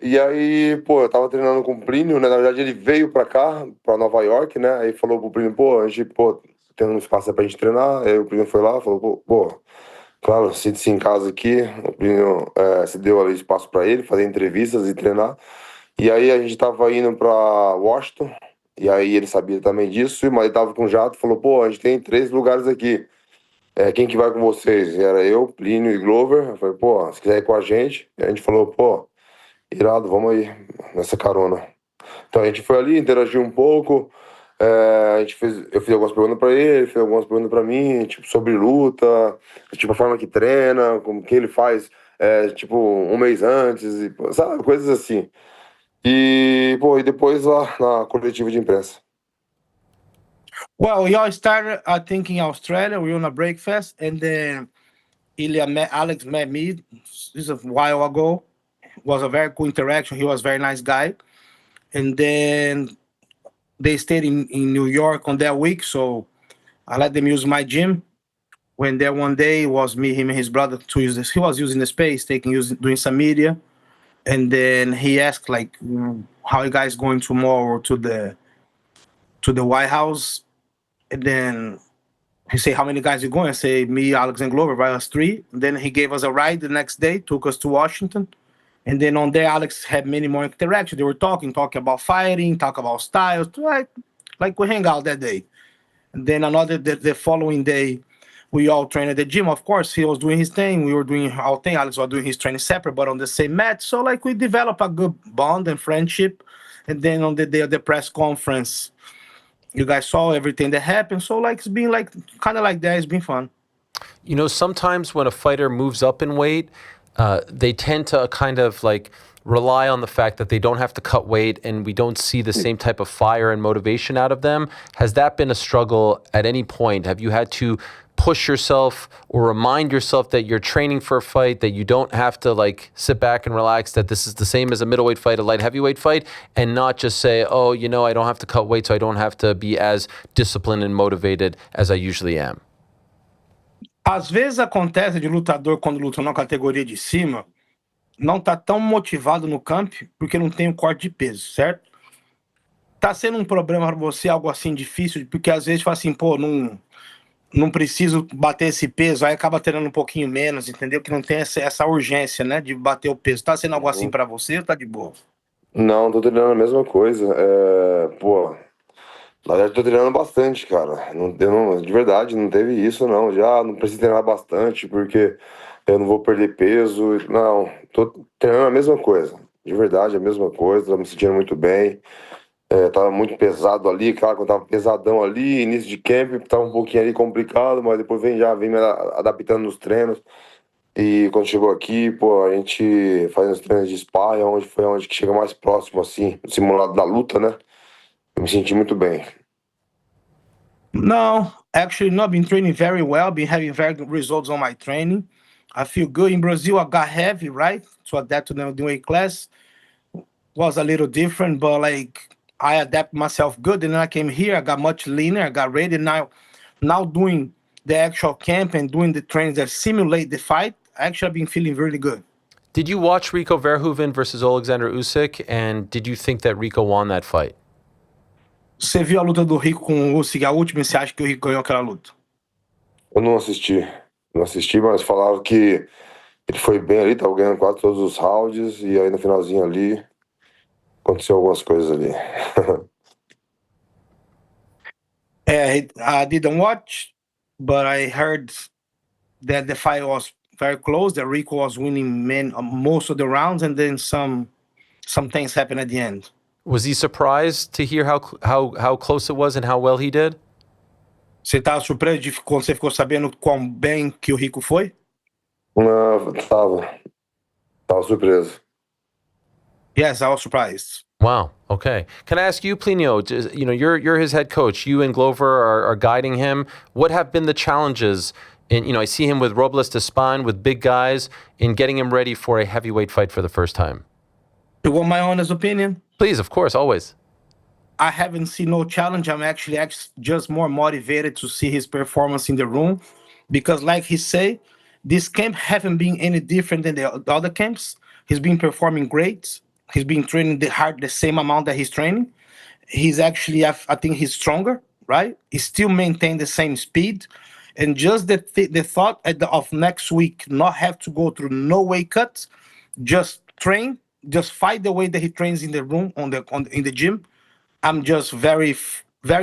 E aí, pô, eu tava treinando com o Plínio, né? Na verdade, ele veio pra cá, pra Nova York, né? Aí falou pro Plínio, pô, a gente, pô, tem um espaço aí pra gente treinar. Aí o Plínio foi lá, falou, pô, claro, sinta-se em casa aqui. O Plínio se deu ali espaço pra ele, fazer entrevistas e treinar. E aí a gente tava indo pra Washington, e aí ele sabia também disso, mas ele tava com o jato, falou, pô, a gente tem 3 lugares aqui. Quem que vai com vocês? E era eu, Plínio e Glover. Eu falei, pô, se quiser ir com a gente. E a gente falou, pô, irado, vamos aí, nessa carona. Então a gente foi ali, interagiu um pouco. Eu fiz algumas perguntas pra ele fez algumas perguntas pra mim, tipo, sobre luta, tipo, a forma que treina, como que ele faz, tipo, um mês antes, e, pô, sabe, coisas assim. E, pô, e depois lá na coletiva de imprensa. Well, we all started, I think, in Australia. We were on a breakfast, and then Alex met me. This is a while ago. It was a very cool interaction. He was a very nice guy. And then they stayed in New York on that week, so I let them use my gym. When there one day, it was me, him, and his brother to use this. He was using the space, doing some media. And then he asked, like, how you guys going tomorrow to the White House? And then he said, how many guys you going? I say, me, Alex, and Glover, right? Us 3. And then he gave us a ride the next day, took us to Washington. And then on there, Alex had many more interactions. They were talking about fighting, talk about styles, like we hang out that day. And then the following day, we all trained at the gym. Of course, he was doing his thing. We were doing our thing. Alex was doing his training separate, but on the same mat. So like we developed a good bond and friendship. And then on the day of the press conference, you guys saw everything that happened. So like it's been like kind of like that. It's been fun. You know, sometimes when a fighter moves up in weight, they tend to kind of like rely on the fact that they don't have to cut weight and we don't see the same type of fire and motivation out of them. Has that been a struggle at any point? Have you had to push yourself or remind yourself that you're training for a fight, that you don't have to like sit back and relax, that this is the same as a middleweight fight, a light heavyweight fight, and not just say, oh, you know, I don't have to cut weight, so I don't have to be as disciplined and motivated as I usually am? Às vezes acontece de lutador, quando luta na categoria de cima, não tá tão motivado no camp porque não tem o corte de peso, certo? Tá sendo um problema para você, algo assim difícil, porque às vezes fala assim, pô, não preciso bater esse peso, aí acaba treinando um pouquinho menos, entendeu? Que não tem essa urgência, né, de bater o peso. Tá sendo algo assim para você ou tá de boa? Não, tô treinando a mesma coisa. Pô, na verdade, tô treinando bastante, cara. De verdade, não teve isso, não. Já não preciso treinar bastante, porque eu não vou perder peso. Não, tô treinando a mesma coisa. De verdade, a mesma coisa. Tô me sentindo muito bem. Tava muito pesado ali, cara. Quando tava pesadão ali, início de camp, tava um pouquinho ali complicado, mas depois vem me adaptando nos treinos. E quando chegou aqui, pô, a gente faz os treinos de sparring, onde que chega mais próximo, assim, do simulado da luta, né? Eu me senti muito bem. No, actually not been training very well, been having very good results on my training. I feel good. In Brazil, I got heavy, right? To adapt to the weight class was a little different, but like I adapt myself good. And then I came here, I got much leaner, I got ready. Now doing the actual camp and doing the trainings that simulate the fight, actually I've been feeling really good. Did you watch Rico Verhoeven versus Alexander Usyk, and did you think that Rico won that fight? Você viu a luta do Rico com o Usyk, a última, e você acha que o Rico ganhou aquela luta? Eu não assisti. Não assisti, mas falaram que ele foi bem ali, tava ganhando quase todos os rounds, e aí no finalzinho ali aconteceu algumas coisas ali. I didn't watch, but I heard that the fight was very close, that Rico was winning most of the rounds, and then some things happened at the end. Was he surprised to hear how close it was and how well he did? Você estava surpreso quando você ficou sabendo quão bem que o Rico foi? Não, tava surpreso. Yes, I was surprised. Wow. Okay. Can I ask you, Plinio? You know, you're his head coach. You and Glover are guiding him. What have been the challenges? And you know, I see him with Robles to spine, with big guys, in getting him ready for a heavyweight fight for the first time. You want my honest opinion? Please, of course, always. I haven't seen no challenge. I'm actually just more motivated to see his performance in the room, because, like he say, this camp haven't been any different than the other camps. He's been performing great. He's been training the same amount that he's training. He's actually, I think he's stronger, right? He still maintain the same speed, and just the thought of next week not have to go through no weight cuts, just train, just fight the way that he trains in the room in the gym. I'm just very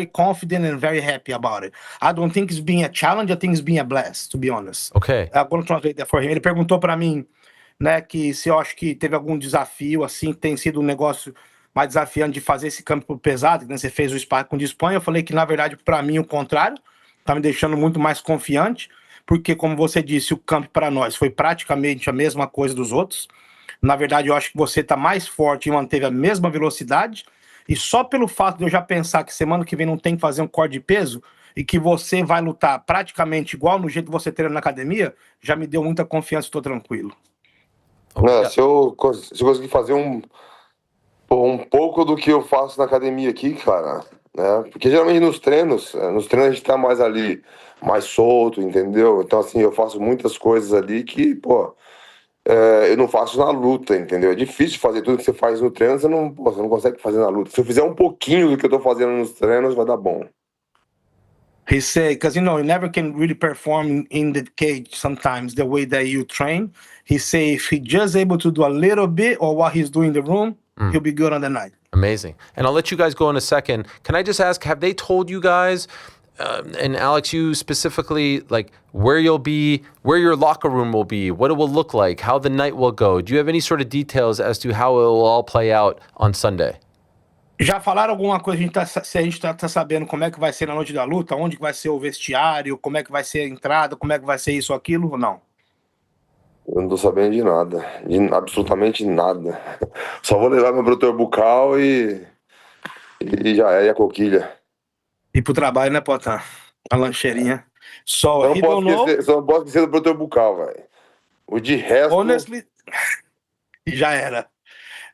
confident and very happy about it. I don't think it's being a challenge. I think it's being a blast, to be honest. Okay. I'm going to translate that for him. Ele perguntou para mim, né, que se eu acho que teve algum desafio, assim, que tem sido um negócio mais desafiante de fazer esse campo pesado, que, né, você fez o sparring de Espanha. Eu falei que, na verdade, para mim, o contrário, tá me deixando muito mais confiante, porque, como você disse, o campo para nós foi praticamente a mesma coisa dos outros. Na verdade, eu acho que você tá mais forte e manteve a mesma velocidade. E só pelo fato de eu já pensar que semana que vem não tem que fazer um corte de peso e que você vai lutar praticamente igual no jeito que você treina na academia, já me deu muita confiança e estou tranquilo. Se eu conseguir fazer um pouco do que eu faço na academia aqui, cara, né? Porque geralmente nos treinos a gente tá mais ali, mais solto, entendeu? Então, assim, eu faço muitas coisas ali que, eu não faço na luta, entendeu? É difícil fazer tudo que você faz no treino, você não consegue fazer na luta. Se eu fizer um pouquinho do que eu tô fazendo nos treinos, vai dar bom. He said, because you never can really perform in the cage sometimes the way that you train. He say if he just able to do a little bit or what he's doing in the room, he'll be good on the night. Amazing. And I'll let you guys go in a second. Can I just ask, have they told you guys, and Alex, you specifically, like where you'll be, where your locker room will be, what it will look like, how the night will go? Do you have any sort of details as to how it will all play out on Sunday? Já falaram alguma coisa? Se a gente tá sabendo como é que vai ser na noite da luta, onde que vai ser o vestiário, como é que vai ser a entrada, como é que vai ser isso ou aquilo, ou não? Eu não tô sabendo de nada, de absolutamente nada. Só vou levar meu protetor bucal e já é, e a coquilha. E pro trabalho, né, Potan? A lancheirinha. Só não posso esquecer do protetor bucal, velho. O de resto... Honestly, já era.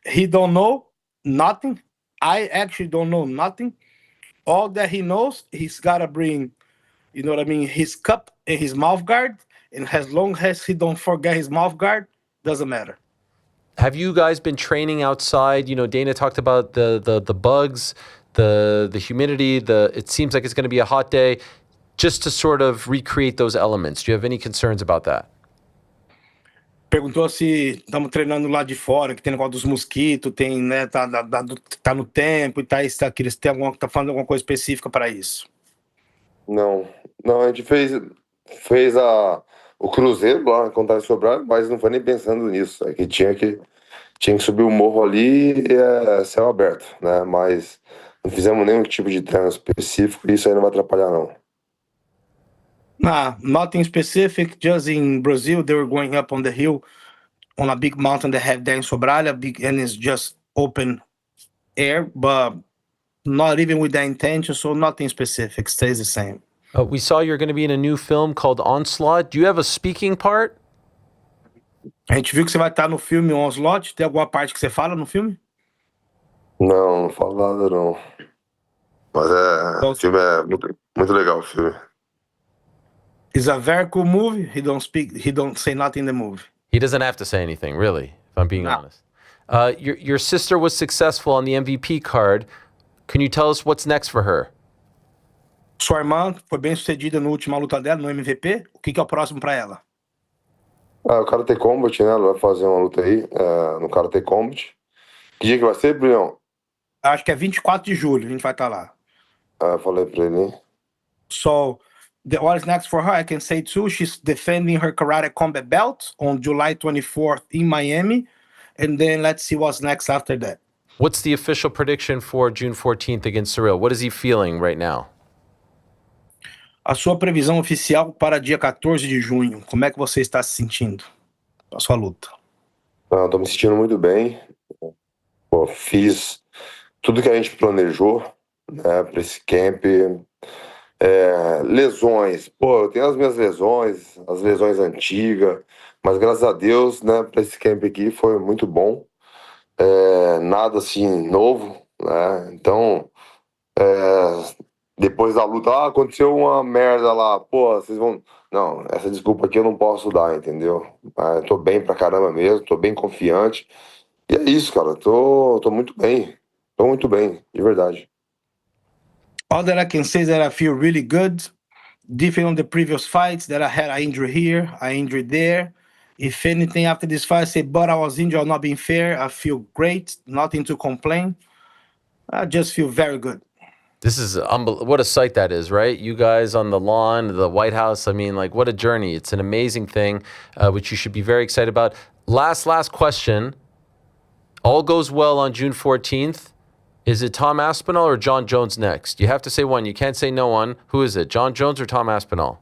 He don't know nothing. I actually don't know nothing. All that he knows, he's got to bring, you know what I mean, his cup and his mouth guard. And as long as he don't forget his mouth guard, doesn't matter. Have you guys been training outside? You know, Dana talked about the bugs, the humidity, it seems like it's going to be a hot day, just to sort of recreate those elements. Do you have any concerns about that? Perguntou se estamos treinando lá de fora, que tem negócio dos mosquitos, tem, né, tá no tempo e tá isso, tá aquilo. Você tá falando alguma coisa específica para isso? Não, a gente fez o cruzeiro lá, quando tava em Sobral, mas não foi nem pensando nisso. É que tinha que subir o morro ali e céu aberto, né? Mas não fizemos nenhum tipo de treino específico e isso aí não vai atrapalhar, não. Nah, nothing specific. Just in Brazil, they were going up on the hill on a big mountain they have there in Sobralha, and it's just open air, but not even with that intention, so nothing specific. Stays the same. We saw you're going to be in a new film called Onslaught. Do you have a speaking part? A gente viu que você vai estar no filme Onslaught. Tem alguma parte que você fala no filme? Não falo nada, não. Mas o filme é muito legal, o filme. It's a very cool movie. He don't say nothing in the movie. He doesn't have to say anything, really, if I'm being honest. Your sister was successful on the MVP card. Can you tell us what's next for her? Sua irmã foi bem sucedida na última luta dela, no MVP. O que é o próximo para ela? O Karate Combat, né? Ela vai fazer uma luta aí no Karate Combat. Que dia que vai ser, Brilhão? Acho que é 24 de julho, a gente vai estar lá. Falei pra ele. So, what is next for her? I can say too, she's defending her Karate Combat belt on July 24th in Miami. And then let's see what's next after that. What's the official prediction for June 14th against Cyril? What is he feeling right now? A sua previsão oficial para dia 14 de junho. Como é que você está se sentindo a sua luta? Estou me sentindo muito bem. Fiz tudo que a gente planejou, né, para esse camp. Lesões. Eu tenho as minhas lesões, as lesões antigas, mas graças a Deus, né, para esse camp aqui foi muito bom. nada assim novo, né? Então, depois da luta, aconteceu uma merda lá, pô, vocês vão. Não, essa desculpa aqui eu não posso dar, entendeu? Tô bem pra caramba mesmo, tô bem confiante. E é isso, cara, tô muito bem. Tô muito bem, de verdade. All that I can say is that I feel really good. Different on the previous fights that I had, I injured here, I injured there. If anything after this fight, I say, but I was injured, I'm not being fair. I feel great, nothing to complain. I just feel very good. This is what a sight that is, right? You guys on the lawn, the White House. I mean, like, what a journey. It's an amazing thing, which you should be very excited about. Last question. All goes well on June 14th. Is it Tom Aspinall or John Jones next? You have to say one. You can't say no one. Who is it? John Jones or Tom Aspinall?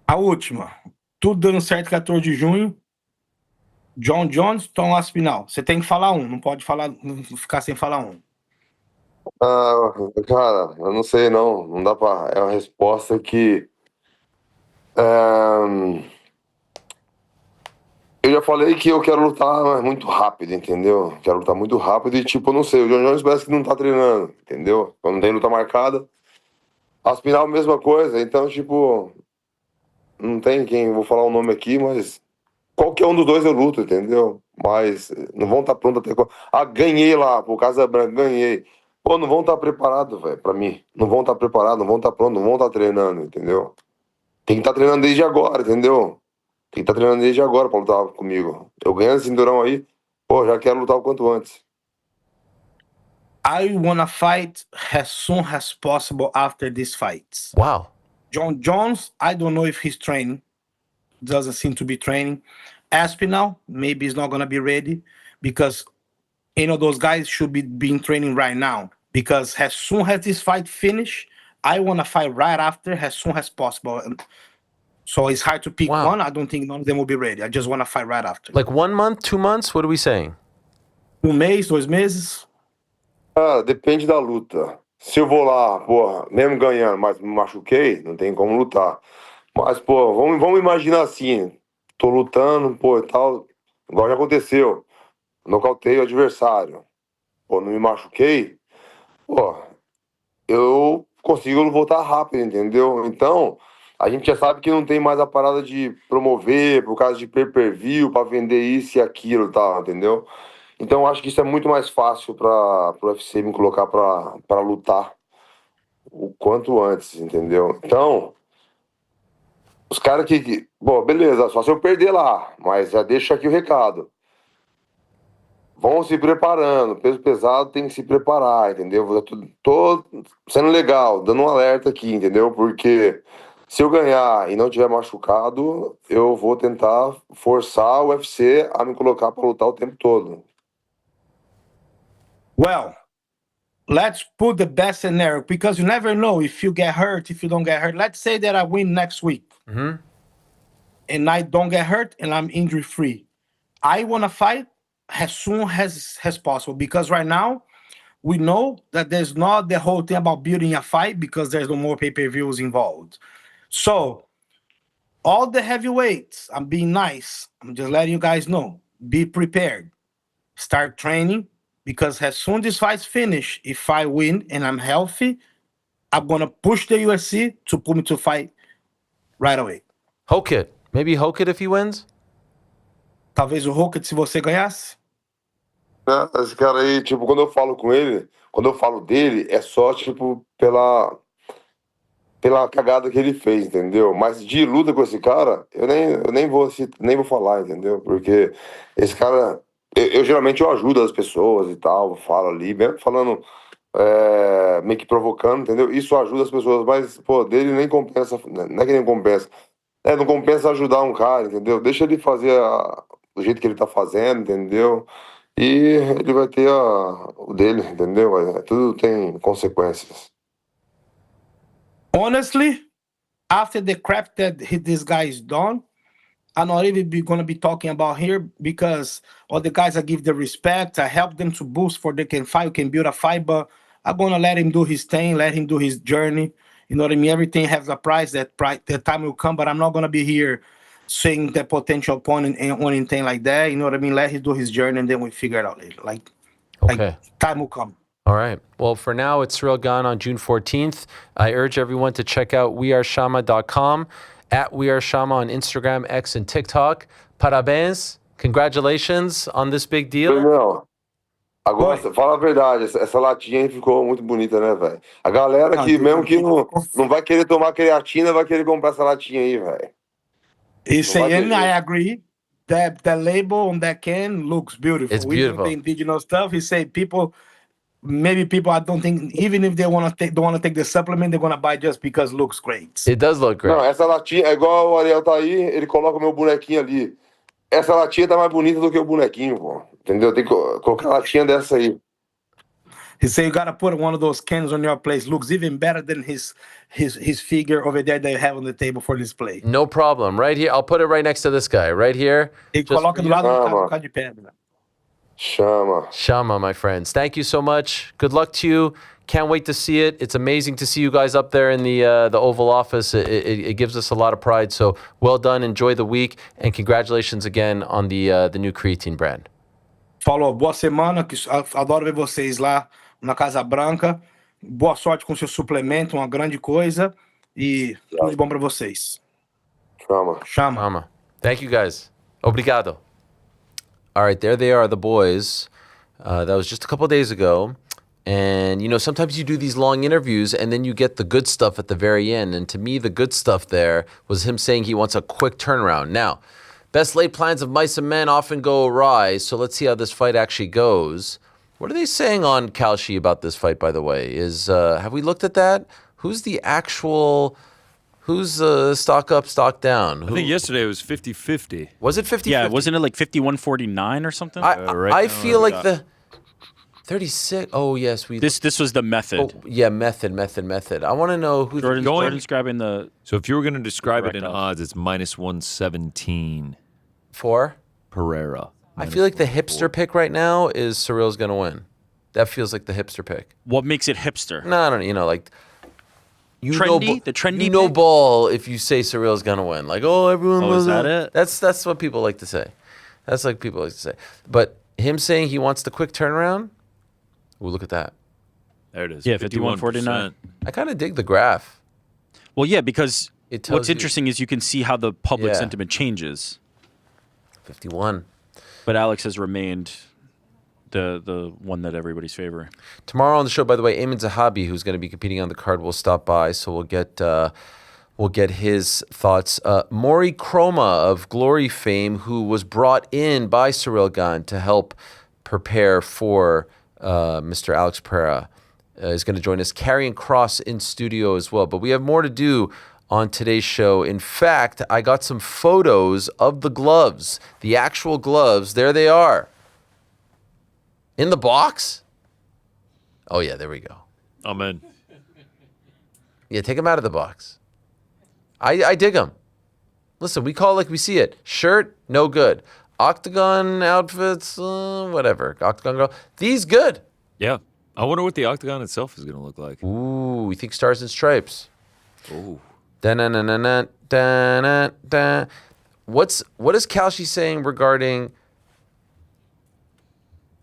A última. Tudo dando certo 14 de junho. John Jones, Tom Aspinall. Você tem que falar um, não pode falar, não ficar sem falar um. Cara, eu não sei não. Não dá pra. É uma resposta que. Eu já falei que eu quero lutar muito rápido, entendeu? Quero lutar muito rápido e, tipo, eu não sei. O John Jones parece que não tá treinando, entendeu? Quando não tem luta marcada. Aspinal, mesma coisa. Então, tipo. Não tem quem. Vou falar o nome aqui, mas. Qualquer um dos dois eu luto, entendeu? Mas não vão estar prontos até. Ganhei lá, por Casa Branca, ganhei. Pô, não vão estar preparados, velho, pra mim. Não vão estar preparados, não vão estar prontos, não vão estar treinando, entendeu? Tem que estar treinando desde agora, entendeu? Tem que estar treinando desde agora pra lutar comigo. Eu ganhando esse cinturão aí, pô, já quero lutar o quanto antes. I wanna fight as soon as possible after these fights. Wow. John Jones, I don't know if he's training. Doesn't seem to be training. Aspinall, maybe he's not gonna be ready because those guys should be training right now. Because as soon as this fight finish, I wanna fight right after as soon as possible. So it's hard to pick one. I don't think none of them will be ready. I just wanna fight right after. Like 1 month, 2 months? What are we saying? Mês, 2 meses? Depende da luta. Se eu vou lá, porra, mesmo ganhando, mas me machuquei, não tem como lutar. Mas, pô, vamos imaginar assim, tô lutando, pô, e tal, igual já aconteceu. Nocautei o adversário. Pô, não me machuquei, pô, eu consigo voltar rápido, entendeu? Então, a gente já sabe que não tem mais a parada de promover por causa de pay-per-view, pra vender isso e aquilo e tal, entendeu? Então, eu acho que isso é muito mais fácil para o UFC me colocar para lutar o quanto antes, entendeu? Então, os caras bom, beleza, só se eu perder lá, mas já deixo aqui o recado. Vão se preparando, peso pesado tem que se preparar, entendeu? Eu tô sendo legal, dando um alerta aqui, entendeu? Porque se eu ganhar e não tiver machucado, eu vou tentar forçar o UFC a me colocar para lutar o tempo todo. Well, let's put the best scenario because you never know if you get hurt, if you don't get hurt. Let's say that I win next week and I don't get hurt and I'm injury free. I want to fight as soon as possible because right now we know that there's not the whole thing about building a fight because there's no more pay-per-views involved. So all the heavyweights, I'm being nice. I'm just letting you guys know, be prepared. Start training. Because as soon as this fight's finish, if I win and I'm healthy, I'm gonna push the UFC to put me to fight right away. Hokit. Maybe Hokit if he wins? Talvez o Hokit se você ganhasse. Esse cara aí, tipo, quando eu falo com ele, quando eu falo dele, é só, tipo, pela cagada que ele fez, entendeu? Mas de luta com esse cara, eu nem vou falar, entendeu? Porque esse cara... Eu geralmente eu ajudo as pessoas e tal, falo ali, mesmo falando, meio que provocando, entendeu? Isso ajuda as pessoas, mas, pô, dele nem compensa, não é que nem compensa. Não compensa ajudar um cara, entendeu? Deixa ele fazer do jeito que ele tá fazendo, entendeu? E ele vai ter o dele, entendeu? Tudo tem consequências. Honestly, after the crap that this guy's done, I'm not even gonna be talking about here because all the guys I give the respect, I help them to boost for they can fight, can build a fight, but I'm gonna let him do his thing, let him do his journey. You know what I mean? Everything has a price. That time will come, but I'm not gonna be here seeing the potential opponent or anything like that. You know what I mean? Let him do his journey, and then we figure it out later. Like time will come. All right. Well, for now, it's Cyril Gane on June 14th. I urge everyone to check out weareshama.com, at weareshama on Instagram, X, and TikTok. Parabéns. Congratulations on this big deal. Não. Agora, fala a verdade, essa latinha aí ficou muito bonita, né, velho? A galera que, mesmo que não vai querer tomar creatina, vai querer comprar essa latinha aí, velho. And I agree. That the label on that can looks beautiful. It's beautiful. The indigenous stuff. He said maybe people, I don't think, even if they don't want to take the supplement, they're gonna buy just because it looks great. It does look great. Não, essa latinha é igual o Ariel tá aí, ele coloca o meu bonequinho ali. Essa latinha tá mais bonita do que o bonequinho, pô. Entendeu? Tem que colocar a latinha dessa aí. He said you gotta put one of those cans on your place. Looks even better than his figure over there that you have on the table for display. No problem. Right here. I'll put it right next to this guy. Right here. E coloca do lado do cara de pedra. Shama, my friends. Thank you so much. Good luck to you. Can't wait to see it. It's amazing to see you guys up there in the Oval Office. It gives us a lot of pride. So well done. Enjoy the week. And congratulations again on the new creatine brand. Falou, boa semana. Adoro ver vocês lá na Casa Branca. Boa sorte com seu suplemento, uma grande coisa. E tudo de bom para vocês. Shama. Thank you, guys. Obrigado. All right, there they are, the boys. That was just a couple days ago. And, sometimes you do these long interviews and then you get the good stuff at the very end. And to me, the good stuff there was him saying he wants a quick turnaround. Now, best laid plans of mice and men often go awry. So let's see how this fight actually goes. What are they saying on Kalshi about this fight, by the way? Have we looked at that? Who's stock up, stock down? I think yesterday it was 50-50. Was it 50-50? Yeah, wasn't it like 51-49 or something? I feel like the 36. Oh, yes. This was the method. Oh, yeah, method. I want to know who Jordan's grabbing the. So if you were going to describe it in odds, it's -117. For? Pereira. I feel like the hipster pick right now is Cyril's going to win. That feels like the hipster pick. What makes it hipster? No, I don't know. Like. The trendy. You know ball if you say Cyril's gonna win. Like, everyone. Oh, is that it? That's what people like to say. That's like people like to say. But him saying he wants the quick turnaround. Ooh, look at that. There it is. Yeah, 51-49. I kind of dig the graph. Well, yeah, because what's you- interesting is you can see how the public sentiment changes. 51. But Alex has remained the one that everybody's favoring. Tomorrow on the show, by the way, Ayman Zahabi, who's going to be competing on the card, will stop by. So we'll get his thoughts. Maury Chroma of Glory fame, who was brought in by Cyril Gane to help prepare for Mr. Alex Pereira, is going to join us. Karrion Kross in studio as well. But we have more to do on today's show. In fact, I got some photos of the gloves, the actual gloves. There they are. In the box? Oh, yeah, there we go. Amen. Yeah, take them out of the box. I dig them. Listen, we call it like we see it. Shirt, no good. Octagon outfits, whatever. Octagon girl. These good. Yeah. I wonder what the octagon itself is going to look like. Ooh, we think stars and stripes. Ooh. What is Kalshi saying regarding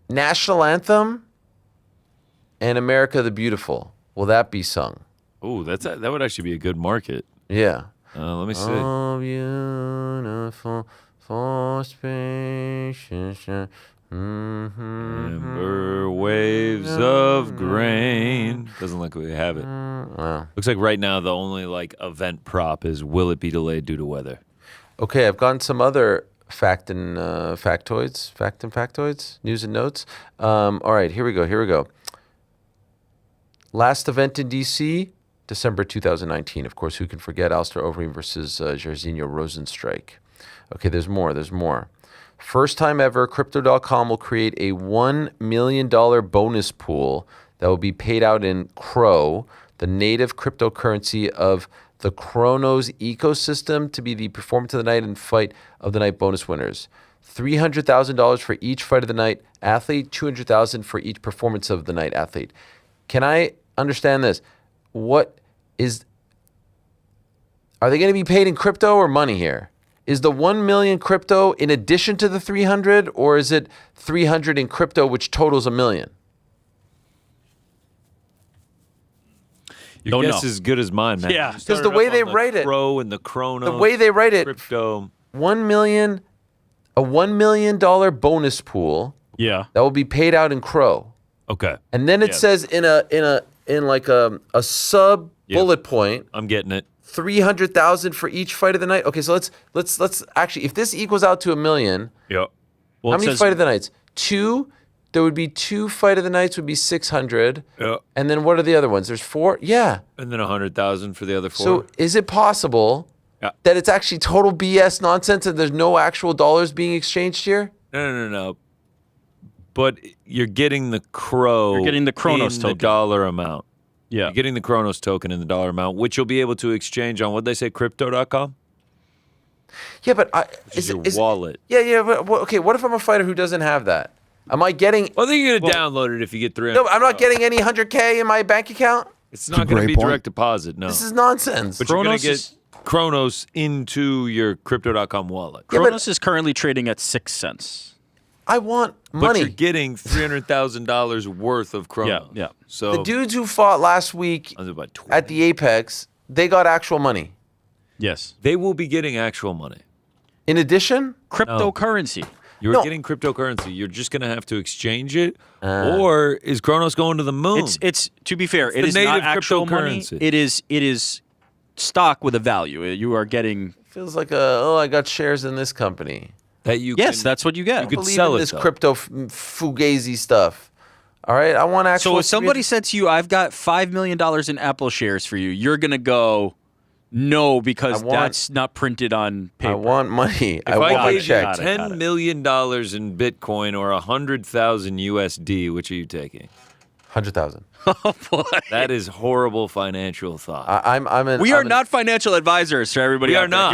National Anthem and America the Beautiful? Will that be sung? Ooh, that would actually be a good market. Yeah. Let me see. Oh, beautiful for spacious. Amber waves of grain. Doesn't look like we have it. Wow. Looks like right now the only event prop is will it be delayed due to weather? Okay, I've gotten some other fact and factoids, news and notes. All right, here we go. Last event in DC, December 2019. Of course, who can forget Alistair Overeem versus Jairzinho Rosenstrike? Okay, there's more. First time ever, Crypto.com will create a $1 million bonus pool that will be paid out in Crow, the native cryptocurrency of the Chronos ecosystem, to be the performance of the night and fight of the night bonus winners. $300,000 for each fight of the night athlete, $200,000 for each performance of the night athlete. Can I understand this? Are they going to be paid in crypto or money here? Is the 1 million crypto in addition to the 300, or is it 300 in crypto, which totals $1 million? Your guess is as good as mine, man. Yeah, because the way they write it, Crow and the Chronos, the way they write it, crypto, a $1 million bonus pool. Yeah, that will be paid out in Crow. Okay, and then it says in like a sub bullet point. I'm getting it. 300,000 for each fight of the night. Okay, so let's actually, if this equals out to $1 million, yep. How many fight of the nights? 2. There would be 2 fight of the nights would be 600. Yeah. And then what are the other ones? There's 4. Yeah. And then 100,000 for the other 4. So is it possible that it's actually total BS nonsense and there's no actual dollars being exchanged here? No. But you're getting the Crow. You're getting the Chronos in token. the dollar amount. Yeah. You're getting the Chronos token in the dollar amount, which you'll be able to exchange on, what'd they say, crypto.com? Yeah, but is your wallet. Yeah, but okay, what if I'm a fighter who doesn't have that? Am I getting... Well, then you're going to download it if you get 300. No, I'm not getting any 100K in my bank account? It's not going to be direct deposit, no. This is nonsense. But you're going to get Chronos into your crypto.com wallet. Chronos is currently trading at 6 cents. I want But money. you're getting $300,000 worth of Chronos. Yeah. So The dudes who fought last week at the Apex, they got actual money. Yes. They will be getting actual money. In addition? Cryptocurrency. You're getting cryptocurrency. You're just going to have to exchange it. Or is Chronos going to the moon? It's to be fair, It's it the is not native actual money. cryptocurrency. It is stock with a value. You are getting... Feels like I got shares in this company. That you Yes, that's what you get. I believe in this crypto fugazi stuff. All right, I want actual... So if somebody said to you, I've got $5 million in Apple shares for you, you're going to go, no, because that's not printed on paper. I want money. If I want my gave you check. $10 million in Bitcoin or 100,000 USD, which are you taking? 100,000. Oh, boy. That is horrible financial thought. We are not financial advisors for everybody. We out are there. not.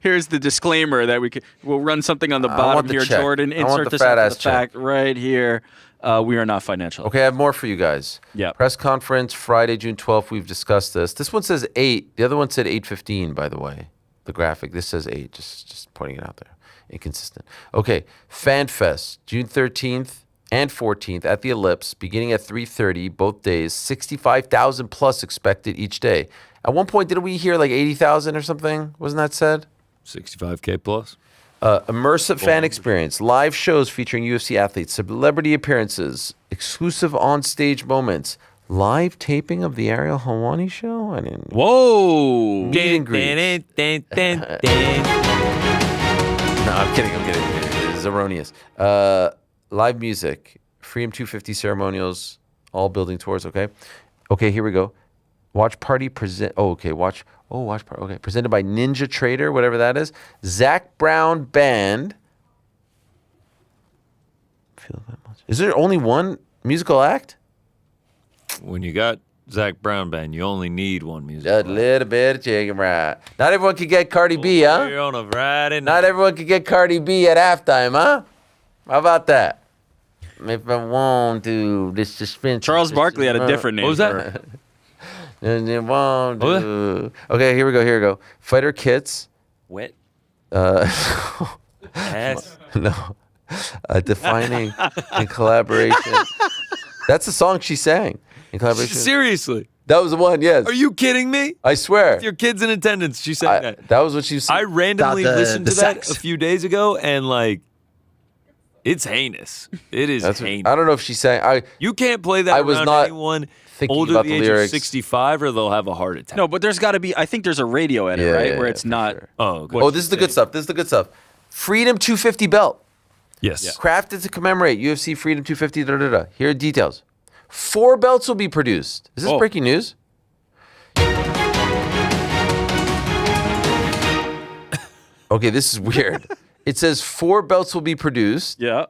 Here's the disclaimer that we'll run something on the bottom want the here, check. Jordan. I want Insert the this fat after ass the fact right here. We are not financial. Okay, I have more for you guys. Yeah. Press conference Friday, June 12th. We've discussed this. This one says 8. The other one said 8:15, by the way. The graphic. This says 8. Just pointing it out there. Inconsistent. Okay. FanFest, June 13th and 14th at the Ellipse, beginning at 3:30, both days. 65,000 plus expected each day. At one point, didn't we hear like 80,000 or something? Wasn't that said? 65K plus. Immersive fan experience, live shows featuring UFC athletes, celebrity appearances, exclusive on-stage moments, live taping of the Ariel Helwani Show. Whoa! Meet and greet. No, I'm kidding. This is erroneous. Live music, Freedom 250 ceremonials, all building towards. Okay, here we go. Watch party present. Watch party. Okay, presented by Ninja Trader, whatever that is. Zach Brown Band. Feel that much? Is there only one musical act? When you got Zach Brown Band, you only need one music. A little bit of chicken fried. Not everyone can get Cardi B, huh? You're on a Friday night. Not everyone can get Cardi B at halftime, huh? How about that? If I want to, this suspension. Charles Barkley had a different name. What was that? Okay, here we go. Fighter kits. Wet. Ass. No. Defining in collaboration. That's the song she sang in collaboration. Seriously. That was the one, yes. Are you kidding me? I swear. With your kids in attendance, she sang that. That was what she sang. I randomly listened to that a few days ago, and it's heinous. It is heinous. I don't know if she sang. You can't play that around anyone older than the age of 65, or they'll have a heart attack. No, but there's got to be. I think there's a radio edit, right, where it's not. Sure. Oh, this is the good stuff. Freedom 250 belt. Yes. Crafted to commemorate UFC Freedom 250. Here are details. 4 belts will be produced. Is this breaking news? Okay, this is weird. It says 4 belts will be produced. Yeah.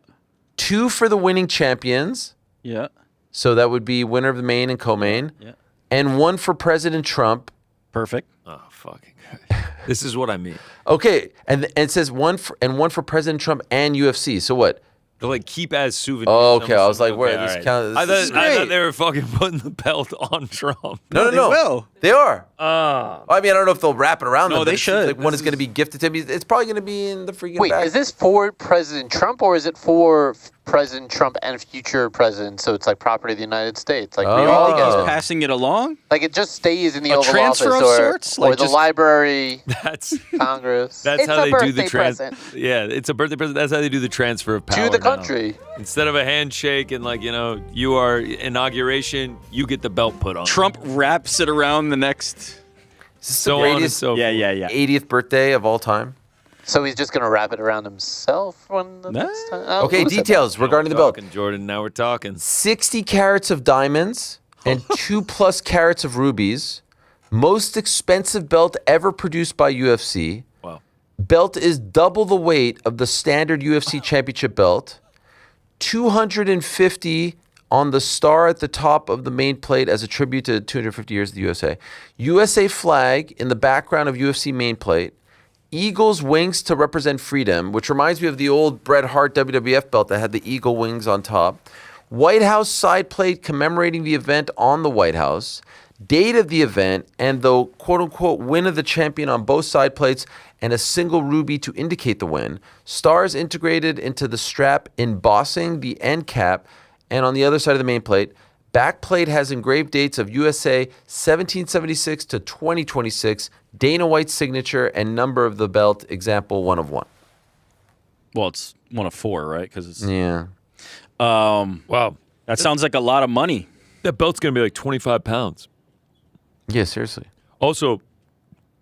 2 for the winning champions. Yeah. So that would be winner of the main and co-main. Yeah. And 1 for President Trump. Perfect. Oh, fucking good. This is what I mean. Okay, and it says 1 for President Trump and UFC. So what? They're like keep as souvenirs. Oh, okay. I was like, okay, where all this right. count? I This is thought, I thought great. they were fucking putting the belt on Trump. No. They will. They are. Ah. I mean, I don't know if they'll wrap it around No, them. but they it seems should. Like one is going to be gifted to him. It's probably going to be in the freaking Wait, bag. is this for President Trump or is it for President Trump and future presidents? So it's like property of the United States. Like we all He's get it. passing it along. Like it just stays in the A Oval transfer Office of or, sorts? or Like the just- library, That's Congress. that's It's how a they do the birthday present. Yeah, it's a birthday present. That's how they do the transfer of power to the now. country. Instead of a handshake and you are inauguration, you get the belt put on. Trump wraps it around the next. So on and greatest- so Yeah, forth. yeah, yeah. 80th birthday of all time. So he's just gonna wrap it around himself when the next time. Oh, Okay, who said that? details regarding the belt. Talking, Jordan. Now we're talking. 60 carats of diamonds and 2+ carats of rubies. Most expensive belt ever produced by UFC. Wow. Belt is double the weight of the standard UFC championship belt. 250 on the star at the top of the main plate as a tribute to 250 years of the USA. USA flag in the background of UFC main plate. Eagle's wings to represent freedom, which reminds me of the old Bret Hart WWF belt that had the eagle wings on top. White House side plate commemorating the event on the White House. Date of the event and the quote-unquote win of the champion on both side plates and a single ruby to indicate the win. Stars integrated into the strap embossing the end cap and on the other side of the main plate. Back plate has engraved dates of USA 1776 to 2026, Dana White's signature and number of the belt, example 1 of 1. Well, it's 1 of 4, right? Because it's Yeah. Wow. That sounds like a lot of money. That belt's going to be like 25 pounds. Yeah, seriously. Also,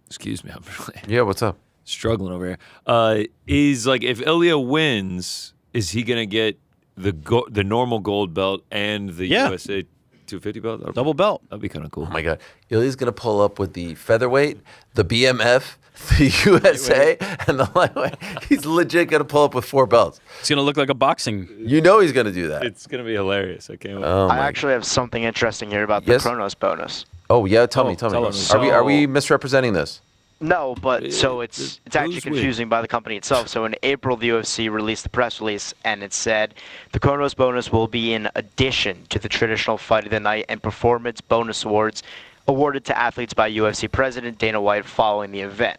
excuse me, I'm really Yeah, what's up? struggling over here. Is like if Ilya wins, is he going to get the normal gold belt and the USA 250 belt? Double belt. That'd be kind of cool. Oh my God. Ilya's going to pull up with the featherweight, the BMF, the USA, and the lightweight. He's legit going to pull up with 4 belts. It's going to look like a boxing. You know he's going to do that. It's going to be hilarious. I can't wait. Oh I my. actually have something interesting here about the Yes? Kronos bonus. Oh yeah, tell me. tell us. Are we misrepresenting this? No, but so it's actually who's confusing by the company itself. So in April, the UFC released the press release, and it said the Kronos bonus will be in addition to the traditional fight of the night and performance bonus awards awarded to athletes by UFC President Dana White following the event.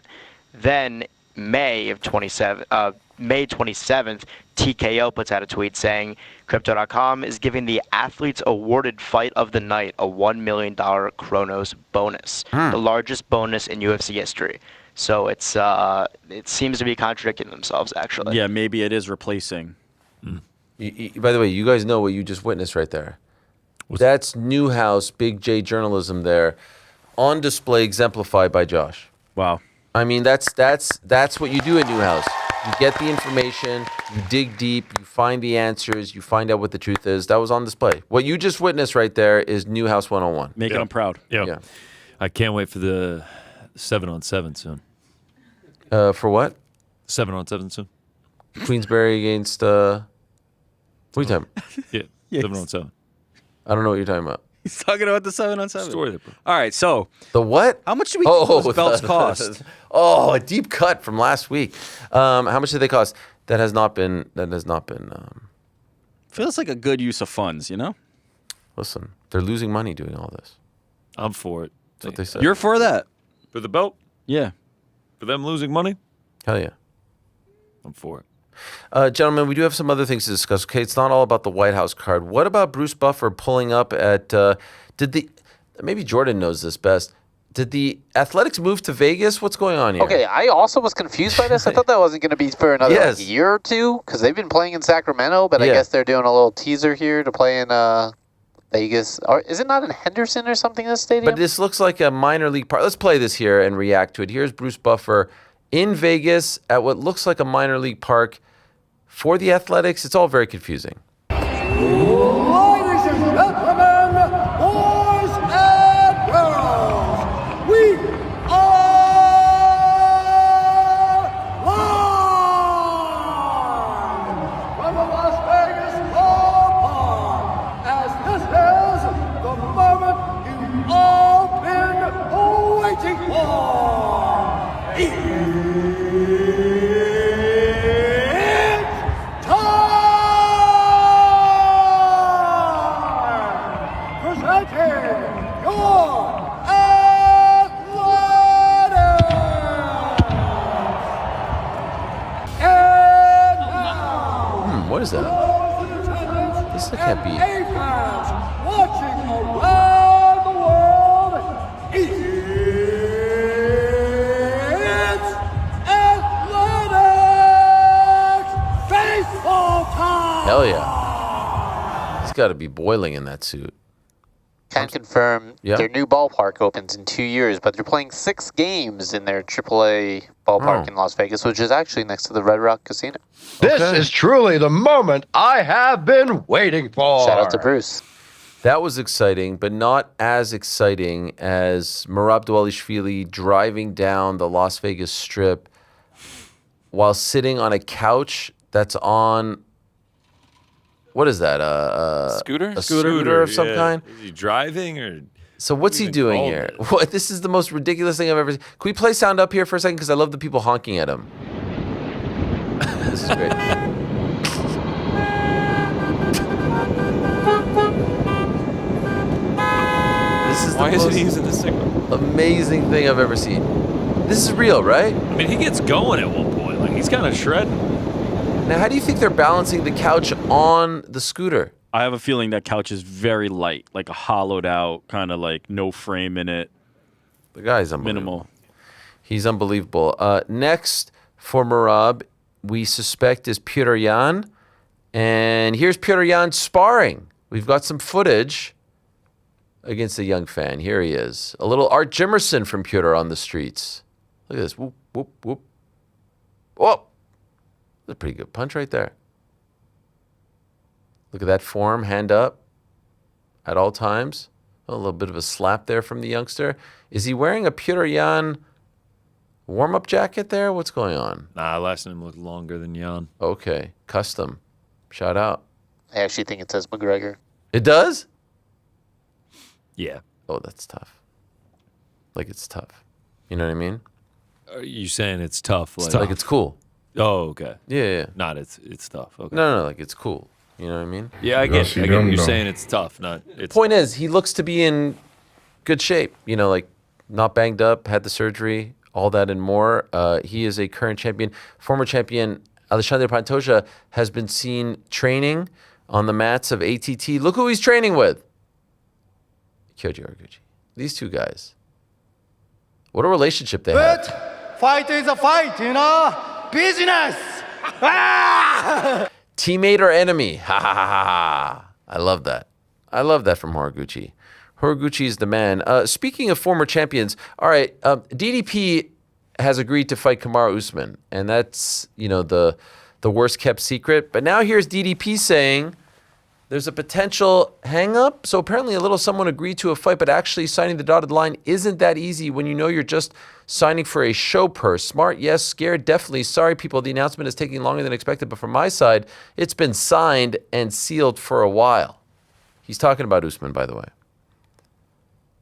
Then May 27th, TKO puts out a tweet saying, Crypto.com is giving the athletes awarded fight of the night a $1 million Kronos bonus, the largest bonus in UFC history. So it seems to be contradicting themselves, actually. Yeah, maybe it is replacing. By the way, you guys know what you just witnessed right there. That's Newhouse, Big J journalism there, on display, exemplified by Josh. Wow. I mean, that's what you do at Newhouse. You get the information, you dig deep, you find the answers, you find out what the truth is. That was on display. What you just witnessed right there is Newhouse 101. Making them proud. Yeah. I can't wait for the 7-on-7 soon. For what? 7-on-7 soon. Queensberry against, what are you talking about? Yeah. Yes. 7-on-7. I don't know what you're talking about. He's talking about the 7-on-7. Story there, bro. All right, so The what? how much do we think those belts cost? Oh, a deep cut from last week. How much did they cost? That has not been. Feels like a good use of funds, you know? Listen, they're losing money doing all this. I'm for it. That's what they said. You're for that? For the belt? Yeah. For them losing money? Hell yeah. I'm for it. Gentlemen, we do have some other things to discuss. Okay, it's not all about the White House card. What about Bruce Buffer pulling up at? Maybe Jordan knows this best. Did the Athletics move to Vegas? What's going on here? Okay, I also was confused by this. I thought that wasn't going to be for another Yes. year or two because they've been playing in Sacramento, but I Yeah. guess they're doing a little teaser here to play in Vegas. Or is it not in Henderson or something? This stadium? But this looks like a minor league park. Let's play this here and react to it. Here's Bruce Buffer in Vegas at what looks like a minor league park for the Athletics. It's all very confusing. Ladies and gentlemen, boys and girls, we are live from the Las Vegas ballpark, as this is the moment you've all been waiting for. It's time! What is that? This can't be. Watching around the world, it's athletics baseball time. Hell yeah. He's got to be boiling in that suit. Can confirm their new ballpark opens in 2 years, but they're playing 6 games in their AAA ballpark in Las Vegas, which is actually next to the Red Rock Casino. This is truly the moment I have been waiting for. Shout out to Bruce. That was exciting, but not as exciting as Merab Dvalishvili driving down the Las Vegas Strip while sitting on a couch that's on, what is that? Scooter? A scooter of some kind? Is he driving or? So what's he doing here? What? This is the most ridiculous thing I've ever seen. Can we play sound up here for a second? Because I love the people honking at him. This is great. This is Why isn't he using the signal? Amazing thing I've ever seen. This is real, right? I mean, he gets going at one point. Like, he's kind of shredding. Now, how do you think they're balancing the couch on the scooter? I have a feeling that couch is very light, like a hollowed out, kind of like no frame in it. The guy's unbelievable. Minimal. He's unbelievable. Next for Merab, we suspect is Peter Yan. And here's Peter Yan sparring. We've got some footage against a young fan. Here he is. A little Art Jimerson from Peter on the streets. Look at this. Whoop, whoop, whoop. Whoop. That's a pretty good punch right there. Look at that form, hand up at all times. A little bit of a slap there from the youngster. Is he wearing a Peter Yan warm-up jacket there? What's going on? Nah, last name looked longer than Jan. Okay, custom. Shout out. I actually think it says McGregor. It does? Yeah. Oh, that's tough. Like, it's tough. You know what I mean? Are you saying it's tough? Like it's cool. Oh, okay. Yeah. Not it's tough. Okay. No, like it's cool. You know what I mean? Yeah, I get you're saying it's tough. Not it's. Point is, he looks to be in good shape. You know, like not banged up, had the surgery, all that and more. He is a current champion. Former champion Alexander Pantoja has been seen training on the mats of ATT. Look who he's training with. Kyoji Horiguchi. These two guys. What a relationship they have. But fight is a fight, you know? Business! Teammate or enemy? Ha ha ha ha. I love that. I love that from Horiguchi. Horiguchi is the man. Speaking of former champions, all right, DDP has agreed to fight Kamaru Usman, and that's, you know, the worst kept secret. But now here's DDP saying there's a potential hang-up. So apparently a little someone agreed to a fight, but actually signing the dotted line isn't that easy when you know you're just signing for a show purse. Smart, yes. Scared, definitely. Sorry, people. The announcement is taking longer than expected, but from my side, it's been signed and sealed for a while. He's talking about Usman, by the way.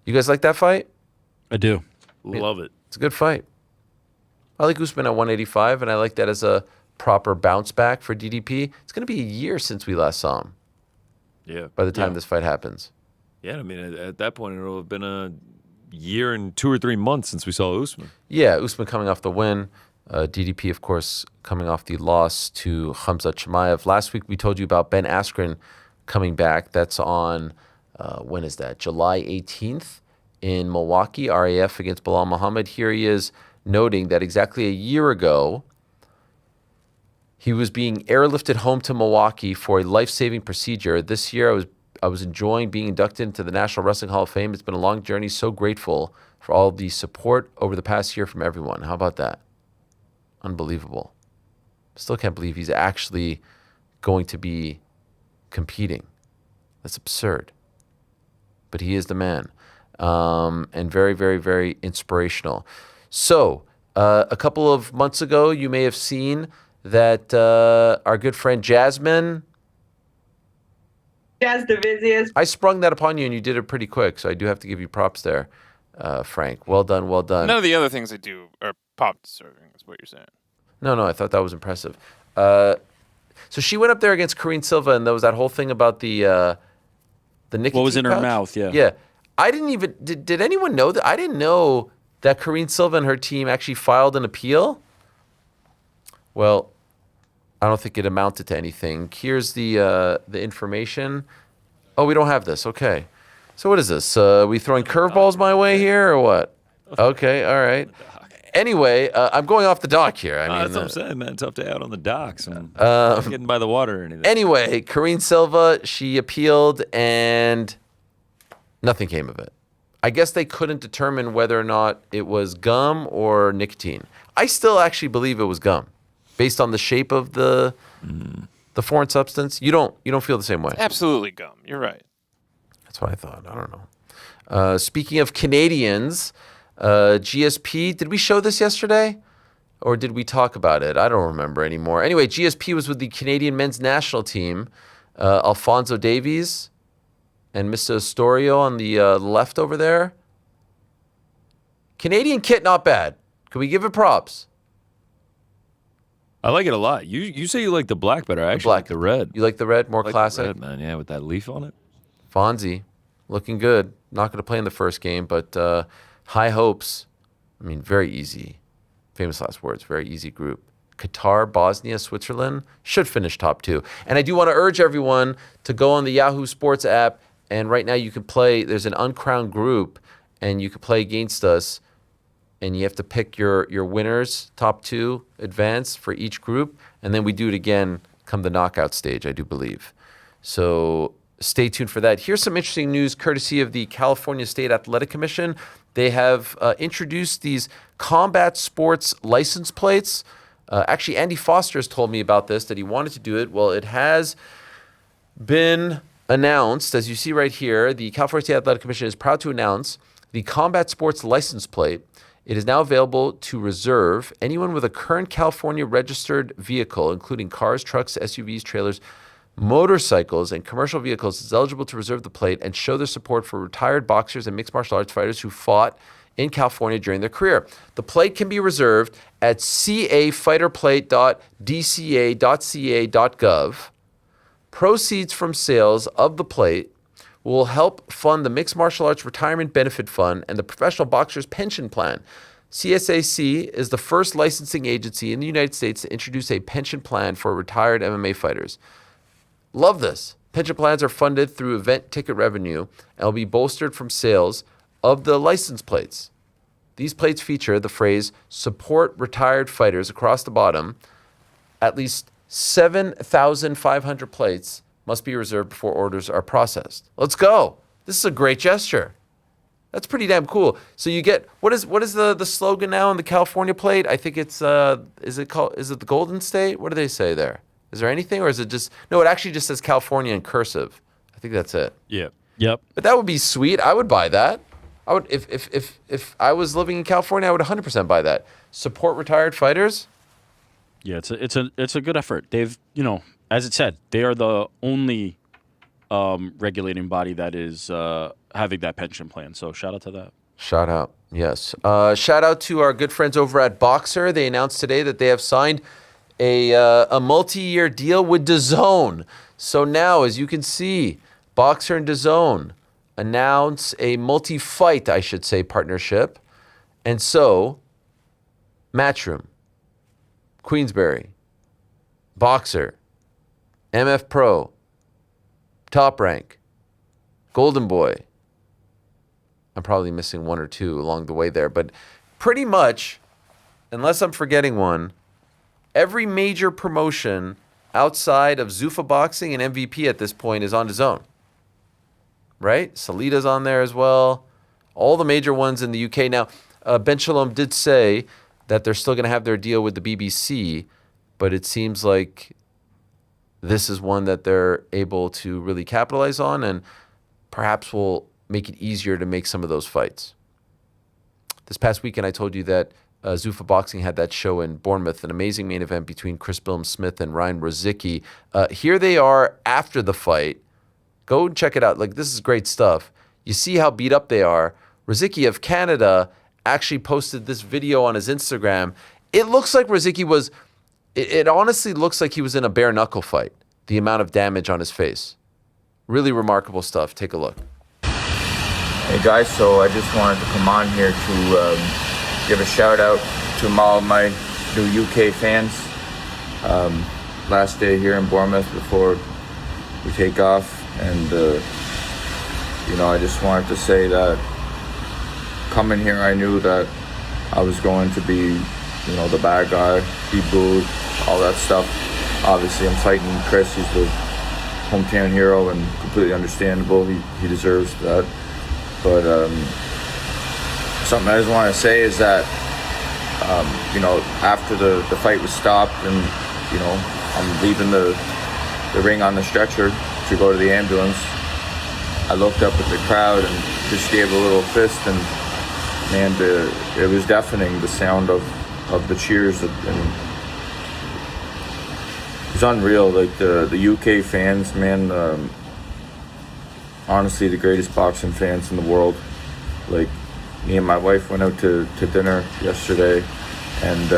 You guys like that fight? I do. Love it. It's a good fight. I like Usman at 185, and I like that as a proper bounce back for DDP. It's going to be a year since we last saw him. Yeah. By the time this fight happens. Yeah, I mean, at that point, it'll have been a year and 2 or 3 months since we saw Usman. Yeah, Usman coming off the win. DDP, of course, coming off the loss to Khamzat Chimaev. Last week, we told you about Ben Askren coming back. That's on, when is that? July 18th in Milwaukee, RAF against Bilal Muhammad. Here he is noting that exactly a year ago, he was being airlifted home to Milwaukee for a life-saving procedure. This year, I was enjoying being inducted into the National Wrestling Hall of Fame. It's been a long journey. So grateful for all the support over the past year from everyone. How about that? Unbelievable. Still can't believe he's actually going to be competing. That's absurd. But he is the man. And very, very, very inspirational. So, a couple of months ago, you may have seen that our good friend Jasmine. Jazz Divisius. I sprung that upon you, and you did it pretty quick, so I do have to give you props there, Frank. Well done, well done. None of the other things I do are pop deserving, is what you're saying. No, I thought that was impressive. So she went up there against Karine Silva, and there was that whole thing about the nicotine What was in her pouch? mouth, yeah. Yeah. I didn't even... Did anyone know that? I didn't know that Karine Silva and her team actually filed an appeal. Well, I don't think it amounted to anything. Here's the information. Oh, we don't have this. Okay. So what is this? We throwing curveballs my way here or what? Okay, all right. Anyway, I'm going off the dock here. I mean, that's what I'm saying, man. Tough day out on the docks and not getting by the water or anything. Anyway, Karine Silva, she appealed and nothing came of it. I guess they couldn't determine whether or not it was gum or nicotine. I still actually believe it was gum, based on the shape of the foreign substance. You don't feel the same way. Absolutely gum. You're right. That's what I thought. I don't know. Speaking of Canadians, GSP, did we show this yesterday? Or did we talk about it? I don't remember anymore. Anyway, GSP was with the Canadian men's national team. Alfonso Davies and Mr. Astorio on the left over there. Canadian kit, not bad. Can we give it props? I like it a lot. You say you like the black better. I actually like the red. You like the red? More I like classic? the red, man. Yeah, with that leaf on it. Fonzie, looking good. Not going to play in the first game, but high hopes. I mean, very easy. Famous last words. Very easy group. Qatar, Bosnia, Switzerland should finish top 2. And I do want to urge everyone to go on the Yahoo Sports app. And right now you can play. There's an uncrowned group, and you can play against us. And you have to pick your winners, top 2, advance for each group. And then we do it again come the knockout stage, I do believe. So stay tuned for that. Here's some interesting news courtesy of the California State Athletic Commission. They have introduced these combat sports license plates. Actually, Andy Foster has told me about this, that he wanted to do it. Well, it has been announced, as you see right here, the California State Athletic Commission is proud to announce the combat sports license plate. It is now available to reserve. Anyone with a current California registered vehicle, including cars, trucks, SUVs, trailers, motorcycles, and commercial vehicles, is eligible to reserve the plate and show their support for retired boxers and mixed martial arts fighters who fought in California during their career. The plate can be reserved at cafighterplate.dca.ca.gov. Proceeds from sales of the plate will help fund the Mixed Martial Arts Retirement Benefit Fund and the Professional Boxers Pension Plan. CSAC is the first licensing agency in the United States to introduce a pension plan for retired MMA fighters. Love this. Pension plans are funded through event ticket revenue and will be bolstered from sales of the license plates. These plates feature the phrase, support retired fighters across the bottom. At least 7,500 plates must be reserved before orders are processed. Let's go. This is a great gesture. That's pretty damn cool. So you get, what is the slogan now on the California plate? I think it's, is it the Golden State? What do they say there? Is there anything, or is it just, no, it actually just says California in cursive. I think that's it. Yep. Yep. But that would be sweet. I would buy that. I would, if I was living in California, I would 100% buy that. Support retired fighters. Yeah, it's a good effort. They've, as it said, they are the only regulating body that is having that pension plan. So shout out to that. Shout out, yes. Shout out to our good friends over at Boxer. They announced today that they have signed a multi-year deal with DAZN. So now, as you can see, Boxer and DAZN announce a multi-fight, I should say, partnership. And so, Matchroom, Queensberry, Boxer, MF Pro, Top Rank, Golden Boy. I'm probably missing one or two along the way there, but pretty much, unless I'm forgetting one, every major promotion outside of Zuffa Boxing and MVP at this point is on DAZN. Right? Salita's on there as well. All the major ones in the UK. Now, Ben Shalom did say that they're still going to have their deal with the BBC, but it seems like this is one that they're able to really capitalize on and perhaps will make it easier to make some of those fights. This past weekend, I told you that Zuffa Boxing had that show in Bournemouth, an amazing main event between Chris Billum-Smith and Ryan Rozicki. Here they are after the fight. Go and check it out. Like, this is great stuff. You see how beat up they are. Rozicki of Canada actually posted this video on his Instagram. It looks like Rozicki was, it honestly looks like he was in a bare knuckle fight, the amount of damage on his face. Really remarkable stuff. Take a look. Hey guys, so I just wanted to come on here to give a shout out to all my new UK fans. last day here in Bournemouth before we take off. And, I just wanted to say that coming here, I knew that I was going to be, the bad guy, be booed, all that stuff. Obviously, I'm fighting Chris. He's the hometown hero and completely understandable. He deserves that. But something I just want to say is that, after the fight was stopped and, I'm leaving the ring on the stretcher to go to the ambulance, I looked up at the crowd and just gave a little fist, and man, it was deafening, the sound of the cheers. And it was unreal. Like the UK fans, man, honestly, the greatest boxing fans in the world. Like, me and my wife went out to dinner yesterday, and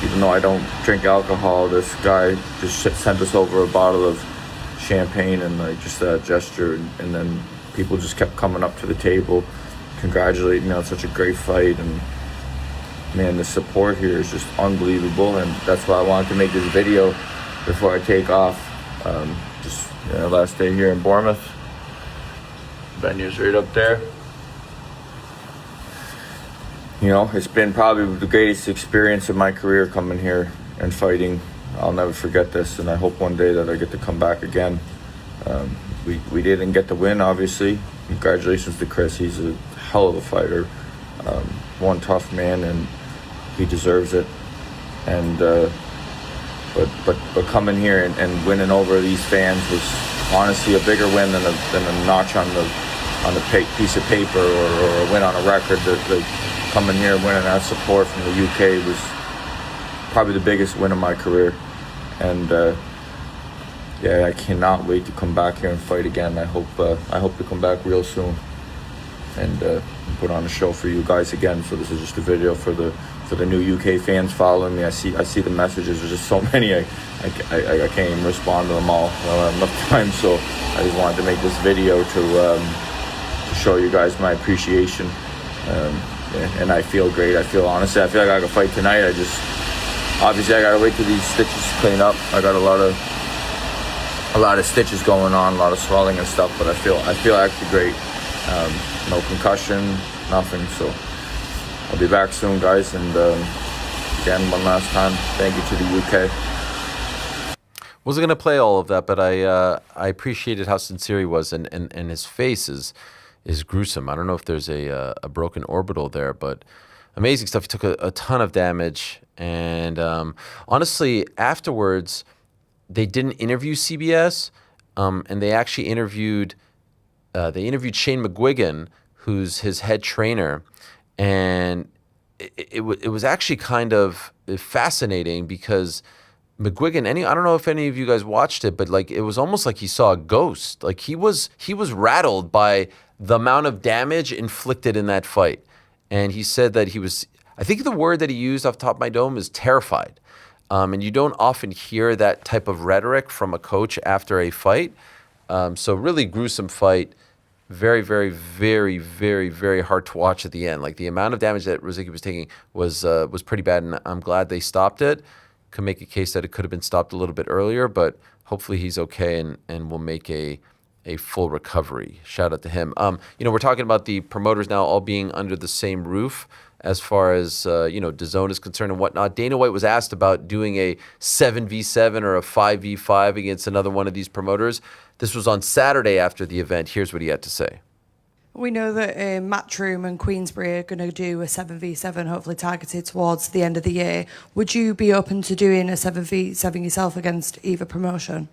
even though I don't drink alcohol, this guy just sent us over a bottle of champagne, and like just that gesture, and then people just kept coming up to the table, congratulating me on such a great fight. And man, the support here is just unbelievable, and that's why I wanted to make this video before I take off. Last day here in Bournemouth. Venue's right up there. It's been probably the greatest experience of my career coming here and fighting. I'll never forget this, and I hope one day that I get to come back again. We didn't get the win, obviously. Congratulations to Chris. He's a hell of a fighter. One tough man, and he deserves it. And but coming here and winning over these fans was honestly a bigger win than a notch on the piece of paper or a win on a record. The coming here and winning that support from the UK was probably the biggest win of my career. And I cannot wait to come back here and fight again. I hope to come back real soon and put on a show for you guys again. So this is just a video for the new UK fans following me. I see the messages. There's just so many. I can't even respond to them all. I don't have enough time. So I just wanted to make this video to show you guys my appreciation. And I feel great. I feel like I could fight tonight. Obviously I gotta wait till these stitches clean up. I got a lot of stitches going on, a lot of swelling and stuff, but I feel actually great. No concussion, nothing. So I'll be back soon, guys. And again, one last time, thank you to the UK. Wasn't gonna play all of that, but I appreciated how sincere he was, and his face is gruesome. I don't know if there's a broken orbital there, but amazing stuff. He took a ton of damage, and honestly, afterwards, they didn't interview CBS, and they actually interviewed Shane McGuigan, who's his head trainer, and it was actually kind of fascinating because McGuigan, I don't know if any of you guys watched it, but like it was almost like he saw a ghost. Like he was rattled by the amount of damage inflicted in that fight. And he said that he was, I think the word that he used off the top of my dome is terrified. And you don't often hear that type of rhetoric from a coach after a fight. So really gruesome fight. Very, very, very, very, very hard to watch at the end. Like the amount of damage that Ruzicki was taking was pretty bad, and I'm glad they stopped it. Could make a case that it could have been stopped a little bit earlier, but hopefully he's okay and will make a full recovery. Shout out to him. We're talking about the promoters now all being under the same roof as far as, DAZN is concerned and whatnot. Dana White was asked about doing a 7v7 or a 5v5 against another one of these promoters. This was on Saturday after the event. Here's what he had to say. We know that Matchroom and Queensbury are going to do a 7v7, hopefully targeted towards the end of the year. Would you be open to doing a 7v7 yourself against either promotion?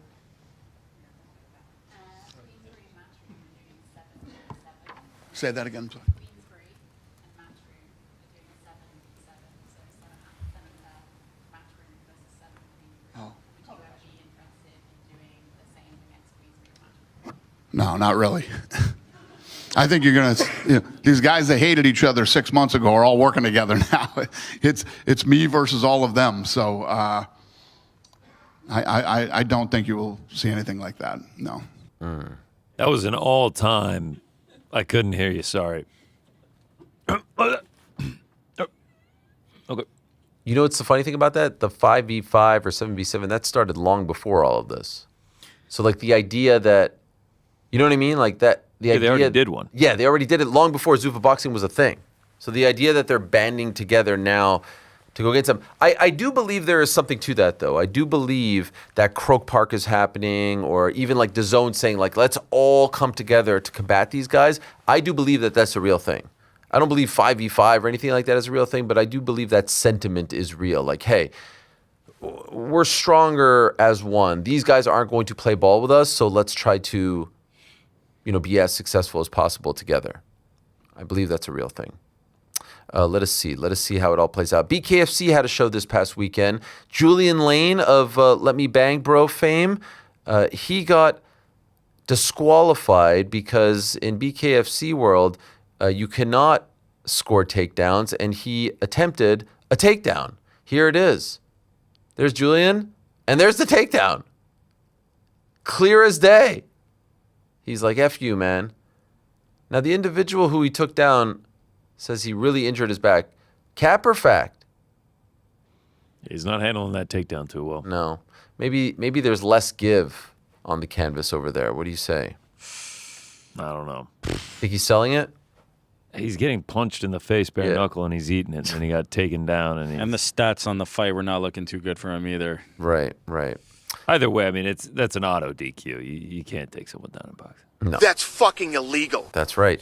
Say that again, please. No, not really. I think you're going to, these guys that hated each other 6 months ago are all working together now. It's me versus all of them. So I don't think you will see anything like that. No. That was an all-time. I couldn't hear you. Sorry. Okay. You know what's the funny thing about that? The 5v5 or 7v7, that started long before all of this. So like the idea that, you know what I mean? Like that, the idea. They already did one. Yeah, they already did it long before Zuffa boxing was a thing. So the idea that they're banding together now to go against them. I do believe there is something to that, though. I do believe that Croke Park is happening, or even like DAZN saying, like, let's all come together to combat these guys. I do believe that that's a real thing. I don't believe 5v5 or anything like that is a real thing, but I do believe that sentiment is real. Like, hey, we're stronger as one. These guys aren't going to play ball with us, so let's try to, be as successful as possible together. I believe that's a real thing. Let us see. Let us see how it all plays out. BKFC had a show this past weekend. Julian Lane of Let Me Bang Bro fame, he got disqualified because in BKFC world, you cannot score takedowns, and he attempted a takedown. Here it is. There's Julian, and there's the takedown. Clear as day. He's like, F you, man. Now, the individual who he took down says he really injured his back. Cap or fact? He's not handling that takedown too well. No. Maybe there's less give on the canvas over there. What do you say? I don't know. Think he's selling it? He's getting punched in the face, bare knuckle, and he's eating it, and he got taken down. And the stats on the fight were not looking too good for him either. Right. Either way, I mean, that's an auto DQ. You can't take someone down in boxing. No. That's fucking illegal. That's right.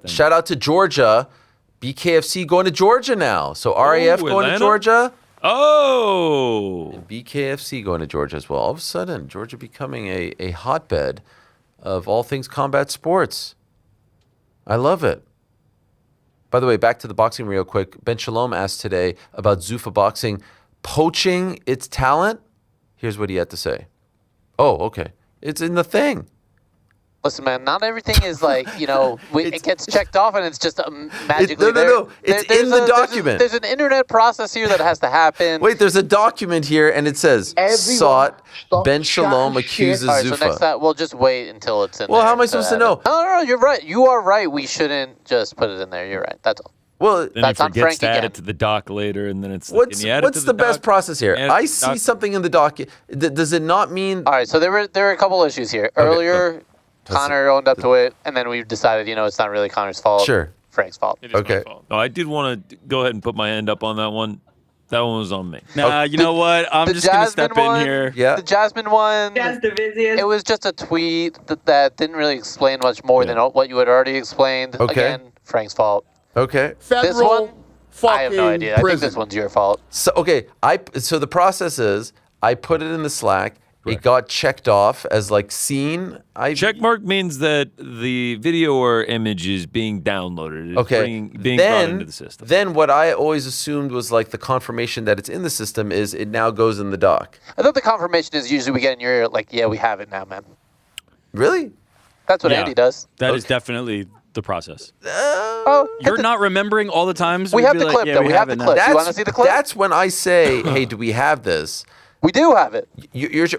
Shout out to Georgia. BKFC going to Georgia now. So RAF going Atlanta? to Georgia. Oh! And BKFC going to Georgia as well. All of a sudden, Georgia becoming a hotbed of all things combat sports. I love it. By the way, back to the boxing real quick. Ben Shalom asked today about Zuffa boxing poaching its talent. Here's what he had to say. Oh, okay. It's in the thing. Listen, man, not everything is like, it gets checked off and it's just magically there. No. It's in the document. There's an internet process here that has to happen. Wait, there's a document here and it says, sought, Ben Shalom accuses All right, Zuffa. so next time, we'll just wait until it's in there. Well, how am I supposed to know? No, you're right. You are right. We shouldn't just put it in there. You're right. That's all. Well, Then that's he on forgets Frank to add again. it to the doc later, and then it's What's the best process here? Add it I to the see doc. something in the document. Does it not mean... All right, so there were a couple issues here. Earlier, Connor owned up to it, and then we decided, it's not really Connor's fault. Sure. Frank's fault. It is my fault. No, I did want to go ahead and put my hand up on that one. That one was on me. Nah, you know what? I'm just going to step in here. Yeah. The Jasmine one, it was just a tweet that didn't really explain much more than what you had already explained. Okay. Again, Frank's fault. Okay. This one, I have no fucking idea. I think prison. this one's your fault. So the process is I put it in the Slack. It got checked off as like seen. Checkmark means that the video or image is being downloaded. It's being brought into the system. Then what I always assumed was like the confirmation that it's in the system is it now goes in the doc. I thought the confirmation is usually we get in your ear, like, yeah, we have it now, man. Really? That's what Yeah. Andy does. That is definitely the process. Oh, You're not remembering all the times? We we'd have be the like, clip, yeah, though. we We have have the it clip. now. You wanna see the clip? That's when I say, hey, do we have this? We do have it.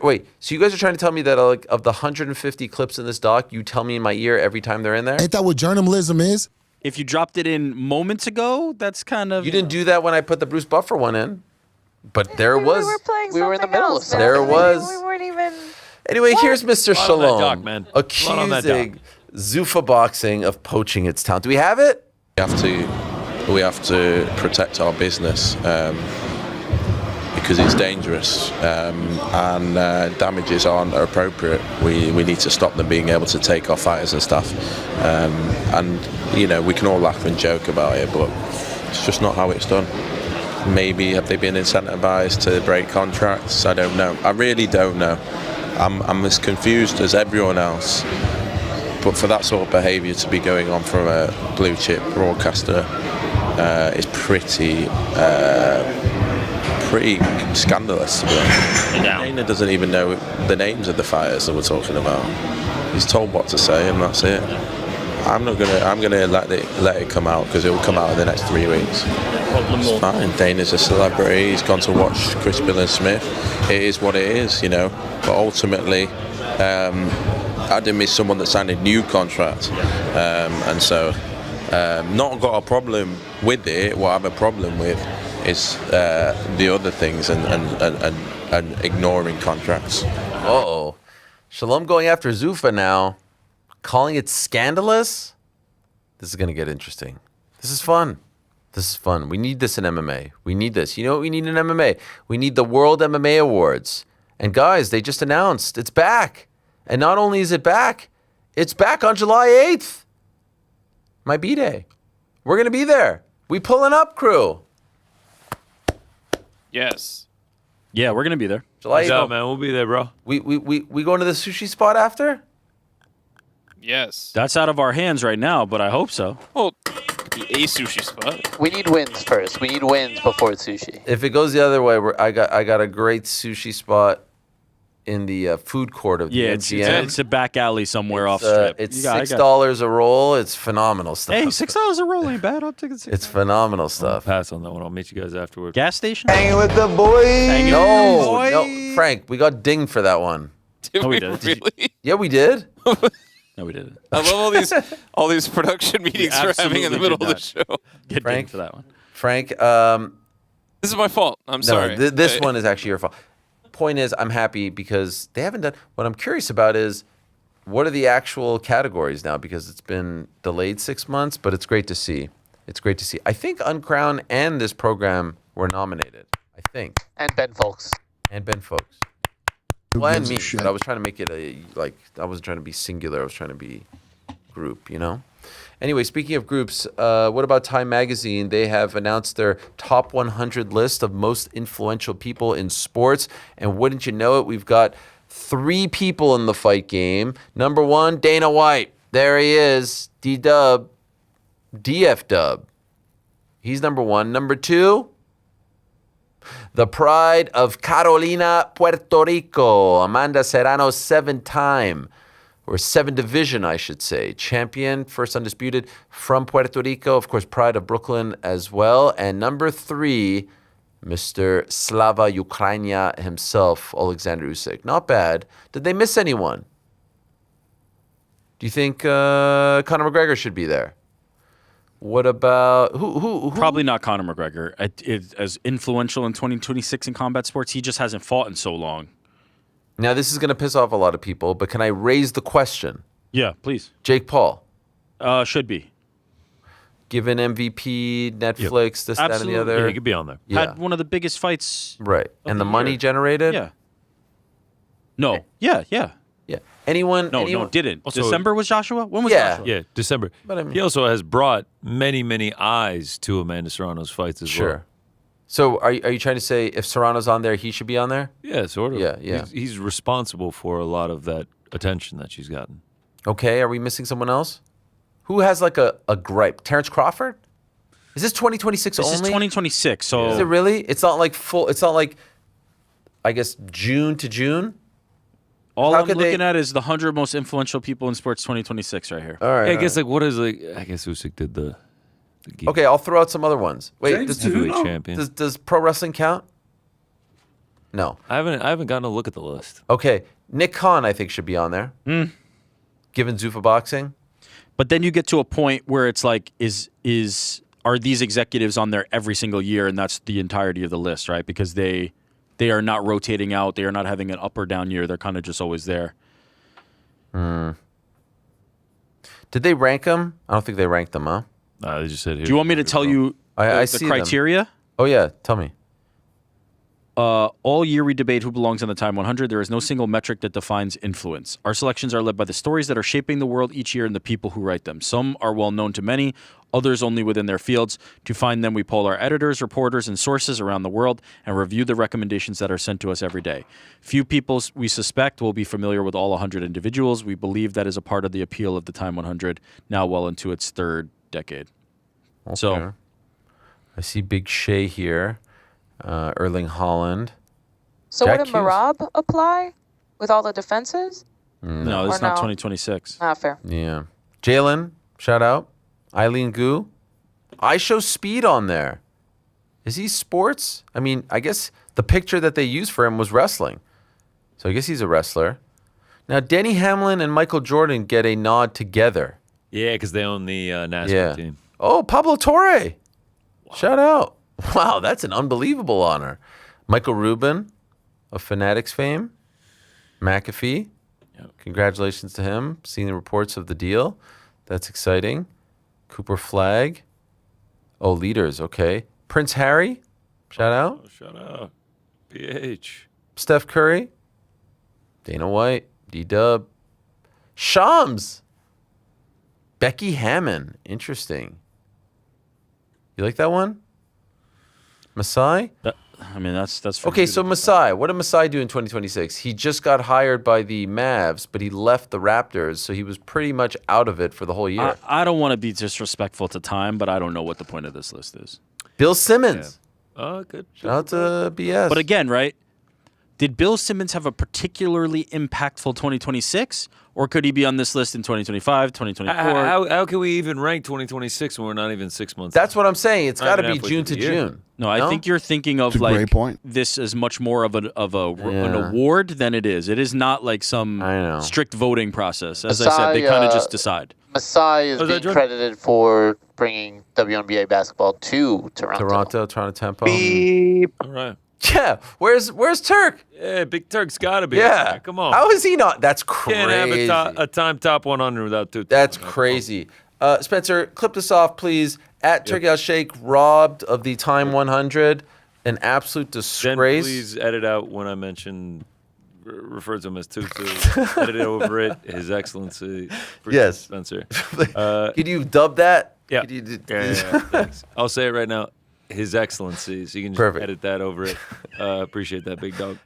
Wait, so you guys are trying to tell me that like of the 150 clips in this doc, you tell me in my ear every time they're in there? Ain't that what journalism is? If you dropped it in moments ago, that's kind of... You didn't do that when I put the Bruce Buffer one in. But there it was. We were in the middle of something. There it was. We weren't even... Anyway, here's Mr. Lot on that Shalom doc, man. Lot on that accusing Zuffa boxing of poaching its talent. Do we have it? We have to protect our business because it's dangerous and damages aren't appropriate. We need to stop them being able to take our fighters and stuff. And we can all laugh and joke about it, but it's just not how it's done. Maybe have they been incentivized to break contracts? I don't know. I really don't know. I'm as confused as everyone else. But for that sort of behaviour to be going on from a blue chip broadcaster is pretty scandalous, to be honest. Dana doesn't even know the names of the fighters that we're talking about. He's told what to say, and that's it. I'm gonna let it come out because it will come out in the next 3 weeks. It's fine. Dana's a celebrity. He's gone to watch Chris Bill Smith. It is what it is, But ultimately, Adam is someone that signed a new contract, and so not got a problem with it. What I have a problem with It's the other things and ignoring contracts. Uh-oh. Shalom going after Zuffa now, calling it scandalous? This is going to get interesting. This is fun. This is fun. We need this in MMA. We need this. You know what we need in MMA? We need the World MMA Awards. And guys, they just announced it's back. And not only is it back, it's back on July 8th. My B-Day. We're going to be there. We pulling up, crew. Yes. Yeah, we're gonna be there. July 8th. Yeah, man, we'll be there, bro. We going to the sushi spot after? Yes. That's out of our hands right now, but I hope so. Well, it could be a sushi spot. We need wins first. We need wins before sushi. If it goes the other way, I got a great sushi spot in the food court of the MGM. It's a back alley somewhere off strip. It's $6 a roll. It's phenomenal stuff. Hey, $6 a roll ain't bad. I'll take it. It's phenomenal stuff. I'll pass on that one. I'll meet you guys afterwards. Gas station? Hanging with the boys. No, Frank, we got dinged for that one. Did we did. really? Yeah, we did. No, we didn't. I love all these production meetings we're having in the middle of the show. Get Frank for that one. Frank, This is my fault. I'm sorry. This one is actually your fault. Point is, I'm happy because they haven't done. What I'm curious about is, what are the actual categories now? Because it's been delayed 6 months, but it's great to see. It's great to see. I think Uncrown and this program were nominated. I think. And Ben Folks. And Ben Folks. Well, and me. But I was trying to make it I wasn't trying to be singular. I was trying to be group. You know. Anyway, speaking of groups, what about Time Magazine? They have announced their top 100 list of most influential people in sports. And wouldn't you know it, we've got 3 people in the fight game. Number 1, Dana White. There he is. D-Dub. DF-Dub. He's number 1. Number 2, the pride of Carolina, Puerto Rico. Amanda Serrano, 7-time. Or 7 division, I should say. Champion, first undisputed from Puerto Rico. Of course, pride of Brooklyn as well. And number 3, Mr. Slava Ukraina himself, Alexander Usyk. Not bad. Did they miss anyone? Do you think Conor McGregor should be there? What about who? Probably not Conor McGregor. As influential in 2026 in combat sports, he just hasn't fought in so long. Now, this is going to piss off a lot of people, but can I raise the question? Yeah, please. Jake Paul. Should be. Given MVP, Netflix, this, that, and the other. Yeah, he could be on there. Yeah. Had one of the biggest fights. Right. And the money year. generated? Yeah. No. Yeah. Yeah. Anyone? No, didn't. Also, December was Joshua? When was Joshua? Yeah, December. But I mean, he also has brought many eyes to Amanda Serrano's fights as well. Sure. So are you trying to say if Serrano's on there, he should be on there? Yeah, sort of. Yeah. He's responsible for a lot of that attention that she's gotten. Okay, are we missing someone else? Who has like a gripe? Terrence Crawford? Is this 2026 only? This is 2026. So is it really? It's not like full. It's not like, I guess, June to June. All I'm looking at is the 100 most influential people in sports 2026 right here. All right. I guess what is I guess Usyk did the Okay, I'll throw out some other ones. Wait, heavyweight champion. Does pro wrestling count? No. I haven't gotten a look at the list. Okay, Nick Khan I think should be on there. Given Zuffa boxing. But then you get to a point where it's like, are these executives on there every single year, and that's the entirety of the list, right? Because they are not rotating out, they are not having an up or down year. They're kind of just always there. Did they rank them? I don't think they ranked them, huh? They just said here. Do you want me to tell you I the see criteria? Them. Oh yeah, tell me. All year we debate who belongs on the Time 100. There is no single metric that defines influence. Our selections are led by the stories that are shaping the world each year and the people who write them. Some are well known to many, others only within their fields. To find them, we poll our editors, reporters, and sources around the world and review the recommendations that are sent to us every day. Few people we suspect will be familiar with all 100 individuals. We believe that is a part of the appeal of the Time 100, now well into its 3rd decade. Okay. So, I see Big Shea here. Erling Haaland. So Jack would a Hughes. Marab apply with all the defenses? no, this is Or not no? 2026. Not fair. Yeah. Jalen, shout out. Eileen Gu. I show speed on there. Is he sports? I mean, I guess the picture that they used for him was wrestling. So I guess he's a wrestler. Now, Denny Hamlin and Michael Jordan get a nod together. Yeah, because they own the NASCAR team. Oh, Pablo Torre. Shout out. Wow, that's an unbelievable honor. Michael Rubin of Fanatics fame, McAfee. Congratulations to him. Seeing the reports of the deal. That's exciting. Cooper Flagg. Oh, leaders. Okay. Prince Harry. Shout out. Oh, shout out. PH. Steph Curry. Dana White. D-Dub. Shams. Becky Hammon. Interesting. You like that one? Masai? That's okay, so Masai. What did Masai do in 2026? He just got hired by the Mavs, but he left the Raptors, so he was pretty much out of it for the whole year. I don't want to be disrespectful to time, but I don't know what the point of this list is. Bill Simmons. Oh, good. Shout out to BS. But again, right? Did Bill Simmons have a particularly impactful 2026? Or could he be on this list in 2025, 2024? How can we even rank 2026 when we're not even 6 months? That's what I'm saying. It's got to be halfway June through to the year. June. No, I think you're thinking of It's a great point. this as much more of an award than it is. It is not like some strict voting process. As I said, they kind of just decide. Masai is being credited for bringing WNBA basketball to Toronto. Toronto Tempo. All right. Yeah, where's Turk? Yeah, Big Turk's got to be. Yeah, there. Come on. How is he not? That's crazy. Can't have a time top 100 without two. That's crazy. Spencer, clip this off, please. At Turkey Al Sheikh, robbed of the Time 100. An absolute disgrace. Then please edit out when I mention, refer to him as Tutu. Edit over it. His Excellency. Yes. Spencer. Could you dub that? Yeah. Thanks. I'll say it right now. His Excellency. So you can just edit that over it. Appreciate that, big dog.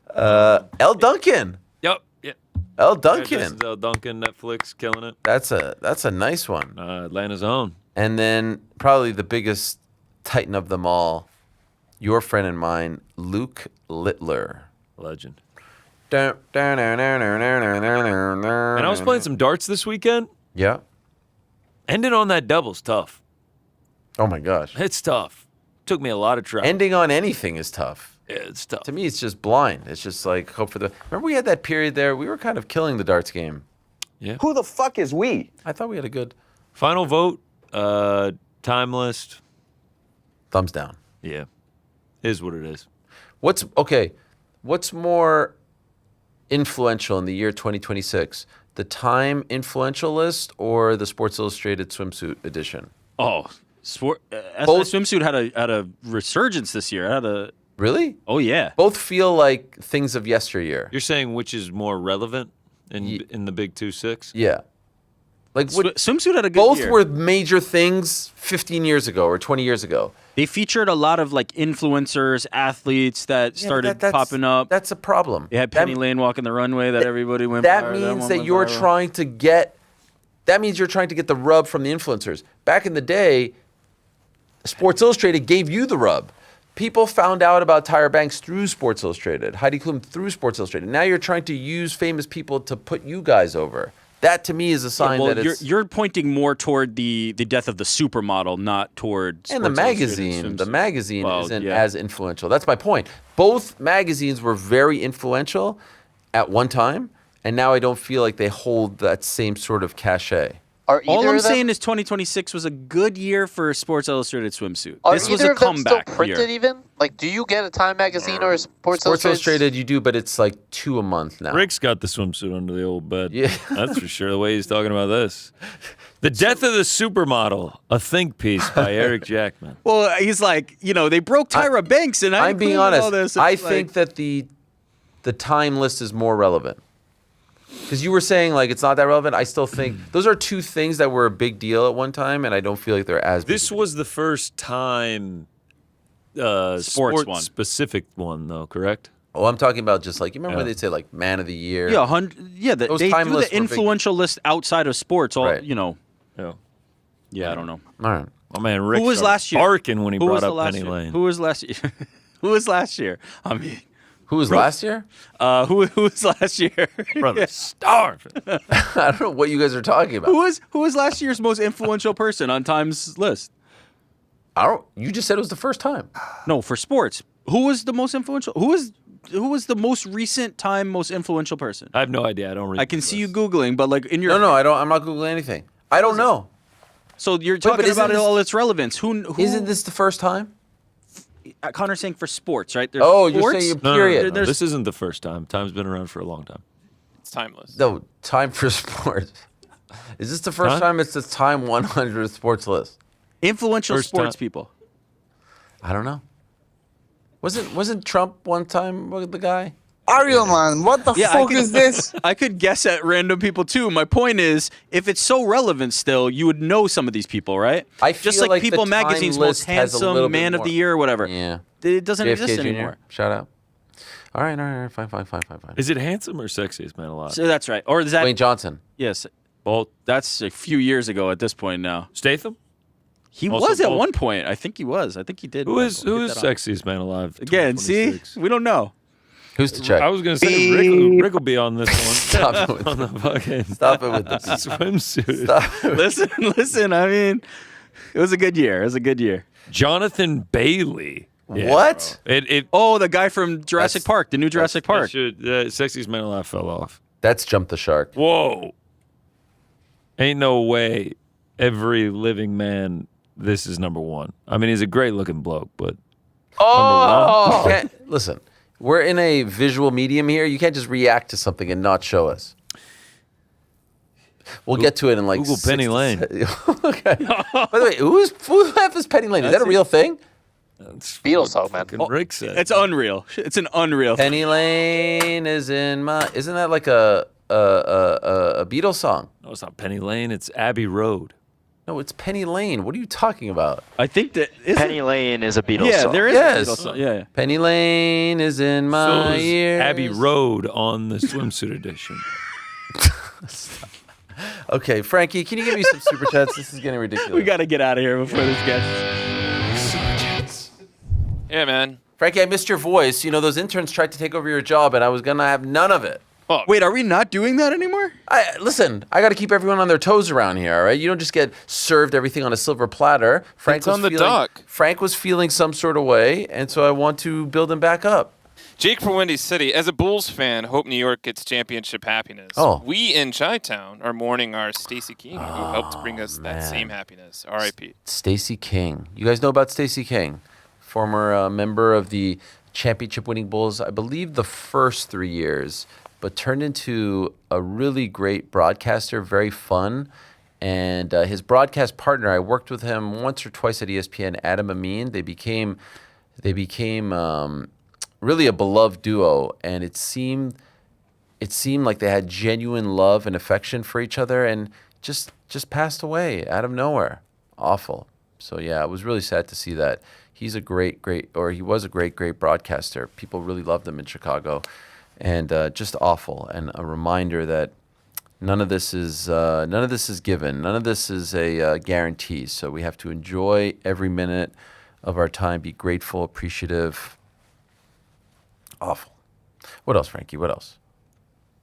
L. Duncan. Yep. Yeah. L. Duncan. L. Duncan, Netflix, killing it. That's a nice one. Atlanta's own. And then probably the biggest titan of them all, your friend and mine, Luke Littler. Legend. And And I was playing some darts this weekend. Yeah. Ending on that double's tough. Oh my gosh. It's tough. Took me a lot of try. Ending on anything is tough. Yeah, it's tough. To me, it's just blind. It's just like hope for the. Remember, we had that period there. We were kind of killing the darts game. Yeah. Who the fuck is we? I thought we had a good Final vote. Time list. thumbs down. Yeah. Is what it is. What's more influential in the year 2026? The Time influential list or the Sports Illustrated swimsuit edition? Oh, swimsuit had a resurgence this year. Really? Oh yeah. Both feel like things of yesteryear. You're saying which is more relevant in the Big 2-6? Yeah. Like swimsuit had a good both year. were major things 15 years ago or 20 years ago. They featured a lot of like influencers, athletes that started popping up. That's a problem. They had Penny Lane walking the runway that everybody went. That viral. means one that went you're viral. trying to get. That means you're trying to get the rub from the influencers. Back in the day, Sports Illustrated gave you the rub. People found out about Tyra Banks through Sports Illustrated, Heidi Klum through Sports Illustrated. Now you're trying to use famous people to put you guys over. That to me is a sign that it's you're pointing more toward the death of the supermodel, not toward and the Sports magazine. Illustrated The swimsuit. magazine Well, isn't yeah. as influential. That's my point. Both magazines were very influential at one time, and now I don't feel like they hold that same sort of cachet. All I'm saying is 2026 was a good year for Sports Illustrated swimsuit. Are This was either a of them still comeback printed year. even? Like, do you get a Time magazine or a Sports Sports Illustrated? Illustrated you do, but it's like 2 a month now. Rick's got the swimsuit under the old bed. Yeah. That's for sure, the way he's talking about this. The Death of the Supermodel, a think piece by Eric Jackman. Well, he's like, they broke Tyra Banks, and I'm being included honest. all this. I It's like- think that the Time list is more relevant. Because you were saying like it's not that relevant. I still think those are two things that were a big deal at one time, and I don't feel like they're as big. This was the first time Sports one. specific one, though, correct? Oh, I'm talking about just like you remember when they'd say like Man of the Year. Yeah, Those they time do lists the were big. influential list outside of sports. All Right. Yeah, I don't know. All right. My man Rick Who was started last year? barking when he Who was brought the up last Penny year? Lane. Who was last year? Who was last year? I mean, Who was last year? Who was last year? Brother, starving. I don't know what you guys are talking about. Who was last year's most influential person on Time's list? You just said it was the first time. No, for sports. Who was the most influential? Who was the most recent Time most influential person? I have no idea. I don't read. I can see you googling, but like in your No, I don't. I'm not googling anything. I don't know. So you're but talking isn't about this- all its relevance. Who Isn't this the first time? Connor's saying for sports, right? There's You're sports, saying No, period. no. This isn't the first time. Time's been around for a long time. It's timeless. No, time for sports. Is this the first time it's the Time 100 sports list? Influential First sports time. people. I don't know. Wasn't Trump one time the guy? Ariel, man, what the fuck is this? I could guess at random people too. My point is, if it's so relevant still, you would know some of these people, right? I Just feel like the People Time Magazine's most list has a little handsome bit man of more. the year or whatever. Yeah. It doesn't JFK exist Jr. anymore. Shout out. All right, fine. Is it handsome or sexiest man alive? So that's right. Or is that Dwayne Johnson. Yes. Well, that's a few years ago at this point now. Statham? He Also was at both? one point. I think he was. I think he did. Who is Get that on. sexiest man alive? Again, see? 2026? We don't know. Who's to check? I was gonna say Rick will be on this one. Stop it with on the fucking Stop it with the swimsuit. Stop. Listen. I mean, it was a good year. Jonathan Bailey. Yeah, What? bro. It Oh, the guy from Jurassic Park, the new Jurassic Park. Sexiest man alive fell off. That's Jump the Shark. Whoa. Ain't no way every living man this is number one. I mean, he's a great looking bloke, but Oh! You can't- listen, we're in a visual medium here. You can't just react to something and not show us. We'll get to it in like Google Penny 6 to Lane. 7 Okay. By the way, who the F is Penny Lane? Is that a real thing? Beatles song, man. fucking Rick said. It's unreal. It's an unreal. Penny Lane is in my. Isn't that like a Beatles song? No, it's not Penny Lane. It's Abbey Road. No, it's Penny Lane. What are you talking about? I think that Penny Lane is a Beatles Yeah, song. there is Yes. a Beatles song. Yeah. Penny Lane is in So my is ears. Abbey Road on the swimsuit edition. Okay, Frankie, can you give me some super chats? This is getting ridiculous. We got to get out of here before this gets. Yeah, man. Frankie, I missed your voice. You know, those interns tried to take over your job, and I was going to have none of it. Oh, Wait, are we not doing that anymore? Listen, I got to keep everyone on their toes around here, all right? You don't just get served everything on a silver platter. It's on the dock. Frank was feeling some sort of way, and so I want to build him back up. Jake from Windy City. As a Bulls fan, hope New York gets championship happiness. Oh. We in Chi-Town are mourning our Stacey King, who helped bring us that same happiness. R.I.P. Stacey King. You guys know about Stacey King? Former member of the championship-winning Bulls, I believe the first 3 years, but turned into a really great broadcaster, very fun. And his broadcast partner, I worked with him once or twice at ESPN, Adam Amin. They became really a beloved duo, and it seemed like they had genuine love and affection for each other, and just passed away out of nowhere. Awful. So yeah, it was really sad to see that. He was a great broadcaster. People really loved him in Chicago, and just awful. And a reminder that none of this is given. None of this is a guarantee. So we have to enjoy every minute of our time. Be grateful, appreciative. Awful. What else, Frankie? What else?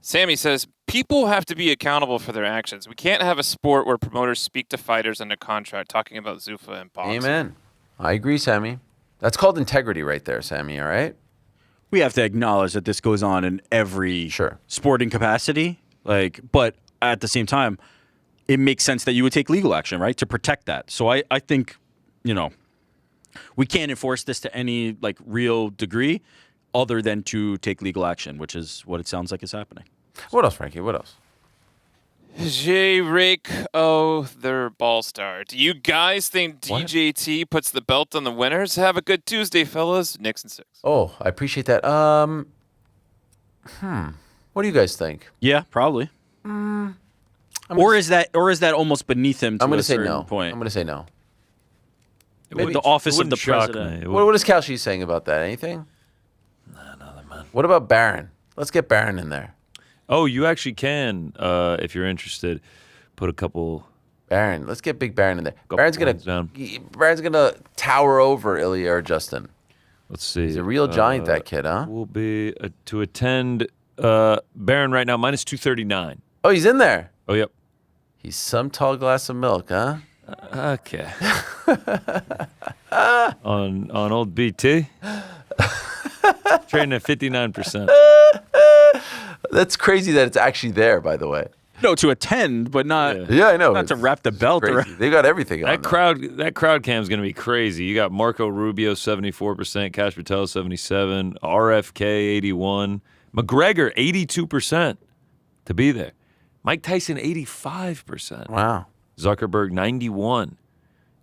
Sammy says, people have to be accountable for their actions. We can't have a sport where promoters speak to fighters under contract, talking about Zuffa and boxing. Amen. I agree, Sammy. That's called integrity right there, Sammy, all right? We have to acknowledge that this goes on in every sporting capacity. But at the same time, it makes sense that you would take legal action, right, to protect that. So I think, we can't enforce this to any real degree other than to take legal action, which is what it sounds like is happening. What else, Frankie? What else? J. Rake, they're ball star. Do you guys think DJT puts the belt on the winners? Have a good Tuesday, fellas. Nixon 6. Oh, I appreciate that. What do you guys think? Yeah, probably. Or is that almost beneath him to I'm going a to say certain no. point? I'm going to say no. Maybe the office of the president. What is Kalshi saying about that? Anything? Nothing, man. What about Barron? Let's get Barron in there. Oh, you actually can, if you're interested, put a couple. Barron, let's get Big Barron in there. Couple Barron's gonna tower over Ilya or Justin. Let's see. He's a real giant, that kid, huh? Will be to attend Barron right now, minus 239. Oh, he's in there. Oh, yep. He's some tall glass of milk, huh? Okay. on old BT. Trading at 59%. That's crazy that it's actually there, by the way. No, to attend, but not. Yeah, I know. Not to wrap the belt around. They got everything on. That crowd cam is going to be crazy. You got Marco Rubio 74%, Cash Patel 77, RFK 81, McGregor 82% to be there. Mike Tyson 85%. Wow. Zuckerberg 91,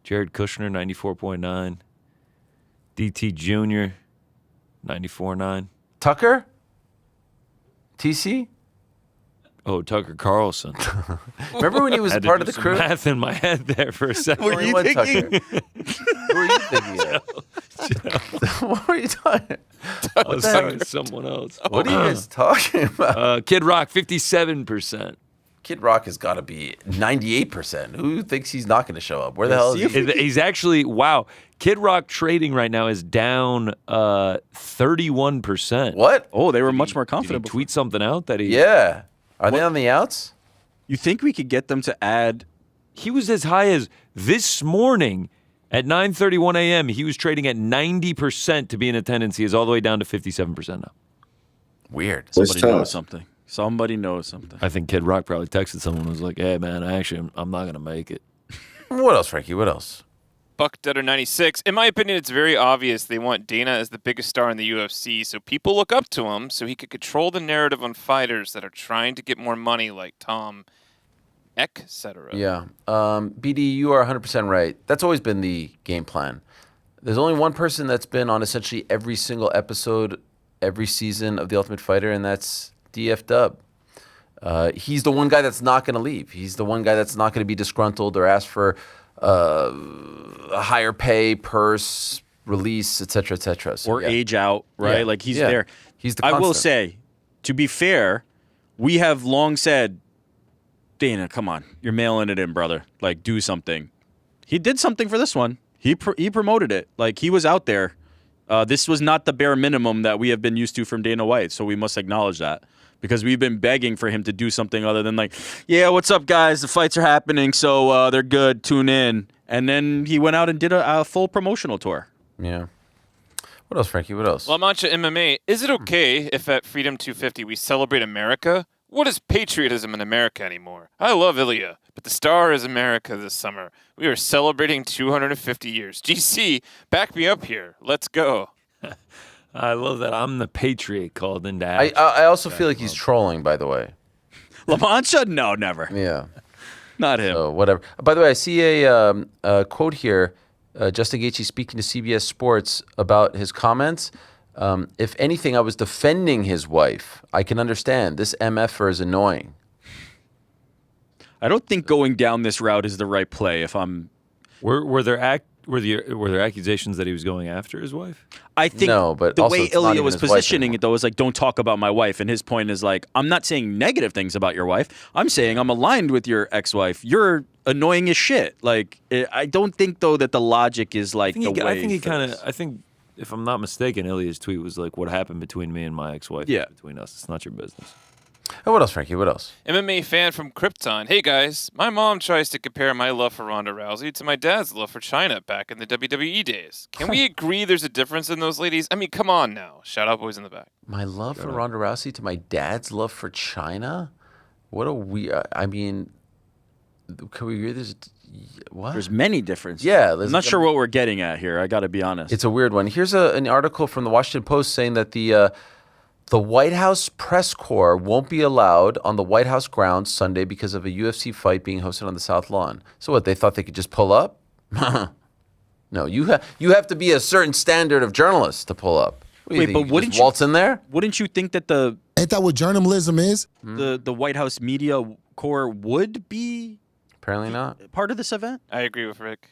Jared Kushner 94.9, DT Jr. 94.9. Tucker? TC? Oh, Tucker Carlson. Remember when he was part of the crew? Math in my head there for a second. What were you thinking? Who were you thinking of? What were you talking? I was talking to someone else. What are you guys talking about? Kid Rock 57%. Kid Rock has got to be 98%. Who thinks he's not going to show up? Where the hell is he? He's actually, wow. Kid Rock trading right now is down 31%. What? Oh, they were much more confident. Did he tweet something out that he... Yeah. Are they on the outs? You think we could get them to add... He was as high as this morning at 9:31 a.m. He was trading at 90% to be in attendance. He is all the way down to 57% now. Weird. Somebody knows something. Somebody knows something. I think Kid Rock probably texted someone and was like, hey, man, I'm not going to make it. What else, Frankie? What else? Buckdutter96. In my opinion, it's very obvious they want Dana as the biggest star in the UFC, so people look up to him so he could control the narrative on fighters that are trying to get more money, like Tom, etc. Yeah. BD, you are 100% right. That's always been the game plan. There's only one person that's been on essentially every single episode, every season of The Ultimate Fighter, and that's DF Dub. He's the one guy that's not going to leave. He's the one guy that's not going to be disgruntled or ask for a higher pay, purse, release, etc., etc. So, or age out, right? Yeah. Like he's Yeah. there. He's the I will constant. say, to be fair, we have long said, Dana, come on, you're mailing it in, brother. Like, do something. He did something for this one. He promoted it. Like, he was out there. This was not the bare minimum that we have been used to from Dana White, so we must acknowledge that. Because we've been begging for him to do something other than like, yeah, what's up, guys? The fights are happening, so they're good. Tune in. And then he went out and did a full promotional tour. Yeah. What else, Frankie? What else? La Mancha MMA. Is it okay if at Freedom 250 we celebrate America? What is patriotism in America anymore? I love Ilya, but the star is America this summer. We are celebrating 250 years. GC, back me up here. Let's go. I love that I'm the patriot called into action. I also feel like he's trolling, by the way. La Mancha? No, never. Yeah. Not him. So, whatever. By the way, I see a quote here, Justin Gaethje speaking to CBS Sports about his comments. If anything, I was defending his wife. I can understand. This MFer is annoying. I don't think going down this route is the right play if I'm... Were there accusations that he was going after his wife? I think no, but the also way it's not Ilya even was his wife positioning it, though, is like, don't talk about my wife. And his point is like, I'm not saying negative things about your wife. I'm saying I'm aligned with your ex-wife. You're annoying as shit. Like, I don't think, though, that the logic is like the way. I think, if I'm not mistaken, Ilya's tweet was like, what happened between me and my ex-wife? Yeah. Between us. It's not your business. Oh, what else, Frankie? What else? MMA fan from Krypton. Hey guys, my mom tries to compare my love for Ronda Rousey to my dad's love for China back in the WWE days. Can we agree there's a difference in those ladies? I mean, come on now. Shout out boys in the back. My love for Ronda Rousey to my dad's love for China? What a weird... I mean, can we agree there's... What? There's many differences. Yeah. I'm not sure what we're getting at here. I got to be honest. It's a weird one. Here's an article from the Washington Post saying that the White House press corps won't be allowed on the White House grounds Sunday because of a UFC fight being hosted on the South Lawn. So what, they thought they could just pull up? No, you have to be a certain standard of journalist to pull up. Wait, but wouldn't you waltz in there? Wouldn't you think that ain't that what journalism is? The White House media corps would be apparently not part of this event? I agree with Rick.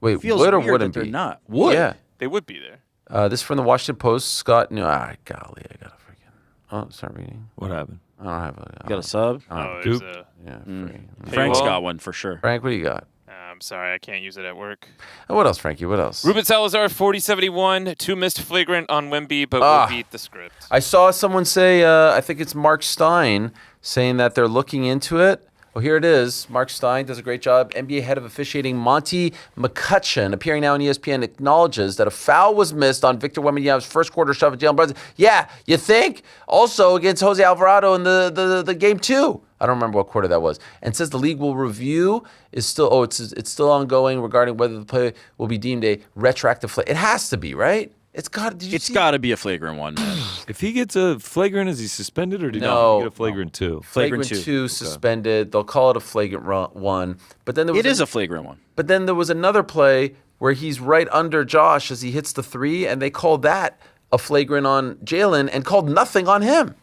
Wait, it feels would or weird wouldn't that be? They're not. Would. Yeah. They would be there. This is from the Washington Post. Scott, golly, I gotta freaking. Oh, start reading. What happened? I don't have a. You got a sub? There's Yeah, free. Frank's got one for sure. Frank, what do you got? I'm sorry, I can't use it at work. Oh, what else, Frankie? What else? Ruben Salazar, 40-71, 2 missed flagrant on Wemby, but will beat the script. I saw someone say, I think it's Mark Stein, saying that they're looking into it. Well, here it is. Mark Stein does a great job. NBA head of officiating Monty McCutcheon, appearing now on ESPN, acknowledges that a foul was missed on Victor Wembanyama's first quarter shove at Jalen Brunson. Yeah, you think? Also against Jose Alvarado in the game 2 I don't remember what quarter that was. And says the league will review is still. Oh, it's still ongoing regarding whether the play will be deemed a retroactive flag. It has to be, right? It's got. It's got to be a flagrant one, man. If he gets a flagrant, is he suspended or did No. he get a flagrant 2? Flagrant 2 suspended. They'll call it a flagrant 1. But then there was It is a flagrant one. But then there was another play where he's right under Josh as he hits the 3, and they called that a flagrant on Jalen and called nothing on him.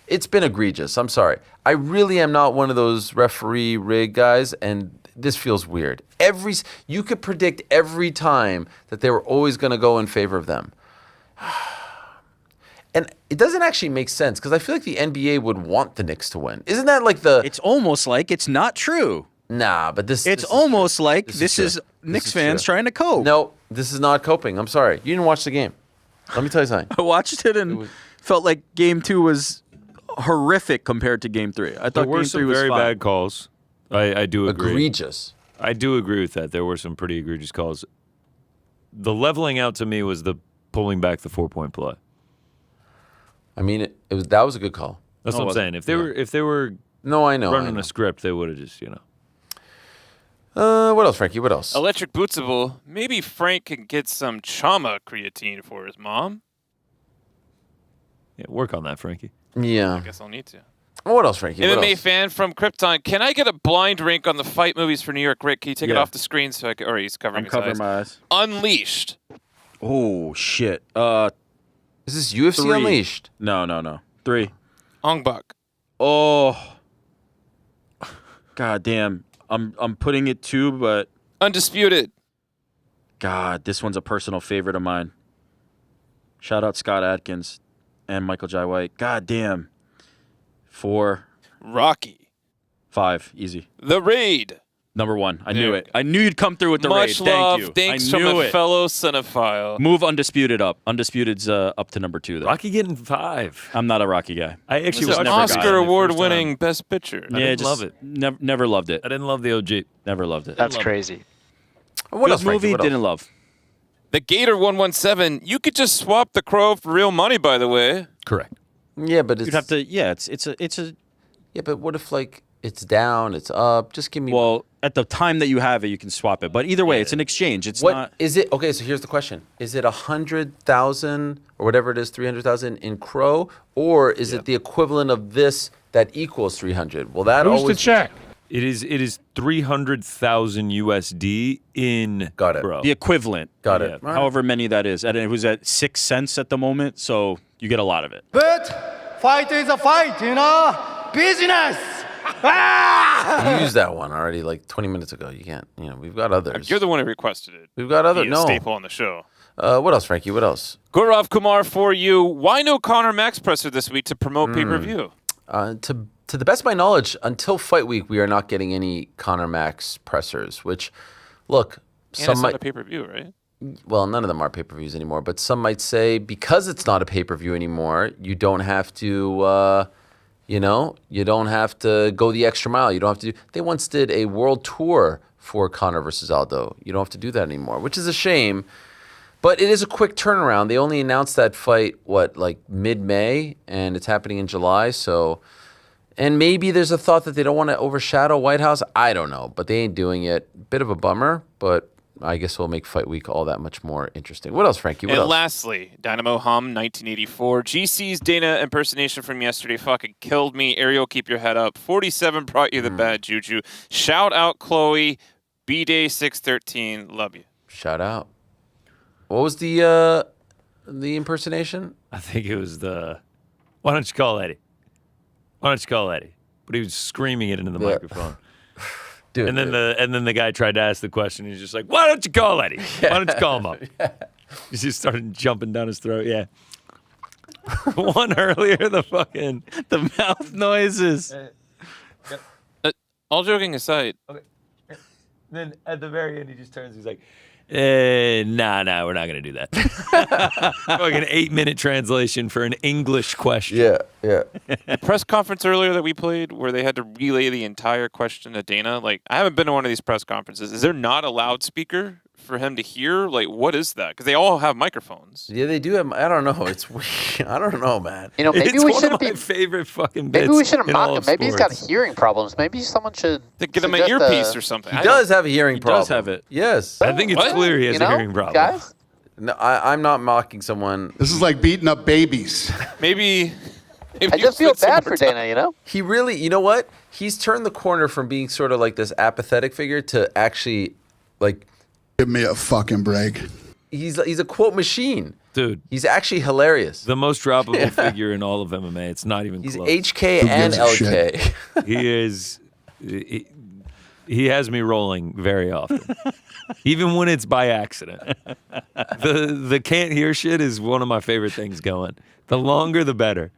It's been egregious. I'm sorry. I really am not one of those referee rig guys, and this feels weird. You could predict every time that they were always going to go in favor of them. And it doesn't actually make sense because I feel like the NBA would want the Knicks to win. Isn't that like the... It's almost like it's not true. Nah, but this... It's almost like this is Knicks fans trying to cope. No, this is not coping. I'm sorry. You didn't watch the game. Let me tell you something. I watched it and felt like Game 2 was horrific compared to Game 3. I thought There were Game 3 some was very fine. bad calls. I do agree. Egregious. I do agree with that. There were some pretty egregious calls. The leveling out to me was the pulling back the 4-point play. I mean, that was a good call. That's what I'm saying. If they were No, I know. running a script, they would have just, What else, Frankie? What else? Electric Bootsable. Maybe Frank can get some Chama creatine for his mom. Yeah, work on that, Frankie. Yeah. I guess I'll need to. What else, Frankie? What MMA else? fan from Krypton. Can I get a blind rank on the fight movies for New York? Rick, can you take it Yeah. off the screen so I can... Or he's covering I'm his covering eyes. my eyes. Unleashed. Oh, shit. Is this UFC 3. Unleashed? No. 3. Ong Bak. Oh. God damn. I'm putting it 2, but... Undisputed. God, this one's a personal favorite of mine. Shout out Scott Atkins and Michael Jai White. God damn. 4. Rocky. 5. Easy. The Raid. Number 1. I There knew we it. I knew you'd come through with the Much raid. love. Thank you. Thanks I from knew a it. fellow cinephile. Move Undisputed up. Undisputed's up to number 2, though. Rocky getting 5. I'm not a Rocky guy. I actually This is watched an it the Oscar first award-winning time. Best Picture. I didn't love it. Never loved it. I didn't love the OG. Never loved it. That's crazy. What Good else, Frankie? movie, What else? didn't love. The Gator 117. You could just swap the Crow for real money, by the way. Correct. Yeah, but it's... You'd have to. Yeah, it's a. Yeah, but what if, like, it's down, it's up? Just give me... Well, at the time that you have it, you can swap it. But either way, it's an exchange. It's What not. is it? Okay, so here's the question: is it 100,000 or whatever it is, 300,000 in Crow, or is it the equivalent of this that equals 300? Well, that Who's always the check? It is 300,000 USD in Got it. Crow. The equivalent. Got it. Yeah, however many that is. And it was at 6 cents at the moment, so you get a lot of it. But fight is a fight, business. You used that one already like 20 minutes ago. You can't. We've got others. You're the one who requested it. We've got other. Be a No. staple on the show. What else, Frankie? What else? Gaurav Kumar for you. Why no Conor Max presser this week to promote pay-per-view? To the best of my knowledge, until Fight Week, we are not getting any Conor Max pressers. Which, look, And some it's might. not a pay-per-view, right? Well, none of them are pay-per-views anymore, but some might say because it's not a pay-per-view anymore, you don't have to, you don't have to go the extra mile. You don't have to do. They once did a world tour for Conor versus Aldo. You don't have to do that anymore, which is a shame. But it is a quick turnaround. They only announced that fight, mid-May, and it's happening in July, so... And maybe there's a thought that they don't want to overshadow White House. I don't know, but they ain't doing it. Bit of a bummer, but I guess it'll make Fight Week all that much more interesting. What else, Frankie? What And else? lastly, Dynamo Hum 1984. GC's Dana impersonation from yesterday fucking killed me. Ariel, keep your head up. 47 brought you the bad juju. Shout out Chloe. B-Day 613. Love you. Shout out. What was the impersonation? I think it was the. Why don't you call Eddie? Why don't you call Eddie? But he was screaming it into the microphone. Dude, and then the guy tried to ask the question. He's just like, "Why don't you call Eddie? Why don't you call him up?" He just started jumping down his throat. Yeah. One earlier, the mouth noises. All joking aside. Okay. Then at the very end, he just turns. He's like, nah, we're not going to do that. Like an 8-minute translation for an English question. Yeah. The press conference earlier that we played where they had to relay the entire question to Dana. I haven't been to one of these press conferences. Is there not a loudspeaker for him to hear? Like, what is that? Because they all have microphones. Yeah, they do have. I don't know. It's weird. I don't know, man. You know, maybe it's we one shouldn't of my be. favorite fucking Maybe bits we shouldn't in all mock him. of Maybe he's got sports. hearing problems. Maybe someone should Get him an suggest earpiece or something. He does have a hearing problem. does have it. Yes. I think it's What? clear he has You know, a hearing problem. guys? No, I'm not mocking someone. This is like beating up babies. Maybe I just feel bad for Dana, you know? He really, you know what? He's turned the corner from being sort of like this apathetic figure to actually, like, Give me a fucking break. he's a quote machine. Dude, He's actually hilarious. the most droppable figure in all of MMA. It's not even He's close. HK Who and gives a shit? LK. He is. He has me rolling very often, even when it's by accident. The can't hear shit is one of my favorite things going. The longer, the better.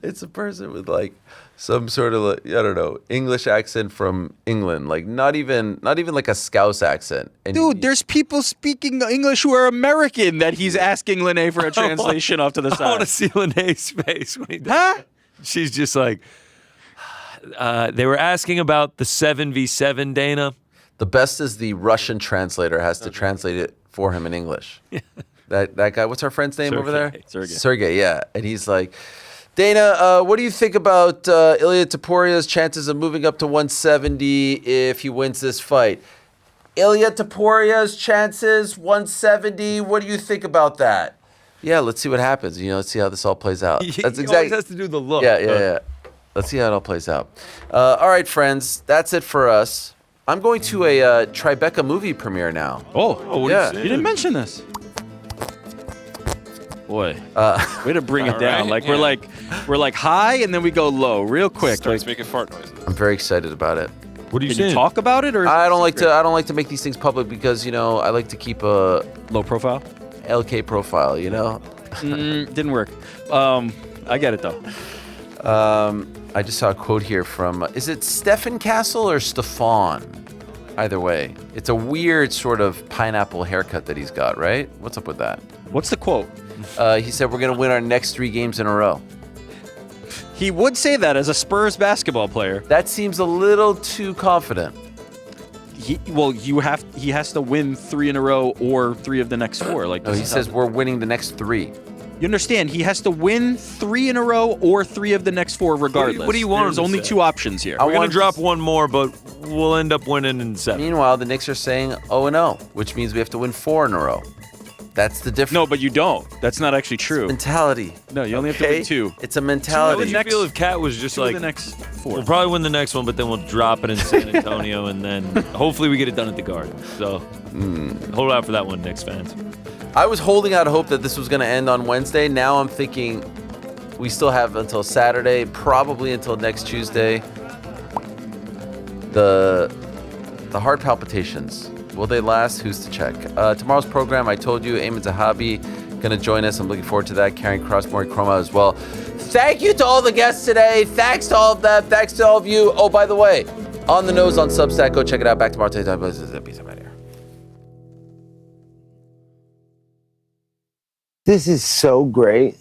It's a person with like some sort of like, I don't know, English accent from England, like not even like a Scouse accent. And Dude, there's people speaking English who are American that he's asking Lene for a translation off to the I want to side. see Lene's face when he does. Huh? She's just like, they were asking about the 7v7, Dana. the best is the Russian translator has to translate it for him in English. That guy, what's our friend's name over there? Sergey, yeah. And he's like, Dana, what do you think about Ilya Toporia's chances of moving up to 170 if he wins this fight? Ilya Toporia's chances, 170. What do you think about that? Yeah, let's see what happens. You know, let's see how this all plays out. He That's always exactly. has to do the look. Yeah. Let's see how it all plays out. All right, friends, that's it for us. I'm going to a Tribeca movie premiere now. Oh, yeah. You didn't mention this. Boy, way to bring it All down. right, Like we're like high and then we go low real quick. Starts Like, making fart noises. I'm very excited about it. What are you can saying? you talk about it or? I don't like to make these things public because I like to keep a low profile, LK profile. Didn't work. I get it though. I just saw a quote here from is it Stefan Castle or Stefan? Either way, it's a weird sort of pineapple haircut that he's got. Right? What's up with that? What's the quote? He said we're gonna win our next 3 games in a row. He would say that as a Spurs basketball player. That seems a little too confident. He has to win 3 in a row or 3 of the next 4. Like No, he says we're winning the next 3. You understand? He has to win 3 in a row or 3 of the next 4 regardless. What do you want There's him to only say? 2 options here. We're going to drop one more, but we'll end up winning in 7. Meanwhile, the Knicks are saying 0-0, which means we have to win 4 in a row. That's the difference. No, but you don't. That's not actually true. Mentality. No, you only have to win 2. It's a How mentality. would you feel if Cat was just 2 of like, the next 4. we'll probably win the next one, but then we'll drop it in San Antonio, and then hopefully we get it done at the Garden. So hold out for that one, Knicks fans. I was holding out hope that this was going to end on Wednesday. Now I'm thinking we still have until Saturday, probably until next Tuesday. The heart palpitations, will they last? Who's to check? Tomorrow's program, I told you, Eamon Zahabi going to join us. I'm looking forward to that. Karen Crossmore Chroma as well. Thank you to all the guests today. Thanks to all of them. Thanks to all of you. Oh, by the way, On the Nose on Substack. Go check it out. Back tomorrow. Peace out here. This is so great.